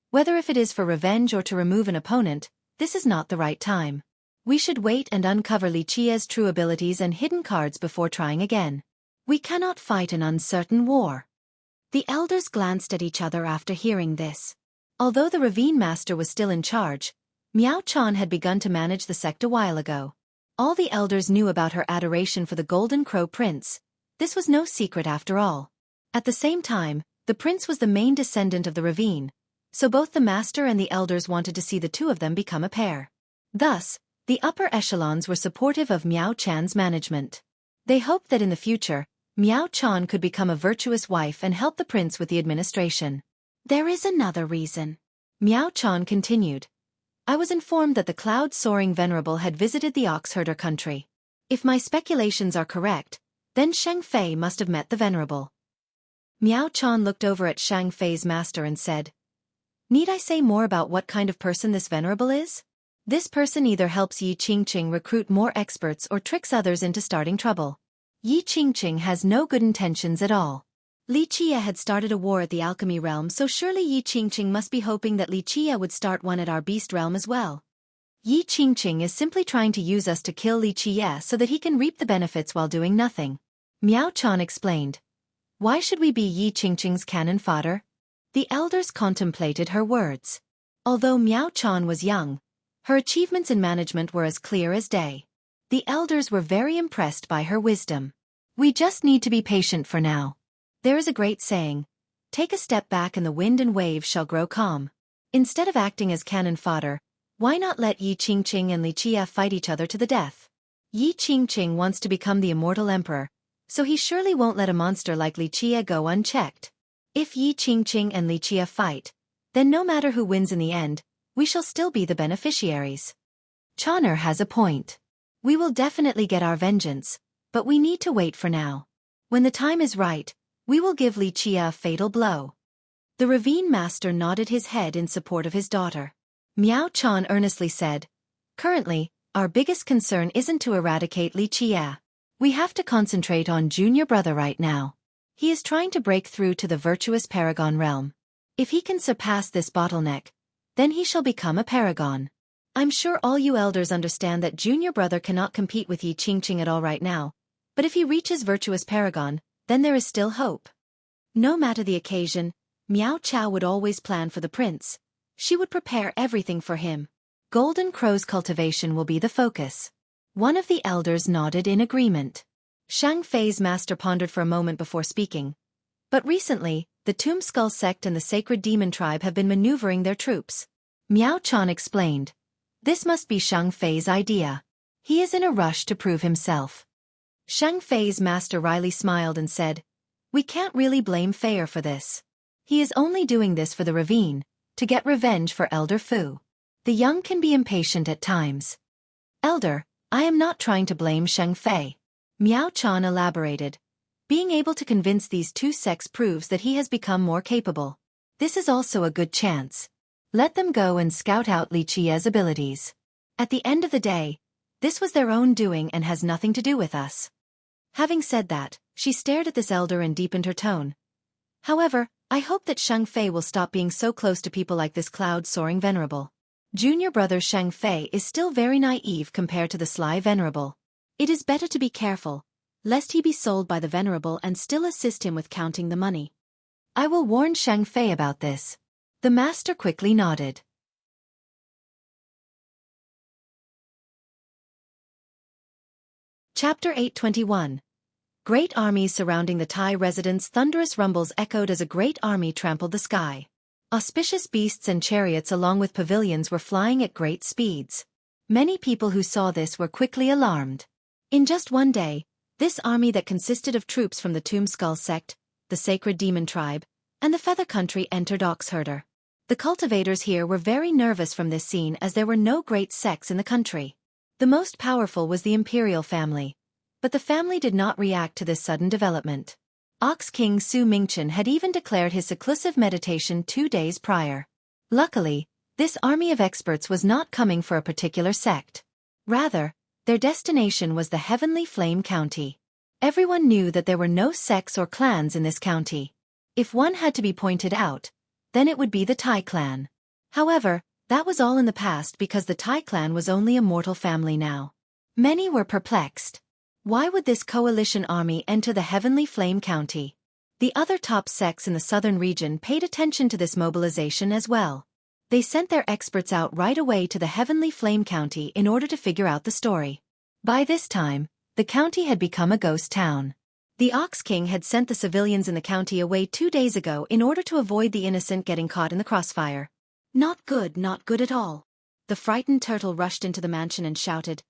Whether if it is for revenge or to remove an opponent, this is not the right time. We should wait and uncover Li Qie's true abilities and hidden cards before trying again. We cannot fight an uncertain war. The elders glanced at each other after hearing this. Although the ravine master was still in charge, Miao Chan had begun to manage the sect a while ago. All the elders knew about her adoration for the Golden Crow Prince. This was no secret after all. At the same time, the prince was the main descendant of the ravine, so both the master and the elders wanted to see the two of them become a pair. Thus, the upper echelons were supportive of Miao Chan's management. They hoped that in the future, Miao Chan could become a virtuous wife and help the prince with the administration. There is another reason. Miao Chan continued. I was informed that the cloud-soaring venerable had visited the Oxherder country. If my speculations are correct, then Sheng Fei must have met the venerable. Miao Chan looked over at Sheng Fei's master and said, Need I say more about what kind of person this venerable is? This person either helps Yi Qingqing recruit more experts or tricks others into starting trouble. Yi Qingqing has no good intentions at all. Li Qie had started a war at the alchemy realm, so surely Yi Qingqing must be hoping that Li Qie would start one at our beast realm as well. Yi Qingqing is simply trying to use us to kill Li Qie so that he can reap the benefits while doing nothing. Miao Chan explained. Why should we be Yi Qingqing's cannon fodder? The elders contemplated her words. Although Miao Chan was young, her achievements in management were as clear as day. The elders were very impressed by her wisdom. We just need to be patient for now. There is a great saying, take a step back and the wind and waves shall grow calm. Instead of acting as cannon fodder, why not let Yi Qingqing and Li Qie fight each other to the death? Yi Qingqing wants to become the immortal emperor, so he surely won't let a monster like Li Qie go unchecked. If Yi Qingqing and Li Qie fight, then no matter who wins in the end, we shall still be the beneficiaries. Chan'er has a point. We will definitely get our vengeance, but we need to wait for now. When the time is right, we will give Li Qie a fatal blow. The ravine master nodded his head in support of his daughter. Miao Chan earnestly said, Currently, our biggest concern isn't to eradicate Li Qie. We have to concentrate on junior brother right now. He is trying to break through to the virtuous paragon realm. If he can surpass this bottleneck, then he shall become a paragon. I'm sure all you elders understand that junior brother cannot compete with Yi Qingqing at all right now, but if he reaches virtuous paragon, then there is still hope. No matter the occasion, Meow Chow would always plan for the prince. She would prepare everything for him. Golden Crow's cultivation will be the focus. One of the elders nodded in agreement. Shang Fei's master pondered for a moment before speaking. But recently, the Tomb Skull sect and the Sacred Demon tribe have been maneuvering their troops. Miao Chan explained. This must be Shang Fei's idea. He is in a rush to prove himself. Shang Fei's master wryly smiled and said, We can't really blame Feier for this. He is only doing this for the ravine, to get revenge for Elder Fu. The young can be impatient at times. Elder, I am not trying to blame Shang Fei. Miao Chan elaborated. Being able to convince these two sects proves that he has become more capable. This is also a good chance. Let them go and scout out Li Chie's abilities. At the end of the day, this was their own doing and has nothing to do with us. Having said that, she stared at this elder and deepened her tone. However, I hope that Shang Fei will stop being so close to people like this cloud-soaring venerable. Junior brother Shang Fei is still very naive compared to the sly venerable. It is better to be careful, lest he be sold by the venerable and still assist him with counting the money. I will warn Shang Fei about this. The master quickly nodded. Chapter 821. Great armies surrounding the Tai residence. Thunderous rumbles echoed as a great army trampled the sky. Auspicious beasts and chariots along with pavilions were flying at great speeds. Many people who saw this were quickly alarmed. In just one day, this army that consisted of troops from the Tomb Skull sect, the Sacred Demon tribe, and the Feather Country entered Oxherder. The cultivators here were very nervous from this scene as there were no great sects in the country. The most powerful was the imperial family. But the family did not react to this sudden development. Ox King Su Mingchen had even declared his seclusive meditation 2 days prior. Luckily, this army of experts was not coming for a particular sect. Rather, their destination was the Heavenly Flame County. Everyone knew that there were no sects or clans in this county. If one had to be pointed out, then it would be the Tai clan. However, that was all in the past because the Tai clan was only a mortal family now. Many were perplexed. Why would this coalition army enter the Heavenly Flame County? The other top sects in the southern region paid attention to this mobilization as well. They sent their experts out right away to the Heavenly Flame County in order to figure out the story. By this time, the county had become a ghost town. The Ox King had sent the civilians in the county away 2 days ago in order to avoid the innocent getting caught in the crossfire. Not good at all. The frightened turtle rushed into the mansion and shouted,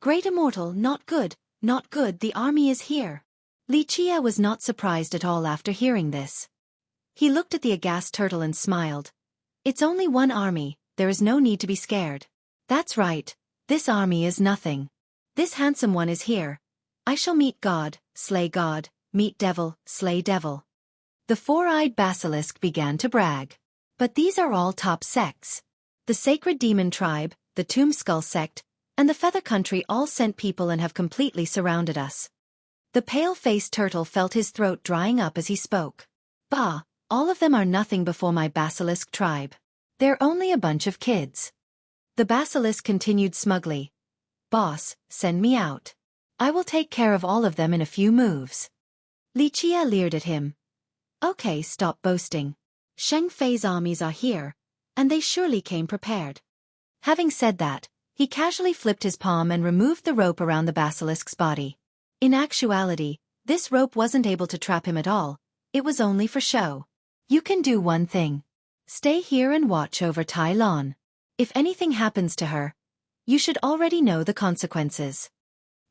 Great Immortal, not good, the army is here. Li Chia was not surprised at all after hearing this. He looked at the aghast turtle and smiled. It's only one army, there is no need to be scared. That's right, this army is nothing. This handsome one is here. I shall meet God, slay God, meet devil, slay devil. The four-eyed basilisk began to brag. But these are all top sects. The Sacred Demon tribe, the Tomb Skull sect, and the Feather Country all sent people and have completely surrounded us. The pale-faced turtle felt his throat drying up as he spoke. Bah, all of them are nothing before my basilisk tribe. They're only a bunch of kids. The basilisk continued smugly. Boss, send me out. I will take care of all of them in a few moves. Li Chia leered at him. Okay, stop boasting. Shang Fei's armies are here, and they surely came prepared. Having said that, he casually flipped his palm and removed the rope around the basilisk's body. In actuality, this rope wasn't able to trap him at all, it was only for show. You can do one thing. Stay here and watch over Tai Lon. If anything happens to her, you should already know the consequences.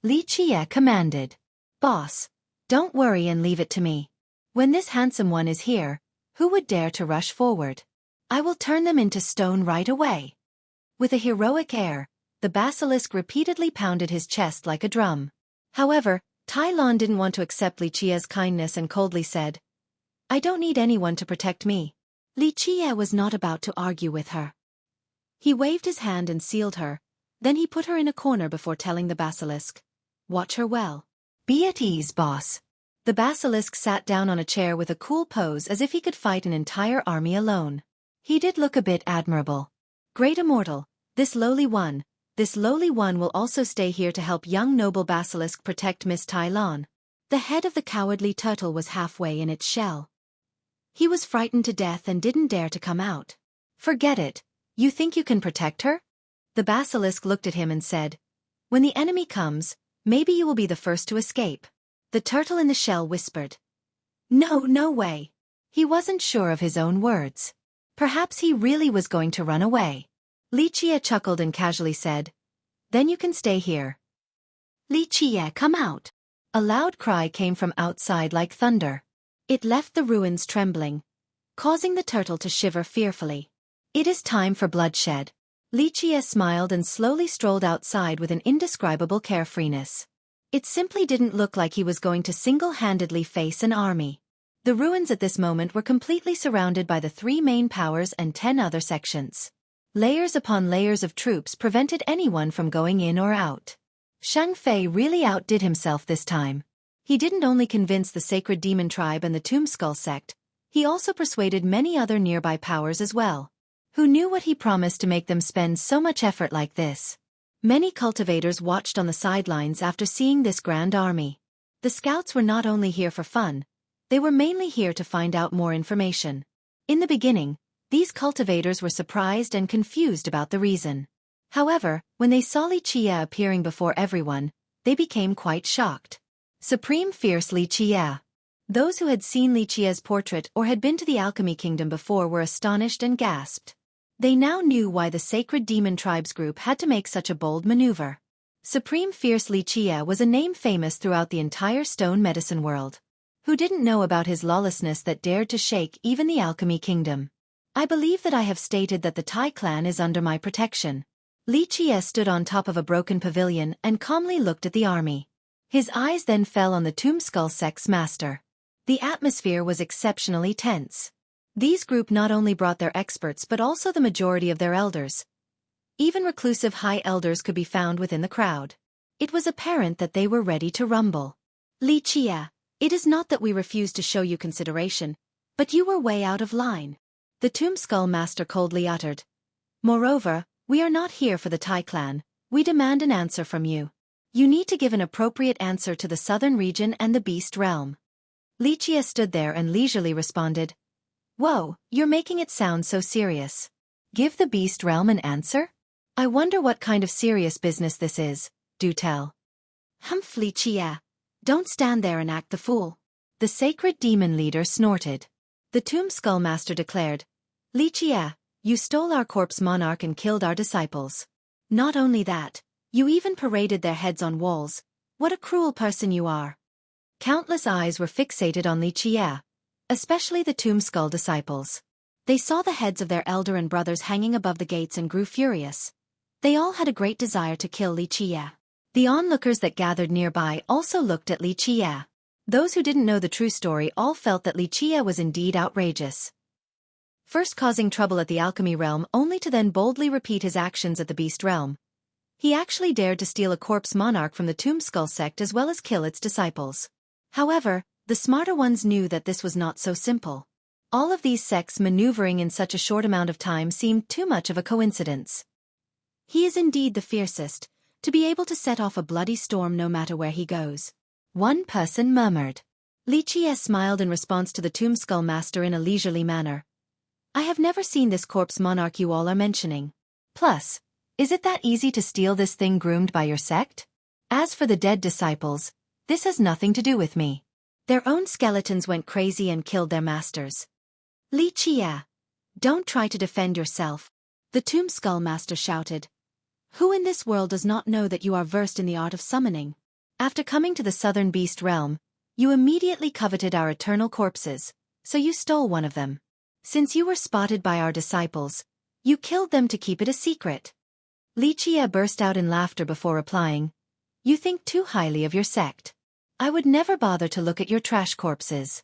Li Chia commanded. Boss, don't worry and leave it to me. When this handsome one is here, who would dare to rush forward? I will turn them into stone right away. With a heroic air, the basilisk repeatedly pounded his chest like a drum. However, Tai Lon didn't want to accept Li Chia's kindness and coldly said, I don't need anyone to protect me. Li Chia was not about to argue with her. He waved his hand and sealed her, then he put her in a corner before telling the basilisk, Watch her well. Be at ease, boss. The basilisk sat down on a chair with a cool pose as if he could fight an entire army alone. He did look a bit admirable. Great Immortal, this lowly one will also stay here to help young noble basilisk protect Miss Tai Lon. The head of the cowardly turtle was halfway in its shell. He was frightened to death and didn't dare to come out. Forget it. You think you can protect her? The basilisk looked at him and said, when the enemy comes, maybe you will be the first to escape. The turtle in the shell whispered, No, no way. He wasn't sure of his own words. Perhaps he really was going to run away. Lichia chuckled and casually said, then you can stay here. Lichia, come out. A loud cry came from outside like thunder. It left the ruins trembling, causing the turtle to shiver fearfully. It is time for bloodshed. Lichia smiled and slowly strolled outside with an indescribable carefreeness. It simply didn't look like he was going to single-handedly face an army. The ruins at this moment were completely surrounded by the 3 main powers and 10 other sections. Layers upon layers of troops prevented anyone from going in or out. Xueqi really outdid himself this time. He didn't only convince the Sacred Demon Tribe and the Tombskull sect, he also persuaded many other nearby powers as well. Who knew what he promised to make them spend so much effort like this? Many cultivators watched on the sidelines after seeing this grand army. The scouts were not only here for fun, they were mainly here to find out more information. In the beginning, these cultivators were surprised and confused about the reason. However, when they saw Lichia appearing before everyone, they became quite shocked. Supreme Fierce Lichia. Those who had seen Lichia's portrait or had been to the Alchemy Kingdom before were astonished and gasped. They now knew why the Sacred Demon Tribes group had to make such a bold maneuver. Supreme Fierce Lichia was a name famous throughout the entire stone medicine world. Who didn't know about his lawlessness that dared to shake even the Alchemy Kingdom? I believe that I have stated that the Tai clan is under my protection. Lichia stood on top of a broken pavilion and calmly looked at the army. His eyes then fell on the Tombskull sect's master. The atmosphere was exceptionally tense. These group not only brought their experts but also the majority of their elders. Even reclusive high elders could be found within the crowd. It was apparent that they were ready to rumble. Lichia, it is not that we refuse to show you consideration, but you were way out of line. The Tombskull master coldly uttered. Moreover, we are not here for the Tai clan, we demand an answer from you. You need to give an appropriate answer to the southern region and the beast realm. Lichia stood there and leisurely responded. Whoa, you're making it sound so serious. Give the beast realm an answer? I wonder what kind of serious business this is, do tell. Humph, Lichia. Don't stand there and act the fool. The sacred demon leader snorted. The Tombskull master declared, Lichia, you stole our corpse monarch and killed our disciples. Not only that, you even paraded their heads on walls. What a cruel person you are. Countless eyes were fixated on Lichia, especially the Tombskull disciples. They saw the heads of their elder and brothers hanging above the gates and grew furious. They all had a great desire to kill Lichia. The onlookers that gathered nearby also looked at Lichia. Those who didn't know the true story all felt that Lichia was indeed outrageous. First causing trouble at the alchemy realm only to then boldly repeat his actions at the beast realm. He actually dared to steal a corpse monarch from the Tombskull sect as well as kill its disciples. However, the smarter ones knew that this was not so simple. All of these sects maneuvering in such a short amount of time seemed too much of a coincidence. He is indeed the fiercest, to be able to set off a bloody storm no matter where he goes. One person murmured. Lichia smiled in response to the Tombskull master in a leisurely manner. I have never seen this corpse monarch you all are mentioning. Plus, is it that easy to steal this thing groomed by your sect? As for the dead disciples, this has nothing to do with me. Their own skeletons went crazy and killed their masters. Lichia, don't try to defend yourself, the Tombskull master shouted. Who in this world does not know that you are versed in the art of summoning? After coming to the southern beast realm, you immediately coveted our eternal corpses, so you stole one of them. Since you were spotted by our disciples, you killed them to keep it a secret. Lichia burst out in laughter before replying, You think too highly of your sect. I would never bother to look at your trash corpses.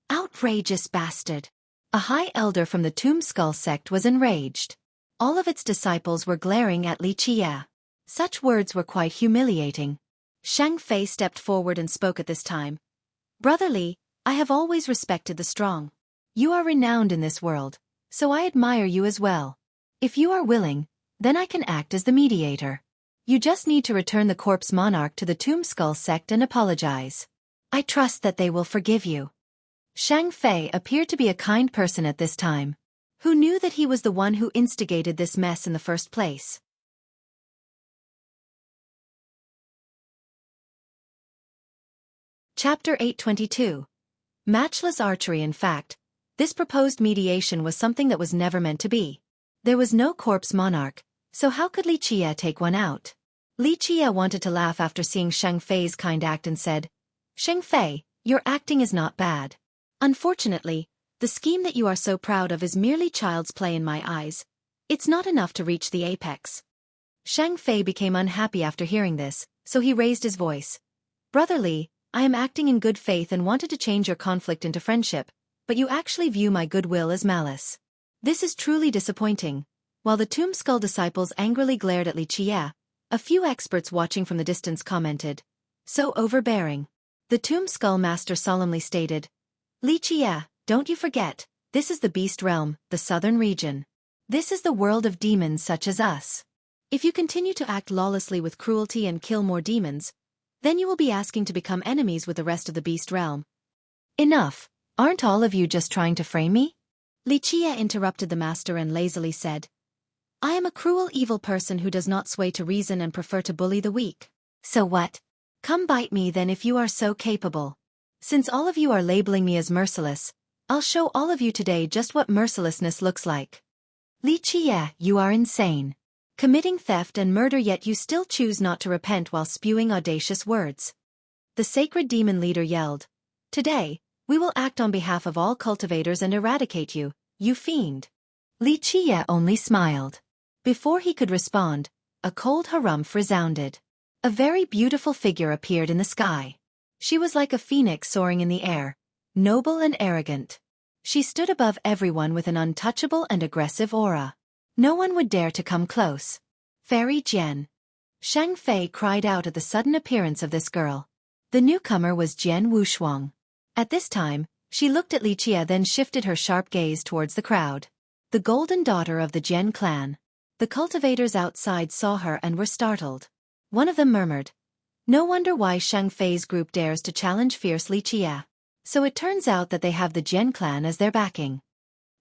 Outrageous bastard. A high elder from the Tombskull sect was enraged. All of its disciples were glaring at Lichia. Such words were quite humiliating. Xueqi stepped forward and spoke at this time. Brother Li, I have always respected the strong. You are renowned in this world, so I admire you as well. If you are willing, then I can act as the mediator. You just need to return the corpse monarch to the Tombskull sect and apologize. I trust that they will forgive you. Shang Fei appeared to be a kind person at this time. Who knew that he was the one who instigated this mess in the first place? Chapter 822. Matchless Archery. In fact, this proposed mediation was something that was never meant to be. There was no corpse monarch, so how could Li Qie take one out? Li Qie wanted to laugh after seeing Shang Fei's kind act and said, "Shang Fei, your acting is not bad. Unfortunately, the scheme that you are so proud of is merely child's play in my eyes. It's not enough to reach the apex." Shang Fei became unhappy after hearing this, so he raised his voice. "Brother Li, I am acting in good faith and wanted to change your conflict into friendship, but you actually view my goodwill as malice. This is truly disappointing." While the Tomb Skull disciples angrily glared at Li Qie, a few experts watching from the distance commented, "So overbearing." The Tomb Skull master solemnly stated, "Li Qie, don't you forget, this is the Beast Realm, the southern region. This is the world of demons such as us. If you continue to act lawlessly with cruelty and kill more demons, then you will be asking to become enemies with the rest of the Beast Realm." "Enough, aren't all of you just trying to frame me?" Li Qie interrupted the master and lazily said, "I am a cruel evil person who does not sway to reason and prefer to bully the weak. So what? Come bite me then if you are so capable. Since all of you are labeling me as merciless, I'll show all of you today just what mercilessness looks like." "Li Qie, you are insane. Committing theft and murder, yet you still choose not to repent while spewing audacious words." The sacred demon leader yelled, "Today, we will act on behalf of all cultivators and eradicate you, you fiend." Li Qie only smiled. Before he could respond, a cold harumph resounded. A very beautiful figure appeared in the sky. She was like a phoenix soaring in the air, noble and arrogant. She stood above everyone with an untouchable and aggressive aura. No one would dare to come close. "Fairy Jian." Shang Fei cried out at the sudden appearance of this girl. The newcomer was Jian Wushuang. At this time, she looked at Li Qie, then shifted her sharp gaze towards the crowd. The golden daughter of the Jian clan. The cultivators outside saw her and were startled. One of them murmured, "No wonder why Shang Fei's group dares to challenge fierce Li Qie. So it turns out that they have the Jian clan as their backing."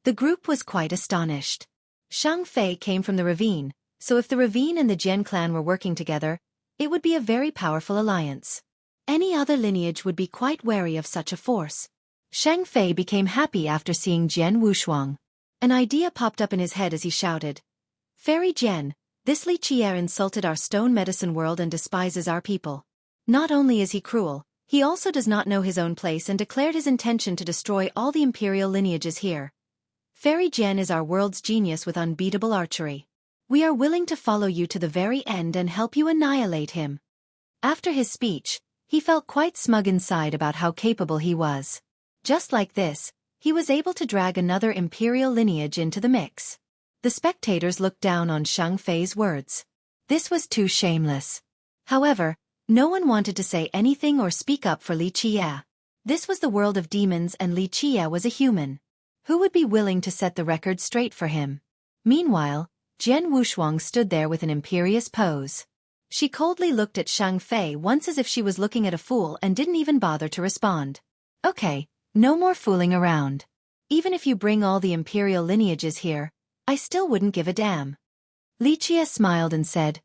The group was quite astonished. Shang Fei came from the ravine, so if the ravine and the Jian clan were working together, it would be a very powerful alliance. Any other lineage would be quite wary of such a force. Shang Fei became happy after seeing Jian Wushuang. An idea popped up in his head as he shouted, "Fairy Jian, this Li Qie insulted our stone medicine world and despises our people. Not only is he cruel, he also does not know his own place and declared his intention to destroy all the imperial lineages here. Fairy Jian is our world's genius with unbeatable archery. We are willing to follow you to the very end and help you annihilate him." After his speech, he felt quite smug inside about how capable he was. Just like this, he was able to drag another imperial lineage into the mix. The spectators looked down on Shang Fei's words. This was too shameless. However, no one wanted to say anything or speak up for Li Qie. This was the world of demons and Li Qie was a human. Who would be willing to set the record straight for him? Meanwhile, Jian Wushuang stood there with an imperious pose. She coldly looked at Shang Fei once as if she was looking at a fool and didn't even bother to respond. "Okay, no more fooling around. Even if you bring all the imperial lineages here, I still wouldn't give a damn." Li Qie smiled and said,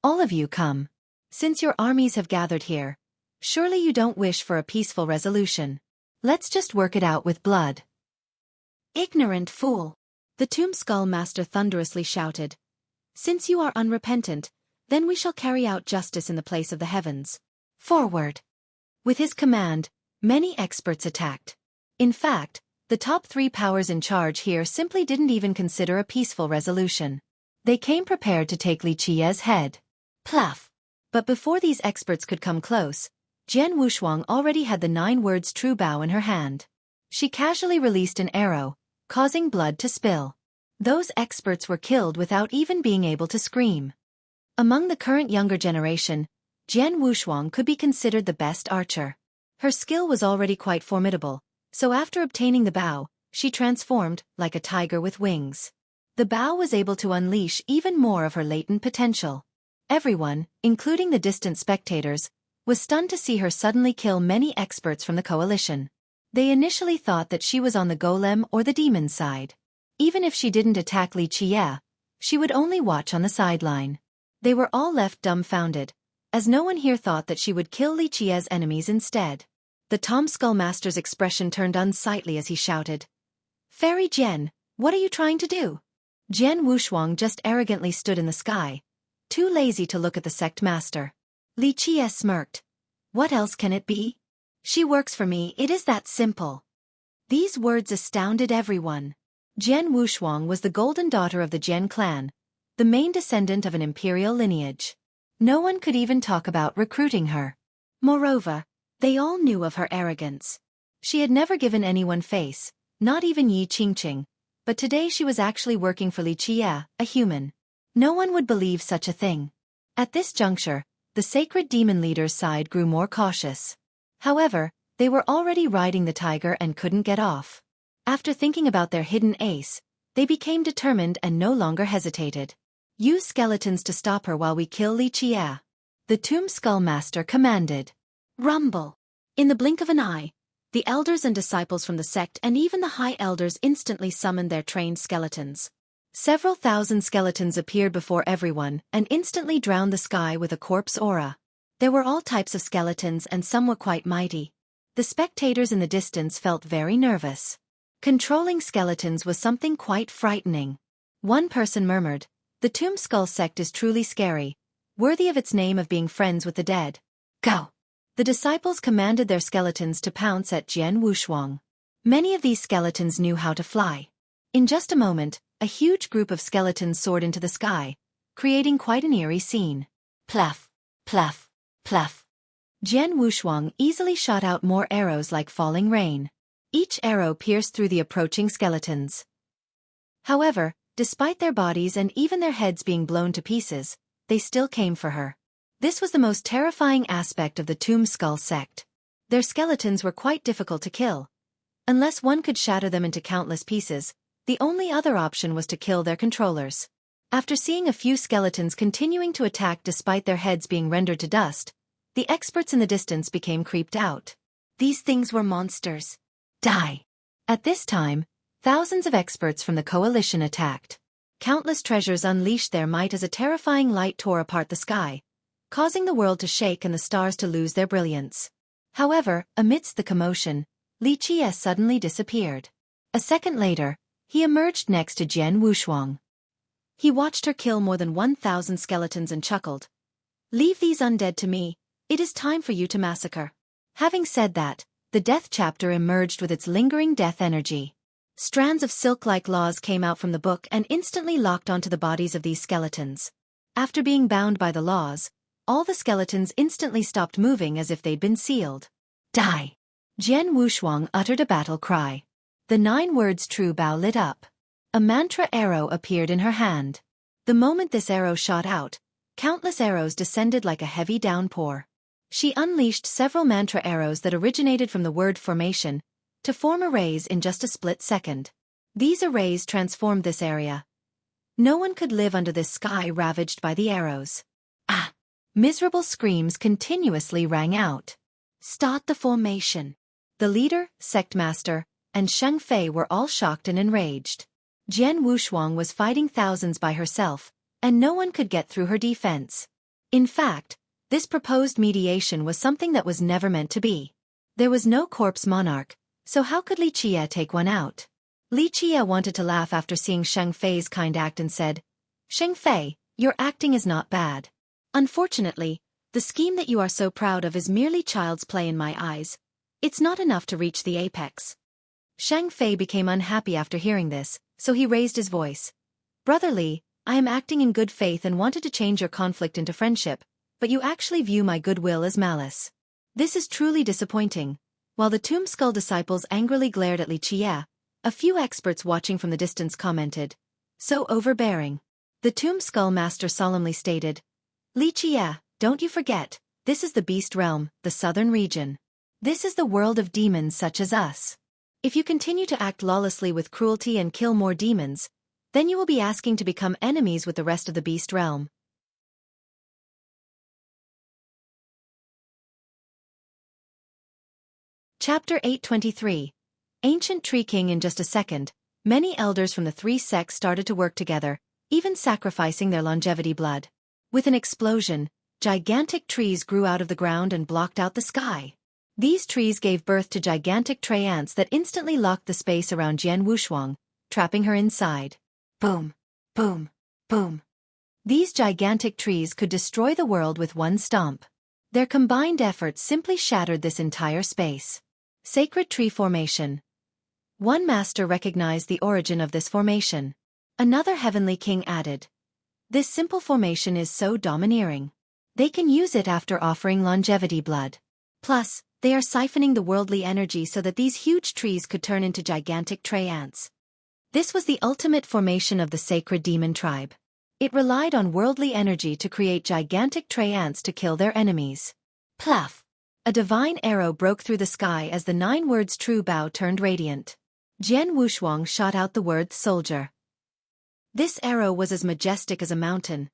"All of you come. Since your armies have gathered here, surely you don't wish for a peaceful resolution. Let's just work it out with blood." "Ignorant fool!" The Tomb Skull master thunderously shouted. "Since you are unrepentant, then we shall carry out justice in the place of the heavens. Forward!" With his command, many experts attacked. In fact, the top 3 powers in charge here simply didn't even consider a peaceful resolution. They came prepared to take Li Qie's head. Pluff! But before these experts could come close, Jian Wushuang already had the 9 words true bow in her hand. She casually released an arrow, causing blood to spill. Those experts were killed without even being able to scream. Among the current younger generation, Jian Wushuang could be considered the best archer. Her skill was already quite formidable, so after obtaining the bow, she transformed like a tiger with wings. The bow was able to unleash even more of her latent potential. Everyone, including the distant spectators, was stunned to see her suddenly kill many experts from the coalition. They initially thought that she was on the golem or the demon side. Even if she didn't attack Li Qie, she would only watch on the sideline. They were all left dumbfounded, as no one here thought that she would kill Li Qie's enemies instead. The Tom Skullmaster's expression turned unsightly as he shouted, "Fairy Jian, what are you trying to do?" Jian Wushuang just arrogantly stood in the sky, too lazy to look at the sect master. Li Qie smirked. "What else can it be? She works for me, it is that simple." These words astounded everyone. Jian Wushuang was the golden daughter of the Jian clan, the main descendant of an imperial lineage. No one could even talk about recruiting her. Moreover, they all knew of her arrogance. She had never given anyone face, not even Yi Qingqing, but today she was actually working for Li Qie, a human. No one would believe such a thing. At this juncture, the sacred demon leader's side grew more cautious. However, they were already riding the tiger and couldn't get off. After thinking about their hidden ace, they became determined and no longer hesitated. "Use skeletons to stop her while we kill Li Qie," the Tomb Skull Master commanded. Rumble. In the blink of an eye, the elders and disciples from the sect and even the high elders instantly summoned their trained skeletons. Several thousand skeletons appeared before everyone and instantly drowned the sky with a corpse aura. There were all types of skeletons and some were quite mighty. The spectators in the distance felt very nervous. Controlling skeletons was something quite frightening. One person murmured, "The Tomb Skull sect is truly scary, worthy of its name of being friends with the dead." Go! The disciples commanded their skeletons to pounce at Jian Wushuang. Many of these skeletons knew how to fly. In just a moment, a huge group of skeletons soared into the sky, creating quite an eerie scene. Pluff, pluff, pluff. Jian Wushuang easily shot out more arrows like falling rain. Each arrow pierced through the approaching skeletons. However, despite their bodies and even their heads being blown to pieces, they still came for her. This was the most terrifying aspect of the Tomb Skull sect. Their skeletons were quite difficult to kill. Unless one could shatter them into countless pieces, the only other option was to kill their controllers. After seeing a few skeletons continuing to attack despite their heads being rendered to dust, the experts in the distance became creeped out. These things were monsters. Die! At this time, thousands of experts from the coalition attacked. Countless treasures unleashed their might as a terrifying light tore apart the sky, causing the world to shake and the stars to lose their brilliance. However, amidst the commotion, Li Qie suddenly disappeared. A second later, he emerged next to Jian Wushuang. He watched her kill more than 1,000 skeletons and chuckled. "Leave these undead to me, it is time for you to massacre." Having said that, the death chapter emerged with its lingering death energy. Strands of silk-like laws came out from the book and instantly locked onto the bodies of these skeletons. After being bound by the laws, all the skeletons instantly stopped moving as if they'd been sealed. Die! Jian Wushuang uttered a battle cry. The 9 words true bow lit up. A mantra arrow appeared in her hand. The moment this arrow shot out, countless arrows descended like a heavy downpour. She unleashed several mantra arrows that originated from the word formation, to form arrays in just a split second. These arrays transformed this area. No one could live under this sky ravaged by the arrows. Ah! Miserable screams continuously rang out. Start the formation. The leader, sect master, and Sheng Fei were all shocked and enraged. Jian Wushuang was fighting thousands by herself, and no one could get through her defense. In fact, this proposed mediation was something that was never meant to be. There was no corpse monarch, so how could Li Qie take one out? Li Qie wanted to laugh after seeing Sheng Fei's kind act and said, "Sheng Fei, your acting is not bad. Unfortunately, the scheme that you are so proud of is merely child's play in my eyes. It's not enough to reach the apex." Sheng Fei became unhappy after hearing this, so he raised his voice. "Brother Li, I am acting in good faith and wanted to change your conflict into friendship, but you actually view my goodwill as malice. This is truly disappointing." While the Tomb Skull disciples angrily glared at Li Qie, a few experts watching from the distance commented, "So overbearing." The Tomb Skull Master solemnly stated, "Li Qie, don't you forget, this is the Beast Realm, the southern region. This is the world of demons such as us. If you continue to act lawlessly with cruelty and kill more demons, then you will be asking to become enemies with the rest of the Beast Realm. Chapter 823. Ancient Tree King. In just a second, many elders from the three sects started to work together, even sacrificing their longevity blood. With an explosion, gigantic trees grew out of the ground and blocked out the sky. These trees gave birth to gigantic tree ants that instantly locked the space around Jian Wushuang, trapping her inside. Boom, boom, boom. These gigantic trees could destroy the world with one stomp. Their combined efforts simply shattered this entire space. Sacred Tree Formation. One master recognized the origin of this formation. Another heavenly king added, "This simple formation is so domineering. They can use it after offering longevity blood. Plus, they are siphoning the worldly energy so that these huge trees could turn into gigantic tree ants." This was the ultimate formation of the sacred demon tribe. It relied on worldly energy to create gigantic tree ants to kill their enemies. Pluff! A divine arrow broke through the sky as the 9 words true bow turned radiant. Jian Wushuang shot out the word soldier. This arrow was as majestic as a mountain.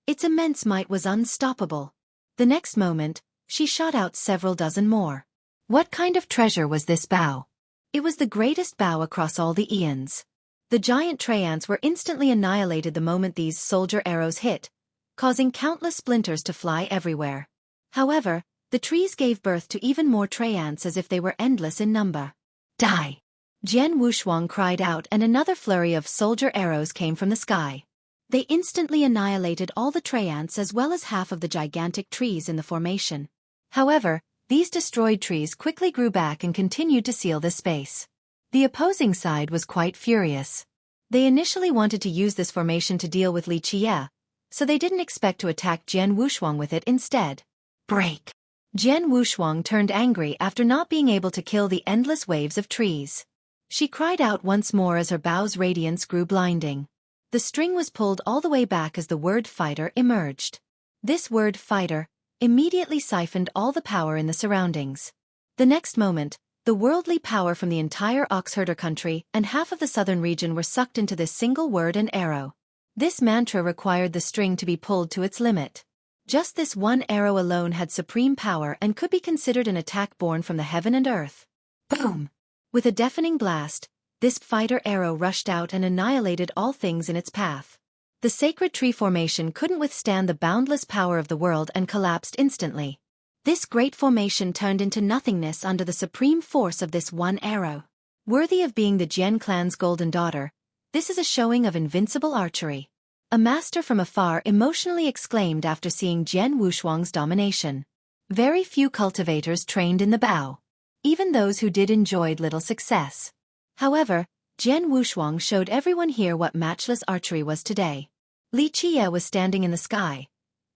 Its immense might was unstoppable. The next moment, she shot out several dozen more. What kind of treasure was this bow? It was the greatest bow across all the eons. The giant tree ants were instantly annihilated the moment these soldier arrows hit, causing countless splinters to fly everywhere. However, the trees gave birth to even more tree ants as if they were endless in number. Die! Jian Wushuang cried out, and another flurry of soldier arrows came from the sky. They instantly annihilated all the tree ants as well as half of the gigantic trees in the formation. However, these destroyed trees quickly grew back and continued to seal the space. The opposing side was quite furious. They initially wanted to use this formation to deal with Li Qie, so they didn't expect to attack Jian Wushuang with it instead. Break! Jian Wushuang turned angry after not being able to kill the endless waves of trees. She cried out once more as her bow's radiance grew blinding. The string was pulled all the way back as the word fighter emerged. This word fighter immediately siphoned all the power in the surroundings. The next moment, the worldly power from the entire oxherder country and half of the southern region were sucked into this single word and arrow. This mantra required the string to be pulled to its limit. Just this one arrow alone had supreme power and could be considered an attack born from the heaven and earth. Boom! With a deafening blast, this fighter arrow rushed out and annihilated all things in its path. The sacred tree formation couldn't withstand the boundless power of the world and collapsed instantly. This great formation turned into nothingness under the supreme force of this one arrow. Worthy of being the Jian clan's golden daughter, this is a showing of invincible archery. A master from afar emotionally exclaimed after seeing Jian Wushuang's domination. Very few cultivators trained in the bow. Even those who did enjoyed little success. However, Jian Wushuang showed everyone here what matchless archery was today. Li Qie was standing in the sky.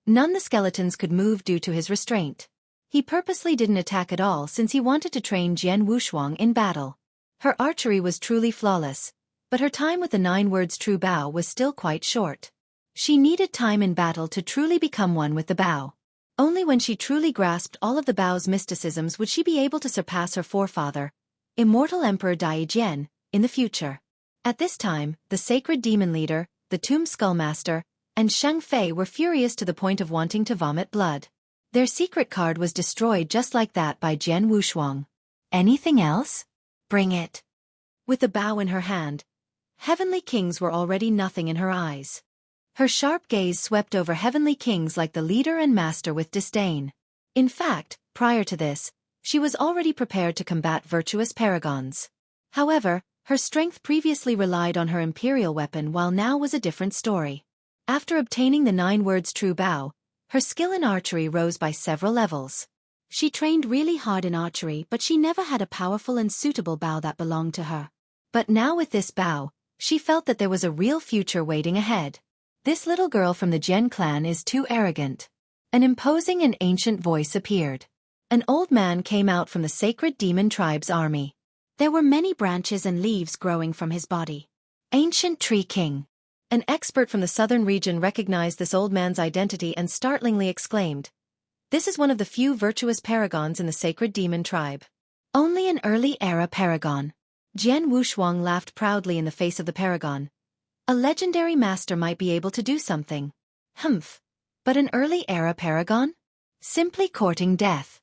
None the skeletons could move due to his restraint. He purposely didn't attack at all since he wanted to train Jian Wushuang in battle. Her archery was truly flawless, but her time with the 9 words true bow was still quite short. She needed time in battle to truly become one with the bow. Only when she truly grasped all of the bow's mysticisms would she be able to surpass her forefather, immortal Emperor Dai Jian, in the future. At this time, the sacred demon leader, the Tomb Skullmaster, and Shang Fei were furious to the point of wanting to vomit blood. Their secret card was destroyed just like that by Jian Wushuang. Anything else? Bring it. With the bow in her hand, heavenly kings were already nothing in her eyes. Her sharp gaze swept over heavenly kings like the leader and master with disdain. In fact, prior to this, she was already prepared to combat virtuous paragons. However, her strength previously relied on her imperial weapon while now was a different story. After obtaining the 9 words true bow, her skill in archery rose by several levels. She trained really hard in archery, but she never had a powerful and suitable bow that belonged to her. But now with this bow, she felt that there was a real future waiting ahead. This little girl from the Jian clan is too arrogant. An imposing and ancient voice appeared. An old man came out from the sacred demon tribe's army. There were many branches and leaves growing from his body. Ancient Tree King. An expert from the southern region recognized this old man's identity and startlingly exclaimed, "This is one of the few virtuous paragons in the sacred demon tribe. Only an early-era paragon." Jian Wushuang laughed proudly in the face of the paragon. A legendary master might be able to do something. Humph. But an early-era paragon? Simply courting death.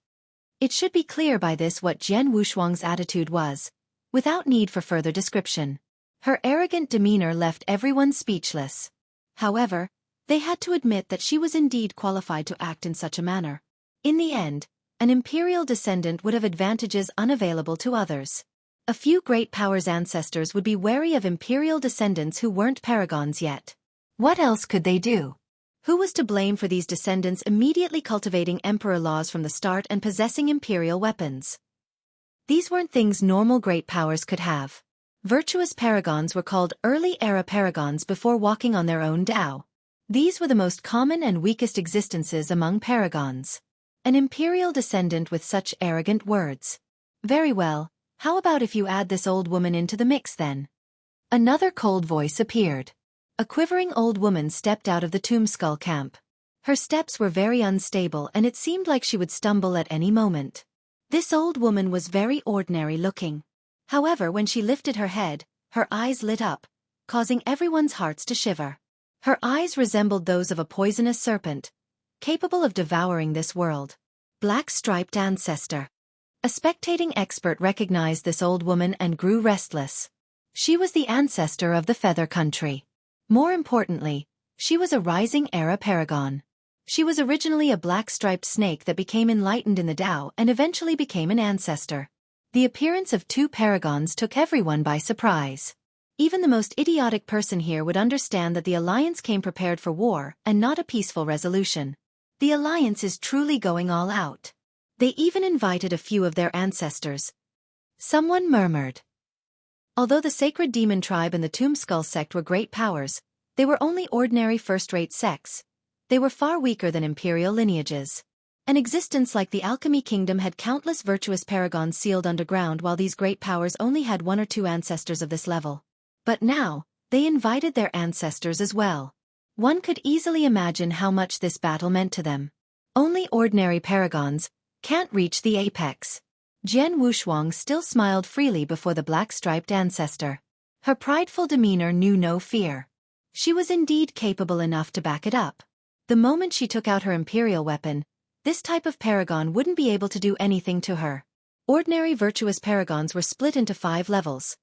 It should be clear by this what Jian Wushuang's attitude was, without need for further description. Her arrogant demeanor left everyone speechless. However, they had to admit that she was indeed qualified to act in such a manner. In the end, an imperial descendant would have advantages unavailable to others. A few great powers' ancestors would be wary of imperial descendants who weren't paragons yet. What else could they do? Who was to blame for these descendants immediately cultivating emperor laws from the start and possessing imperial weapons? These weren't things normal great powers could have. Virtuous paragons were called early-era paragons before walking on their own Tao. These were the most common and weakest existences among paragons. An imperial descendant with such arrogant words. Very well, how about if you add this old woman into the mix then? Another cold voice appeared. A quivering old woman stepped out of the Tombskull camp. Her steps were very unstable and it seemed like she would stumble at any moment. This old woman was very ordinary looking. However, when she lifted her head, her eyes lit up, causing everyone's hearts to shiver. Her eyes resembled those of a poisonous serpent, capable of devouring this world. Black-striped ancestor. A spectating expert recognized this old woman and grew restless. She was the ancestor of the Feather Country. More importantly, she was a rising-era paragon. She was originally a black-striped snake that became enlightened in the Tao and eventually became an ancestor. The appearance of two paragons took everyone by surprise. Even the most idiotic person here would understand that the alliance came prepared for war and not a peaceful resolution. The alliance is truly going all out. They even invited a few of their ancestors. Someone murmured. Although the Sacred Demon Tribe and the Tombskull sect were great powers, they were only ordinary first-rate sects. They were far weaker than imperial lineages. An existence like the Alchemy Kingdom had countless virtuous paragons sealed underground while these great powers only had one or two ancestors of this level. But now, they invited their ancestors as well. One could easily imagine how much this battle meant to them. Only ordinary paragons can't reach the apex. Jian Wushuang still smiled freely before the black-striped ancestor. Her prideful demeanor knew no fear. She was indeed capable enough to back it up. The moment she took out her imperial weapon, this type of paragon wouldn't be able to do anything to her. Ordinary virtuous paragons were split into 5 levels.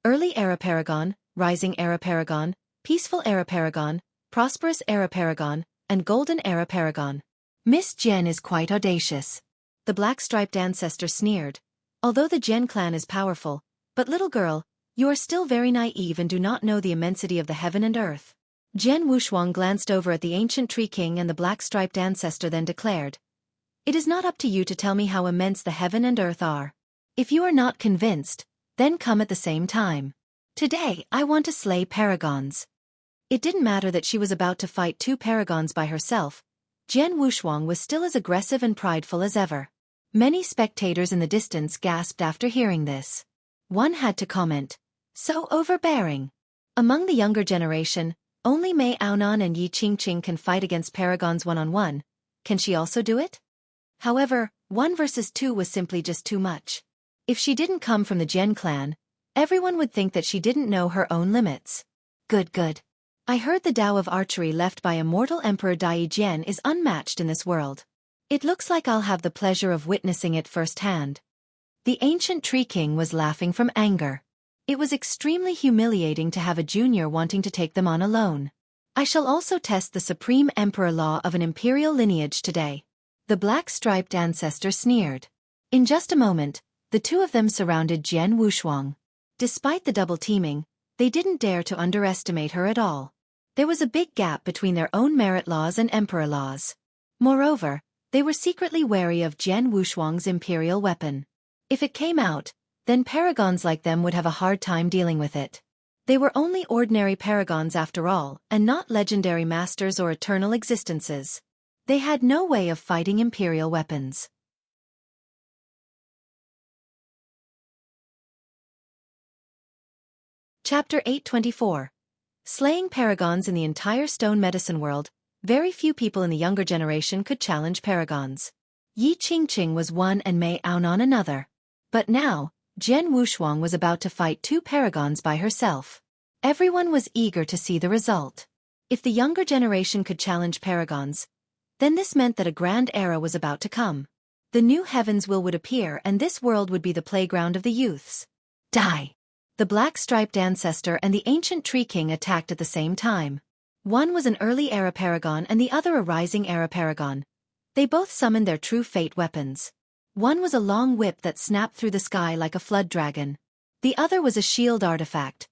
Early Era Paragon, Rising Era Paragon, Peaceful Era Paragon, Prosperous Era Paragon, and Golden Era Paragon. Miss Jian is quite audacious. The black-striped ancestor sneered. Although the Jian clan is powerful, but little girl, you are still very naive and do not know the immensity of the heaven and earth. Jian Wushuang glanced over at the ancient tree king and the black-striped ancestor then declared. It is not up to you to tell me how immense the heaven and earth are. If you are not convinced, then come at the same time. Today I want to slay paragons. It didn't matter that she was about to fight 2 paragons by herself. Jian Wushuang was still as aggressive and prideful as ever. Many spectators in the distance gasped after hearing this. One had to comment. So overbearing. Among the younger generation, only Mei Aonan and Yi Qingqing can fight against paragons one-on-one. Can she also do it? However, 1 versus 2 was simply just too much. If she didn't come from the Jian clan, everyone would think that she didn't know her own limits. Good. I heard the Tao of archery left by immortal Emperor Dai Jian is unmatched in this world. It looks like I'll have the pleasure of witnessing it firsthand. The ancient tree king was laughing from anger. It was extremely humiliating to have a junior wanting to take them on alone. I shall also test the supreme emperor law of an imperial lineage today. The black-striped ancestor sneered. In just a moment, the two of them surrounded Jian Wushuang. Despite the double teaming, they didn't dare to underestimate her at all. There was a big gap between their own merit laws and emperor laws. Moreover, they were secretly wary of Jian Wushuang's imperial weapon. If it came out, then paragons like them would have a hard time dealing with it. They were only ordinary paragons after all, and not legendary masters or eternal existences. They had no way of fighting imperial weapons. Chapter 824. Slaying paragons in the entire stone medicine world, very few people in the younger generation could challenge paragons. Yi Qingqing was one and Mei Aonan another. But now, Jian Wushuang was about to fight 2 paragons by herself. Everyone was eager to see the result. If the younger generation could challenge paragons, then this meant that a grand era was about to come. The new heavens would appear and this world would be the playground of the youths. Die! The black-striped ancestor and the ancient tree king attacked at the same time. One was an early era paragon and the other a rising era paragon. They both summoned their true fate weapons. One was a long whip that snapped through the sky like a flood dragon. The other was a shield artifact.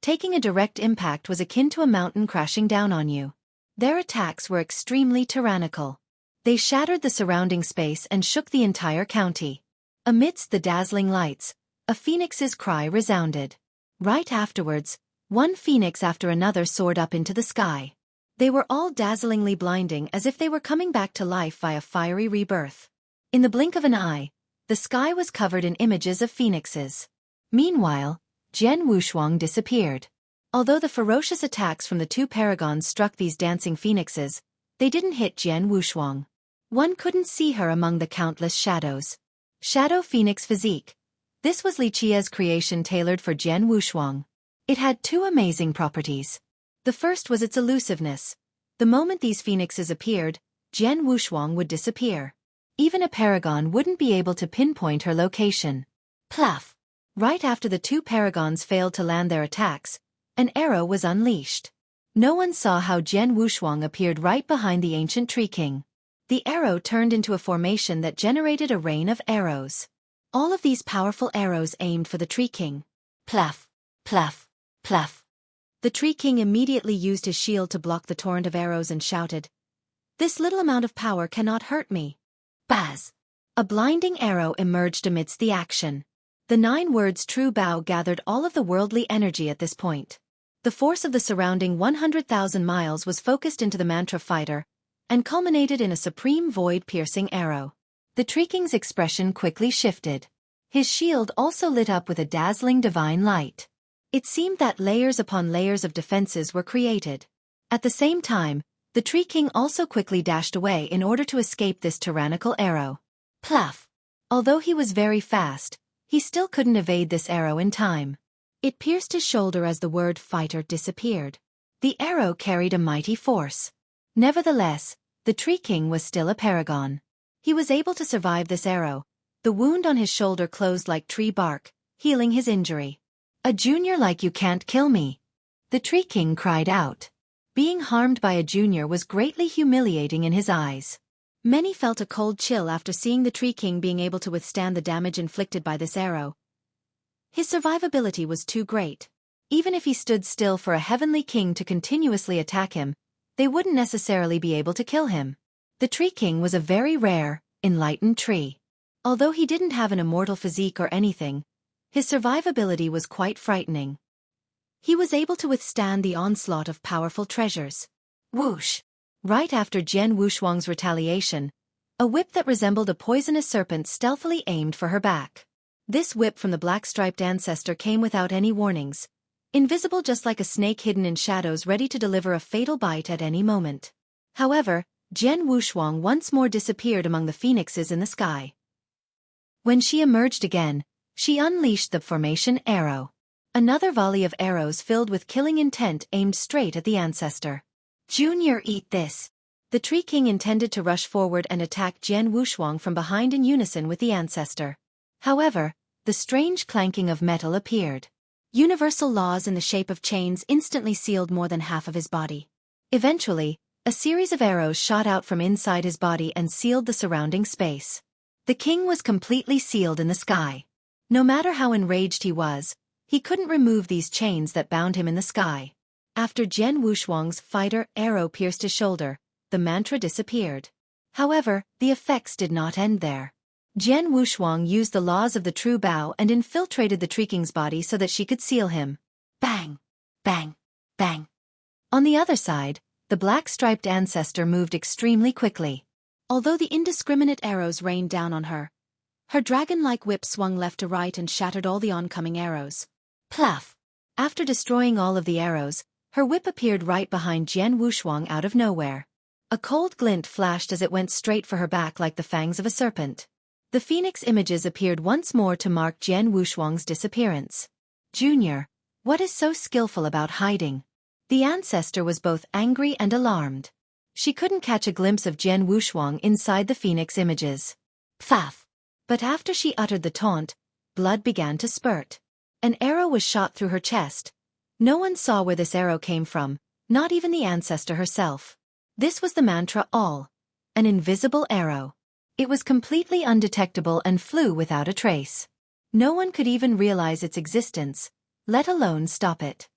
Taking a direct impact was akin to a mountain crashing down on you. Their attacks were extremely tyrannical. They shattered the surrounding space and shook the entire county. Amidst the dazzling lights, a phoenix's cry resounded. Right afterwards, one phoenix after another soared up into the sky. They were all dazzlingly blinding as if they were coming back to life via fiery rebirth. In the blink of an eye, the sky was covered in images of phoenixes. Meanwhile, Jian Wushuang disappeared. Although the ferocious attacks from the two paragons struck these dancing phoenixes, they didn't hit Jian Wushuang. One couldn't see her among the countless shadows. Shadow Phoenix Physique. This was Li Qia's creation tailored for Jian Wushuang. It had two amazing properties. The first was its elusiveness. The moment these phoenixes appeared, Jian Wushuang would disappear. Even a paragon wouldn't be able to pinpoint her location. Pluff! Right after the two paragons failed to land their attacks, an arrow was unleashed. No one saw how Jian Wushuang appeared right behind the ancient tree king. The arrow turned into a formation that generated a rain of arrows. All of these powerful arrows aimed for the tree king. Pluff! Pluff! Pluff! The tree king immediately used his shield to block the torrent of arrows and shouted, "This little amount of power cannot hurt me." Baz! A blinding arrow emerged amidst the action. The 9 words True Bow gathered all of the worldly energy at this point. The force of the surrounding 100,000 miles was focused into the mantra fighter, and culminated in a supreme void-piercing arrow. The tree king's expression quickly shifted. His shield also lit up with a dazzling divine light. It seemed that layers upon layers of defenses were created. At the same time, the tree king also quickly dashed away in order to escape this tyrannical arrow. Pluff! Although he was very fast, he still couldn't evade this arrow in time. It pierced his shoulder as the word fighter disappeared. The arrow carried a mighty force. Nevertheless, the tree king was still a paragon. He was able to survive this arrow. The wound on his shoulder closed like tree bark, healing his injury. "A junior like you can't kill me," the tree king cried out. Being harmed by a junior was greatly humiliating in his eyes. Many felt a cold chill after seeing the tree king being able to withstand the damage inflicted by this arrow. His survivability was too great. Even if he stood still for a heavenly king to continuously attack him, they wouldn't necessarily be able to kill him. The tree king was a very rare, enlightened tree. Although he didn't have an immortal physique or anything, his survivability was quite frightening. He was able to withstand the onslaught of powerful treasures. Whoosh! Right after Jian Wushuang's retaliation, a whip that resembled a poisonous serpent stealthily aimed for her back. This whip from the black-striped ancestor came without any warnings, invisible just like a snake hidden in shadows ready to deliver a fatal bite at any moment. However, Jian Wushuang once more disappeared among the phoenixes in the sky. When she emerged again, she unleashed the formation arrow. Another volley of arrows filled with killing intent aimed straight at the ancestor. "Junior, eat this!" The tree king intended to rush forward and attack Jian Wushuang from behind in unison with the ancestor. However, the strange clanking of metal appeared. Universal laws in the shape of chains instantly sealed more than half of his body. Eventually, a series of arrows shot out from inside his body and sealed the surrounding space. The king was completely sealed in the sky. No matter how enraged he was, he couldn't remove these chains that bound him in the sky. After Jian Wushuang's fighter arrow pierced his shoulder, the mantra disappeared. However, the effects did not end there. Jian Wushuang used the laws of the true bow and infiltrated the tree king's body so that she could seal him. Bang! Bang! Bang! On the other side, the black-striped ancestor moved extremely quickly. Although the indiscriminate arrows rained down on her, her dragon-like whip swung left to right and shattered all the oncoming arrows. Pluff! After destroying all of the arrows, her whip appeared right behind Jian Wushuang out of nowhere. A cold glint flashed as it went straight for her back like the fangs of a serpent. The phoenix images appeared once more to mark Jian Wushuang's disappearance. "Junior, what is so skillful about hiding?" The ancestor was both angry and alarmed. She couldn't catch a glimpse of Jian Wushuang inside the phoenix images. Pfaff. But after she uttered the taunt, blood began to spurt. An arrow was shot through her chest. No one saw where this arrow came from, not even the ancestor herself. This was the mantra all. An invisible arrow. It was completely undetectable and flew without a trace. No one could even realize its existence, let alone stop it.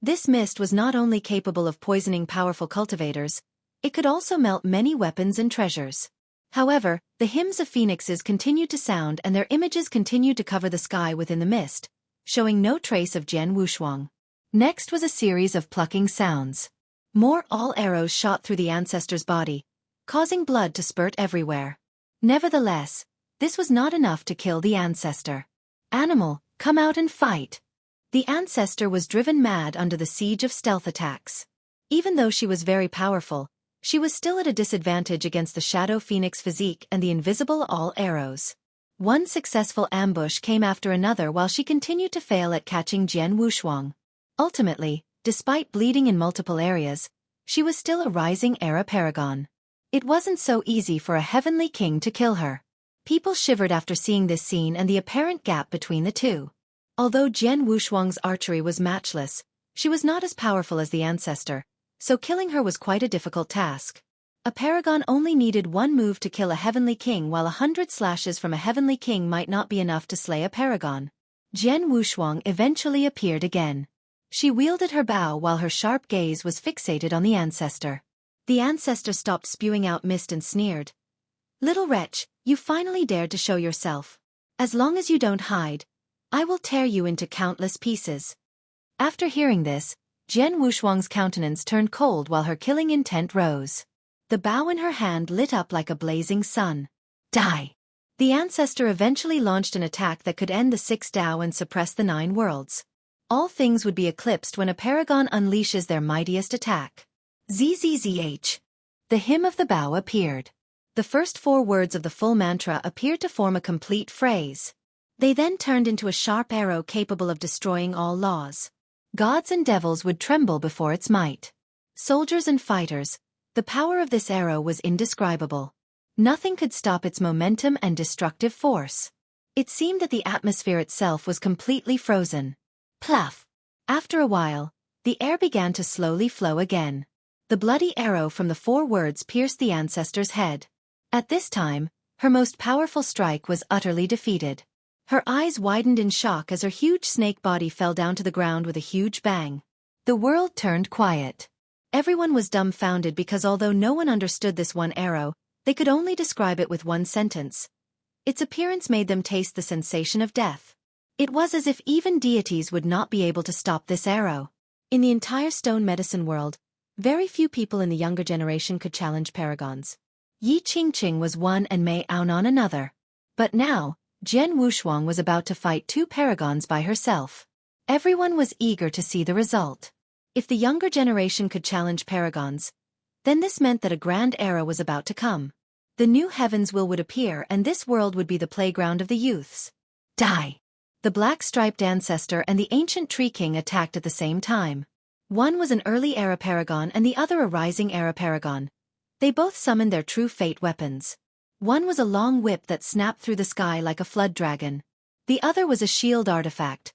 This mist was not only capable of poisoning powerful cultivators, it could also melt many weapons and treasures. However, the hymns of phoenixes continued to sound and their images continued to cover the sky within the mist, showing no trace of Jian Wushuang. Next was a series of plucking sounds. More all arrows shot through the ancestor's body, causing blood to spurt everywhere. Nevertheless, this was not enough to kill the ancestor. Animal, come out and fight. The ancestor was driven mad under the siege of stealth attacks. Even though she was very powerful, she was still at a disadvantage against the shadow phoenix physique and the invisible all arrows. One successful ambush came after another while she continued to fail at catching Jian Wushuang. Ultimately, despite bleeding in multiple areas, she was still a rising era paragon. It wasn't so easy for a heavenly king to kill her. People shivered after seeing this scene and the apparent gap between the two. Although Jian Wushuang's archery was matchless, she was not as powerful as the ancestor, so killing her was quite a difficult task. A paragon only needed one move to kill a heavenly king, while 100 slashes from a heavenly king might not be enough to slay a paragon. Jian Wushuang eventually appeared again. She wielded her bow while her sharp gaze was fixated on the ancestor. The ancestor stopped spewing out mist and sneered. "Little wretch, you finally dared to show yourself. As long as you don't hide, I will tear you into countless pieces." After hearing this, Jian Wushuang's countenance turned cold while her killing intent rose. The bow in her hand lit up like a blazing sun. Die! The ancestor eventually launched an attack that could end the 6 Dao and suppress the 9 worlds. All things would be eclipsed when a paragon unleashes their mightiest attack. ZZZH. The hymn of the bow appeared. The first 4 words of the full mantra appeared to form a complete phrase. They then turned into a sharp arrow capable of destroying all laws. Gods and devils would tremble before its might. Soldiers and fighters, the power of this arrow was indescribable. Nothing could stop its momentum and destructive force. It seemed that the atmosphere itself was completely frozen. Pluff! After a while, the air began to slowly flow again. The bloody arrow from the 4 words pierced the ancestor's head. At this time, her most powerful strike was utterly defeated. Her eyes widened in shock as her huge snake body fell down to the ground with a huge bang. The world turned quiet. Everyone was dumbfounded because although no one understood this one arrow, they could only describe it with one sentence. Its appearance made them taste the sensation of death. It was as if even deities would not be able to stop this arrow. In the entire stone medicine world, very few people in the younger generation could challenge paragons. Yi Qingqing was one and Mei Aonan another. But now, Jian Wushuang was about to fight 2 paragons by herself. Everyone was eager to see the result. If the younger generation could challenge paragons, then this meant that a grand era was about to come. The new heavens would appear and this world would be the playground of the youths. Die! The black-striped ancestor and the ancient tree king attacked at the same time. One was an early era paragon and the other a rising era paragon. They both summoned their true fate weapons. One was a long whip that snapped through the sky like a flood dragon. The other was a shield artifact.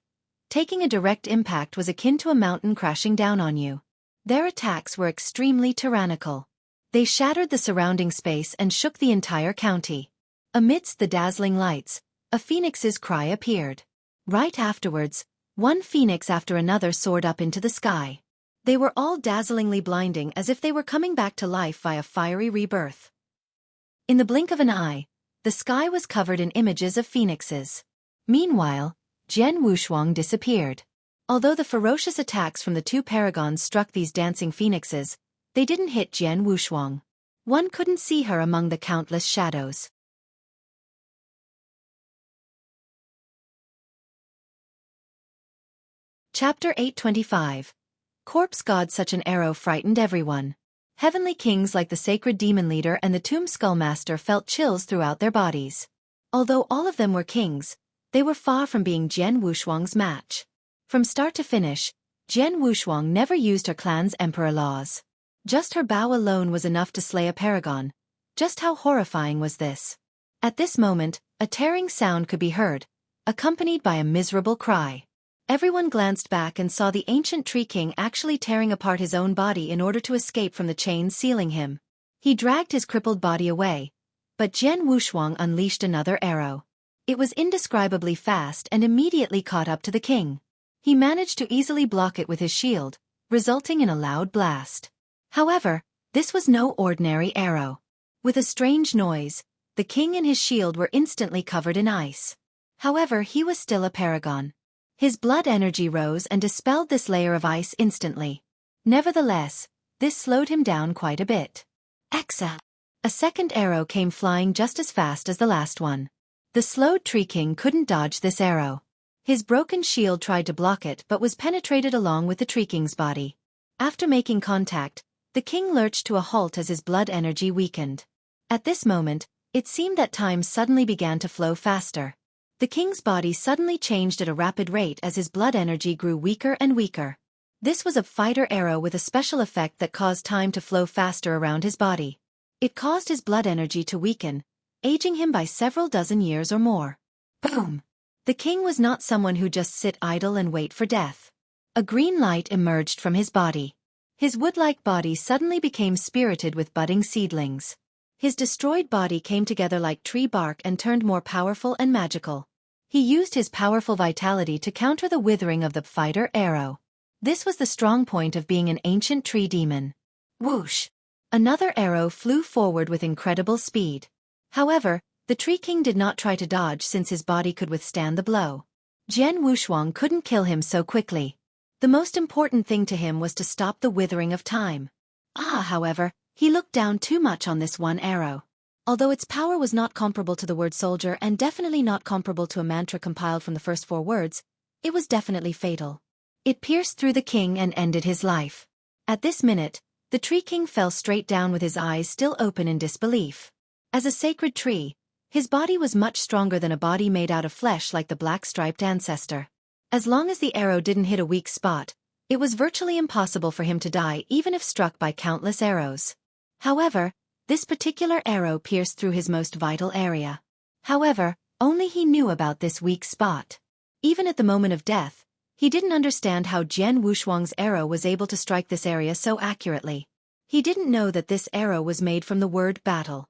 Taking a direct impact was akin to a mountain crashing down on you. Their attacks were extremely tyrannical. They shattered the surrounding space and shook the entire county. Amidst the dazzling lights, a phoenix's cry appeared. Right afterwards, one phoenix after another soared up into the sky. They were all dazzlingly blinding as if they were coming back to life via fiery rebirth. In the blink of an eye, the sky was covered in images of phoenixes. Meanwhile, Jian Wushuang disappeared. Although the ferocious attacks from the 2 paragons struck these dancing phoenixes, they didn't hit Jian Wushuang. One couldn't see her among the countless shadows. Chapter 825. Corpse God. Such an arrow frightened everyone. Heavenly kings like the sacred demon leader and the tomb skullmaster felt chills throughout their bodies. Although all of them were kings, they were far from being Jian Wushuang's match. From start to finish, Jian Wushuang never used her clan's emperor laws. Just her bow alone was enough to slay a paragon. Just how horrifying was this? At this moment, a tearing sound could be heard, accompanied by a miserable cry. Everyone glanced back and saw the ancient tree king actually tearing apart his own body in order to escape from the chains sealing him. He dragged his crippled body away, but Jian Wushuang unleashed another arrow. It was indescribably fast and immediately caught up to the king. He managed to easily block it with his shield, resulting in a loud blast. However, this was no ordinary arrow. With a strange noise, the king and his shield were instantly covered in ice. However, he was still a paragon. His blood energy rose and dispelled this layer of ice instantly. Nevertheless, this slowed him down quite a bit. Exa! A second arrow came flying just as fast as the last one. The slowed tree king couldn't dodge this arrow. His broken shield tried to block it but was penetrated along with the tree king's body. After making contact, the king lurched to a halt as his blood energy weakened. At this moment, it seemed that time suddenly began to flow faster. The king's body suddenly changed at a rapid rate as his blood energy grew weaker and weaker. This was a fighter arrow with a special effect that caused time to flow faster around his body. It caused his blood energy to weaken, aging him by several dozen years or more. Boom! The king was not someone who just sit idle and wait for death. A green light emerged from his body. His wood-like body suddenly became spirited with budding seedlings. His destroyed body came together like tree bark and turned more powerful and magical. He used his powerful vitality to counter the withering of the fighter arrow. This was the strong point of being an ancient tree demon. Whoosh! Another arrow flew forward with incredible speed. However, the tree king did not try to dodge since his body could withstand the blow. Jian Wushuang couldn't kill him so quickly. The most important thing to him was to stop the withering of time. However, he looked down too much on this one arrow. Although its power was not comparable to the word soldier and definitely not comparable to a mantra compiled from the first 4 words, it was definitely fatal. It pierced through the king and ended his life. At this minute, the tree king fell straight down with his eyes still open in disbelief. As a sacred tree, his body was much stronger than a body made out of flesh like the black-striped ancestor. As long as the arrow didn't hit a weak spot, it was virtually impossible for him to die even if struck by countless arrows. However, this particular arrow pierced through his most vital area. However, only he knew about this weak spot. Even at the moment of death, he didn't understand how Jian Wushuang's arrow was able to strike this area so accurately. He didn't know that this arrow was made from the word battle.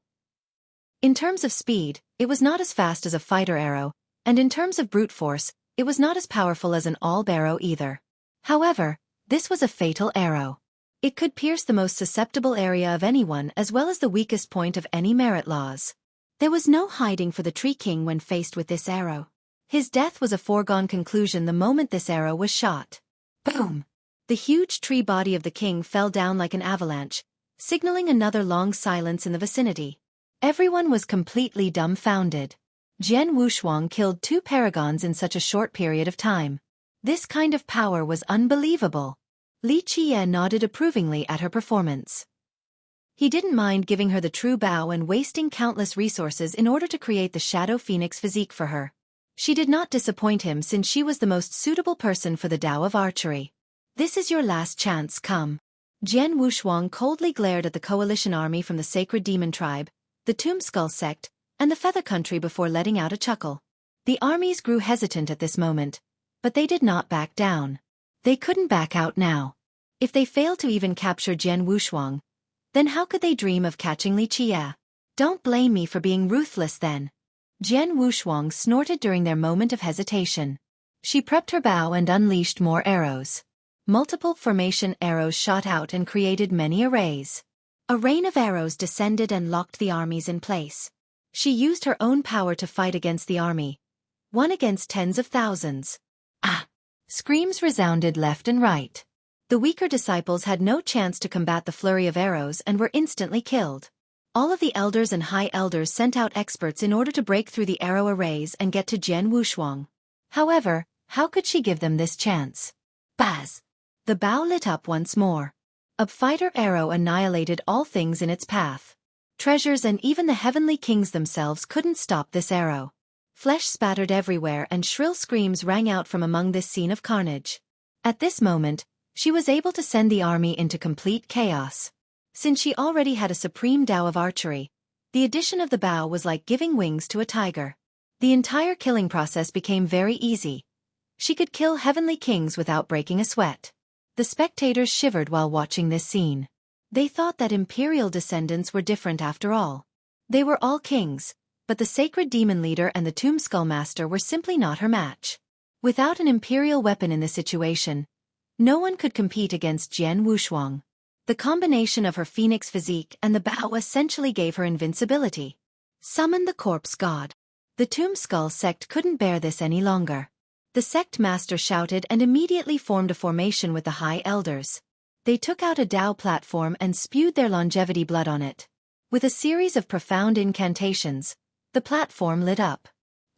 In terms of speed, it was not as fast as a fighter arrow, and in terms of brute force, it was not as powerful as an alb arrow either. However, this was a fatal arrow. It could pierce the most susceptible area of anyone as well as the weakest point of any merit laws. There was no hiding for the tree king when faced with this arrow. His death was a foregone conclusion the moment this arrow was shot. Boom! The huge tree body of the king fell down like an avalanche, signaling another long silence in the vicinity. Everyone was completely dumbfounded. Jian Wushuang killed 2 paragons in such a short period of time. This kind of power was unbelievable. Li Qiye nodded approvingly at her performance. He didn't mind giving her the true bow and wasting countless resources in order to create the Shadow Phoenix physique for her. She did not disappoint him since she was the most suitable person for the Tao of archery. This is your last chance, come. Jian Wushuang coldly glared at the coalition army from the Sacred Demon Tribe, the Tomb Skull Sect, and the Feather Country before letting out a chuckle. The armies grew hesitant at this moment, but they did not back down. They couldn't back out now. If they failed to even capture Jian Wushuang, then how could they dream of catching Li Qiye? Don't blame me for being ruthless then. Jian Wushuang snorted during their moment of hesitation. She prepped her bow and unleashed more arrows. Multiple formation arrows shot out and created many arrays. A rain of arrows descended and locked the armies in place. She used her own power to fight against the army. One against tens of thousands. Screams resounded left and right. The weaker disciples had no chance to combat the flurry of arrows and were instantly killed. All of the elders and high elders sent out experts in order to break through the arrow arrays and get to Jian Wushuang. However, how could she give them this chance? Baz! The bow lit up once more. A fighter arrow annihilated all things in its path. Treasures and even the heavenly kings themselves couldn't stop this arrow. Flesh spattered everywhere and shrill screams rang out from among this scene of carnage. At this moment, she was able to send the army into complete chaos. Since she already had a supreme Tao of archery, The addition of the bow was like giving wings to a tiger. The entire killing process became very easy. She could kill heavenly kings without breaking a sweat. The spectators shivered while watching this scene. They thought that imperial descendants were different after all. They were all kings, but the sacred demon leader and the tomb skull master were simply not her match. Without an imperial weapon in this situation, no one could compete against Jian Wushuang. The combination of her phoenix physique and the bow essentially gave her invincibility. Summon the corpse god. The tomb skull sect couldn't bear this any longer. The sect master shouted and immediately formed a formation with the high elders. They took out a Dao platform and spewed their longevity blood on it. With a series of profound incantations, the platform lit up.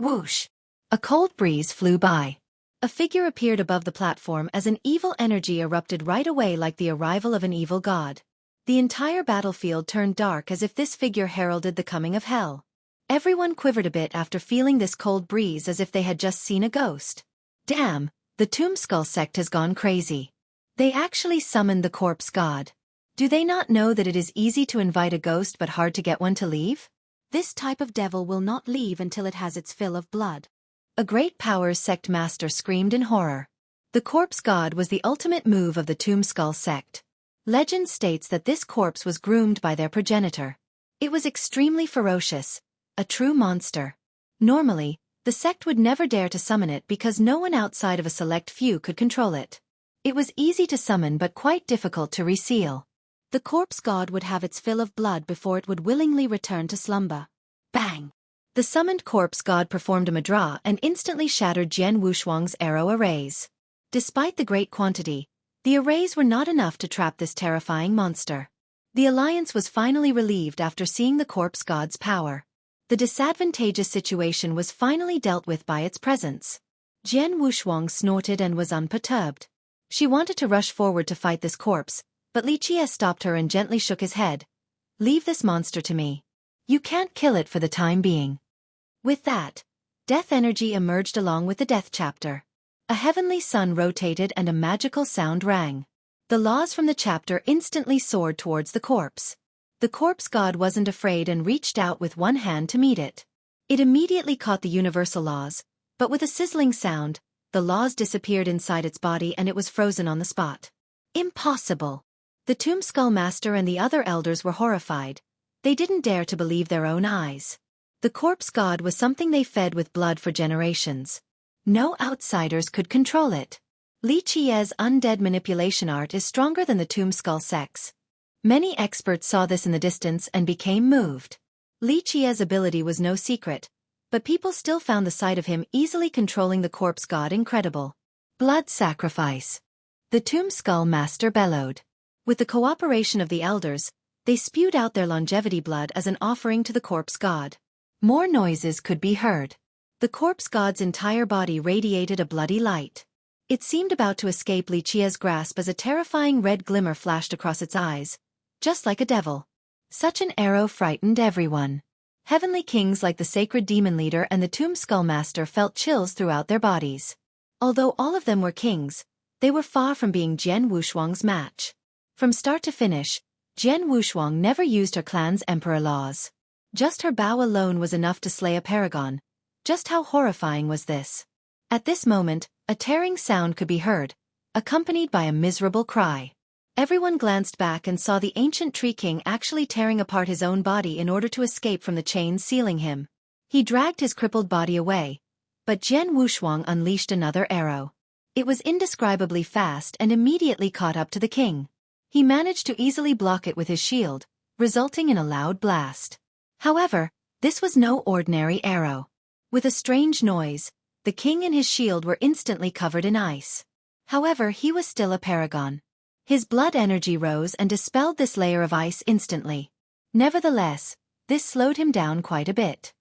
Whoosh! A cold breeze flew by. A figure appeared above the platform as an evil energy erupted right away like the arrival of an evil god. The entire battlefield turned dark as if this figure heralded the coming of hell. Everyone quivered a bit after feeling this cold breeze as if they had just seen a ghost. Damn, the Tomb Skull sect has gone crazy. They actually summoned the corpse god. Do they not know that it is easy to invite a ghost but hard to get one to leave? This type of devil will not leave until it has its fill of blood. A great powers sect master screamed in horror. The corpse god was the ultimate move of the Tomb Skull sect. Legend states that this corpse was groomed by their progenitor. It was extremely ferocious, a true monster. Normally, the sect would never dare to summon it because no one outside of a select few could control it. It was easy to summon but quite difficult to reseal. The corpse god would have its fill of blood before it would willingly return to slumber. Bang! The summoned corpse god performed a madra and instantly shattered Jian Wushuang's arrow arrays. Despite the great quantity, the arrays were not enough to trap this terrifying monster. The alliance was finally relieved after seeing the corpse god's power. The disadvantageous situation was finally dealt with by its presence. Jian Wushuang snorted and was unperturbed. She wanted to rush forward to fight this corpse, but Li Qie stopped her and gently shook his head. Leave this monster to me. You can't kill it for the time being. With that, death energy emerged along with the death chapter. A heavenly sun rotated and a magical sound rang. The laws from the chapter instantly soared towards the corpse. The corpse god wasn't afraid and reached out with one hand to meet it. It immediately caught the universal laws, but with a sizzling sound, the laws disappeared inside its body and it was frozen on the spot. Impossible! The Tomb Skull Master and the other elders were horrified. They didn't dare to believe their own eyes. The corpse god was something they fed with blood for generations. No outsiders could control it. Li Qie's undead manipulation art is stronger than the Tomb Skull sect's. Many experts saw this in the distance and became moved. Li Qie's ability was no secret, but people still found the sight of him easily controlling the corpse god incredible. Blood sacrifice. The Tomb Skull Master bellowed. With the cooperation of the elders, they spewed out their longevity blood as an offering to the corpse god. More noises could be heard. The corpse god's entire body radiated a bloody light. It seemed about to escape Li Qie's grasp as a terrifying red glimmer flashed across its eyes, just like a devil. Such an arrow frightened everyone. Heavenly kings like the sacred demon leader and the Tomb Skull Master felt chills throughout their bodies. Although all of them were kings, they were far from being Jian Wushuang's match. From start to finish, Jian Wushuang never used her clan's emperor laws. Just her bow alone was enough to slay a paragon. Just how horrifying was this? At this moment, a tearing sound could be heard, accompanied by a miserable cry. Everyone glanced back and saw the ancient tree king actually tearing apart his own body in order to escape from the chains sealing him. He dragged his crippled body away, but Jian Wushuang unleashed another arrow. It was indescribably fast and immediately caught up to the king. He managed to easily block it with his shield, resulting in a loud blast. However, this was no ordinary arrow. With a strange noise, the king and his shield were instantly covered in ice. However, he was still a paragon. His blood energy rose and dispelled this layer of ice instantly. Nevertheless, this slowed him down quite a bit.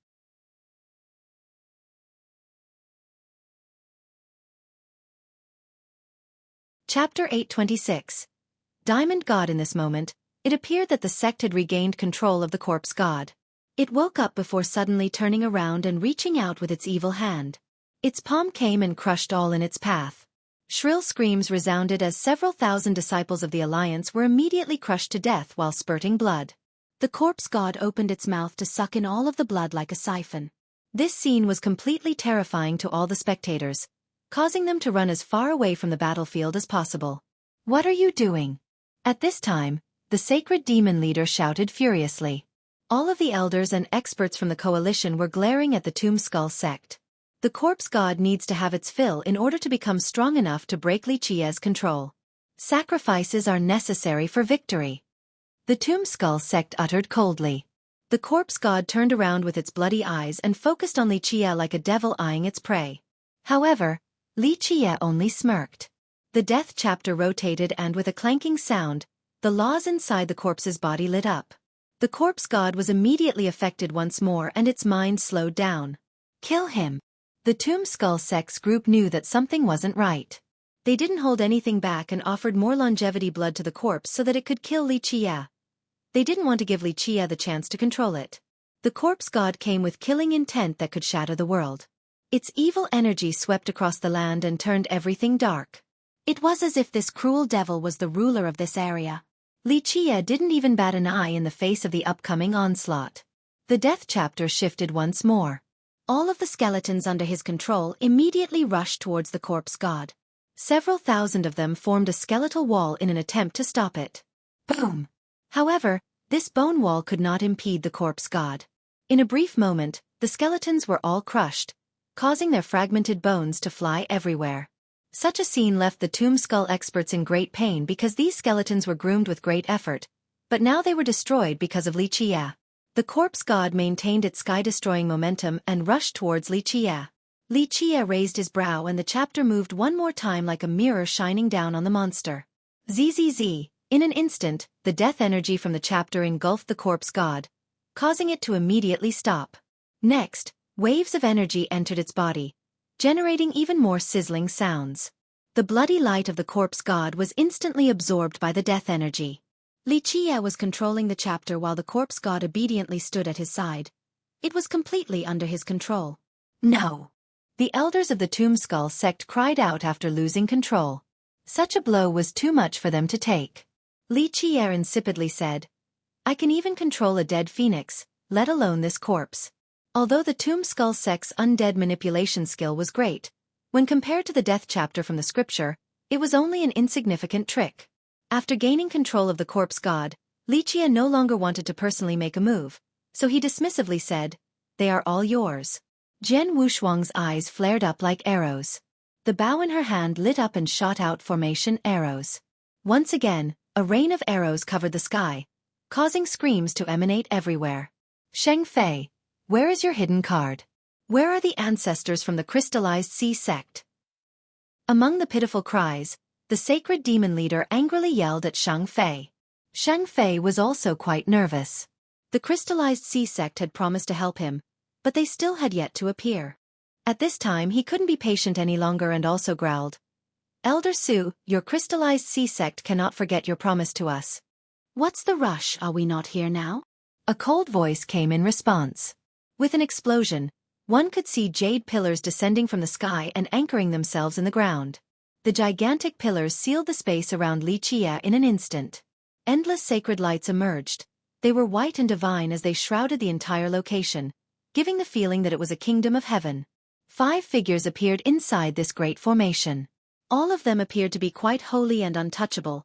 Chapter 826. Diamond God. In this moment, it appeared that the sect had regained control of the corpse god. It woke up before suddenly turning around and reaching out with its evil hand. Its palm came and crushed all in its path. Shrill screams resounded as several thousand disciples of the Alliance were immediately crushed to death while spurting blood. The corpse god opened its mouth to suck in all of the blood like a siphon. This scene was completely terrifying to all the spectators, causing them to run as far away from the battlefield as possible. "What are you doing?" At this time, the sacred demon leader shouted furiously. All of the elders and experts from the coalition were glaring at the Tomb Skull sect. The corpse god needs to have its fill in order to become strong enough to break Li Qia's control. Sacrifices are necessary for victory, the Tomb Skull sect uttered coldly. The corpse god turned around with its bloody eyes and focused on Li Qia like a devil eyeing its prey. However, Li Qia only smirked. The death chapter rotated and with a clanking sound, the laws inside the corpse's body lit up. The corpse god was immediately affected once more and its mind slowed down. "Kill him." The Tomb Skull sect's group knew that something wasn't right. They didn't hold anything back and offered more longevity blood to the corpse so that it could kill Li Qia. They didn't want to give Li Qia the chance to control it. The corpse god came with killing intent that could shatter the world. Its evil energy swept across the land and turned everything dark. It was as if this cruel devil was the ruler of this area. Li Qia didn't even bat an eye in the face of the upcoming onslaught. The death chapter shifted once more. All of the skeletons under his control immediately rushed towards the corpse god. Several thousand of them formed a skeletal wall in an attempt to stop it. Boom! However, this bone wall could not impede the corpse god. In a brief moment, the skeletons were all crushed, causing their fragmented bones to fly everywhere. Such a scene left the Tomb Skull experts in great pain because these skeletons were groomed with great effort, but now they were destroyed because of Li Qia. The corpse god maintained its sky-destroying momentum and rushed towards Li Qia. Li Qia raised his brow and the chapter moved one more time like a mirror shining down on the monster. Zzz. In an instant, the death energy from the chapter engulfed the corpse god, causing it to immediately stop. Next, waves of energy entered its body, generating even more sizzling sounds. The bloody light of the corpse god was instantly absorbed by the death energy. Li Qia was controlling the chapter while the corpse god obediently stood at his side. It was completely under his control. No! The elders of the Tomb Skull sect cried out after losing control. Such a blow was too much for them to take. Li Qia insipidly said, "I can even control a dead phoenix, let alone this corpse." Although the Tomb Skull sect's undead manipulation skill was great, when compared to the death chapter from the scripture, it was only an insignificant trick. After gaining control of the corpse god, Li Qia no longer wanted to personally make a move, so he dismissively said, "They are all yours." Jian Wushuang's eyes flared up like arrows. The bow in her hand lit up and shot out formation arrows. Once again, a rain of arrows covered the sky, causing screams to emanate everywhere. "Sheng Fei, where is your hidden card? Where are the ancestors from the crystallized sea sect?" Among the pitiful cries, the sacred demon leader angrily yelled at Sheng Fei. Sheng Fei was also quite nervous. The crystallized sea sect had promised to help him, but they still had yet to appear. At this time he couldn't be patient any longer and also growled, "Elder Su, your crystallized sea sect cannot forget your promise to us." "What's the rush, are we not here now?" A cold voice came in response. With an explosion, one could see jade pillars descending from the sky and anchoring themselves in the ground. The gigantic pillars sealed the space around Li Qia in an instant. Endless sacred lights emerged. They were white and divine as they shrouded the entire location, giving the feeling that it was a kingdom of heaven. 5 figures appeared inside this great formation. All of them appeared to be quite holy and untouchable,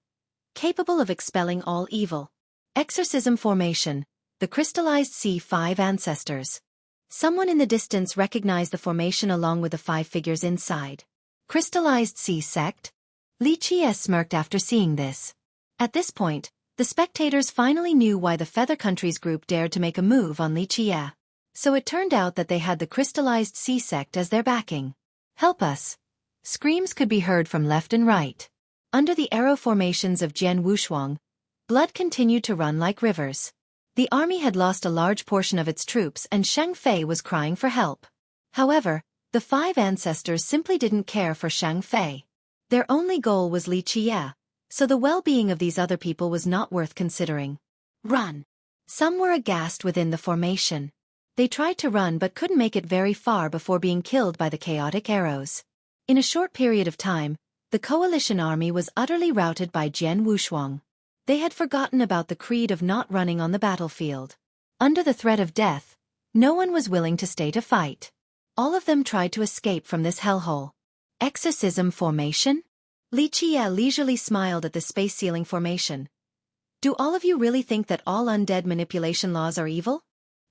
capable of expelling all evil. Exorcism formation, the crystallized sea 5 ancestors. Someone in the distance recognized the formation along with the 5 figures inside. Crystallized sea sect? Li Qia smirked after seeing this. At this point, the spectators finally knew why the Feather Countries group dared to make a move on Li Qia. So it turned out that they had the crystallized sea sect as their backing. "Help us!" Screams could be heard from left and right. Under the arrow formations of Jian Wushuang, blood continued to run like rivers. The army had lost a large portion of its troops and Sheng Fei was crying for help. However, the 5 ancestors simply didn't care for Sheng Fei. Their only goal was Li Qia, so the well-being of these other people was not worth considering. "Run!" Some were aghast within the formation. They tried to run but couldn't make it very far before being killed by the chaotic arrows. In a short period of time, the coalition army was utterly routed by Jian Wushuang. They had forgotten about the creed of not running on the battlefield. Under the threat of death, no one was willing to stay to fight. All of them tried to escape from this hellhole. Exorcism formation? Li Qie leisurely smiled at the space-sealing formation. Do all of you really think that all undead manipulation laws are evil?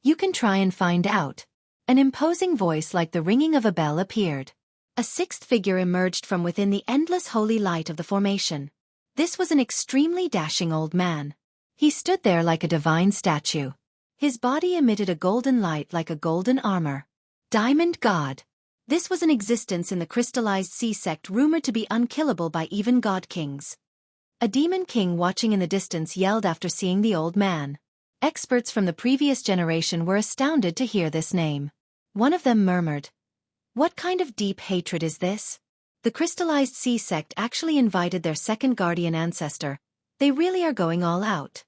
You can try and find out. An imposing voice like the ringing of a bell appeared. A sixth figure emerged from within the endless holy light of the formation. This was an extremely dashing old man. He stood there like a divine statue. His body emitted a golden light like a golden armor. Diamond God. This was an existence in the crystallized sea sect rumored to be unkillable by even god kings. A demon king watching in the distance yelled after seeing the old man. Experts from the previous generation were astounded to hear this name. One of them murmured, "What kind of deep hatred is this?" The crystallized sea sect actually invited their second guardian ancestor. They really are going all out.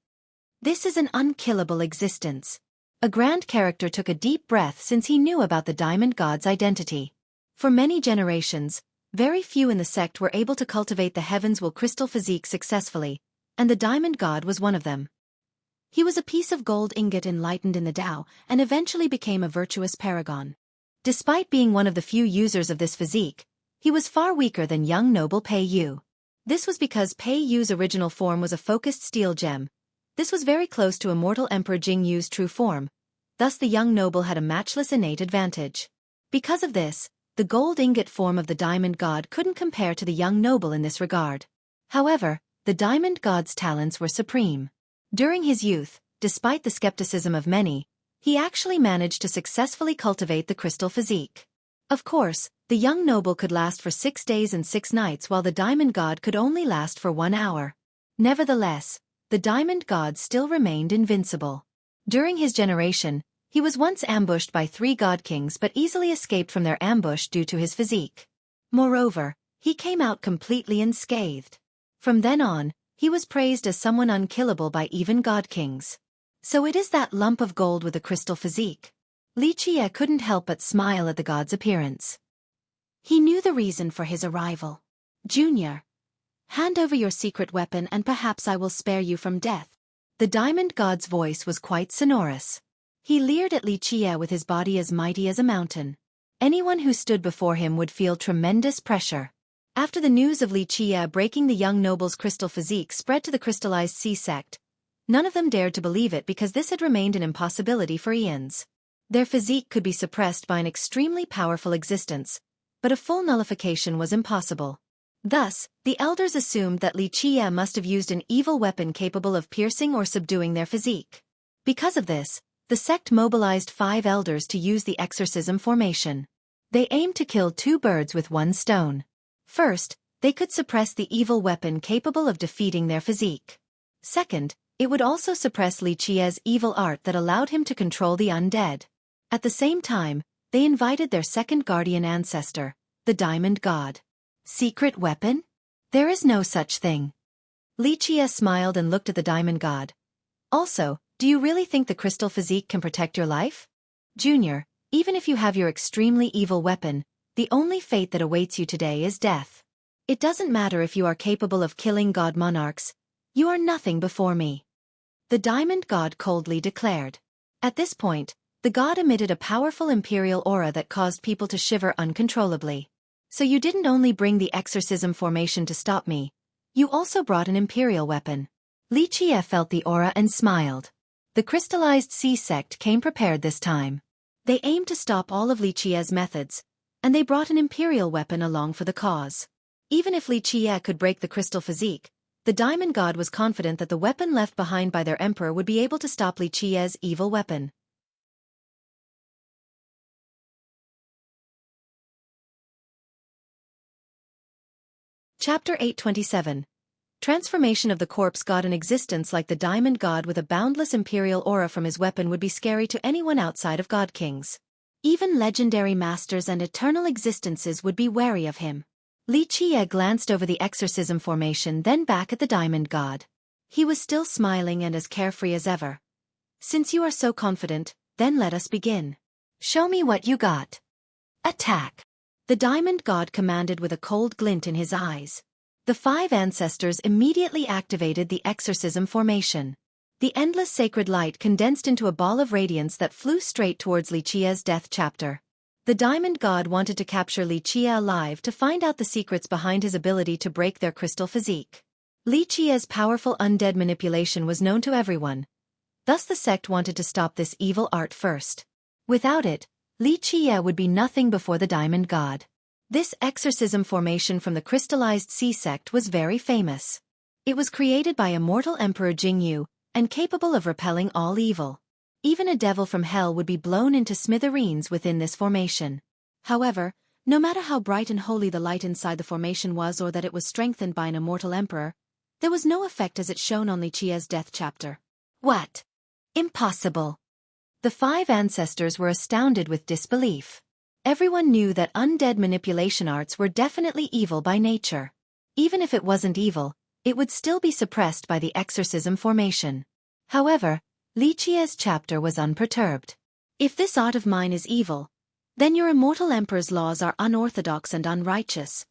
This is an unkillable existence. A grand character took a deep breath since he knew about the Diamond God's identity. For many generations, very few in the sect were able to cultivate the heavens will crystal physique successfully, and the Diamond God was one of them. He was a piece of gold ingot enlightened in the Tao and eventually became a virtuous paragon. Despite being one of the few users of this physique, he was far weaker than young noble Pei Yu. This was because Pei Yu's original form was a focused steel gem. This was very close to immortal Emperor Jing Yu's true form, thus the young noble had a matchless innate advantage. Because of this, the gold ingot form of the Diamond God couldn't compare to the young noble in this regard. However, the Diamond God's talents were supreme. During his youth, despite the skepticism of many, he actually managed to successfully cultivate the crystal physique. Of course, the young noble could last for 6 days and 6 nights while the Diamond God could only last for 1 hour. Nevertheless, the Diamond God still remained invincible. During his generation, he was once ambushed by 3 god kings but easily escaped from their ambush due to his physique. Moreover, he came out completely unscathed. From then on, he was praised as someone unkillable by even god kings. So it is that lump of gold with a crystal physique. Li Qie couldn't help but smile at the god's appearance. He knew the reason for his arrival. "Junior, hand over your secret weapon and perhaps I will spare you from death." The Diamond God's voice was quite sonorous. He leered at Li Qie with his body as mighty as a mountain. Anyone who stood before him would feel tremendous pressure. After the news of Li Qie breaking the young noble's crystal physique spread to the crystallized sea sect, none of them dared to believe it because this had remained an impossibility for eons. Their physique could be suppressed by an extremely powerful existence, but a full nullification was impossible. Thus, the elders assumed that Li Qie must have used an evil weapon capable of piercing or subduing their physique. Because of this, the sect mobilized 5 elders to use the exorcism formation. They aimed to kill 2 birds with 1 stone. First, they could suppress the evil weapon capable of defeating their physique. Second, it would also suppress Li Qie's evil art that allowed him to control the undead. At the same time, they invited their second guardian ancestor, the Diamond God. Secret weapon? There is no such thing. Li Qie smiled and looked at the Diamond God. Also, do you really think the crystal physique can protect your life? Junior, even if you have your extremely evil weapon, the only fate that awaits you today is death. It doesn't matter if you are capable of killing god monarchs, you are nothing before me. The Diamond God coldly declared. At this point, the god emitted a powerful imperial aura that caused people to shiver uncontrollably. So you didn't only bring the exorcism formation to stop me, you also brought an imperial weapon. Li Qie felt the aura and smiled. The crystallized sea sect came prepared this time. They aimed to stop all of Li Qie's methods, and they brought an imperial weapon along for the cause. Even if Li Qie could break the crystal physique, the Diamond God was confident that the weapon left behind by their emperor would be able to stop Li Qie's evil weapon. Chapter 827. Transformation of the corpse god. An existence like the Diamond God with a boundless imperial aura from his weapon would be scary to anyone outside of god kings. Even legendary masters and eternal existences would be wary of him. Li Qie glanced over the exorcism formation then back at the Diamond God. He was still smiling and as carefree as ever. Since you are so confident, then let us begin. Show me what you got. Attack. The Diamond God commanded with a cold glint in his eyes. The 5 ancestors immediately activated the exorcism formation. The endless sacred light condensed into a ball of radiance that flew straight towards Liqia's death chapter. The diamond god wanted to capture Liqia alive to find out the secrets behind his ability to break their crystal physique. Liqia's powerful undead manipulation was known to everyone. Thus the sect wanted to stop this evil art first. Without it, Liqia would be nothing before the diamond god. This exorcism formation from the crystallized sea sect was very famous. It was created by immortal Emperor Jingyu, and capable of repelling all evil. Even a devil from hell would be blown into smithereens within this formation. However, no matter how bright and holy the light inside the formation was or that it was strengthened by an immortal emperor, there was no effect as it shone on Liqia's death chapter. What? Impossible! The 5 ancestors were astounded with disbelief. Everyone knew that undead manipulation arts were definitely evil by nature. Even if it wasn't evil, it would still be suppressed by the exorcism formation. However, Liqia's chapter was unperturbed. If this art of mine is evil, then your immortal emperor's laws are unorthodox and unrighteous.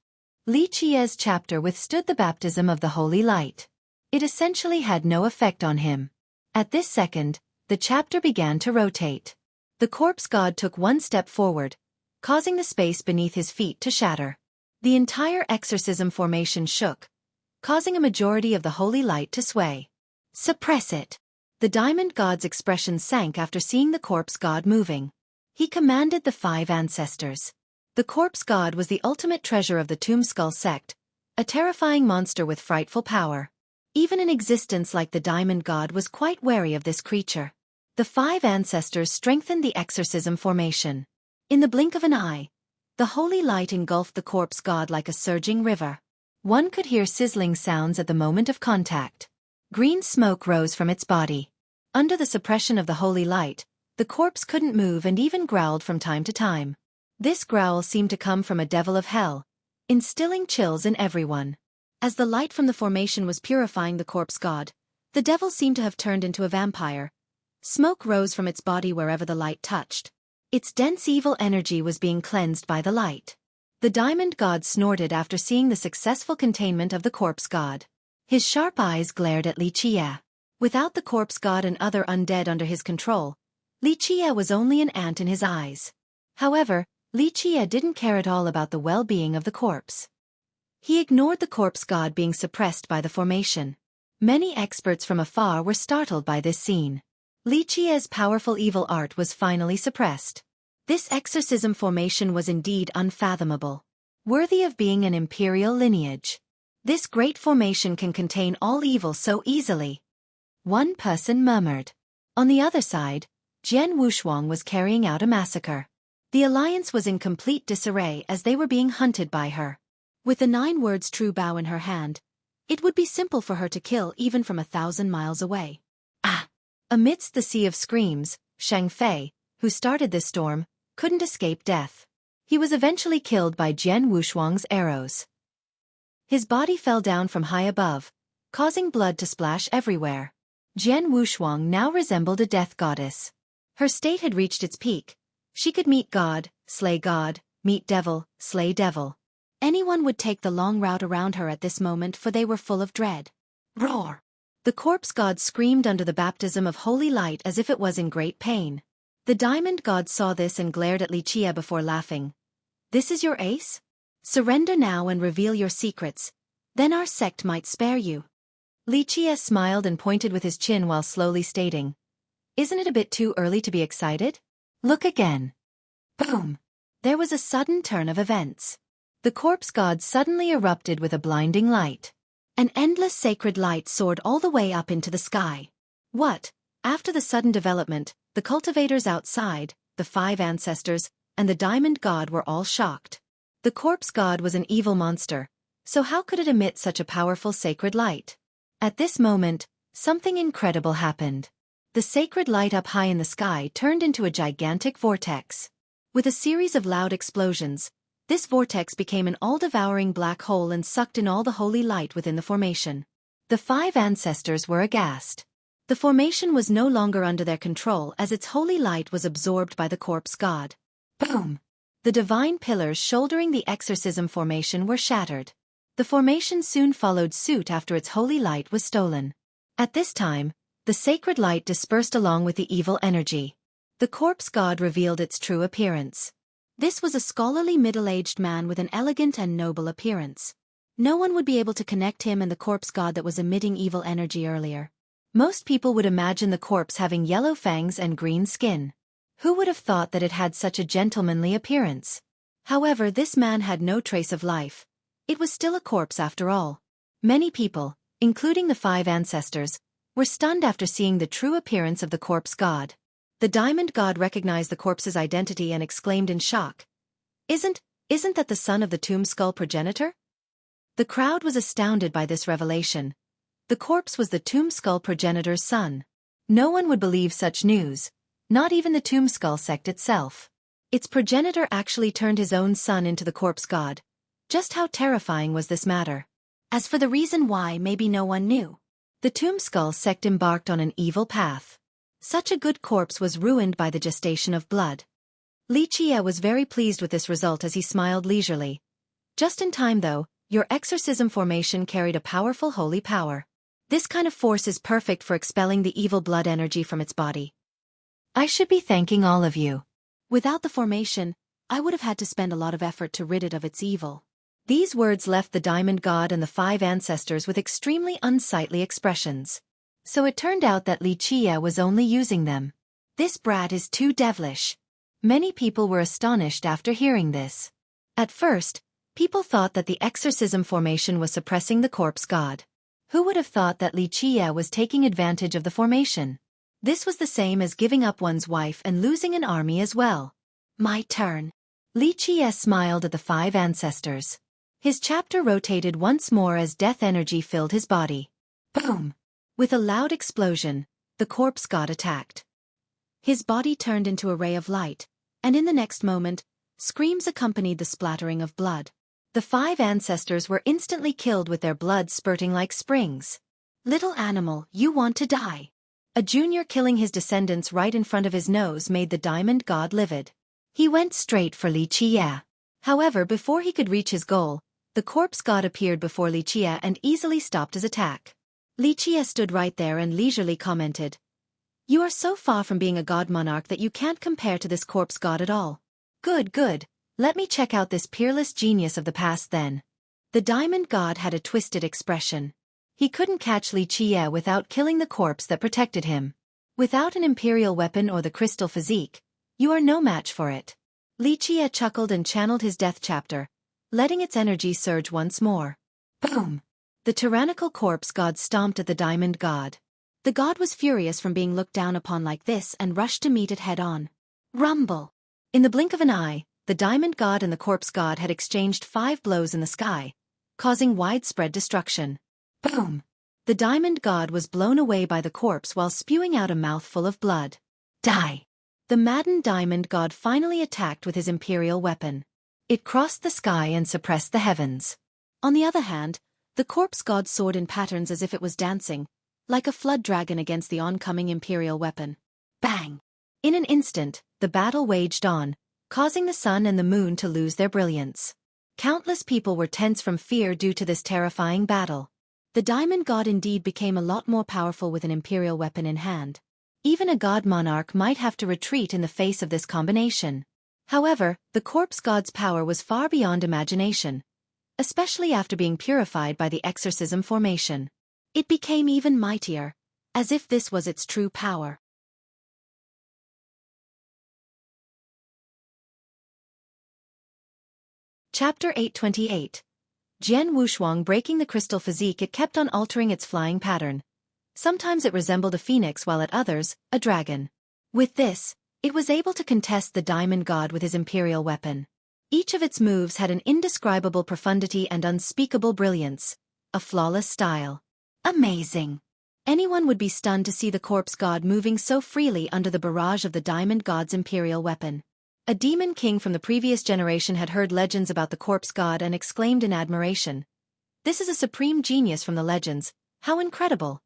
Liqia's chapter withstood the baptism of the holy light. It essentially had no effect on him. At this second, the chapter began to rotate. The corpse god took one step forward, causing the space beneath his feet to shatter. The entire exorcism formation shook, causing a majority of the holy light to sway. Suppress it! The diamond god's expression sank after seeing the corpse god moving. He commanded the 5 ancestors. The corpse god was the ultimate treasure of the Tombskull sect, a terrifying monster with frightful power. Even an existence like the diamond god was quite wary of this creature. The 5 ancestors strengthened the exorcism formation. In the blink of an eye, the holy light engulfed the corpse god like a surging river. One could hear sizzling sounds at the moment of contact. Green smoke rose from its body. Under the suppression of the holy light, the corpse couldn't move and even growled from time to time. This growl seemed to come from a devil of hell, instilling chills in everyone. As the light from the formation was purifying the corpse god, the devil seemed to have turned into a vampire. Smoke rose from its body wherever the light touched. Its dense evil energy was being cleansed by the light. The diamond god snorted after seeing the successful containment of the corpse god. His sharp eyes glared at Liqia. Without the corpse god and other undead under his control, Liqia was only an ant in his eyes. However, Liqia didn't care at all about the well-being of the corpse. He ignored the corpse god being suppressed by the formation. Many experts from afar were startled by this scene. Liqia's powerful evil art was finally suppressed. This exorcism formation was indeed unfathomable. Worthy of being an imperial lineage. This great formation can contain all evil so easily. One person murmured. On the other side, Jian Wushuang was carrying out a massacre. The alliance was in complete disarray as they were being hunted by her. With the 9 words true bow in her hand, it would be simple for her to kill even from 1,000 miles away. Ah! Amidst the sea of screams, Shang Fei, who started this storm, couldn't escape death. He was eventually killed by Jian Wushuang's arrows. His body fell down from high above, causing blood to splash everywhere. Jian Wushuang now resembled a death goddess. Her state had reached its peak. She could meet God, slay God, meet devil, slay devil. Anyone would take the long route around her at this moment, for they were full of dread. Roar! The corpse god screamed under the baptism of holy light as if it was in great pain. The diamond god saw this and glared at Liqia before laughing. This is your ace? Surrender now and reveal your secrets. Then our sect might spare you. Liqia smiled and pointed with his chin while slowly stating, "Isn't it a bit too early to be excited? Look again." Boom! There was a sudden turn of events. The corpse god suddenly erupted with a blinding light. An endless sacred light soared all the way up into the sky. What? After the sudden development, the cultivators outside, the 5 ancestors, and the diamond god were all shocked. The corpse god was an evil monster, so how could it emit such a powerful sacred light? At this moment, something incredible happened. The sacred light up high in the sky turned into a gigantic vortex. With a series of loud explosions, this vortex became an all-devouring black hole and sucked in all the holy light within the formation. The 5 ancestors were aghast. The formation was no longer under their control as its holy light was absorbed by the corpse god. Boom! The divine pillars shouldering the exorcism formation were shattered. The formation soon followed suit after its holy light was stolen. At this time, the sacred light dispersed along with the evil energy. The corpse god revealed its true appearance. This was a scholarly middle-aged man with an elegant and noble appearance. No one would be able to connect him and the corpse god that was emitting evil energy earlier. Most people would imagine the corpse having yellow fangs and green skin. Who would have thought that it had such a gentlemanly appearance? However, this man had no trace of life. It was still a corpse after all. Many people, including the 5 ancestors, were stunned after seeing the true appearance of the corpse god. The diamond god recognized the corpse's identity and exclaimed in shock, Isn't that the son of the tomb skull progenitor? The crowd was astounded by this revelation. The corpse was the tomb skull progenitor's son. No one would believe such news, not even the tomb skull sect itself. Its progenitor actually turned his own son into the corpse god. Just how terrifying was this matter? As for the reason why, maybe no one knew. The tomb skull sect embarked on an evil path. Such a good corpse was ruined by the gestation of blood. Xueqi was very pleased with this result as he smiled leisurely. Just in time though, your exorcism formation carried a powerful holy power. This kind of force is perfect for expelling the evil blood energy from its body. I should be thanking all of you. Without the formation, I would have had to spend a lot of effort to rid it of its evil. These words left the diamond god and the 5 ancestors with extremely unsightly expressions. So it turned out that Xueqi was only using them. This brat is too devilish. Many people were astonished after hearing this. At first, people thought that the exorcism formation was suppressing the corpse god. Who would have thought that Xueqi was taking advantage of the formation? This was the same as giving up one's wife and losing an army as well. My turn. Xueqi smiled at the 5 ancestors. His chapter rotated once more as death energy filled his body. Boom! With a loud explosion, the corpse god attacked. His body turned into a ray of light, and in the next moment, screams accompanied the splattering of blood. The 5 ancestors were instantly killed with their blood spurting like springs. Little animal, you want to die. A junior killing his descendants right in front of his nose made the diamond god livid. He went straight for Xueqi. However, before he could reach his goal, the corpse god appeared before Xueqi and easily stopped his attack. Xueqi stood right there and leisurely commented, You are so far from being a god monarch that you can't compare to this corpse god at all. Good, good. Let me check out this peerless genius of the past then. The diamond god had a twisted expression. He couldn't catch Xueqi without killing the corpse that protected him. Without an imperial weapon or the crystal physique, you are no match for it. Xueqi chuckled and channeled his death chapter, letting its energy surge once more. Boom! The tyrannical corpse god stomped at the diamond god. The god was furious from being looked down upon like this and rushed to meet it head-on. Rumble! In the blink of an eye, the diamond god and the corpse god had exchanged 5 blows in the sky, causing widespread destruction. Boom! The diamond god was blown away by the corpse while spewing out a mouthful of blood. Die! The maddened diamond god finally attacked with his imperial weapon. It crossed the sky and suppressed the heavens. On the other hand, the corpse god soared in patterns as if it was dancing, like a flood dragon against the oncoming imperial weapon. Bang! In an instant, the battle waged on, causing the sun and the moon to lose their brilliance. Countless people were tense from fear due to this terrifying battle. The diamond god indeed became a lot more powerful with an imperial weapon in hand. Even a god monarch might have to retreat in the face of this combination. However, the corpse god's power was far beyond imagination, especially after being purified by the exorcism formation. It became even mightier, as if this was its true power. Chapter 828. Jian Wushuang breaking the crystal physique. It kept on altering its flying pattern. Sometimes it resembled a phoenix while at others, a dragon. With this, it was able to contest the diamond god with his imperial weapon. Each of its moves had an indescribable profundity and unspeakable brilliance, a flawless style. Amazing! Anyone would be stunned to see the corpse god moving so freely under the barrage of the diamond god's imperial weapon. A demon king from the previous generation had heard legends about the corpse god and exclaimed in admiration. This is a supreme genius from the legends, how incredible!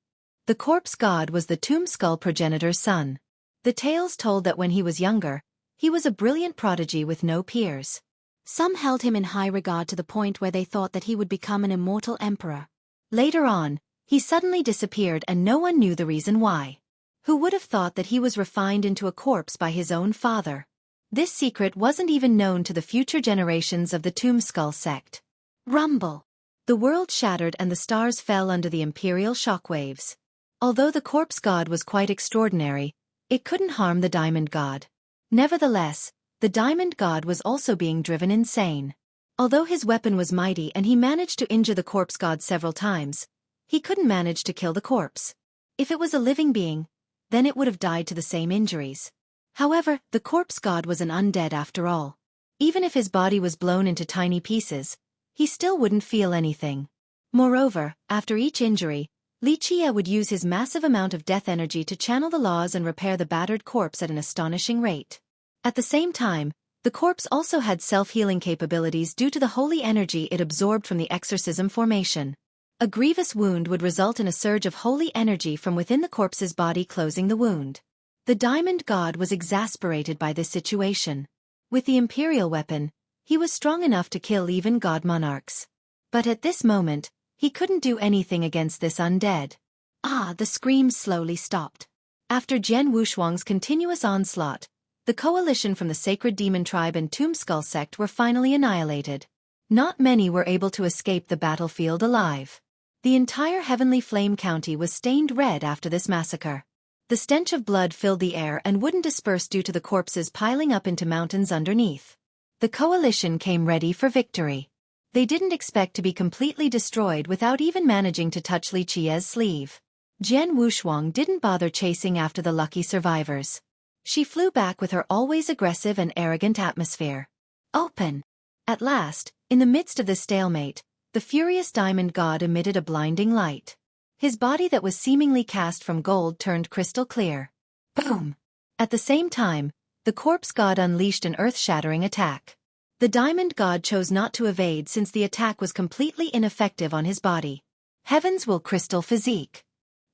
The corpse god was the tomb skull progenitor's son. The tales told that when he was younger, he was a brilliant prodigy with no peers. Some held him in high regard to the point where they thought that he would become an immortal emperor. Later on, he suddenly disappeared and no one knew the reason why. Who would have thought that he was refined into a corpse by his own father? This secret wasn't even known to the future generations of the Tombskull sect. Rumble. The world shattered and the stars fell under the imperial shockwaves. Although the corpse god was quite extraordinary, it couldn't harm the diamond god. Nevertheless, the diamond god was also being driven insane. Although his weapon was mighty and he managed to injure the corpse god several times, he couldn't manage to kill the corpse. If it was a living being, then it would have died to the same injuries. However, the corpse god was an undead after all. Even if his body was blown into tiny pieces, he still wouldn't feel anything. Moreover, after each injury, Xueqi would use his massive amount of death energy to channel the laws and repair the battered corpse at an astonishing rate. At the same time, the corpse also had self-healing capabilities due to the holy energy it absorbed from the exorcism formation. A grievous wound would result in a surge of holy energy from within the corpse's body closing the wound. The diamond god was exasperated by this situation. With the imperial weapon, he was strong enough to kill even god monarchs. But at this moment, he couldn't do anything against this undead. The screams slowly stopped. After Jian Wushuang's continuous onslaught, the coalition from the Sacred Demon Tribe and Tombskull sect were finally annihilated. Not many were able to escape the battlefield alive. The entire Heavenly Flame County was stained red after this massacre. The stench of blood filled the air and wouldn't disperse due to the corpses piling up into mountains underneath. The coalition came ready for victory. They didn't expect to be completely destroyed without even managing to touch Xueqi's sleeve. Jian Wushuang didn't bother chasing after the lucky survivors. She flew back with her always aggressive and arrogant atmosphere. Open. At last, in the midst of this stalemate, the furious diamond god emitted a blinding light. His body that was seemingly cast from gold turned crystal clear. Boom! At the same time, the corpse god unleashed an earth-shattering attack. The diamond god chose not to evade since the attack was completely ineffective on his body. Heavens will crystal physique.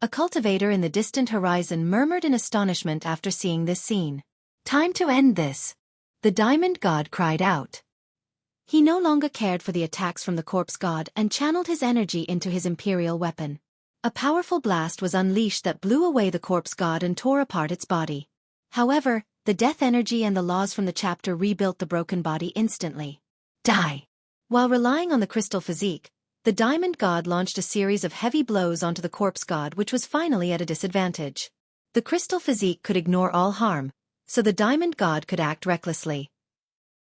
A cultivator in the distant horizon murmured in astonishment after seeing this scene. Time to end this. The diamond god cried out. He no longer cared for the attacks from the corpse god and channeled his energy into his imperial weapon. A powerful blast was unleashed that blew away the corpse god and tore apart its body. However, the death energy and the laws from the chapter rebuilt the broken body instantly. Die! While relying on the crystal physique, the diamond god launched a series of heavy blows onto the corpse god which was finally at a disadvantage. The crystal physique could ignore all harm, so the diamond god could act recklessly.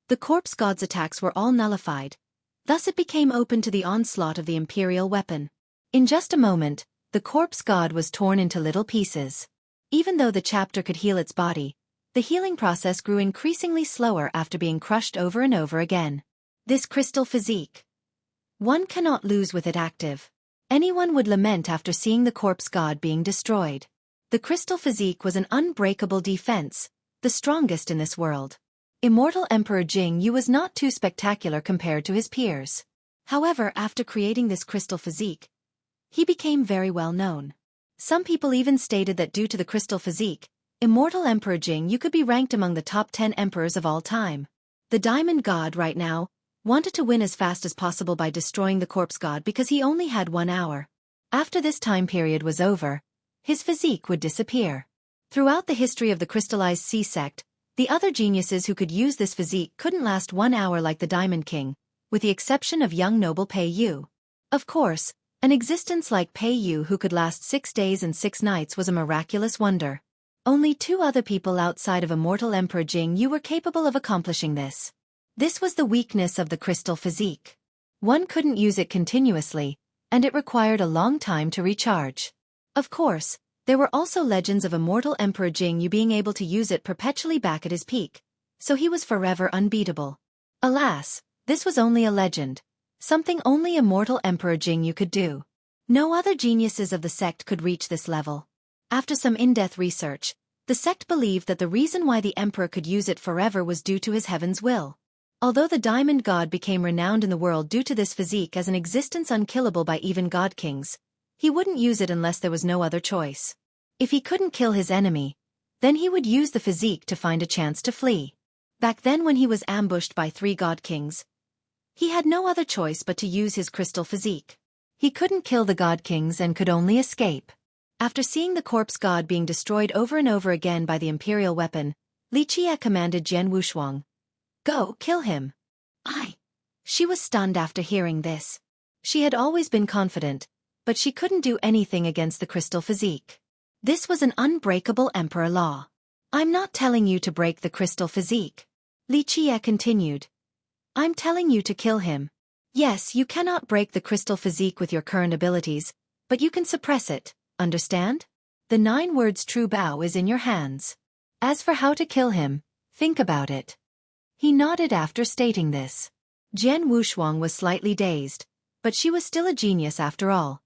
The corpse god's attacks were all nullified. Thus it became open to the onslaught of the imperial weapon. In just a moment, the corpse god was torn into little pieces. Even though the chapter could heal its body, the healing process grew increasingly slower after being crushed over and over again. This crystal physique. One cannot lose with it active. Anyone would lament after seeing the corpse god being destroyed. The crystal physique was an unbreakable defense, the strongest in this world. Immortal Emperor Jing Yu was not too spectacular compared to his peers. However, after creating this crystal physique, he became very well known. Some people even stated that due to the crystal physique, Immortal Emperor Jing Yu could be ranked among the top 10 emperors of all time. The Diamond God right now wanted to win as fast as possible by destroying the corpse god because he only had 1 hour. After this time period was over, his physique would disappear. Throughout the history of the crystallized sea sect, the other geniuses who could use this physique couldn't last 1 hour like the Diamond King, with the exception of young noble Pei Yu. Of course, an existence like Pei Yu who could last 6 days and 6 nights was a miraculous wonder. Only 2 other people outside of Immortal Emperor Jing Yu were capable of accomplishing this. This was the weakness of the crystal physique. One couldn't use it continuously, and it required a long time to recharge. Of course, there were also legends of Immortal Emperor Jing Yu being able to use it perpetually back at his peak, so he was forever unbeatable. Alas, this was only a legend, something only Immortal Emperor Jing Yu could do. No other geniuses of the sect could reach this level. After some in-depth research, the sect believed that the reason why the emperor could use it forever was due to his heaven's will. Although the Diamond God became renowned in the world due to this physique as an existence unkillable by even god kings, he wouldn't use it unless there was no other choice. If he couldn't kill his enemy, then he would use the physique to find a chance to flee. Back then when he was ambushed by 3 god kings, he had no other choice but to use his crystal physique. He couldn't kill the god kings and could only escape. After seeing the corpse god being destroyed over and over again by the imperial weapon, Li Qie commanded Jian Wushuang, "Go, kill him." She was stunned after hearing this. She had always been confident, but she couldn't do anything against the crystal physique. This was an unbreakable emperor law. "I'm not telling you to break the crystal physique," Li Qie continued. "I'm telling you to kill him. Yes, you cannot break the crystal physique with your current abilities, but you can suppress it, understand? The 9 words true Bao is in your hands. As for how to kill him, think about it." He nodded after stating this. Jian Wushuang was slightly dazed, but she was still a genius after all.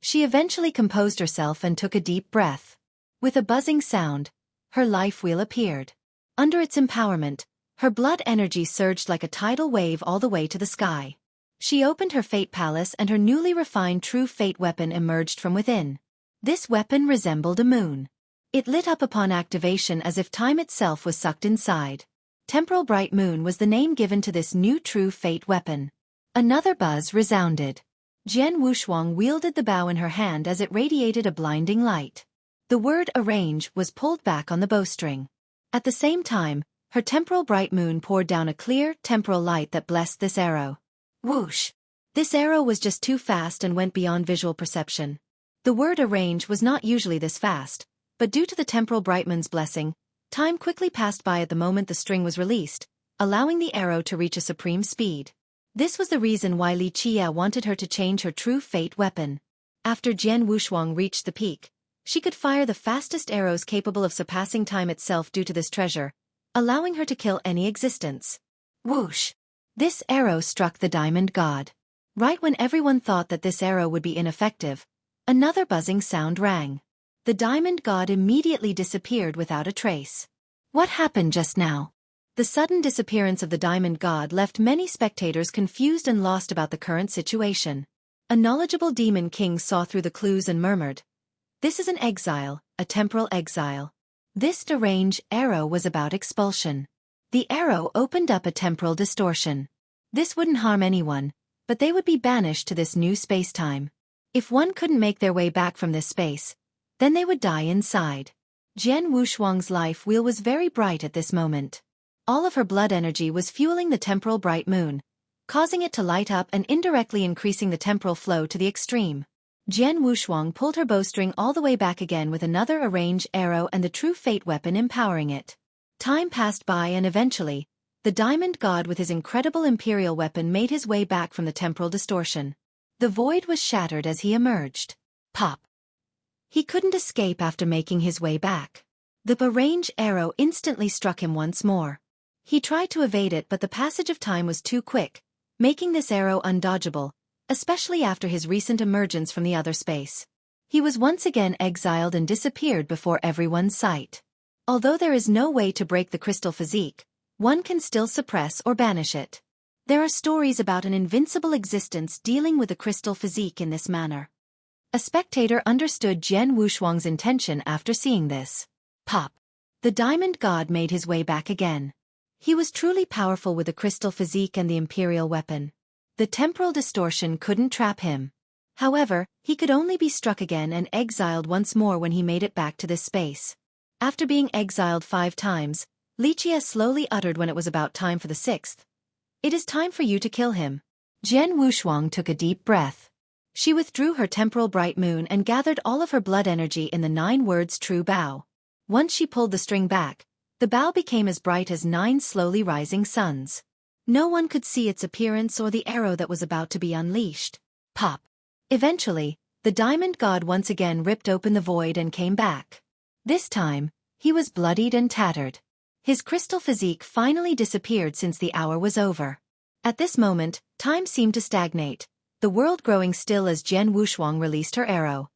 She eventually composed herself and took a deep breath. With a buzzing sound, her life wheel appeared. Under its empowerment, her blood energy surged like a tidal wave all the way to the sky. She opened her fate palace and her newly refined true fate weapon emerged from within. This weapon resembled a moon. It lit up upon activation as if time itself was sucked inside. Temporal Bright Moon was the name given to this new true fate weapon. Another buzz resounded. Jian Wushuang wielded the bow in her hand as it radiated a blinding light. The word arrange was pulled back on the bowstring. At the same time, her temporal bright moon poured down a clear, temporal light that blessed this arrow. Whoosh! This arrow was just too fast and went beyond visual perception. The word arrange was not usually this fast, but due to the temporal bright moon's blessing, time quickly passed by at the moment the string was released, allowing the arrow to reach a supreme speed. This was the reason why Li Qie wanted her to change her true fate weapon. After Jian Wushuang reached the peak, she could fire the fastest arrows capable of surpassing time itself due to this treasure, allowing her to kill any existence. Whoosh! This arrow struck the diamond god. Right when everyone thought that this arrow would be ineffective, another buzzing sound rang. The diamond god immediately disappeared without a trace. What happened just now? The sudden disappearance of the diamond god left many spectators confused and lost about the current situation. A knowledgeable demon king saw through the clues and murmured, "This is an exile, a temporal exile." This deranged arrow was about expulsion. The arrow opened up a temporal distortion. This wouldn't harm anyone, but they would be banished to this new space-time. If one couldn't make their way back from this space, then they would die inside. Jian Wushuang's life wheel was very bright at this moment. All of her blood energy was fueling the temporal bright moon, causing it to light up and indirectly increasing the temporal flow to the extreme. Jian Wushuang pulled her bowstring all the way back again with another arranged arrow and the true fate weapon empowering it. Time passed by and eventually, the diamond god with his incredible imperial weapon made his way back from the temporal distortion. The void was shattered as he emerged. Pop! He couldn't escape after making his way back. The arranged arrow instantly struck him once more. He tried to evade it but the passage of time was too quick, making this arrow undodgeable, especially after his recent emergence from the other space. He was once again exiled and disappeared before everyone's sight. Although there is no way to break the crystal physique, one can still suppress or banish it. There are stories about an invincible existence dealing with the crystal physique in this manner. A spectator understood Jian Wushuang's intention after seeing this. Pop! The diamond god made his way back again. He was truly powerful with the crystal physique and the imperial weapon. The temporal distortion couldn't trap him. However, he could only be struck again and exiled once more when he made it back to this space. After being exiled 5 times, Li Qie slowly uttered when it was about time for the 6th. "It is time for you to kill him." Jian Wushuang took a deep breath. She withdrew her temporal bright moon and gathered all of her blood energy in the 9 words true bow. Once she pulled the string back, the bow became as bright as 9 slowly rising suns. No one could see its appearance or the arrow that was about to be unleashed. Pop! Eventually, the diamond god once again ripped open the void and came back. This time, he was bloodied and tattered. His crystal physique finally disappeared since the hour was over. At this moment, time seemed to stagnate, the world growing still as Jian Wushuang released her arrow.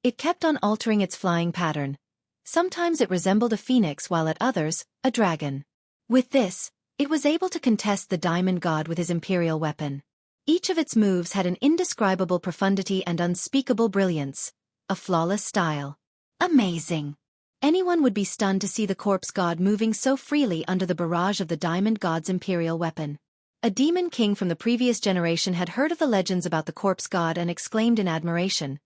It kept on altering its flying pattern. Sometimes it resembled a phoenix while at others, a dragon. With this, it was able to contest the diamond god with his imperial weapon. Each of its moves had an indescribable profundity and unspeakable brilliance, a flawless style. Amazing! Anyone would be stunned to see the corpse god moving so freely under the barrage of the diamond god's imperial weapon. A demon king from the previous generation had heard of the legends about the corpse god and exclaimed in admiration,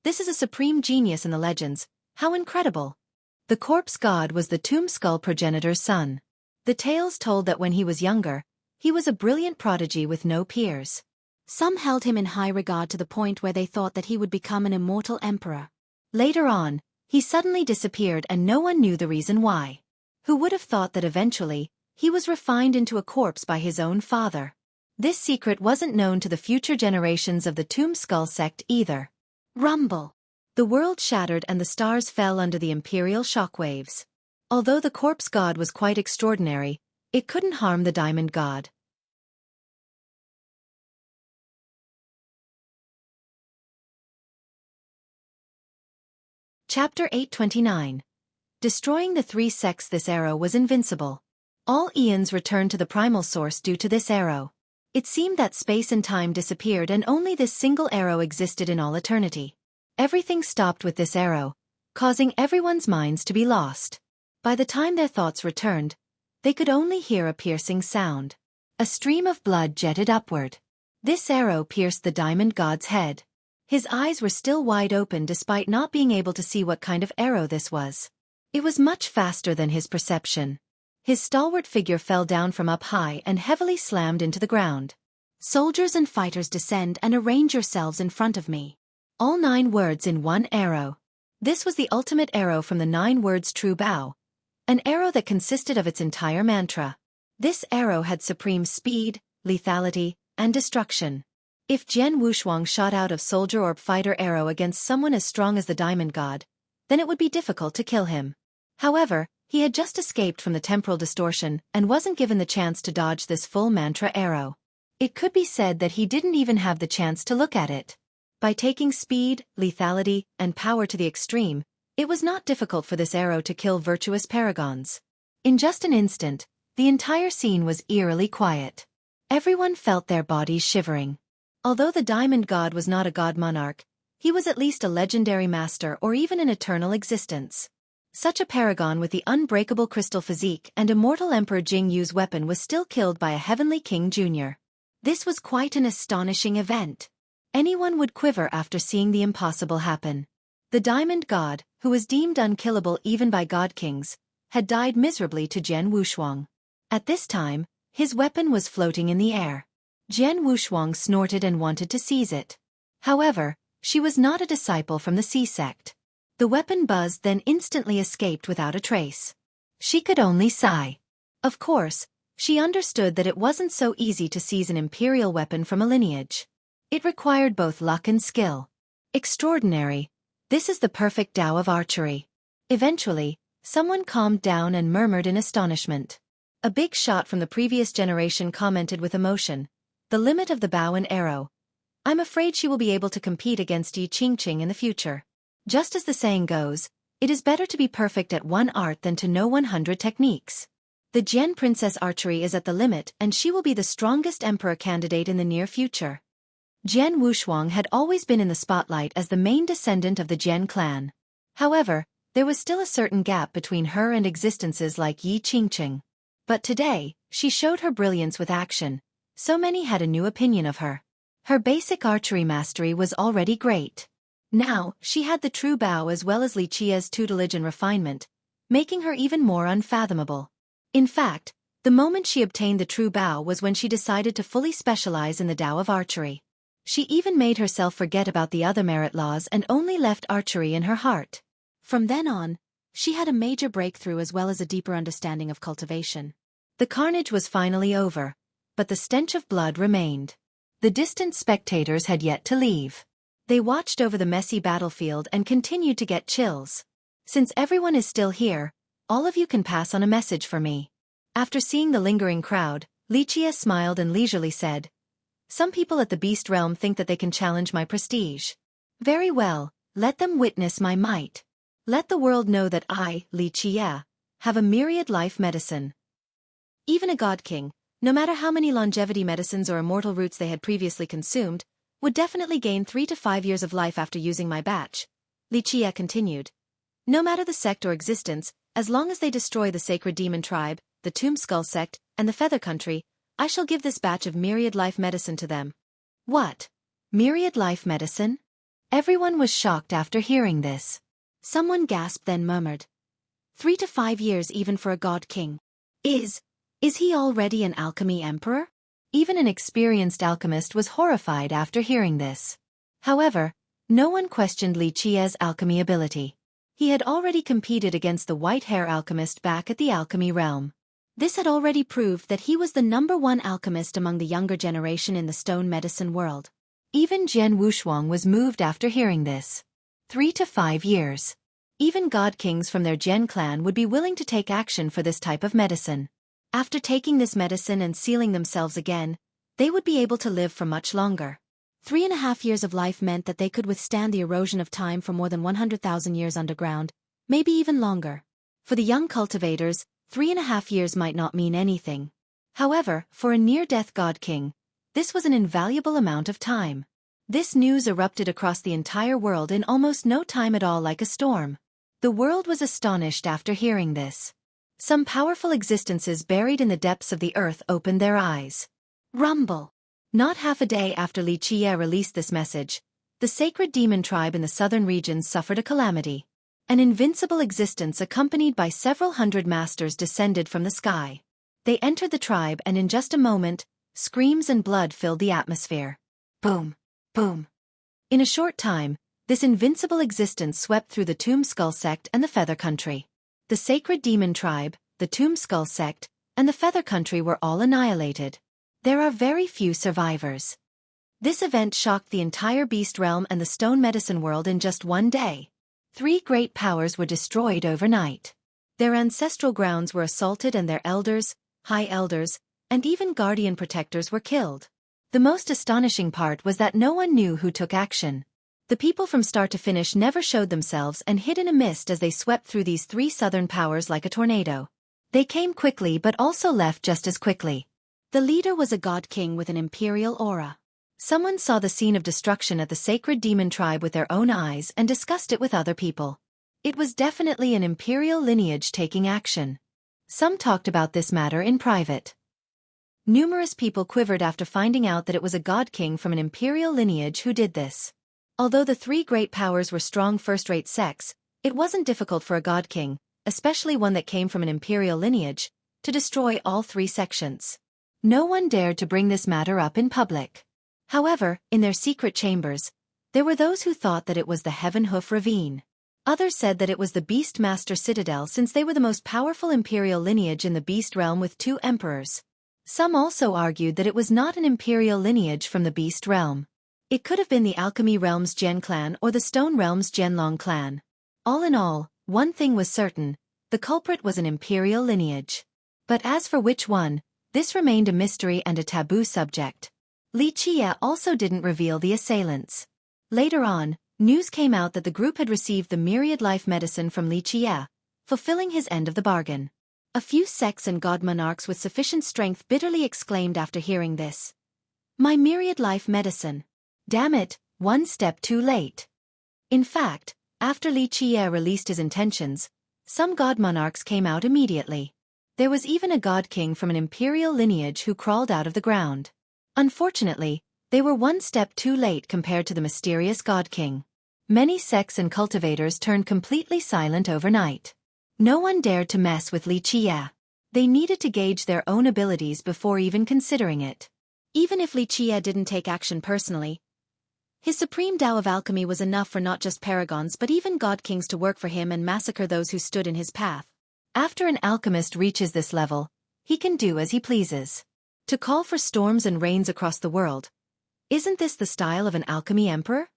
"This is a supreme genius in the legends, how incredible!" The corpse god was the tomb skull progenitor's son. The tales told that when he was younger, he was a brilliant prodigy with no peers. Some held him in high regard to the point where they thought that he would become an immortal emperor. Later on, he suddenly disappeared and no one knew the reason why. Who would have thought that eventually, he was refined into a corpse by his own father? This secret wasn't known to the future generations of the Tomb Skull sect either. Rumble. The world shattered and the stars fell under the imperial shockwaves. Although the corpse god was quite extraordinary, it couldn't harm the diamond god. Chapter 829. Destroying the three sects. This arrow was invincible. All eons returned to the primal source due to this arrow. It seemed that space and time disappeared and only this single arrow existed in all eternity. Everything stopped with this arrow, causing everyone's minds to be lost. By the time their thoughts returned, they could only hear a piercing sound. A stream of blood jetted upward. This arrow pierced the diamond god's head. His eyes were still wide open despite not being able to see what kind of arrow this was. It was much faster than his perception. His stalwart figure fell down from up high and heavily slammed into the ground. "Soldiers and fighters, descend and arrange yourselves in front of me." All 9 words in one arrow. This was the ultimate arrow from the 9 words true bow. An arrow that consisted of its entire mantra. This arrow had supreme speed, lethality, and destruction. If Jian Wushuang shot out of soldier or fighter arrow against someone as strong as the diamond god, then it would be difficult to kill him. However, he had just escaped from the temporal distortion and wasn't given the chance to dodge this full mantra arrow. It could be said that he didn't even have the chance to look at it. By taking speed, lethality, and power to the extreme, it was not difficult for this arrow to kill virtuous paragons. In just an instant, the entire scene was eerily quiet. Everyone felt their bodies shivering. Although the diamond god was not a god monarch, he was at least a legendary master or even an eternal existence. Such a paragon with the unbreakable crystal physique and immortal Emperor Jing Yu's weapon was still killed by a heavenly king jr. This was quite an astonishing event. Anyone would quiver after seeing the impossible happen. The diamond god, who was deemed unkillable even by god kings, had died miserably to Jian Wushuang. At this time, his weapon was floating in the air. Jian Wushuang snorted and wanted to seize it. However, she was not a disciple from the Sea sect. The weapon buzzed then instantly escaped without a trace. She could only sigh. Of course, she understood that it wasn't so easy to seize an imperial weapon from a lineage. It required both luck and skill. Extraordinary. This is the perfect Tao of archery. Eventually, someone calmed down and murmured in astonishment. A big shot from the previous generation commented with emotion, "The limit of the bow and arrow. I'm afraid she will be able to compete against Yi Qingqing in the future." Just as the saying goes, it is better to be perfect at one art than to know 100 techniques. The Jian princess archery is at the limit and she will be the strongest emperor candidate in the near future. Jian Wushuang had always been in the spotlight as the main descendant of the Jian clan. However, there was still a certain gap between her and existences like Yi Qingqing. But today, she showed her brilliance with action. So many had a new opinion of her. Her basic archery mastery was already great. Now, she had the true bow as well as Li Qia's tutelage and refinement, making her even more unfathomable. In fact, the moment she obtained the true bow was when she decided to fully specialize in the Tao of archery. She even made herself forget about the other merit laws and only left archery in her heart. From then on, she had a major breakthrough as well as a deeper understanding of cultivation. The carnage was finally over, but the stench of blood remained. The distant spectators had yet to leave. They watched over the messy battlefield and continued to get chills. "Since everyone is still here, all of you can pass on a message for me." After seeing the lingering crowd, Li Qia smiled and leisurely said, "Some people at the Beast Realm think that they can challenge my prestige. Very well, let them witness my might. Let the world know that I, Li Qia, have a myriad life medicine." Even a god king, no matter how many longevity medicines or immortal roots they had previously consumed, would definitely gain 3 to 5 years of life after using my batch. Li Qia continued. No matter the sect or existence, as long as they destroy the sacred demon tribe, the Tomb Skull sect, and the Feather Country, I shall give this batch of myriad life medicine to them. What? Myriad life medicine? Everyone was shocked after hearing this. Someone gasped then murmured. 3 to 5 years even for a god king. Is he already an alchemy emperor? Even an experienced alchemist was horrified after hearing this. However, no one questioned Li Qia's alchemy ability. He had already competed against the white-hair alchemist back at the alchemy realm. This had already proved that he was the #1 alchemist among the younger generation in the stone medicine world. Even Jian Wushuang was moved after hearing this. 3 to 5 years. Even god kings from their Jian clan would be willing to take action for this type of medicine. After taking this medicine and sealing themselves again, they would be able to live for much longer. 3.5 years of life meant that they could withstand the erosion of time for more than 100,000 years underground, maybe even longer. For the young cultivators, 3.5 years might not mean anything. However, for a near-death god king, this was an invaluable amount of time. This news erupted across the entire world in almost no time at all, like a storm. The world was astonished after hearing this. Some powerful existences buried in the depths of the earth opened their eyes. Rumble. Not half a day after Li Qia released this message, the sacred demon tribe in the southern regions suffered a calamity. An invincible existence accompanied by several hundred masters descended from the sky. They entered the tribe and in just a moment, screams and blood filled the atmosphere. Boom! Boom! In a short time, this invincible existence swept through the Tomb Skull sect and the Feather Country. The sacred demon tribe, the Tomb Skull sect, and the Feather Country were all annihilated. There are very few survivors. This event shocked the entire beast realm and the stone medicine world in just one day. 3 great powers were destroyed overnight. Their ancestral grounds were assaulted and their elders, high elders, and even guardian protectors were killed. The most astonishing part was that no one knew who took action. The people from start to finish never showed themselves and hid in a mist as they swept through these 3 southern powers like a tornado. They came quickly but also left just as quickly. The leader was a god king with an imperial aura. Someone saw the scene of destruction at the sacred demon tribe with their own eyes and discussed it with other people. It was definitely an imperial lineage taking action. Some talked about this matter in private. Numerous people quivered after finding out that it was a god king from an imperial lineage who did this. Although the 3 great powers were strong first-rate sects, it wasn't difficult for a god king, especially one that came from an imperial lineage, to destroy all 3 sections. No one dared to bring this matter up in public. However, in their secret chambers, there were those who thought that it was the Heaven Hoof Ravine. Others said that it was the Beastmaster Citadel since they were the most powerful imperial lineage in the beast realm with 2 emperors. Some also argued that it was not an imperial lineage from the beast realm. It could have been the alchemy realm's Jian clan or the stone realm's Jianlong clan. All in all, one thing was certain, the culprit was an imperial lineage. But as for which one, this remained a mystery and a taboo subject. Li Qia also didn't reveal the assailants. Later on, news came out that the group had received the myriad life medicine from Li Qia, fulfilling his end of the bargain. A few sects and god monarchs with sufficient strength bitterly exclaimed after hearing this. My myriad life medicine. Damn it, one step too late. In fact, after Li Qia released his intentions, some god monarchs came out immediately. There was even a god king from an imperial lineage who crawled out of the ground. Unfortunately, they were one step too late compared to the mysterious god king. Many sects and cultivators turned completely silent overnight. No one dared to mess with Li Qia. They needed to gauge their own abilities before even considering it. Even if Li Qia didn't take action personally, his supreme Tao of alchemy was enough for not just paragons but even god kings to work for him and massacre those who stood in his path. After an alchemist reaches this level, he can do as he pleases. To call for storms and rains across the world. Isn't this the style of an alchemy emperor?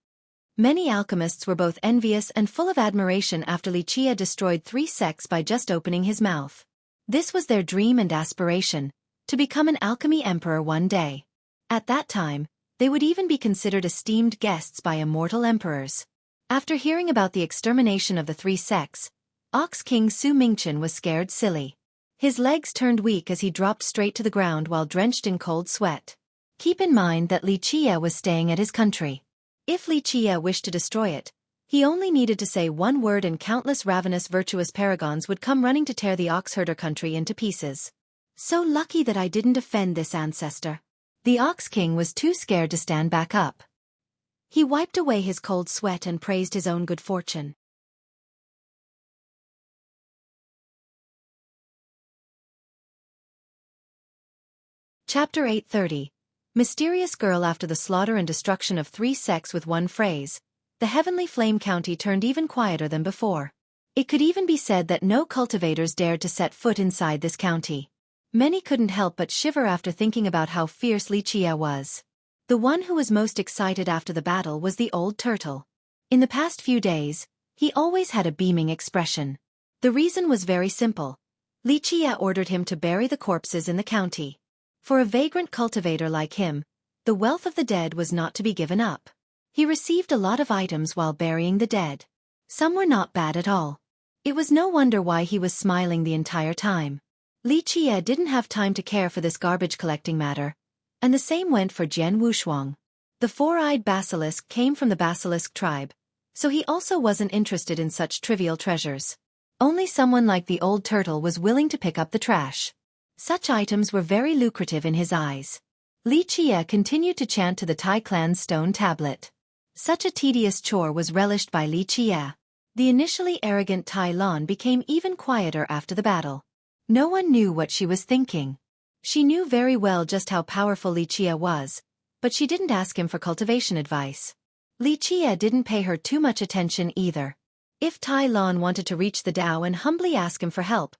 Many alchemists were both envious and full of admiration after Li Qia destroyed 3 sects by just opening his mouth. This was their dream and aspiration, to become an alchemy emperor one day. At that time, they would even be considered esteemed guests by immortal emperors. After hearing about the extermination of the 3 sects, Ox King Su Mingchen was scared silly. His legs turned weak as he dropped straight to the ground while drenched in cold sweat. Keep in mind that Li Qia was staying at his country. If Li Qia wished to destroy it, He only needed to say one word and countless ravenous virtuous paragons would come running to tear the oxherder country into pieces. So lucky that I didn't offend this ancestor. The Ox King was too scared to stand back up. He wiped away his cold sweat and praised his own good fortune. Chapter 830. Mysterious Girl. After the slaughter and destruction of 3 sects with one phrase, the Heavenly Flame County turned even quieter than before. It could even be said that no cultivators dared to set foot inside this county. Many couldn't help but shiver after thinking about how fierce Xueqi was. The one who was most excited after the battle was the old turtle. In the past few days, he always had a beaming expression. The reason was very simple. Xueqi ordered him to bury the corpses in the county. For a vagrant cultivator like him, the wealth of the dead was not to be given up. He received a lot of items while burying the dead. Some were not bad at all. It was no wonder why he was smiling the entire time. Xueqi didn't have time to care for this garbage collecting matter, and the same went for Jian Wushuang. The four-eyed basilisk came from the basilisk tribe, so he also wasn't interested in such trivial treasures. Only someone like the old turtle was willing to pick up the trash. Such items were very lucrative in his eyes. Xueqi continued to chant to the Tai clan's stone tablet. Such a tedious chore was relished by Xueqi. The initially arrogant Tai Lan became even quieter after the battle. No one knew what she was thinking. She knew very well just how powerful Xueqi was, but she didn't ask him for cultivation advice. Xueqi didn't pay her too much attention either. If Tai Lan wanted to reach the Tao and humbly ask him for help,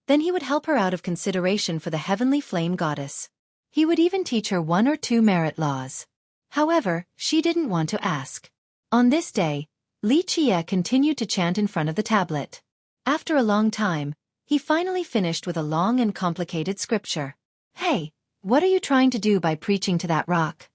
then he would help her out of consideration for the heavenly flame goddess. He would even teach her 1 or 2 merit laws. However, she didn't want to ask. On this day, Xueqi continued to chant in front of the tablet. After a long time, he finally finished with a long and complicated scripture. "Hey, what are you trying to do by preaching to that rock?"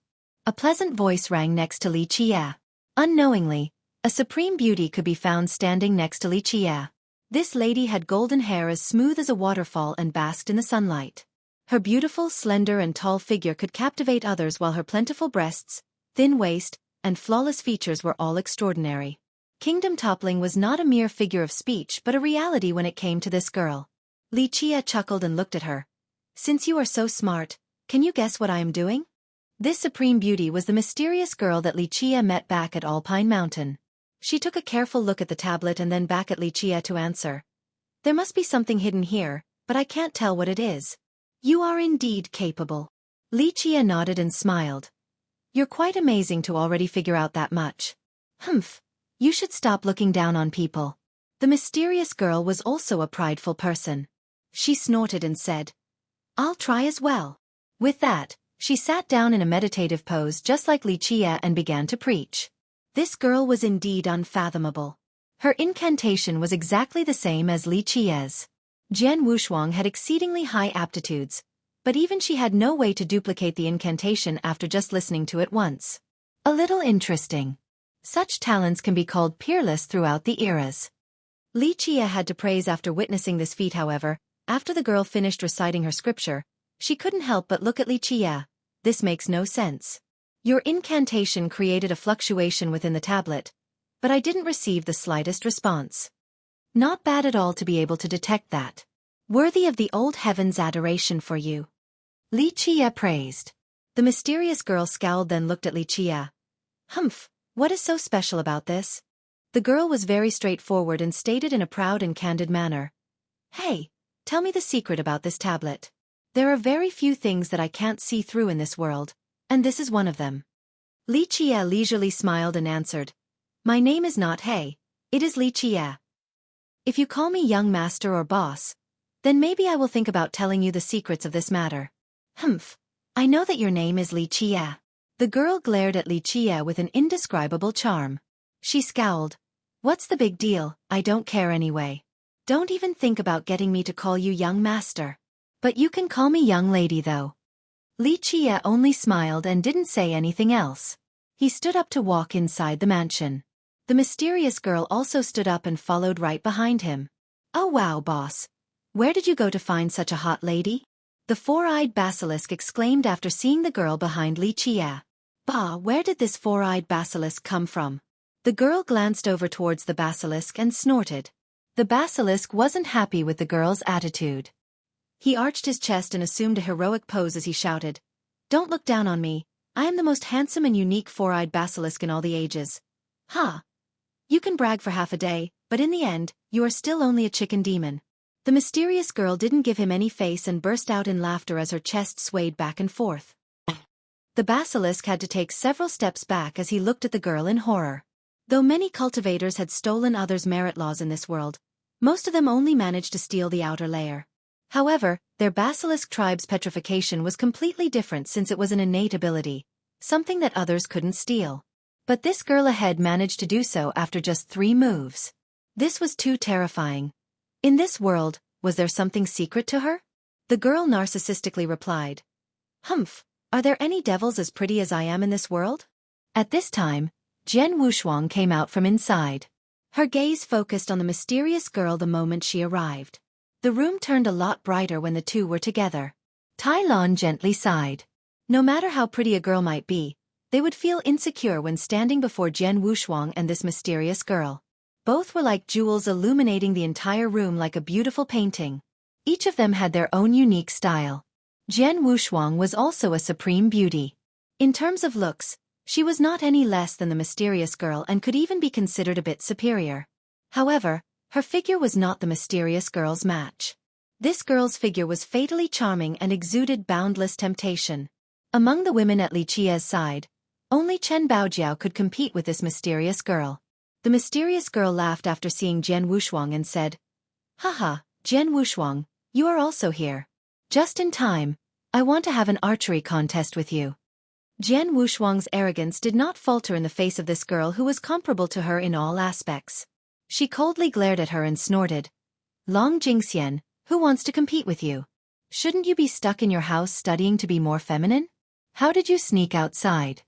A pleasant voice rang next to Xueqi. Unknowingly, a supreme beauty could be found standing next to Xueqi. This lady had golden hair as smooth as a waterfall and basked in the sunlight. Her beautiful, slender and tall figure could captivate others, while her plentiful breasts, thin waist, and flawless features were all extraordinary. Kingdom toppling was not a mere figure of speech but a reality when it came to this girl. Xueqi chuckled and looked at her. "Since you are so smart, can you guess what I am doing?" This supreme beauty was the mysterious girl that Xueqi met back at Alpine Mountain. She took a careful look at the tablet and then back at Xueqi to answer. "There must be something hidden here, but I can't tell what it is." "You are indeed capable." Xueqi nodded and smiled. "You're quite amazing to already figure out that much." "Humph. You should stop looking down on people." The mysterious girl was also a prideful person. She snorted and said, "I'll try as well." With that, she sat down in a meditative pose just like Xueqi and began to preach. This girl was indeed unfathomable. Her incantation was exactly the same as Xueqi's. Jian Wushuang had exceedingly high aptitudes, but even she had no way to duplicate the incantation after just listening to it once. A little interesting. Such talents can be called peerless throughout the eras. Xueqi had to praise after witnessing this feat. However, after the girl finished reciting her scripture, she couldn't help but look at Xueqi. "This makes no sense. Your incantation created a fluctuation within the tablet, but I didn't receive the slightest response." "Not bad at all to be able to detect that. Worthy of the old heaven's adoration for you," Xueqi praised. The mysterious girl scowled, then looked at Xueqi. "Humph, what is so special about this?" The girl was very straightforward and stated in a proud and candid manner. "Hey, tell me the secret about this tablet. There are very few things that I can't see through in this world, and this is one of them." Xueqi leisurely smiled and answered, "My name is not He, it is Xueqi. If you call me young master or boss, then maybe I will think about telling you the secrets of this matter." "Humph, I know that your name is Xueqi." The girl glared at Xueqi with an indescribable charm. She scowled. "What's the big deal? I don't care anyway. Don't even think about getting me to call you young master. But you can call me young lady though." Xueqi only smiled and didn't say anything else. He stood up to walk inside the mansion. The mysterious girl also stood up and followed right behind him. "Oh wow, boss. Where did you go to find such a hot lady?" The four-eyed basilisk exclaimed after seeing the girl behind Xueqi. "Bah, where did this four-eyed basilisk come from? The girl glanced over towards the basilisk and snorted. The basilisk wasn't happy with the girl's attitude. He arched his chest and assumed a heroic pose as he shouted, "Don't look down on me. I am the most handsome and unique four-eyed basilisk in all the ages. Ha! You can brag for half a day, but in the end, you are still only a chicken demon." The mysterious girl didn't give him any face and burst out in laughter as her chest swayed back and forth. The basilisk had to take several steps back as he looked at the girl in horror. Though many cultivators had stolen others' merit laws in this world, most of them only managed to steal the outer layer. However, their basilisk tribe's petrification was completely different since it was an innate ability, something that others couldn't steal. But this girl ahead managed to do so after just 3 moves. This was too terrifying. In this world, was there something secret to her? The girl narcissistically replied, "Humph, are there any devils as pretty as I am in this world?" At this time, Jian Wushuang came out from inside. Her gaze focused on the mysterious girl the moment she arrived. The room turned a lot brighter when the two were together. Tai Lon gently sighed. No matter how pretty a girl might be, they would feel insecure when standing before Jian Wushuang and this mysterious girl. Both were like jewels illuminating the entire room like a beautiful painting. Each of them had their own unique style. Jian Wushuang was also a supreme beauty. In terms of looks, she was not any less than the mysterious girl and could even be considered a bit superior. However, her figure was not the mysterious girl's match. This girl's figure was fatally charming and exuded boundless temptation. Among the women at Li Qia's side, only Chen Baojiao could compete with this mysterious girl. The mysterious girl laughed after seeing Jian Wushuang and said, "Haha, Jian Wushuang, you are also here. Just in time, I want to have an archery contest with you." Jian Wushuang's arrogance did not falter in the face of this girl who was comparable to her in all aspects. She coldly glared at her and snorted, "Long Jingxian, who wants to compete with you? Shouldn't you be stuck in your house studying to be more feminine? How did you sneak outside?"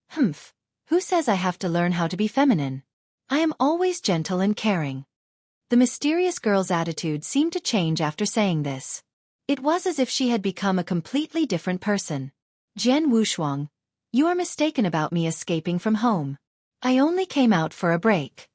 "Humph, who says I have to learn how to be feminine? I am always gentle and caring." The mysterious girl's attitude seemed to change after saying this. It was as if she had become a completely different person. "Jian Wushuang, you are mistaken about me escaping from home. I only came out for a break."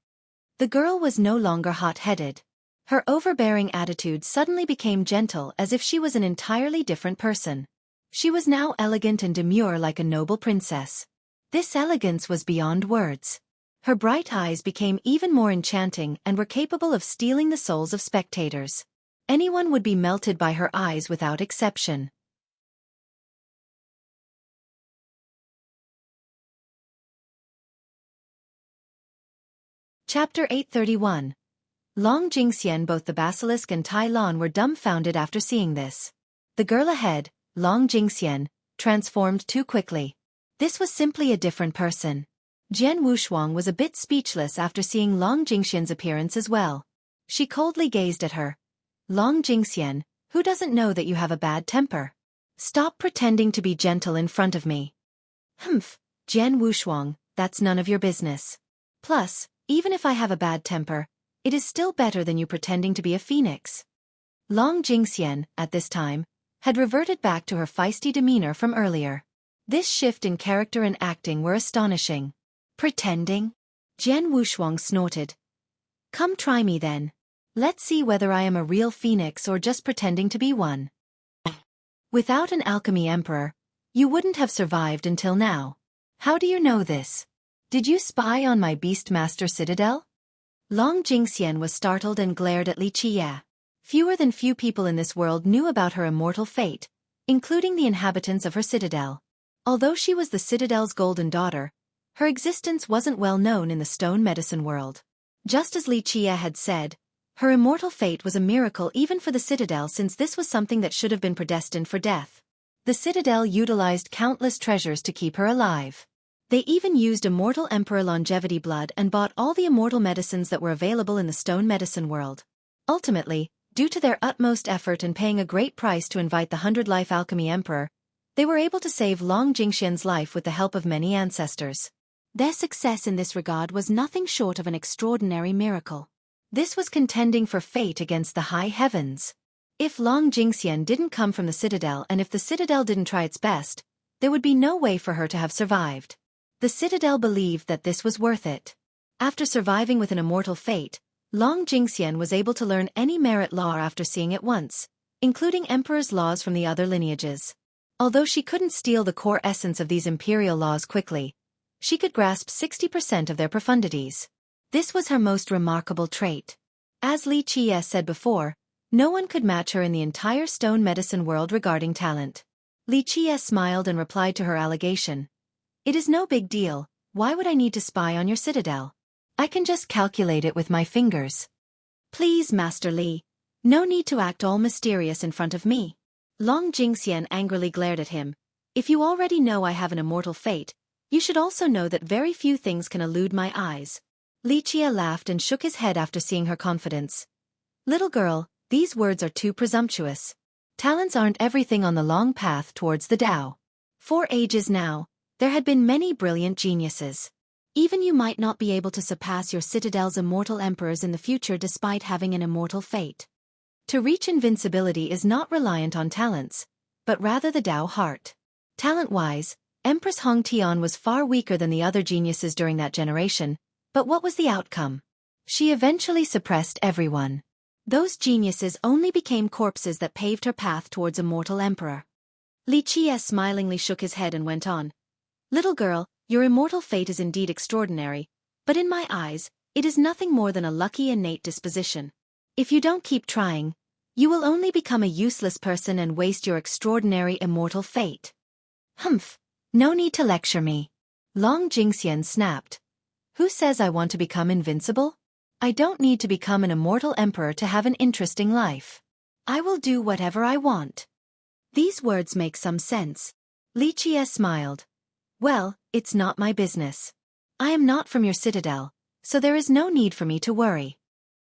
The girl was no longer hot-headed. Her overbearing attitude suddenly became gentle as if she was an entirely different person. She was now elegant and demure like a noble princess. This elegance was beyond words. Her bright eyes became even more enchanting and were capable of stealing the souls of spectators. Anyone would be melted by her eyes without exception. Chapter 831. Long Jingxian. Both the basilisk and Tai Lon were dumbfounded after seeing this. The girl ahead, Long Jingxian, transformed too quickly. This was simply a different person. Jian Wushuang was a bit speechless after seeing Long Jingxian's appearance as well. She coldly gazed at her. "Long Jingxian, who doesn't know that you have a bad temper? Stop pretending to be gentle in front of me." "Humph, Jian Wushuang, that's none of your business. Plus, even if I have a bad temper, it is still better than you pretending to be a phoenix." Long Jingxian, at this time, had reverted back to her feisty demeanor from earlier. This shift in character and acting were astonishing. "Pretending?" Jian Wushuang snorted. "Come try me then. Let's see whether I am a real phoenix or just pretending to be one." Without an alchemy emperor, you wouldn't have survived until now. How do you know this? Did you spy on my Beastmaster citadel? Long Jingxian was startled and glared at Li Qia. Few people in this world knew about her immortal fate, including the inhabitants of her citadel. Although she was the citadel's golden daughter, her existence wasn't well known in the stone medicine world. Just as Li Qia had said, her immortal fate was a miracle even for the citadel, since this was something that should have been predestined for death. The citadel utilized countless treasures to keep her alive. They even used immortal emperor longevity blood and bought all the immortal medicines that were available in the stone medicine world. Ultimately, due to their utmost effort and paying a great price to invite the 100-life alchemy emperor, they were able to save Long Jingxian's life with the help of many ancestors. Their success in this regard was nothing short of an extraordinary miracle. This was contending for fate against the high heavens. If Long Jingxian didn't come from the citadel and if the citadel didn't try its best, there would be no way for her to have survived. The citadel believed that this was worth it. After surviving with an immortal fate, Long Jingxian was able to learn any merit law after seeing it once, including emperor's laws from the other lineages. Although she couldn't steal the core essence of these imperial laws quickly, she could grasp 60% of their profundities. This was her most remarkable trait. As Li Qie said before, no one could match her in the entire stone medicine world regarding talent. Li Qie smiled and replied to her allegation. It is no big deal, why would I need to spy on your citadel? I can just calculate it with my fingers. Please, Master Li. No need to act all mysterious in front of me. Long Jingxian angrily glared at him. If you already know I have an immortal fate, you should also know that very few things can elude my eyes. Li Qie laughed and shook his head after seeing her confidence. Little girl, these words are too presumptuous. Talents aren't everything on the long path towards the Tao. For ages now, there had been many brilliant geniuses. Even you might not be able to surpass your citadel's immortal emperors in the future despite having an immortal fate. To reach invincibility is not reliant on talents, but rather the Tao heart. Talent-wise, Empress Hong Tian was far weaker than the other geniuses during that generation, but what was the outcome? She eventually suppressed everyone. Those geniuses only became corpses that paved her path towards a mortal emperor. Li Qie smilingly shook his head and went on. Little girl, your immortal fate is indeed extraordinary, but in my eyes, it is nothing more than a lucky innate disposition. If you don't keep trying, you will only become a useless person and waste your extraordinary immortal fate. Humph, no need to lecture me. Long Jingxian snapped. Who says I want to become invincible? I don't need to become an immortal emperor to have an interesting life. I will do whatever I want. These words make some sense. Li Qie smiled. Well, it's not my business. I am not from your citadel, so there is no need for me to worry.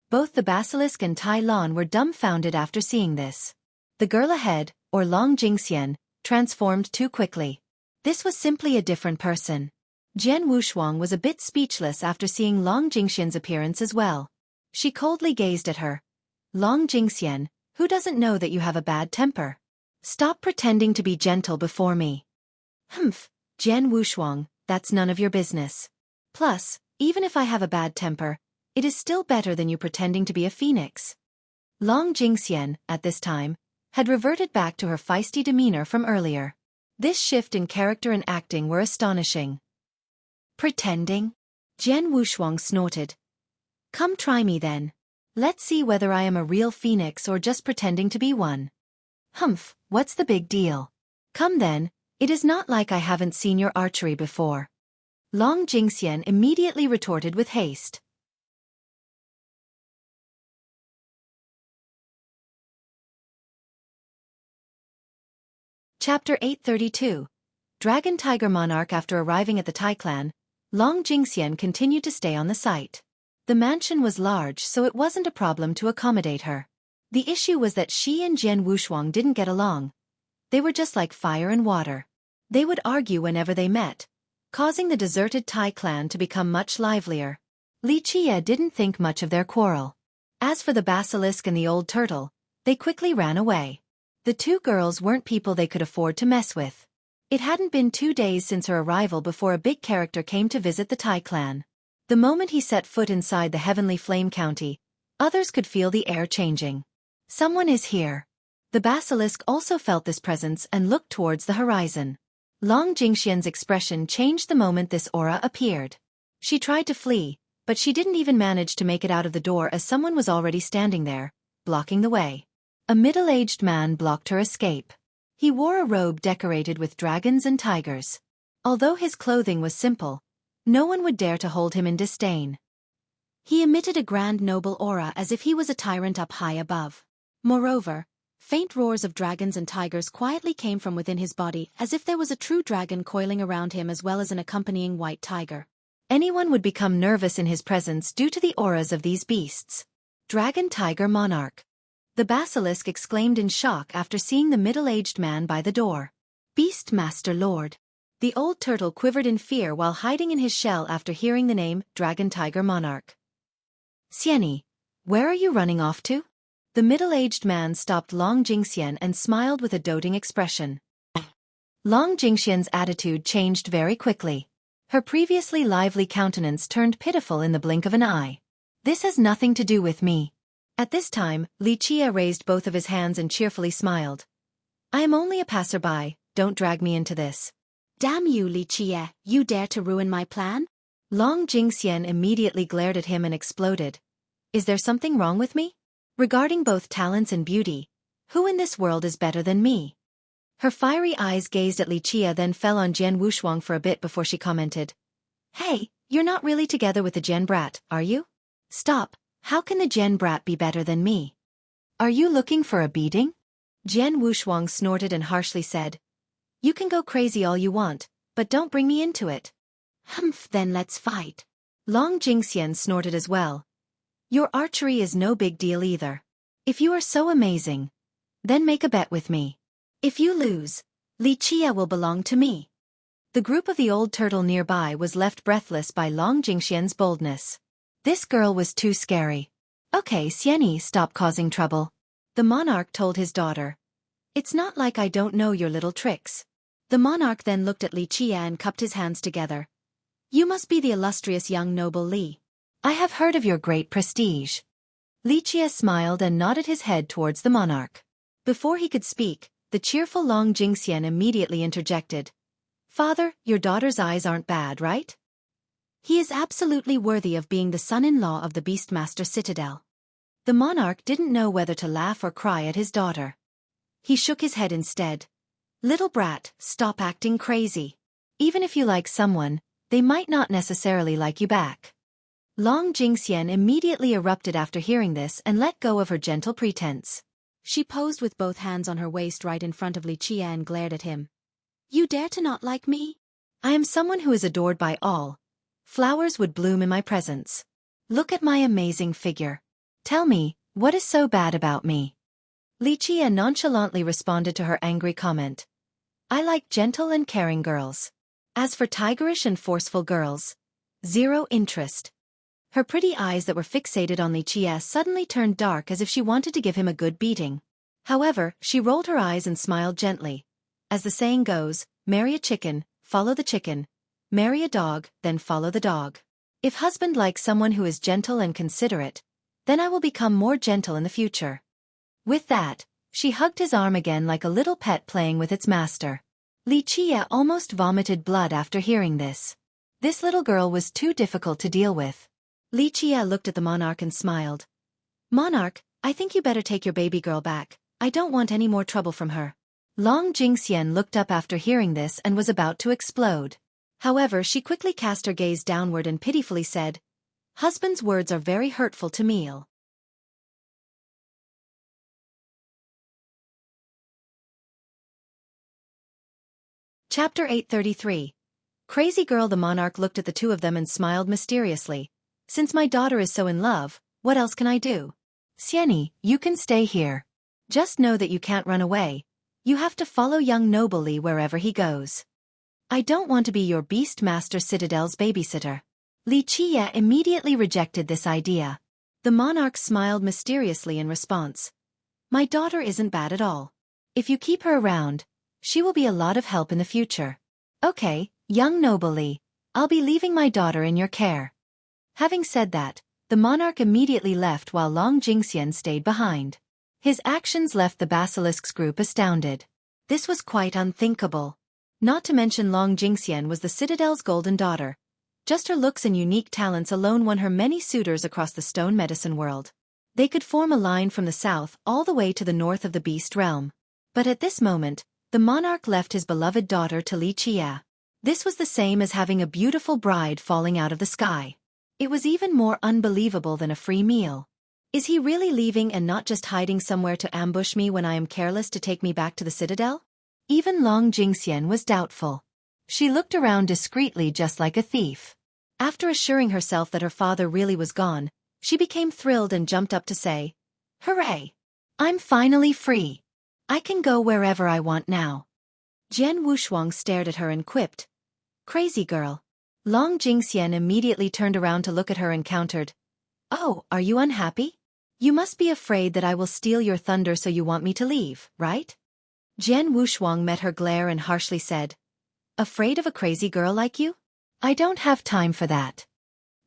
Both the basilisk and Tai Lan were dumbfounded after seeing this. The girl ahead, or Long Jingxian, transformed too quickly. This was simply a different person. Jian Wushuang was a bit speechless after seeing Long Jingxian's appearance as well. She coldly gazed at her. Long Jingxian, who doesn't know that you have a bad temper? Stop pretending to be gentle before me. Humph, Jian Wushuang, that's none of your business. Plus, even if I have a bad temper, it is still better than you pretending to be a phoenix. Long Jingxian, at this time, had reverted back to her feisty demeanor from earlier. This shift in character and acting were astonishing. Pretending? Jian Wushuang snorted. Come try me then. Let's see whether I am a real phoenix or just pretending to be one. Humph, what's the big deal? Come then, it is not like I haven't seen your archery before. Long Jingxian immediately retorted with haste. Chapter 832. Dragon Tiger Monarch. After arriving at the Tai clan, Long Jingxian continued to stay on the site. The mansion was large, so it wasn't a problem to accommodate her. The issue was that she and Jian Wushuang didn't get along. They were just like fire and water. They would argue whenever they met, causing the deserted Tai clan to become much livelier. Li Qie didn't think much of their quarrel. As for the basilisk and the old turtle, they quickly ran away. The two girls weren't people they could afford to mess with. It hadn't been 2 days since her arrival before a big character came to visit the Tai clan. The moment he set foot inside the heavenly flame county, others could feel the air changing. Someone is here. The basilisk also felt this presence and looked towards the horizon. Long Jingxian's expression changed the moment this aura appeared. She tried to flee, but she didn't even manage to make it out of the door as someone was already standing there, blocking the way. A middle-aged man blocked her escape. He wore a robe decorated with dragons and tigers. Although his clothing was simple, no one would dare to hold him in disdain. He emitted a grand noble aura as if he was a tyrant up high above. Moreover, faint roars of dragons and tigers quietly came from within his body as if there was a true dragon coiling around him as well as an accompanying white tiger. Anyone would become nervous in his presence due to the auras of these beasts. Dragon Tiger Monarch. The basilisk exclaimed in shock after seeing the middle-aged man by the door. Beast Master Lord. The old turtle quivered in fear while hiding in his shell after hearing the name Dragon Tiger Monarch. Xueqi, where are you running off to? The middle-aged man stopped Long Jingxian and smiled with a doting expression. Long Jingxian's attitude changed very quickly. Her previously lively countenance turned pitiful in the blink of an eye. This has nothing to do with me. At this time, Lichia raised both of his hands and cheerfully smiled. I am only a passerby, don't drag me into this. Damn you, Lichia, you dare to ruin my plan? Long Jingxian immediately glared at him and exploded. Is there something wrong with me? Regarding both talents and beauty, who in this world is better than me? Her fiery eyes gazed at Lichia then fell on Jian Wushuang for a bit before she commented. Hey, you're not really together with the Jian brat, are you? Stop, how can the Jian brat be better than me? Are you looking for a beating? Jian Wushuang snorted and harshly said. You can go crazy all you want, but don't bring me into it. Humph, then let's fight. Long Jingxian snorted as well. Your archery is no big deal either. If you are so amazing, then make a bet with me. If you lose, Lichia will belong to me. The group of the old turtle nearby was left breathless by Long Jingxian's boldness. This girl was too scary. Okay, Xueqi, stop causing trouble. The monarch told his daughter. It's not like I don't know your little tricks. The monarch then looked at Lichia and cupped his hands together. You must be the illustrious young noble Li. I have heard of your great prestige. Lichia smiled and nodded his head towards the monarch. Before he could speak, the cheerful Long Jingxian immediately interjected. Father, your daughter's eyes aren't bad, right? He is absolutely worthy of being the son-in-law of the Beastmaster Citadel. The monarch didn't know whether to laugh or cry at his daughter. He shook his head instead. Little brat, stop acting crazy. Even if you like someone, they might not necessarily like you back. Long Jingxian immediately erupted after hearing this and let go of her gentle pretense. She posed with both hands on her waist right in front of Lichia and glared at him. You dare to not like me? I am someone who is adored by all. Flowers would bloom in my presence. Look at my amazing figure. Tell me, what is so bad about me? Lichia nonchalantly responded to her angry comment. I like gentle and caring girls. As for tigerish and forceful girls, zero interest. Her pretty eyes that were fixated on Lichia suddenly turned dark as if she wanted to give him a good beating. However, she rolled her eyes and smiled gently. As the saying goes, marry a chicken, follow the chicken. Marry a dog, then follow the dog. If husband likes someone who is gentle and considerate, then I will become more gentle in the future. With that, she hugged his arm again like a little pet playing with its master. Lichia almost vomited blood after hearing this. This little girl was too difficult to deal with. Lichia looked at the monarch and smiled. Monarch, I think you better take your baby girl back. I don't want any more trouble from her. Long Jingxian looked up after hearing this and was about to explode. However, she quickly cast her gaze downward and pitifully said, Husband's words are very hurtful to me. Chapter 833. Crazy girl. The monarch looked at the two of them and smiled mysteriously. Since my daughter is so in love, what else can I do? Xueqi, you can stay here. Just know that you can't run away. You have to follow young noble Li wherever he goes. I don't want to be your Beastmaster Citadel's babysitter. Lichia immediately rejected this idea. The monarch smiled mysteriously in response. My daughter isn't bad at all. If you keep her around, she will be a lot of help in the future. Okay, young noble Li, I'll be leaving my daughter in your care. Having said that, the monarch immediately left while Long Jingxian stayed behind. His actions left the basilisk's group astounded. This was quite unthinkable. Not to mention Long Jingxian was the Citadel's golden daughter. Just her looks and unique talents alone won her many suitors across the stone medicine world. They could form a line from the south all the way to the north of the beast realm. But at this moment, the monarch left his beloved daughter to Lichia. This was the same as having a beautiful bride falling out of the sky. It was even more unbelievable than a free meal. Is he really leaving and not just hiding somewhere to ambush me when I am careless to take me back to the citadel? Even Long Jingxian was doubtful. She looked around discreetly just like a thief. After assuring herself that her father really was gone, she became thrilled and jumped up to say, Hooray! I'm finally free. I can go wherever I want now. Jian Wushuang stared at her and quipped, Crazy girl. Long Jingxian immediately turned around to look at her and countered, Oh, are you unhappy? You must be afraid that I will steal your thunder, so you want me to leave, right? Jian Wushuang met her glare and harshly said, Afraid of a crazy girl like you? I don't have time for that.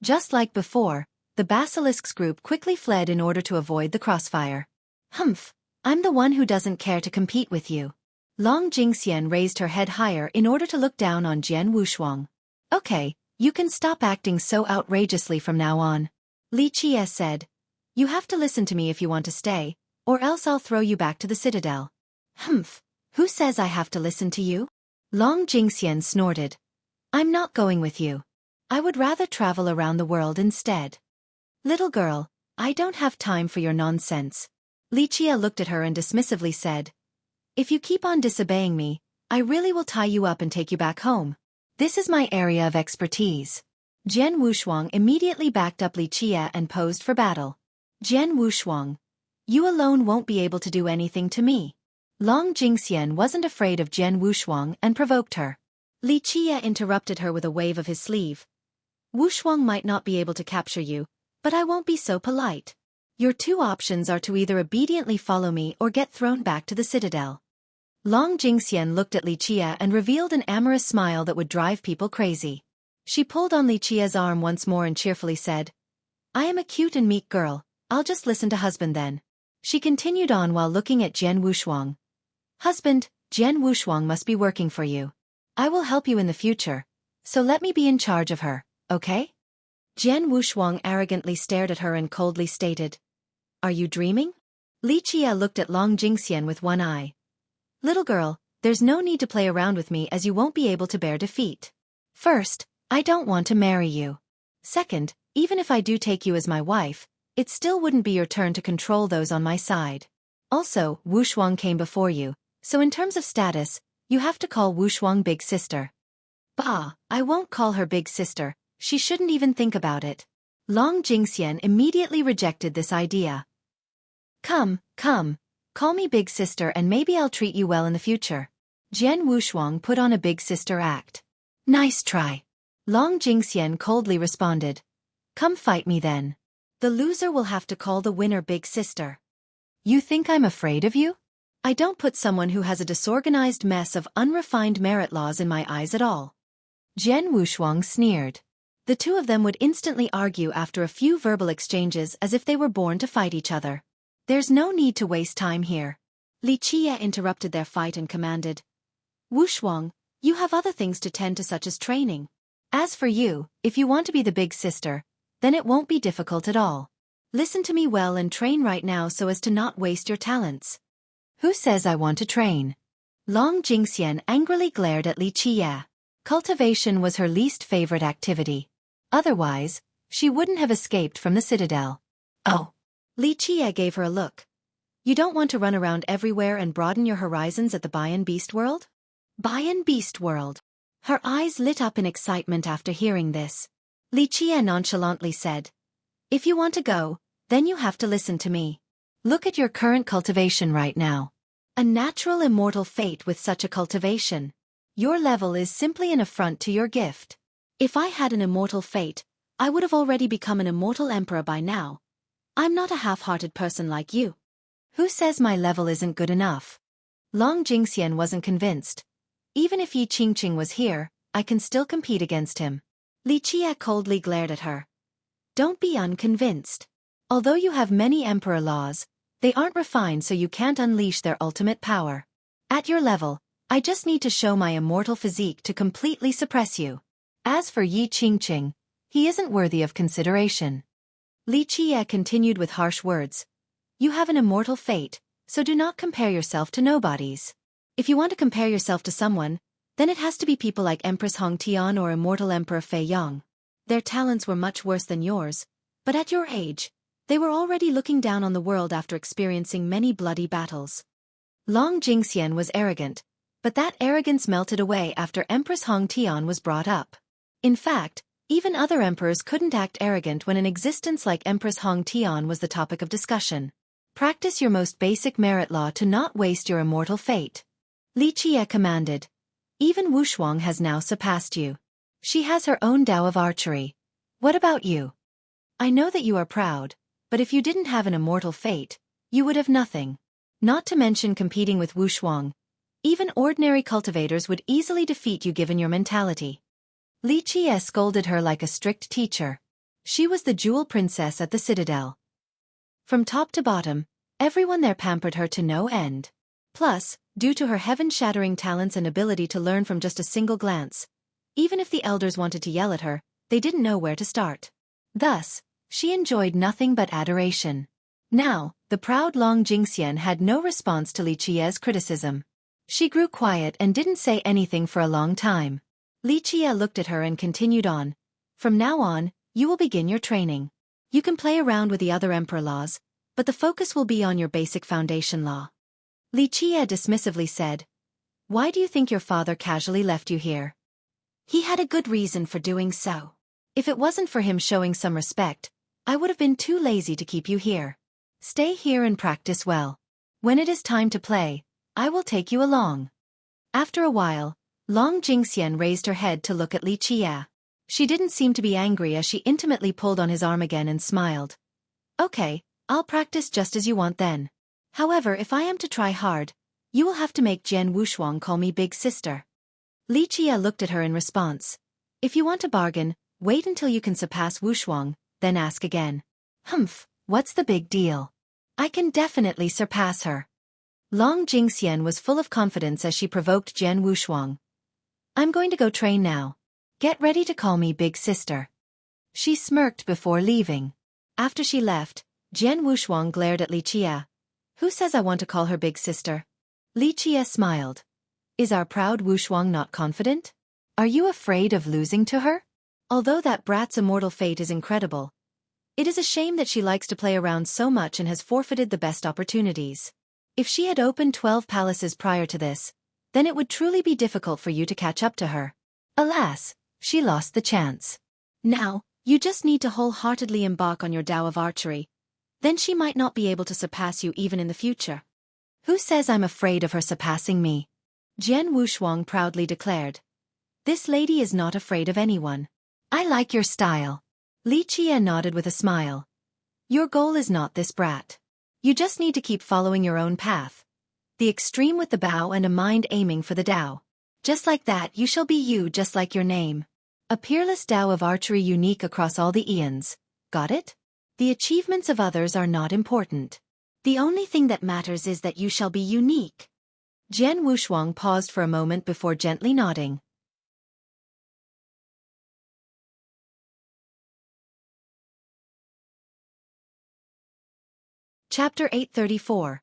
Just like before, the basilisk's group quickly fled in order to avoid the crossfire. Humph, I'm the one who doesn't care to compete with you. Long Jingxian raised her head higher in order to look down on Jian Wushuang. Okay, you can stop acting so outrageously from now on. Li Qie said. You have to listen to me if you want to stay, or else I'll throw you back to the citadel. Humph, who says I have to listen to you? Long Jingxian snorted. I'm not going with you. I would rather travel around the world instead. Little girl, I don't have time for your nonsense. Li Qie looked at her and dismissively said. If you keep on disobeying me, I really will tie you up and take you back home. This is my area of expertise. Jian Wushuang immediately backed up Li Qie and posed for battle. Jian Wushuang, you alone won't be able to do anything to me. Long Jingxian wasn't afraid of Jian Wushuang and provoked her. Li Qie interrupted her with a wave of his sleeve. Wushuang might not be able to capture you, but I won't be so polite. Your two options are to either obediently follow me or get thrown back to the citadel. Long Jingxian looked at Li Qie and revealed an amorous smile that would drive people crazy. She pulled on Li Qie's arm once more and cheerfully said, I am a cute and meek girl, I'll just listen to husband then. She continued on while looking at Jian Wushuang. Husband, Jian Wushuang must be working for you. I will help you in the future, so let me be in charge of her, okay? Jian Wushuang arrogantly stared at her and coldly stated, Are you dreaming? Li Qie looked at Long Jingxian with one eye. Little girl, there's no need to play around with me as you won't be able to bear defeat. First, I don't want to marry you. Second, even if I do take you as my wife, it still wouldn't be your turn to control those on my side. Also, Wushuang came before you, so in terms of status, you have to call Wushuang big sister. Bah, I won't call her big sister, she shouldn't even think about it. Long Jingxian immediately rejected this idea. Come, call me big sister and maybe I'll treat you well in the future. Jian Wushuang put on a big sister act. Nice try. Long Jingxian coldly responded. Come fight me then. The loser will have to call the winner big sister. You think I'm afraid of you? I don't put someone who has a disorganized mess of unrefined merit laws in my eyes at all. Jian Wushuang sneered. The two of them would instantly argue after a few verbal exchanges as if they were born to fight each other. There's no need to waste time here. Li Qie interrupted their fight and commanded. Wushuang, you have other things to tend to such as training. As for you, if you want to be the big sister, then it won't be difficult at all. Listen to me well and train right now so as to not waste your talents. Who says I want to train? Long Jingxian angrily glared at Li Qie. Cultivation was her least favorite activity. Otherwise, she wouldn't have escaped from the citadel. Oh. Li Qie gave her a look. You don't want to run around everywhere and broaden your horizons at the Bayan Beast World? Bayan Beast World. Her eyes lit up in excitement after hearing this. Li Qie nonchalantly said, If you want to go, then you have to listen to me. Look at your current cultivation right now. A natural immortal fate with such a cultivation. Your level is simply an affront to your gift. If I had an immortal fate, I would have already become an immortal emperor by now. I'm not a half-hearted person like you. Who says my level isn't good enough? Long Jingxian wasn't convinced. Even if Yi Qingqing was here, I can still compete against him. Li Qie coldly glared at her. Don't be unconvinced. Although you have many emperor laws, they aren't refined so you can't unleash their ultimate power. At your level, I just need to show my immortal physique to completely suppress you. As for Yi Qingqing, he isn't worthy of consideration. Li Qie continued with harsh words. You have an immortal fate, so do not compare yourself to nobodies. If you want to compare yourself to someone, then it has to be people like Empress Hong Tian or Immortal Emperor Fei Yang. Their talents were much worse than yours, but at your age, they were already looking down on the world after experiencing many bloody battles. Long Jingxian was arrogant, but that arrogance melted away after Empress Hong Tian was brought up. In fact, even other emperors couldn't act arrogant when an existence like Empress Hong Tian was the topic of discussion. Practice your most basic merit law to not waste your immortal fate. Li Qie commanded. Even Wushuang has now surpassed you. She has her own Tao of archery. What about you? I know that you are proud, but if you didn't have an immortal fate, you would have nothing. Not to mention competing with Wushuang. Even ordinary cultivators would easily defeat you given your mentality. Li Qie scolded her like a strict teacher. She was the jewel princess at the citadel. From top to bottom, everyone there pampered her to no end. Plus, due to her heaven-shattering talents and ability to learn from just a single glance, even if the elders wanted to yell at her, they didn't know where to start. Thus, she enjoyed nothing but adoration. Now, the proud Long Jingxian had no response to Li Qie's criticism. She grew quiet and didn't say anything for a long time. Li Qie looked at her and continued on. From now on, you will begin your training. You can play around with the other emperor laws, but the focus will be on your basic foundation law. Li Qie dismissively said, "Why do you think your father casually left you here?" "He had a good reason for doing so. If it wasn't for him showing some respect, I would have been too lazy to keep you here. Stay here and practice well. When it is time to play, I will take you along." After a while, Long Jingxian raised her head to look at Li Qie. She didn't seem to be angry as she intimately pulled on his arm again and smiled. "Okay, I'll practice just as you want then. However, if I am to try hard, you will have to make Jian Wushuang call me big sister." Li Qie looked at her in response. "If you want a bargain, wait until you can surpass Wushuang, then ask again." "Humph, what's the big deal? I can definitely surpass her." Long Jingxian was full of confidence as she provoked Jian Wushuang. "I'm going to go train now. Get ready to call me big sister." She smirked before leaving. After she left, Jian Wushuang glared at Li Qie. "Who says I want to call her big sister?" Li Qie smiled. "Is our proud Wushuang not confident? Are you afraid of losing to her? Although that brat's immortal fate is incredible, it is a shame that she likes to play around so much and has forfeited the best opportunities. If she had opened 12 palaces prior to this, then it would truly be difficult for you to catch up to her. Alas, she lost the chance. Now, you just need to wholeheartedly embark on your Tao of archery. Then she might not be able to surpass you even in the future." "Who says I'm afraid of her surpassing me?" Jian Wushuang proudly declared. "This lady is not afraid of anyone. I like your style." Li Qie nodded with a smile. "Your goal is not this brat. You just need to keep following your own path. The extreme with the bao and a mind aiming for the Tao. Just like that you shall be you, just like your name. A peerless Tao of archery unique across all the eons. Got it? The achievements of others are not important. The only thing that matters is that you shall be unique." Jian Wushuang paused for a moment before gently nodding. Chapter 834.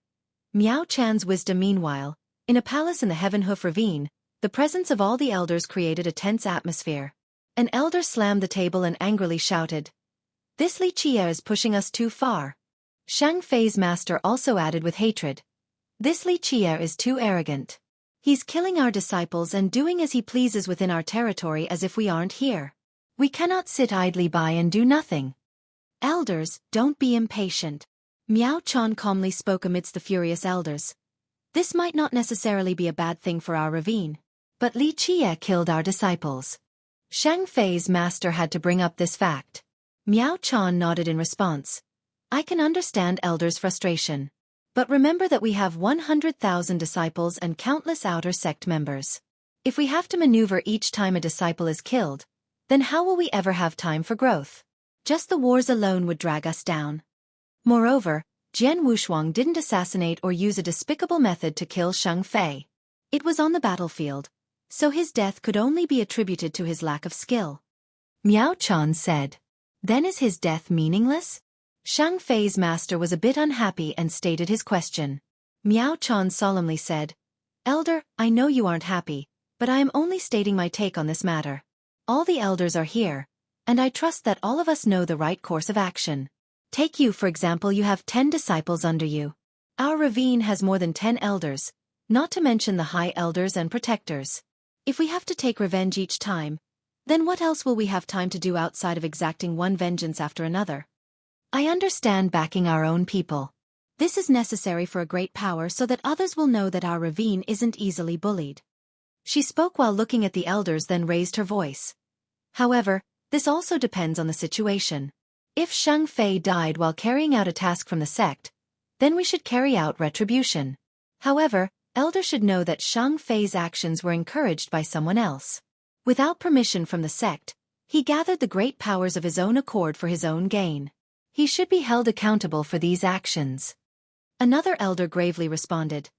Miao Chan's wisdom. Meanwhile, in a palace in the Heavenhoof Ravine, the presence of all the elders created a tense atmosphere. An elder slammed the table and angrily shouted, "This Li Qie is pushing us too far." Shang Fei's master also added with hatred, "This Li Qie is too arrogant. He's killing our disciples and doing as he pleases within our territory as if we aren't here. We cannot sit idly by and do nothing." "Elders, don't be impatient." Miao Chan calmly spoke amidst the furious elders. "This might not necessarily be a bad thing for our ravine. But Li Qie killed our disciples." Shang Fei's master had to bring up this fact. Miao Chan nodded in response. "I can understand elders' frustration. But remember that we have 100,000 disciples and countless outer sect members. If we have to maneuver each time a disciple is killed, then how will we ever have time for growth? Just the wars alone would drag us down." Moreover, Jian Wushuang didn't assassinate or use a despicable method to kill Shang Fei. It was on the battlefield, so his death could only be attributed to his lack of skill. Miao Chan said, "Then is his death meaningless?" Shang Fei's master was a bit unhappy and stated his question. Miao Chan solemnly said, "Elder, I know you aren't happy, but I am only stating my take on this matter. All the elders are here, and I trust that all of us know the right course of action. Take you for example, you have 10 disciples under you. Our ravine has more than 10 elders, not to mention the high elders and protectors. If we have to take revenge each time, then what else will we have time to do outside of exacting one vengeance after another? I understand backing our own people. This is necessary for a great power so that others will know that our ravine isn't easily bullied." She spoke while looking at the elders, then raised her voice. "However, this also depends on the situation. If Shang Fei died while carrying out a task from the sect, then we should carry out retribution. However, elders should know that Shang Fei's actions were encouraged by someone else. Without permission from the sect, he gathered the great powers of his own accord for his own gain. He should be held accountable for these actions. Another elder gravely responded.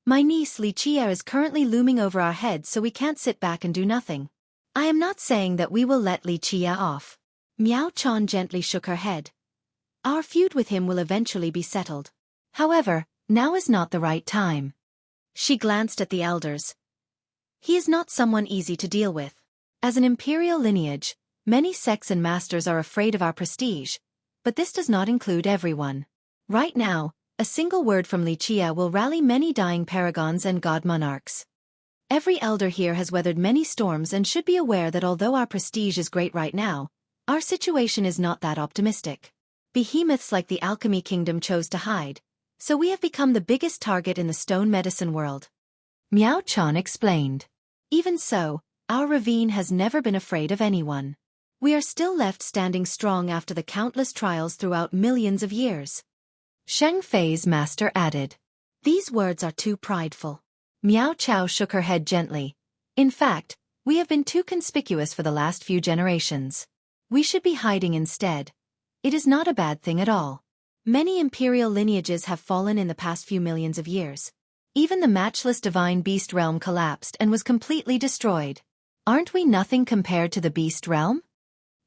My niece Li Qia is currently looming over our heads, so we can't sit back and do nothing. I am not saying that we will let Li Qia off. Miao Chan gently shook her head. Our feud with him will eventually be settled. However, now is not the right time. She glanced at the elders. He is not someone easy to deal with. As an imperial lineage, many sects and masters are afraid of our prestige, but this does not include everyone. Right now, a single word from Li Qia will rally many dying paragons and god monarchs. Every elder here has weathered many storms and should be aware that although our prestige is great right now, our situation is not that optimistic. Behemoths like the alchemy kingdom chose to hide, so we have become the biggest target in the stone medicine world. Miao Chan explained. Even so, our ravine has never been afraid of anyone. We are still left standing strong after the countless trials throughout millions of years. Sheng Fei's master added. These words are too prideful. Miao Chao shook her head gently. In fact, we have been too conspicuous for the last few generations. We should be hiding instead. It is not a bad thing at all. Many imperial lineages have fallen in the past few millions of years. Even the matchless divine beast realm collapsed and was completely destroyed. Aren't we nothing compared to the beast realm?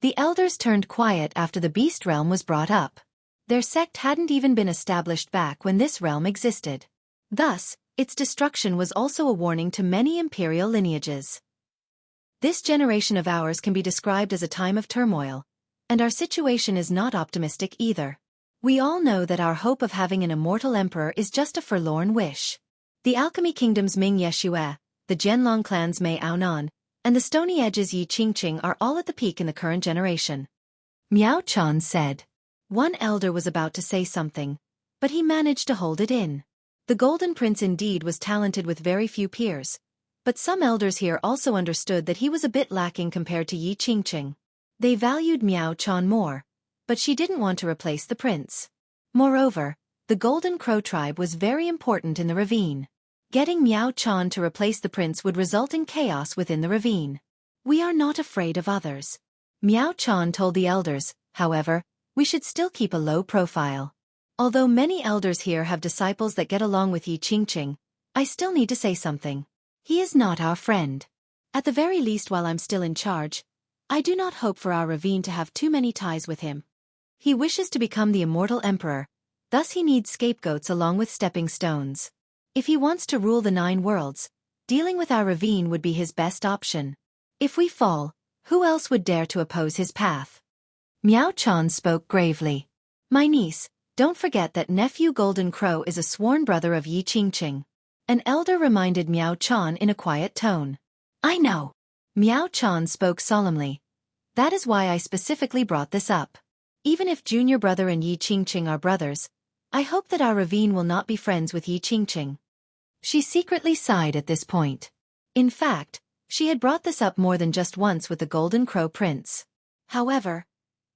The elders turned quiet after the beast realm was brought up. Their sect hadn't even been established back when this realm existed. Thus, its destruction was also a warning to many imperial lineages. This generation of ours can be described as a time of turmoil, and our situation is not optimistic either. We all know that our hope of having an immortal emperor is just a forlorn wish. The Alchemy Kingdom's Ming Yeshue, the Jianlong clan's Mei Aonan, and the Stony Edge's Yi Qingqing are all at the peak in the current generation. Miao Chan said. One elder was about to say something, but he managed to hold it in. The Golden Prince indeed was talented with very few peers, but some elders here also understood that he was a bit lacking compared to Yi Qingqing. They valued Miao Chan more, but she didn't want to replace the prince. Moreover, the Golden Crow tribe was very important in the ravine. Getting Miao Chan to replace the prince would result in chaos within the ravine. We are not afraid of others. Miao Chan told the elders, however, we should still keep a low profile. Although many elders here have disciples that get along with Yi Qingqing, I still need to say something. He is not our friend. At the very least while I'm still in charge, I do not hope for our ravine to have too many ties with him. He wishes to become the immortal emperor, thus he needs scapegoats along with stepping stones. If he wants to rule the 9 worlds, dealing with our ravine would be his best option. If we fall, who else would dare to oppose his path? Miao Chan spoke gravely. My niece, don't forget that nephew Golden Crow is a sworn brother of Yi Qingqing. An elder reminded Miao Chan in a quiet tone. I know. Miao Chan spoke solemnly. That is why I specifically brought this up. Even if junior brother and Yi Qingqing are brothers, I hope that our ravine will not be friends with Yi Qingqing. She secretly sighed at this point. In fact, she had brought this up more than just once with the Golden Crow Prince. However,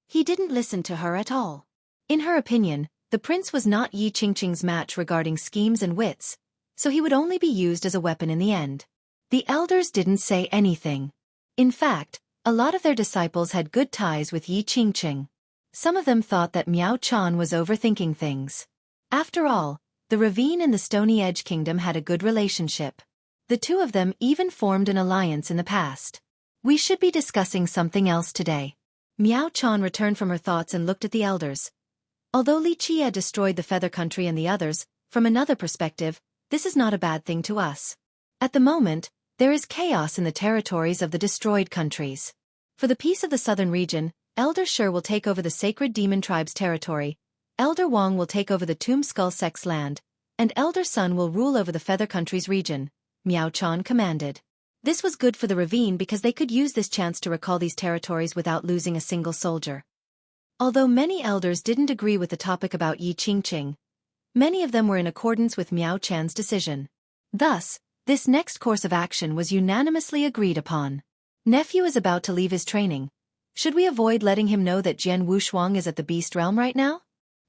he didn't listen to her at all. In her opinion, the prince was not Yi Qingqing's match regarding schemes and wits, so he would only be used as a weapon in the end. The elders didn't say anything. In fact, a lot of their disciples had good ties with Yi Qingqing. Some of them thought that Miao Chan was overthinking things. After all, the ravine and the Stony Edge Kingdom had a good relationship. The two of them even formed an alliance in the past. We should be discussing something else today. Miao Chan returned from her thoughts and looked at the elders. Although Li Qia destroyed the Feather Country and the others, from another perspective, this is not a bad thing to us. At the moment, there is chaos in the territories of the destroyed countries. For the peace of the southern region, Elder Shi will take over the Sacred Demon Tribe's territory, Elder Wang will take over the Tomb Skull Sect's land, and Elder Sun will rule over the Feather Country's region, Miao Chan commanded. This was good for the ravine because they could use this chance to recall these territories without losing a single soldier. Although many elders didn't agree with the topic about Yi Qingqing, many of them were in accordance with Miao Chan's decision. Thus, this next course of action was unanimously agreed upon. Nephew is about to leave his training. Should we avoid letting him know that Jian Wushuang is at the Beast Realm right now?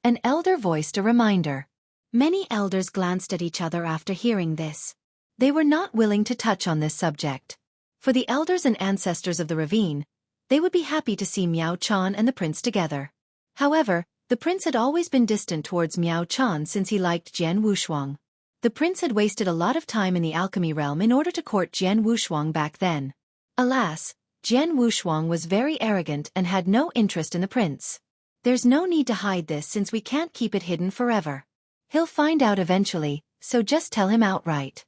An elder voiced a reminder. Many elders glanced at each other after hearing this. They were not willing to touch on this subject. For the elders and ancestors of the ravine, they would be happy to see Miao Chan and the prince together. However, the prince had always been distant towards Miao Chan since he liked Jian Wushuang. The prince had wasted a lot of time in the alchemy realm in order to court Jian Wushuang back then. Alas, Jian Wushuang was very arrogant and had no interest in the prince. There's no need to hide this since we can't keep it hidden forever. He'll find out eventually, so just tell him outright.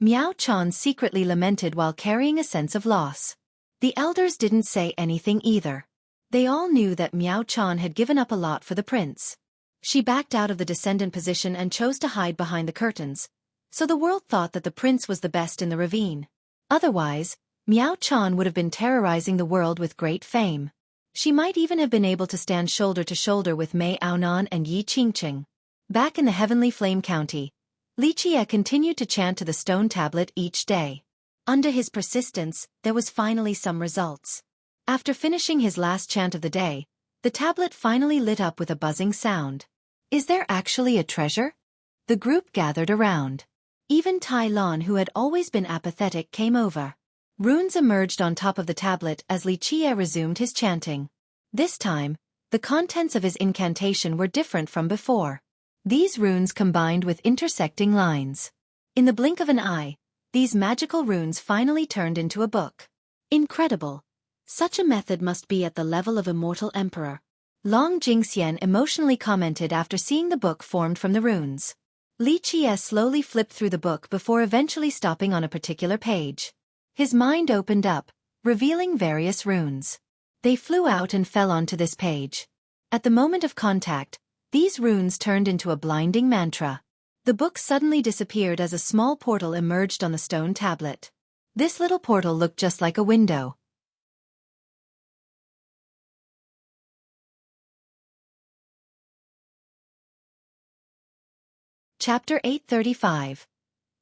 Miao Chan secretly lamented while carrying a sense of loss. The elders didn't say anything either. They all knew that Miao Chan had given up a lot for the prince. She backed out of the descendant position and chose to hide behind the curtains, so the world thought that the prince was the best in the ravine. Otherwise, Miao Chan would have been terrorizing the world with great fame. She might even have been able to stand shoulder to shoulder with Mei Aonan and Yi Qingqing. Back in the Heavenly Flame County, Li Jie continued to chant to the stone tablet each day. Under his persistence, there was finally some results. After finishing his last chant of the day, the tablet finally lit up with a buzzing sound. Is there actually a treasure? The group gathered around. Even Tai Lon, who had always been apathetic, came over. Runes emerged on top of the tablet as Li Jie resumed his chanting. This time, the contents of his incantation were different from before. These runes combined with intersecting lines. In the blink of an eye, these magical runes finally turned into a book. Incredible. Such a method must be at the level of Immortal Emperor. Long Jingxian emotionally commented after seeing the book formed from the runes. Li Jie slowly flipped through the book before eventually stopping on a particular page. His mind opened up, revealing various runes. They flew out and fell onto this page. At the moment of contact, these runes turned into a blinding mantra. The book suddenly disappeared as a small portal emerged on the stone tablet. This little portal looked just like a window. Chapter 835.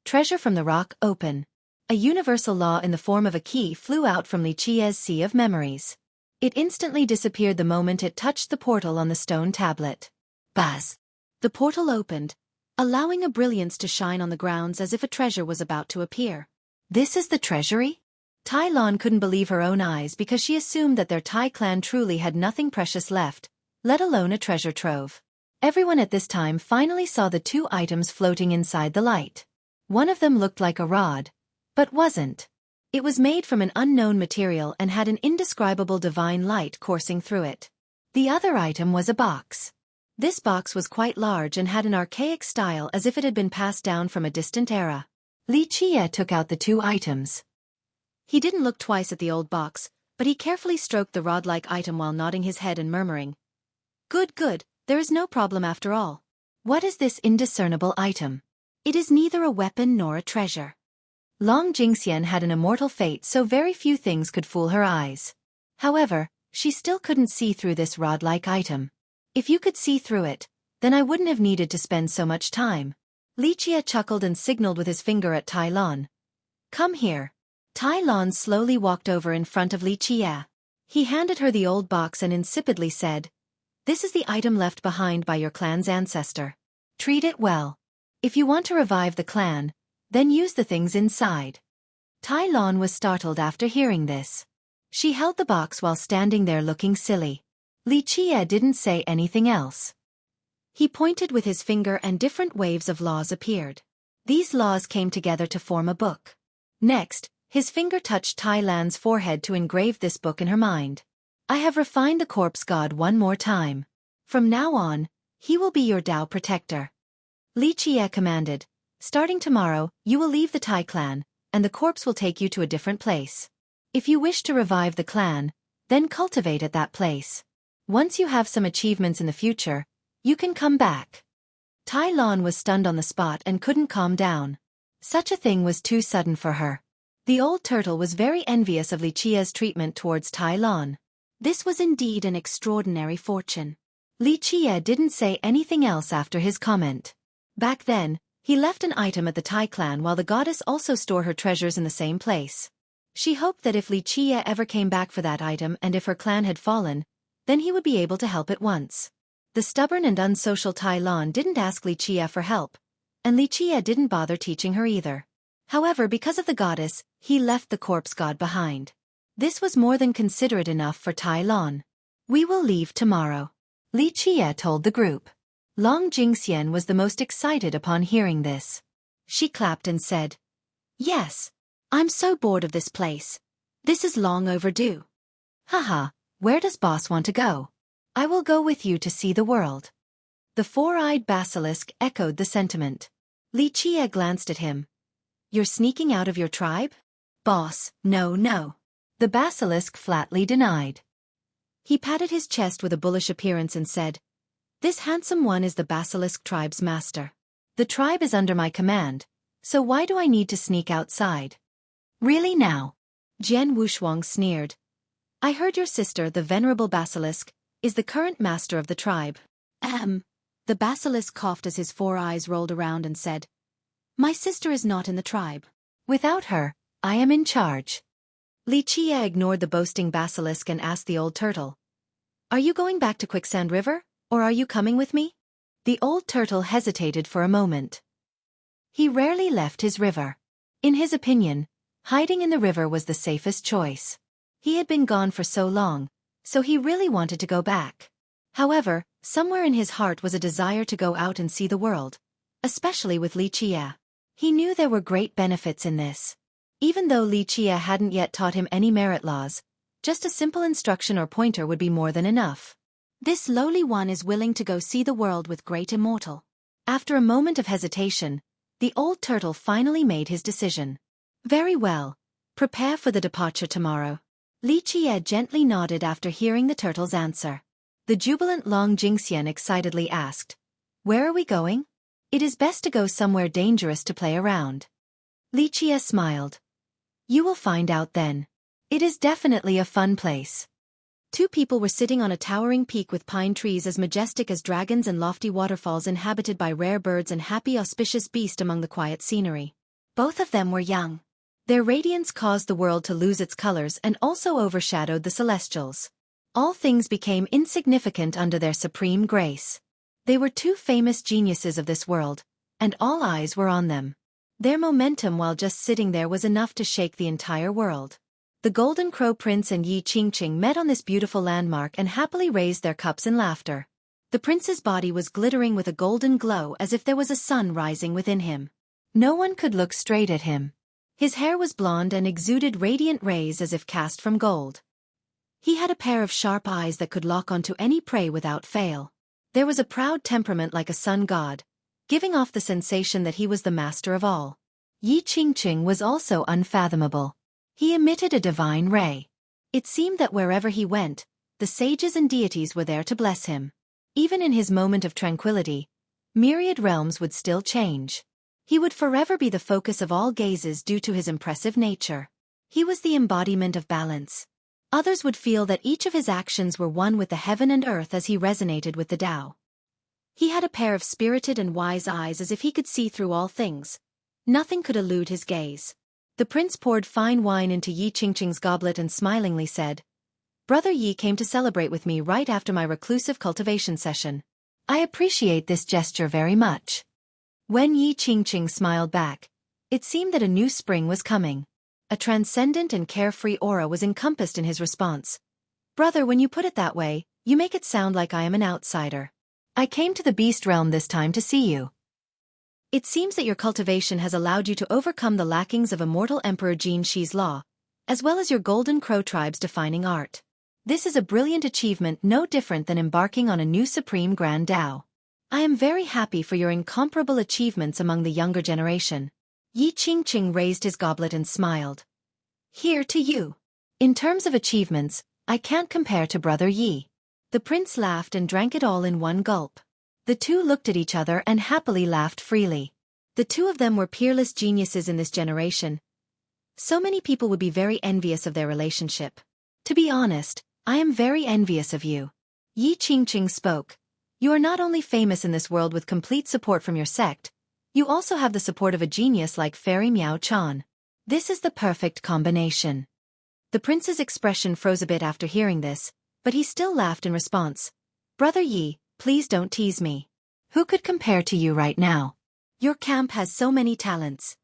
Treasure from the Rock Open. A universal law in the form of a key flew out from Li Jie's sea of memories. It instantly disappeared the moment it touched the portal on the stone tablet. Buzz! The portal opened, allowing a brilliance to shine on the grounds as if a treasure was about to appear. This is the treasury? Tai Lon couldn't believe her own eyes because she assumed that their Tai clan truly had nothing precious left, let alone a treasure trove. Everyone at this time finally saw the two items floating inside the light. One of them looked like a rod, but wasn't. It was made from an unknown material and had an indescribable divine light coursing through it. The other item was a box. This box was quite large and had an archaic style as if it had been passed down from a distant era. Li Jie took out the two items. He didn't look twice at the old box, but he carefully stroked the rod-like item while nodding his head and murmuring, "Good, good, there is no problem after all. What is this indiscernible item? It is neither a weapon nor a treasure." Long Jingxian had an immortal fate, so very few things could fool her eyes. However, she still couldn't see through this rod-like item. If you could see through it, then I wouldn't have needed to spend so much time. Li Jie chuckled and signaled with his finger at Tai Lon. "Come here." Tai Lon slowly walked over in front of Li Jie. He handed her the old box and insipidly said, "This is the item left behind by your clan's ancestor. Treat it well. If you want to revive the clan, then use the things inside." Tai Lon was startled after hearing this. She held the box while standing there looking silly. Li Jie didn't say anything else. He pointed with his finger and different waves of laws appeared. These laws came together to form a book. Next, his finger touched Tai Lan's forehead to engrave this book in her mind. "I have refined the corpse god one more time. From now on, he will be your Tao protector." Li Jie commanded, "Starting tomorrow, you will leave the Tai clan, and the corpse will take you to a different place. If you wish to revive the clan, then cultivate at that place. Once you have some achievements in the future, you can come back." Tai Lon was stunned on the spot and couldn't calm down. Such a thing was too sudden for her. The old turtle was very envious of Li Jie's treatment towards Tai Lon. This was indeed an extraordinary fortune. Li Jie didn't say anything else after his comment. Back then, he left an item at the Tai clan while the goddess also stored her treasures in the same place. She hoped that if Li Jie ever came back for that item and if her clan had fallen, then he would be able to help at once. The stubborn and unsocial Tai Lon didn't ask Li Jie for help, and Li Jie didn't bother teaching her either. However, because of the goddess, He left the corpse god behind. This was more than considerate enough for Tai Lon. We will leave tomorrow, Li Qie told the group. Long Jingxian was the most excited upon hearing this. She clapped and said, "Yes. I'm so bored of this place. This is long overdue." Haha, where does boss want to go? I will go with you to see the world. The four-eyed basilisk echoed the sentiment. Li Qie glanced at him. "You're sneaking out of your tribe?" Boss, no. The basilisk flatly denied. He patted his chest with a bullish appearance and said, "This handsome one is the basilisk tribe's master. The tribe is under my command, so why do I need to sneak outside?" Really now? Jian Wushuang sneered. "I heard your sister, the venerable basilisk, is the current master of the tribe." The basilisk coughed as his four eyes rolled around and said, "My sister is not in the tribe. Without her, I am in charge." Li Qie ignored the boasting basilisk and asked the old turtle, "Are you going back to Quicksand River, or are you coming with me?" The old turtle hesitated for a moment. He rarely left his river. In his opinion, hiding in the river was the safest choice. He had been gone for so long, so he really wanted to go back. However, somewhere in his heart was a desire to go out and see the world, especially with Li Qie. He knew there were great benefits in this. Even though Li Qie hadn't yet taught him any merit laws, just a simple instruction or pointer would be more than enough. This lowly one is willing to go see the world with great immortal. After a moment of hesitation, the old turtle finally made his decision. Very well. Prepare for the departure tomorrow. Li Qie gently nodded after hearing the turtle's answer. The jubilant Long Jingxian excitedly asked, "Where are we going?" "It is best to go somewhere dangerous to play around." Li Qie smiled. "You will find out then. It is definitely a fun place." Two people were sitting on a towering peak with pine trees as majestic as dragons and lofty waterfalls inhabited by rare birds and happy auspicious beasts among the quiet scenery. Both of them were young. Their radiance caused the world to lose its colors and also overshadowed the celestials. All things became insignificant under their supreme grace. They were two famous geniuses of this world, and all eyes were on them. Their momentum while just sitting there was enough to shake the entire world. The Golden Crow Prince and Yi Qingqing met on this beautiful landmark and happily raised their cups in laughter. The prince's body was glittering with a golden glow as if there was a sun rising within him. No one could look straight at him. His hair was blonde and exuded radiant rays as if cast from gold. He had a pair of sharp eyes that could lock onto any prey without fail. There was a proud temperament like a sun god, giving off the sensation that he was the master of all. Yi Qingqing was also unfathomable. He emitted a divine ray. It seemed that wherever he went, the sages and deities were there to bless him. Even in his moment of tranquility, myriad realms would still change. He would forever be the focus of all gazes due to his impressive nature. He was the embodiment of balance. Others would feel that each of his actions were one with the heaven and earth as he resonated with the Tao. He had a pair of spirited and wise eyes as if he could see through all things. Nothing could elude his gaze. The prince poured fine wine into Yi Qingqing's goblet and smilingly said, "Brother Yi came to celebrate with me right after my reclusive cultivation session. I appreciate this gesture very much." When Yi Qingqing smiled back, it seemed that a new spring was coming. A transcendent and carefree aura was encompassed in his response. "Brother, when you put it that way, you make it sound like I am an outsider. I came to the beast realm this time to see you. It seems that your cultivation has allowed you to overcome the lackings of immortal Emperor Jin Shi's law, as well as your Golden Crow tribe's defining art. This is a brilliant achievement no different than embarking on a new supreme grand Tao. I am very happy for your incomparable achievements among the younger generation." Yi Qingqing raised his goblet and smiled. "Here to you. In terms of achievements, I can't compare to Brother Yi." The prince laughed and drank it all in one gulp. The two looked at each other and happily laughed freely. The two of them were peerless geniuses in this generation. So many people would be very envious of their relationship. "To be honest, I am very envious of you." Yi Qingqing spoke. "You are not only famous in this world with complete support from your sect, you also have the support of a genius like Fairy Miao Chan. This is the perfect combination." The prince's expression froze a bit after hearing this, but he still laughed in response. "Brother Yi, please don't tease me. Who could compare to you right now? Your camp has so many talents."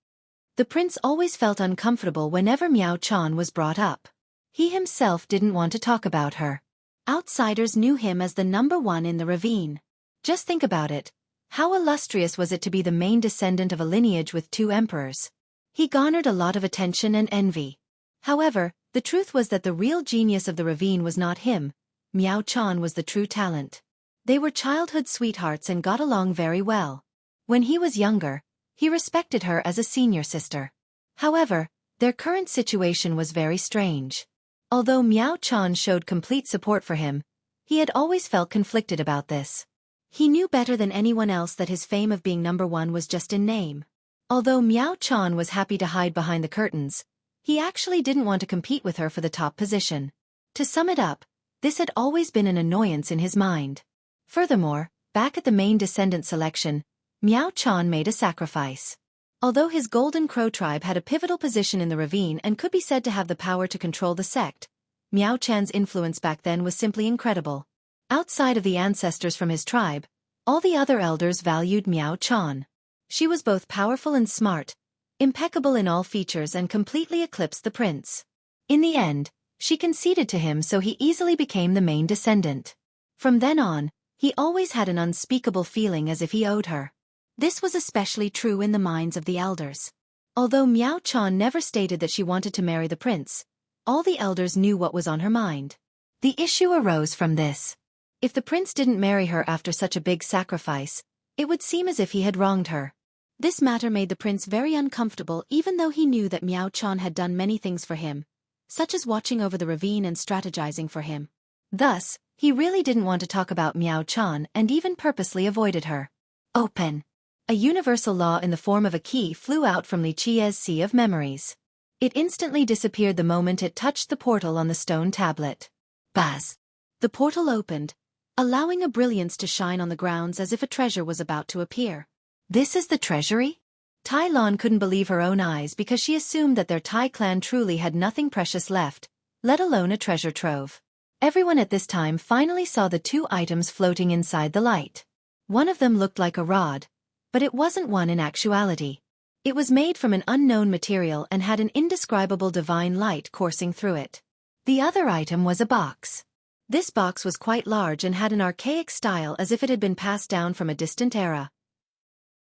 The prince always felt uncomfortable whenever Miao Chan was brought up. He himself didn't want to talk about her. Outsiders knew him as the number one in the ravine. Just think about it. How illustrious was it to be the main descendant of a lineage with 2 emperors? He garnered a lot of attention and envy. However, the truth was that the real genius of the ravine was not him. Miao Chan was the true talent. They were childhood sweethearts and got along very well. When he was younger, he respected her as a senior sister. However, their current situation was very strange. Although Miao Chan showed complete support for him, he had always felt conflicted about this. He knew better than anyone else that his fame of being number one was just in name. Although Miao Chan was happy to hide behind the curtains, he actually didn't want to compete with her for the top position. To sum it up, this had always been an annoyance in his mind. Furthermore, back at the main descendant selection, Miao Chan made a sacrifice. Although his Golden Crow tribe had a pivotal position in the ravine and could be said to have the power to control the sect, Miao Chan's influence back then was simply incredible. Outside of the ancestors from his tribe, all the other elders valued Miao Chan. She was both powerful and smart, impeccable in all features and completely eclipsed the prince. In the end, she conceded to him so he easily became the main descendant. From then on, he always had an unspeakable feeling as if he owed her. This was especially true in the minds of the elders. Although Miao Chan never stated that she wanted to marry the prince, all the elders knew what was on her mind. The issue arose from this. If the prince didn't marry her after such a big sacrifice, it would seem as if he had wronged her. This matter made the prince very uncomfortable even though he knew that Miao Chan had done many things for him, such as watching over the ravine and strategizing for him. Thus, he really didn't want to talk about Miao Chan and even purposely avoided her. Open. A universal law in the form of a key flew out from Li Qia's sea of memories. It instantly disappeared the moment it touched the portal on the stone tablet. Buzz! The portal opened, allowing a brilliance to shine on the grounds as if a treasure was about to appear. This is the treasury? Tai Lon couldn't believe her own eyes because she assumed that their Tai clan truly had nothing precious left, let alone a treasure trove. Everyone at this time finally saw the 2 items floating inside the light. One of them looked like a rod, but it wasn't one in actuality. It was made from an unknown material and had an indescribable divine light coursing through it. The other item was a box. This box was quite large and had an archaic style as if it had been passed down from a distant era.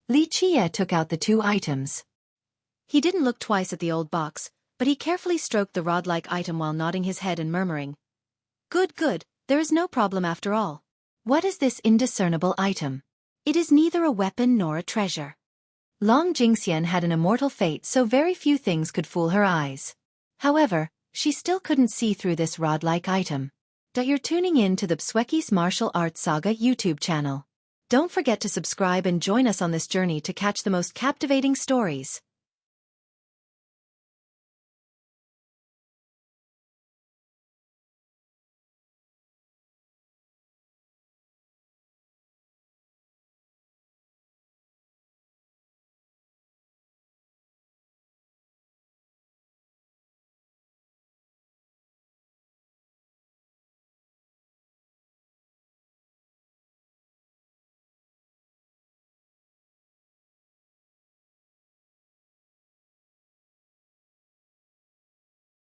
Li Qia took out the 2 items. He didn't look twice at the old box, but he carefully stroked the rod-like item while nodding his head and murmuring, "Good, good, there is no problem after all." What is this indiscernible item? It is neither a weapon nor a treasure. Long Jingxian had an immortal fate so very few things could fool her eyes. However, she still couldn't see through this rod-like item. You're tuning in to the Xueqi's Martial Arts Saga YouTube channel. Don't forget to subscribe and join us on this journey to catch the most captivating stories.